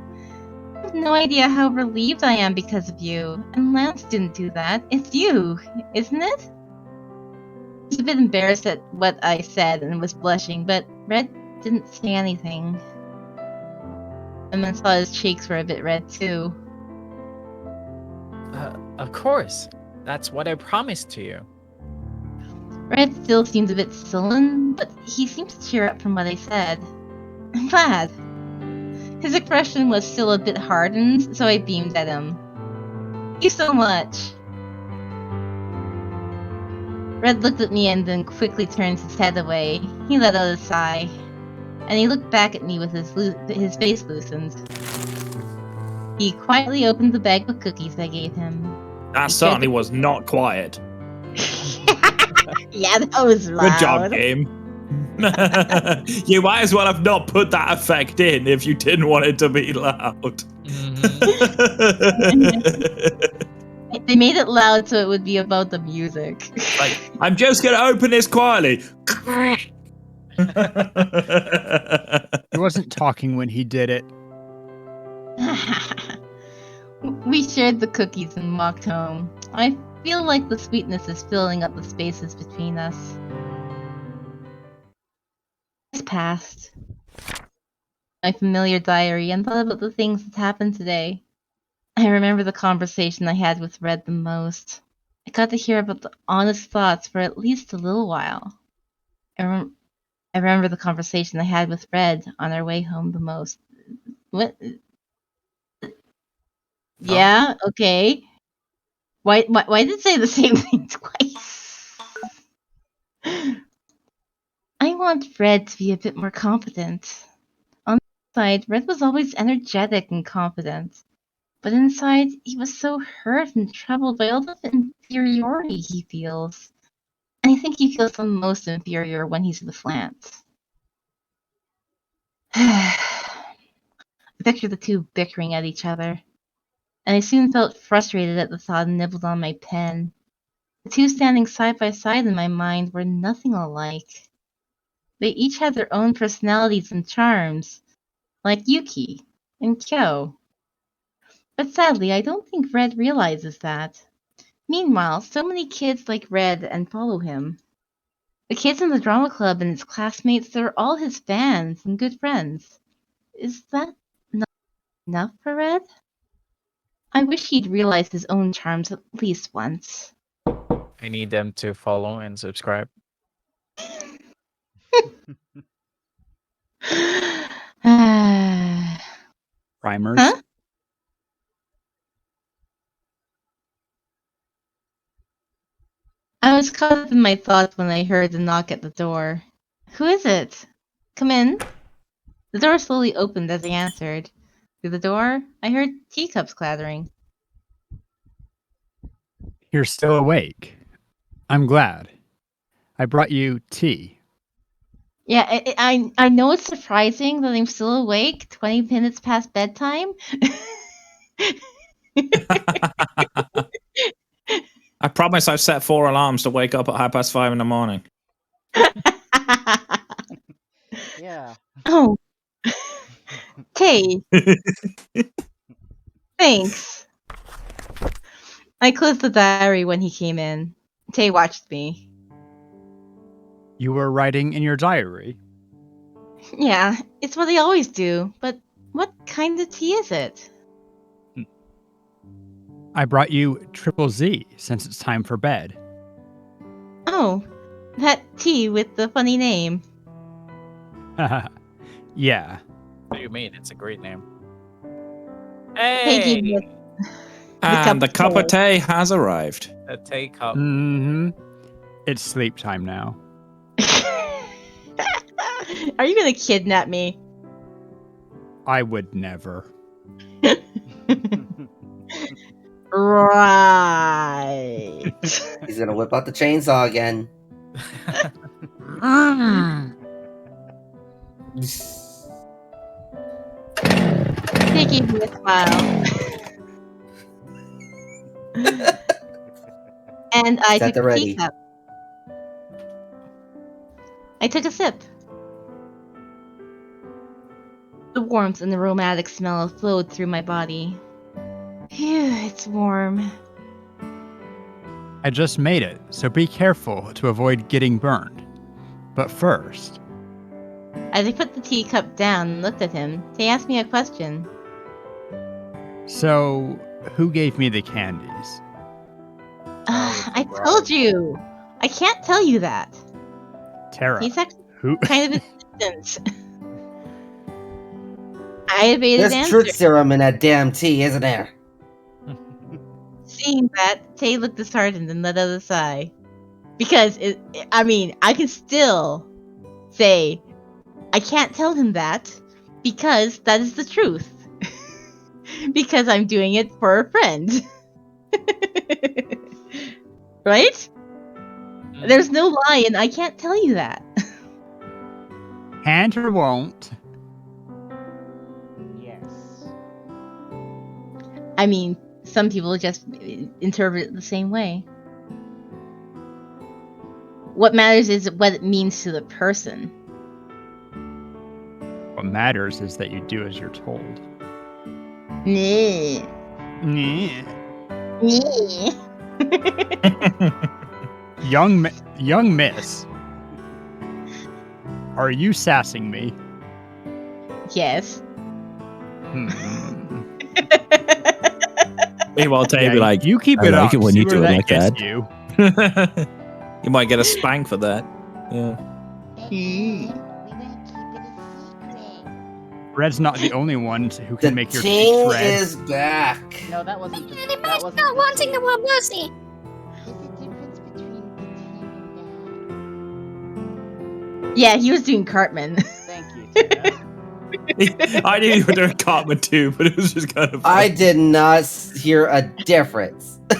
I have no idea how relieved I am because of you, and Lance didn't do that. It's you, isn't it? I was a bit embarrassed at what I said and was blushing, but Red didn't say anything. And then saw his cheeks were a bit red too. Of course. That's what I promised to you. Red still seemed a bit sullen, but he seemed to cheer up from what I said. I'm glad. His expression was still a bit hardened, so I beamed at him. Thank you so much. Red looked at me and then quickly turned his head away. He let out a sigh, and he looked back at me with his face loosened. He quietly opened the bag of cookies I gave him. That certainly was not quiet. Yeah, that was loud. Good job, game. You might as well have not put that effect in if you didn't want it to be loud. They made it loud so it would be about the music. Like, I'm just gonna open this quietly. He wasn't talking when he did it. We shared the cookies and walked home. I feel like the sweetness is filling up the spaces between us. It's passed. My familiar diary and thought about the things that happened today. I remember the conversation I had with Red the most. I got to hear about the honest thoughts for at least a little while. I remember the conversation I had with Red on our way home the most. What? Yeah, okay. Why did it say the same thing twice? I want Red to be a bit more confident. On the outside, Red was always energetic and confident. But inside, he was so hurt and troubled by all the inferiority he feels. And I think he feels the most inferior when he's with Lance. I pictured the two bickering at each other, and I soon felt frustrated at the thought and nibbled on my pen. The two standing side by side in my mind were nothing alike. They each had their own personalities and charms, like Yuki and Kyo. But sadly, I don't think Red realizes that. Meanwhile, so many kids like Red and follow him. The kids in the drama club and his classmates, they're all his fans and good friends. Is that not enough for Red? I wish he'd realized his own charms at least once. I need them to follow and subscribe. Primers. Huh? I was caught up in my thoughts when I heard the knock at the door. Who is it? Come in. The door slowly opened as I answered. Through the door, I heard teacups clattering. You're still awake. I'm glad. I brought you tea. Yeah, I know it's surprising that I'm still awake 20 minutes past bedtime. I promise I've set 4 alarms to wake up at 5:30 in the morning. Yeah. Oh. Tay. Thanks. I closed the diary when he came in. Tay watched me. You were writing in your diary. Yeah, it's what I always do. But what kind of tea is it? I brought you Triple Z since it's time for bed. Oh, that tea with the funny name. Yeah. What do you mean? It's a great name. Hey, Hey! give And the cup of tea has arrived. A tea cup. Mm-hmm. It's sleep time now. Are you gonna kidnap me? I would never. Right. He's gonna whip out the chainsaw again. They gave me a smile. And I Set took the a ready. teacup. I took a sip. The warmth and the aromatic smell flowed through my body. Phew, it's warm. I just made it, so be careful to avoid getting burned. But first, As I put the teacup down and looked at him, he asked me a question. so who gave me the candies? I told you! I can't tell you that. Tara. He's actually Who? kind of insistent. I evaded There's answer. truth serum in that damn tea, isn't there? Seeing that, Tay looked disheartened and let out a sigh. Because, I can still say, I can't tell him that, because that is the truth. Because I'm doing it for a friend. Right? There's no lie, and I can't tell you that. Can't or won't. Yes. I mean, some people just interpret it the same way. What matters is what it means to the person. What matters is that you do as you're told. Nah. Nyeh. Nah. Young miss. Are you sassing me? Yes. Meanwhile, Tay Yeah, be like, you keep I it like up. it when See you where do it that like gets that. you. You might get a spank for that. Yeah. We gotta keep it a secret. Red's not the only one who The can make your ting cheeks red. is back. No, that wasn't the. And That imagine wasn't not the wanting tea. the publicity. There's a difference between the ting and that. Yeah, he was doing Cartman. Thank you, Tina. I knew you were doing Cartman too, but it was just kind of. I did not hear a difference. You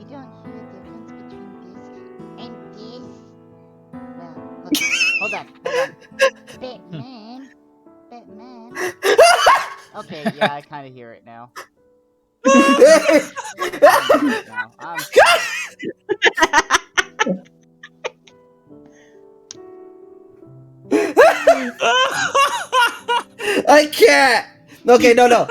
don't hear a difference between this and this. Well, look, hold on. Batman. Okay, yeah, I kind of hear it now. I'm I can't. Okay, no.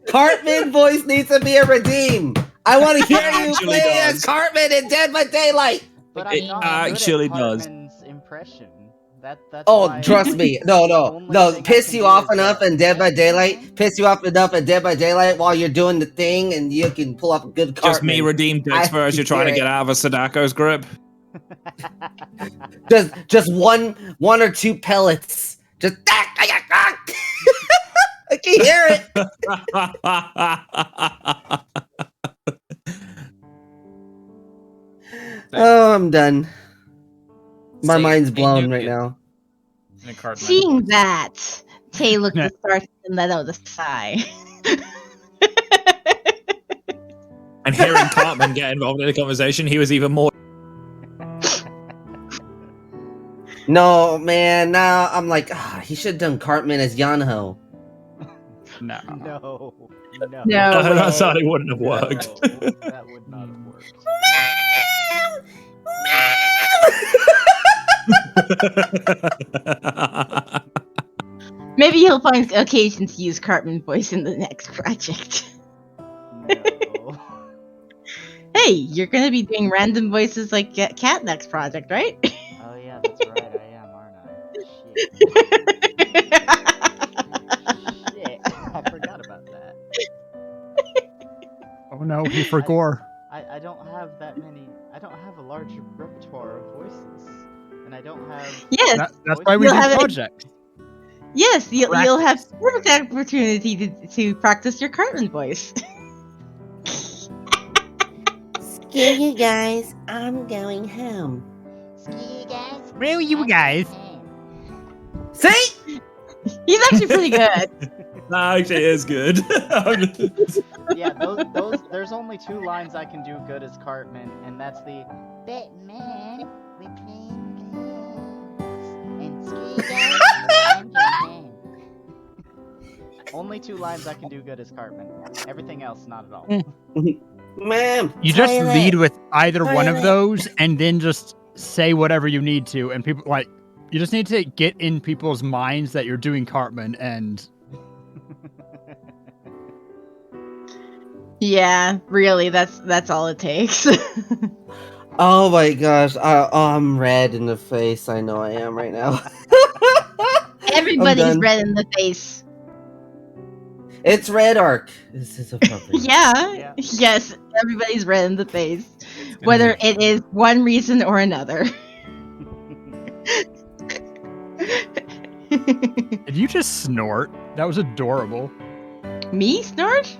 Cartman voice needs to be a redeem. I want to hear you Actually play does. as Cartman in Dead by Daylight. But It I'm not actually good at does. Cartman's impression. That's Oh, why, trust like, me. the No. only thing I Piss can you do off is, enough in Dead by Daylight. Piss you off enough in Dead by Daylight while you're doing the thing, and you can pull up a good Cartman. Just me redeemed I Dexter as you're trying to hear get out of a Sadako's grip. Just one or two pellets. Just I can hear it. Oh, I'm done. My See, mind's they blown nuke right it now. in a Cartman Seeing voice. that, Tay looked disheartened and let out a sigh. And hearing Cartman get involved in the conversation, he was even more. No, man. Now I'm like, he should have done Cartman as Yanho. No. No. No That's way. how it wouldn't have worked. No, that would not have worked. Maybe he'll find occasion to use Cartman voice in the next project. No. Hey, you're gonna be doing random voices like Cat next project, right? Oh yeah, that's right. I am, aren't I? Shit. I forgot about that. Oh no, he forgot. I don't have that many. I don't have a large repertoire of voices, and I don't have. Yes, That's why we you'll do have it. projects. Yes, you'll have Practice. perfect opportunity to practice your Cartman voice. Screw you guys. I'm going home. Ski, you guys. Well, you I'm guys. going home. See? He's actually pretty good. That actually is good. Yeah, those. There's only 2 lines I can do good as Cartman, and that's the Batman, we're playing games. And ski, guys. I'm going home. only 2 lines I can do good as Cartman. Everything else, not at all. Ma'am. You just toilet. lead with either one of Toilet. those and then just say whatever you need to. And people, like, you just need to get in people's minds that you're doing Cartman and. Yeah, really, that's all it takes. Oh my gosh. I'm red in the face. I know I am right now. Everybody's done. red in the face. It's red arc. This is appropriate. Yeah. Yes, everybody's red in the face. Whether it is one reason or another. Did you just snort? That was adorable. Me snort?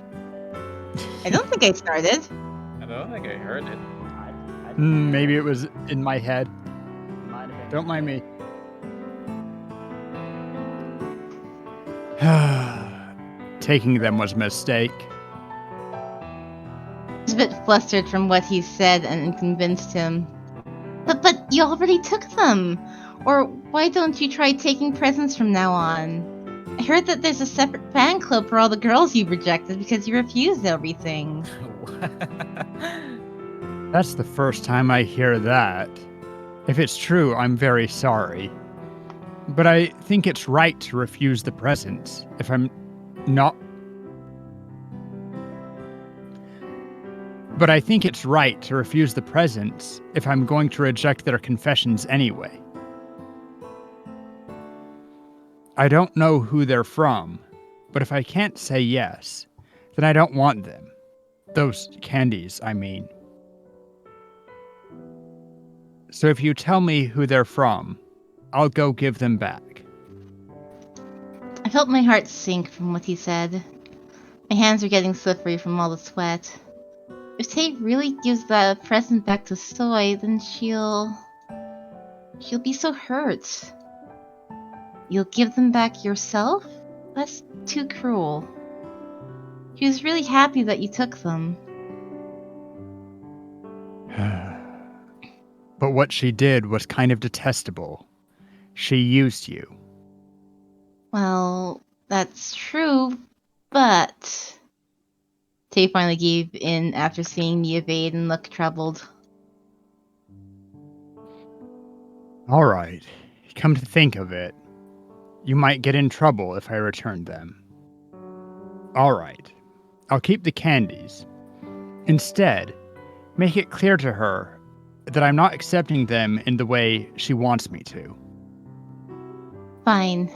I don't think I started. I don't think I heard it. Maybe it was in my head. Might have been. Don't mind me. Taking them was a mistake. I was a bit flustered from what he said and convinced him. But you already took them. Or why don't you try taking presents from now on? I heard that there's a separate fan club for all the girls you rejected because you refused everything. That's the first time I hear that. If it's true, I'm very sorry. But I think it's right to refuse the presents if I'm not. But I think it's right to refuse the presents if I'm going to reject their confessions anyway. I don't know who they're from, but if I can't say yes, then I don't want them. Those candies, I mean. So if you tell me who they're from, I'll go give them back. I felt my heart sink from what he said. My hands were getting slippery from all the sweat. If Tay really gives the present back to Soy, then she'll be so hurt. You'll give them back yourself? That's too cruel. She was really happy that you took them. But what she did was kind of detestable. She used you. Well, that's true, but... Tay finally gave in after seeing me evade and look troubled. All right. Come to think of it, you might get in trouble if I return them. All right. I'll keep the candies. Instead, make it clear to her that I'm not accepting them in the way she wants me to. Fine.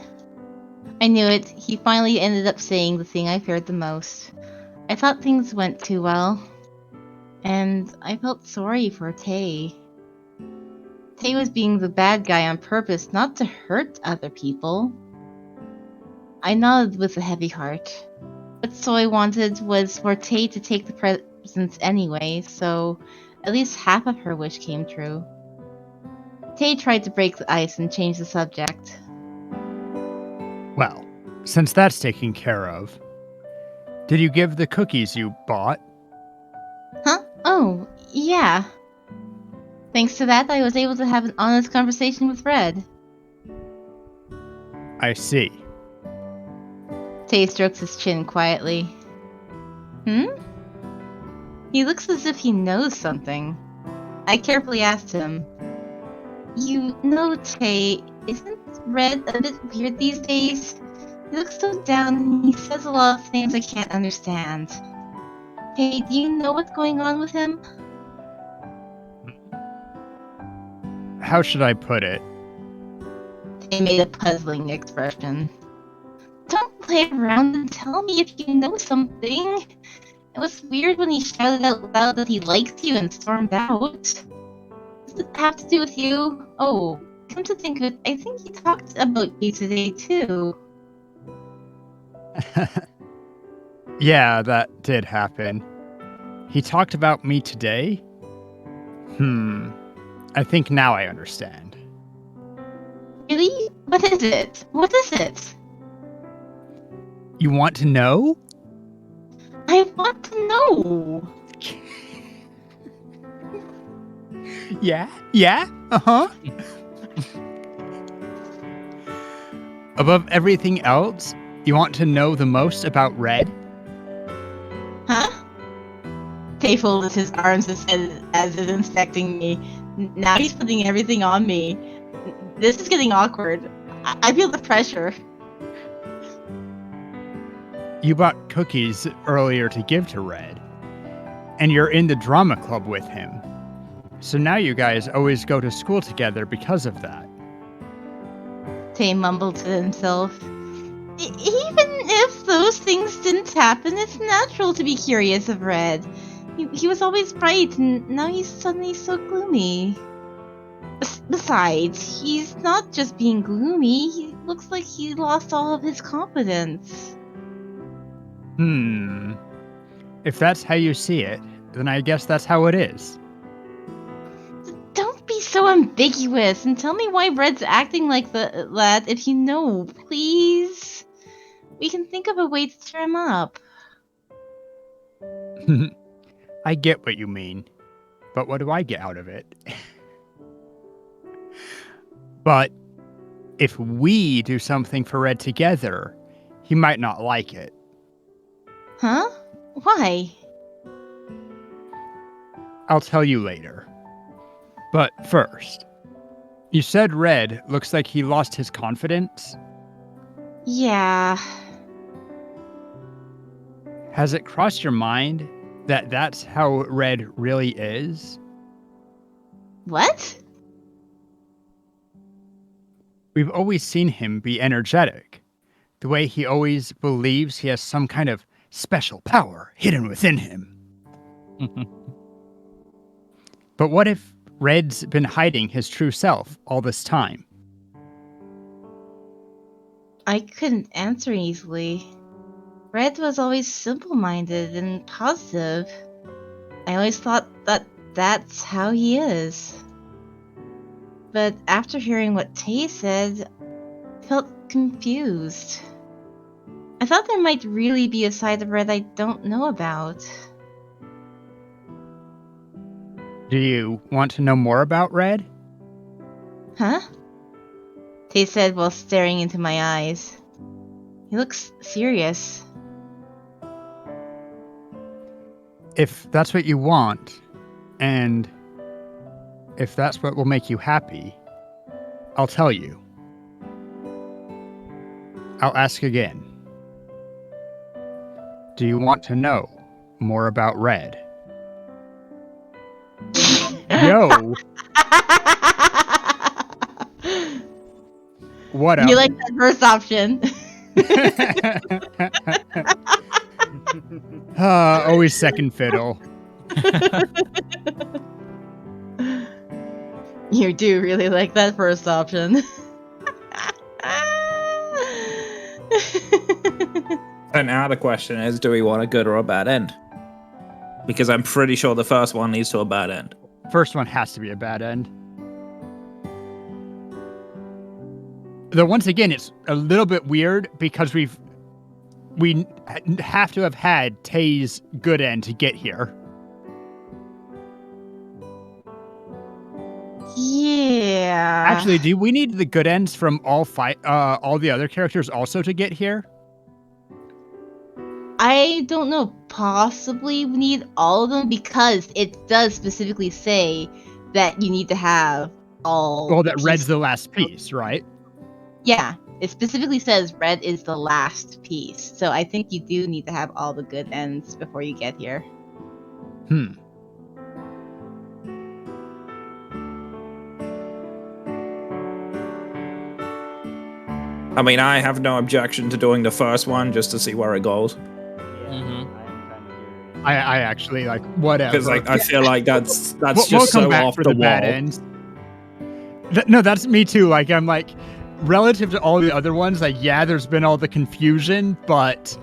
I knew it. He finally ended up saying the thing I feared the most. I thought things went too well. And I felt sorry for Tay. Tay was being the bad guy on purpose, not to hurt other people. I nodded with a heavy heart. What Soy wanted was for Tay to take the presents anyway, so at least half of her wish came true. Tay tried to break the ice and change the subject. Well, since that's taken care of, did you give the cookies you bought? Huh? Oh, yeah. Thanks to that, I was able to have an honest conversation with Red. I see. Tay strokes his chin quietly. He looks as if he knows something. I carefully asked him. You know, Tay, isn't Red a bit weird these days? He looks so down and he says a lot of things I can't understand. Tay, do you know what's going on with him? how should I put it? They made a puzzling expression. Don't play around and tell me if you know something. It was weird when he shouted out loud that he likes you and stormed out. Does it have to do with you? Oh, come to think of it, I think he talked about you today too. Yeah, that did happen. He talked about me today? I think now I understand. Really? What is it? What is it? You want to know? I want to know. Yeah, uh-huh. Above everything else, you want to know the most about Red? Huh? Tay folded his arms as if inspecting me. Now he's putting everything on me. This is getting awkward. I feel the pressure. You bought cookies earlier to give to Red, and you're in the drama club with him. So now you guys always go to school together because of that. Tay mumbled to himself. Even if those things didn't happen, it's natural to be curious of Red. He was always bright, and now he's suddenly so gloomy. Besides, he's not just being gloomy, he looks like he lost all of his confidence. If that's how you see it, then I guess that's how it is. Don't be so ambiguous and tell me why Red's acting like that if you know, please. We can think of a way to cheer him up. I get what you mean, but what do I get out of it? But if we do something for Red together, he might not like it. Huh? Why? I'll tell you later. But first, you said Red looks like he lost his confidence? Yeah. Has it crossed your mind that that's how Red really is? What? We've always seen him be energetic. The way he always believes he has some kind of special power hidden within him. But what if Red's been hiding his true self all this time? I couldn't answer easily. Red was always simple-minded and positive. I always thought that that's how he is. But after hearing what Tay said, I felt confused. I thought there might really be a side of Red I don't know about. Do you want to know more about Red? Huh? Tay said while staring into my eyes. He looks serious. If that's what you want, and if that's what will make you happy, I'll tell you. I'll ask again. Do you want to know more about Red? Yo! What up? You like that first option. Always second fiddle. You do really like that first option. And now the question is, do we want a good or a bad end? Because I'm pretty sure the first one leads to a bad end. First one has to be a bad end. Though once again, it's a little bit weird because we have to have had Tay's good end to get here. Yeah. Actually, do we need the good ends from all the other characters also to get here? I don't know. Possibly we need all of them because it does specifically say that you need to have all. Well, that Red's the last piece, right? Yeah, it specifically says Red is the last piece. So I think you do need to have all the good ends before you get here. I mean, I have no objection to doing the first one just to see where it goes. Yeah, Mhm. I am kind of curious. I actually like whatever. Because like I feel like that's we'll just come so back off for the the bad wall. ends. No, that's me too. Like I'm like, relative to all the other ones, like yeah, there's been all the confusion, but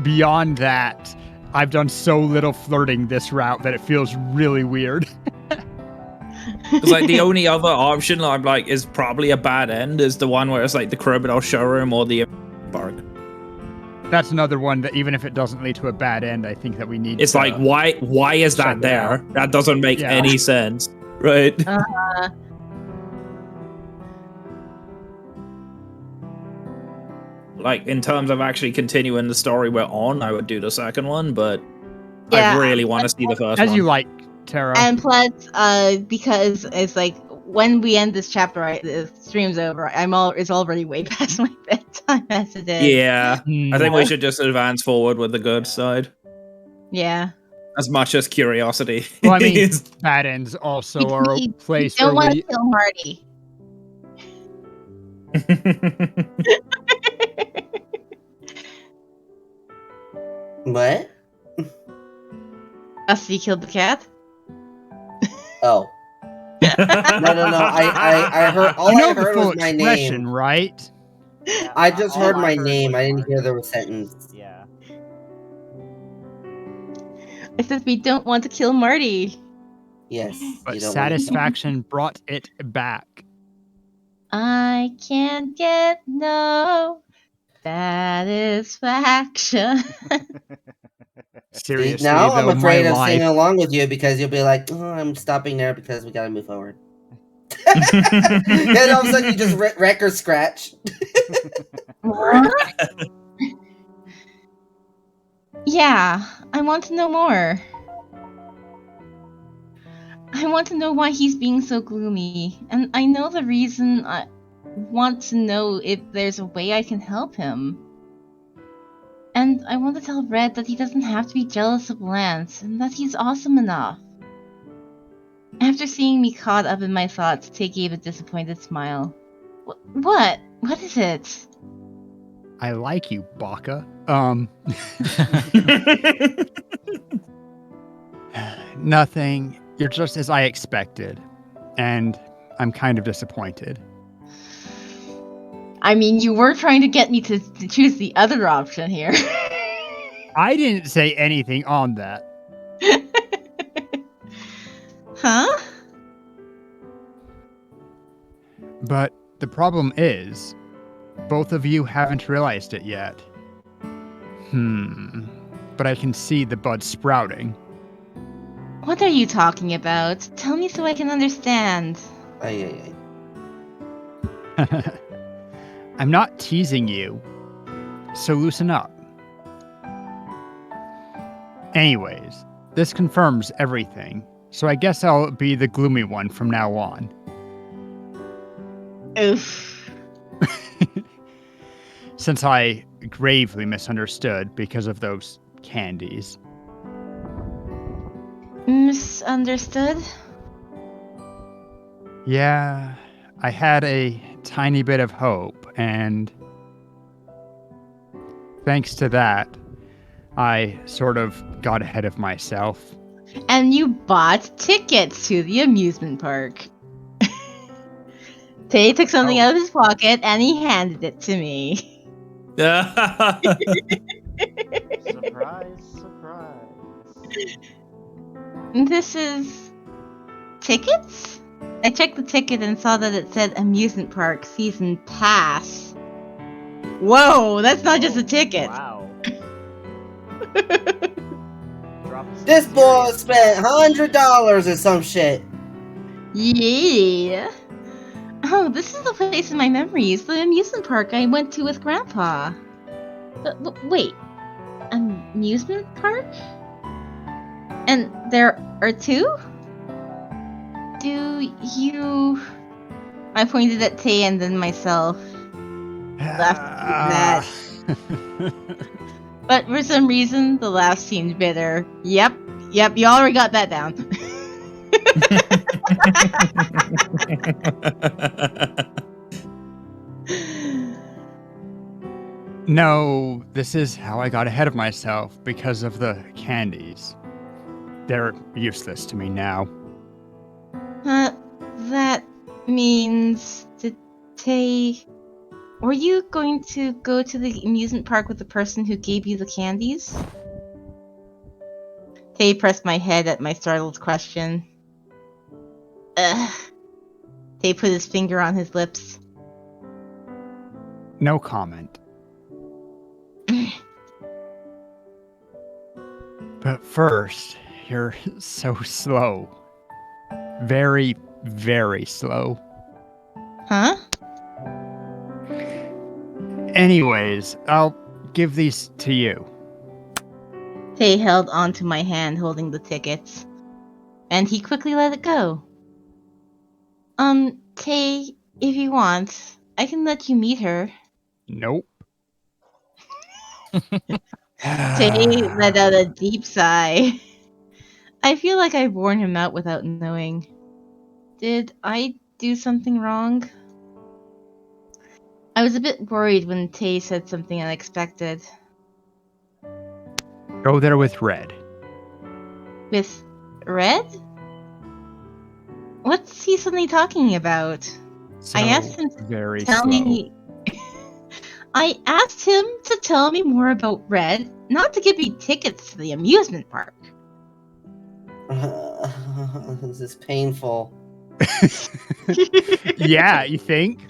beyond that, I've done so little flirting this route that it feels really weird. Because like the only other option I'm like is probably a bad end is the one where it's like the criminal showroom or the park. That's another one that even if it doesn't lead to a bad end, I think that we need. It's to like why is check that it there? out. That doesn't make Yeah. any sense, right? Like in terms of actually continuing the story we're on, I would do the second one, but Yeah, I really want to see the first As one. you like, Tara. And plus, because it's like when we end this chapter, right, the stream's over. It's already way past my bedtime as it is. Yeah, I think we should just advance forward with the good side. Yeah. As much as curiosity. Well, I mean, is. bad ends also are a You place where don't want we. to kill Marty. What? He killed the cat. Oh. No. I heard. All You know I the heard full was my expression, name. right? Yeah, I just all heard I my heard name. was I didn't hear Marty. the sentence. Yeah. It says we don't want to kill Marty. Yes. But you don't satisfaction brought it back. I can't get no satisfaction. Seriously, now I'm though, afraid my of singing life. along with you because you'll be like, oh, I'm stopping there because we gotta move forward. Then all of a sudden you just record scratch. Yeah, I want to know more. I want to know why he's being so gloomy, and I know the reason. I want to know if there's a way I can help him. And I want to tell Red that he doesn't have to be jealous of Lance, and that he's awesome enough. After seeing me caught up in my thoughts, Tay gave a disappointed smile. What? What is it? I like you, Baka. Nothing. You're just as I expected. And I'm kind of disappointed. I mean, you were trying to get me to choose the other option here. I didn't say anything on that. Huh? But the problem is, both of you haven't realized it yet. But I can see the bud sprouting. What are you talking about? Tell me so I can understand. Ay. I'm not teasing you, so loosen up. Anyways, this confirms everything, so I guess I'll be the gloomy one from now on. Oof. Since I gravely misunderstood because of those candies. Misunderstood? Yeah, I had a tiny bit of hope, and thanks to that, I sort of got ahead of myself. And you bought tickets to the amusement park. Tay took something out of his pocket and he handed it to me. Surprise, surprise. This is tickets? I checked the ticket and saw that it said amusement park season pass. Whoa, that's not just a ticket. Wow. This boy spent $100 or some shit. Yeah. Oh, this is the place in my memories, the amusement park I went to with Grandpa. But wait, amusement park? And there are two? Do you... I pointed at Tay and then myself. Laughed at that. But for some reason, the laugh seemed bitter. Yep, you already got that down. No, this is how I got ahead of myself because of the candies. They're useless to me now. That means were you going to go to the amusement park with the person who gave you the candies? Tay pressed my head at my startled question. Ugh. Tay put his finger on his lips. No comment. But first, you're so slow. Very, very slow. Huh? Anyways, I'll give these to you. Tay held onto my hand holding the tickets, and he quickly let it go. Tay, if you want, I can let you meet her. Nope. Tay let out a deep sigh. I feel like I've worn him out without knowing. Did I do something wrong? I was a bit worried when Tay said something unexpected. Go there with Red. With Red? What's he suddenly talking about? So I asked him to very tell slow. me. I asked him to tell me more about Red, not to give me tickets to the amusement park. This is painful. Yeah, you think?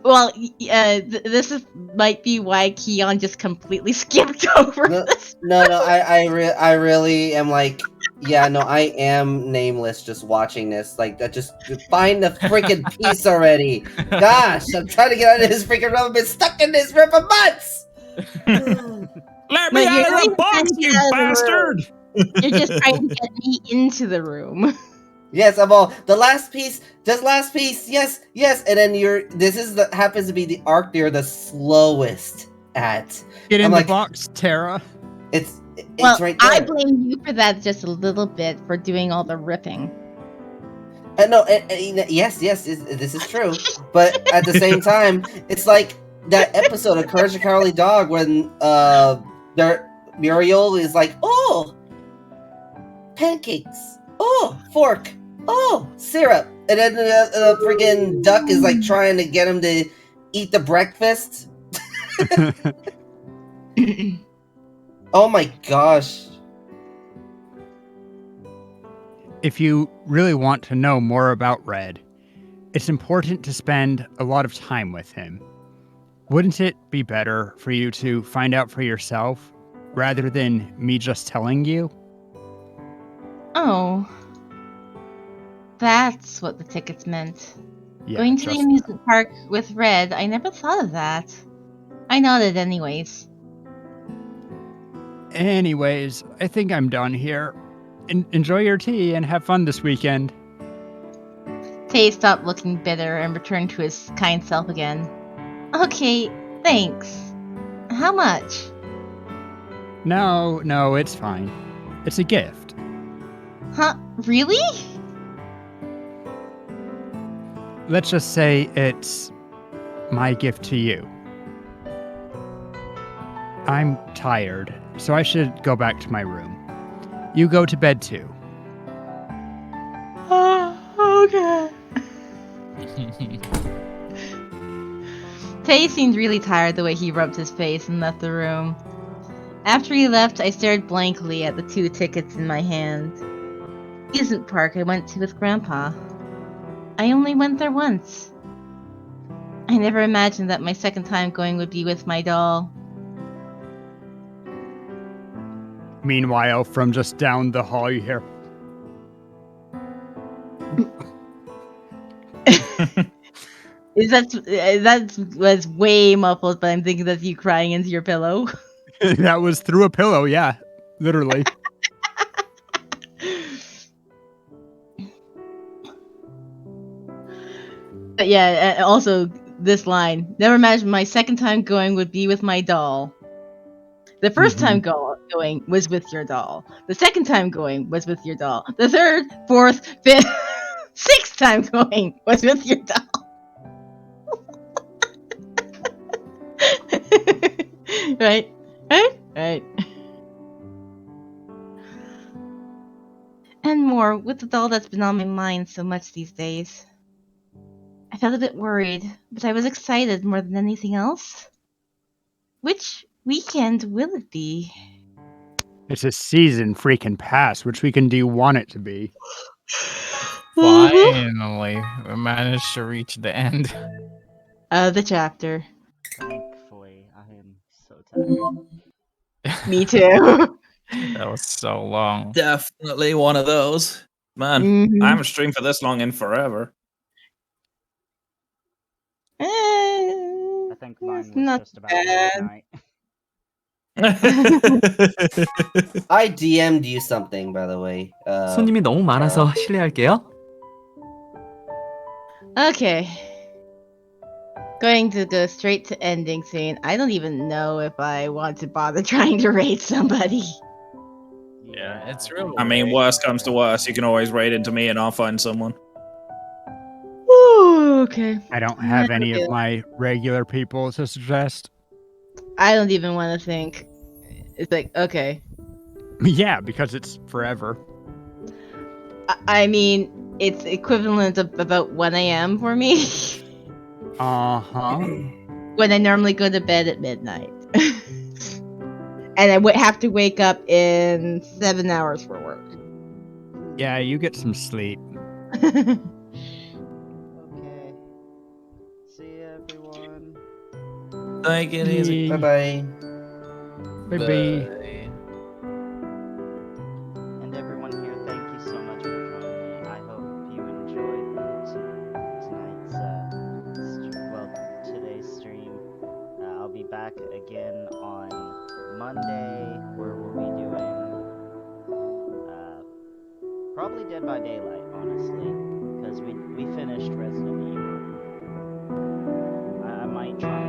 Well, this might be why Keon just completely skipped over this. No, I really am like, yeah, no, I am nameless just watching this. Like, that just find the freaking piece already. Gosh, I'm trying to get out of this freaking room. I've been stuck in this room for months. Let But me you're out not of even the box, trying to you get out of the bastard! You're just trying to get me into the room. Yes, I'm all the last piece, just last piece. Yes, yes, and then happens to be the arc you're the slowest at. Get in I'm the like, box, Tara. It's Well, right there. I blame you for that just a little bit for doing all the ripping. No, yes, this is true. But at the same time, it's like that episode of Courage the Cowardly Dog when Muriel is like, oh, pancakes, oh, fork, oh, syrup, and then the freaking duck is like trying to get him to eat the breakfast. Oh my gosh. If you really want to know more about Red, it's important to spend a lot of time with him. Wouldn't it be better for you to find out for yourself rather than me just telling you? Oh. That's what the tickets meant. Yeah, Going to the just amusement park with Red, I never thought of that. I nodded anyways. Anyways, I think I'm done here. Enjoy your tea and have fun this weekend. Tay stopped looking bitter and returned to his kind self again. Okay, thanks. How much? No, it's fine. It's a gift. Huh? Really? Let's just say it's my gift to you. I'm tired, so I should go back to my room. You go to bed too. Okay. Tay seemed really tired the way he rubbed his face and left the room. After he left, I stared blankly at the 2 tickets in my hand. Amusement park I went to with Grandpa. I only went there once. I never imagined that my second time going would be with my doll. Meanwhile, from just down the hall, you hear. That was way muffled, but I'm thinking that's you crying into your pillow. That was through a pillow, yeah. Literally. But yeah, also this line. Never imagined my second time going would be with my doll. The first time going was with your doll. The second time going was with your doll. The third, fourth, fifth, 6th time going was with your doll. Right? Right? Right. And more, with all that's been on my mind so much these days. I felt a bit worried, but I was excited more than anything else. Which weekend will it be? It's a season freaking pass, which weekend do you want it to be? Finally, we managed to reach the end. The chapter. Thankfully, I am so tired. Me too. That was so long. Definitely one of those. Man, Mhm. I haven't streamed for this long in forever. I think mine It's was not just about bad. midnight. I DM'd you something, by the way. 손님이 너무 많아서 실례할게요. Okay. Going to go straight to ending scene. I don't even know if I want to bother trying to rate somebody. Yeah, it's really. I mean, worst comes to worst, you can always raid into me and I'll find someone. Ooh, okay. I don't have any of my regular people to suggest. I don't even want to think. It's like, okay. Yeah, because it's forever. I mean, it's equivalent of about 1 a.m. for me. Uh-huh. When I normally go to bed at midnight. And I would have to wake up in 7 hours for work. Yeah, you get some sleep. Okay. See ya, everyone. Take it easy. Bye-bye. Bye-bye. And everyone here, thank you so much for joining me. I hope you enjoyed today's stream. I'll be back again on Monday, where we'll be doing probably Dead by Daylight, honestly, because we finished Resident Evil. I might try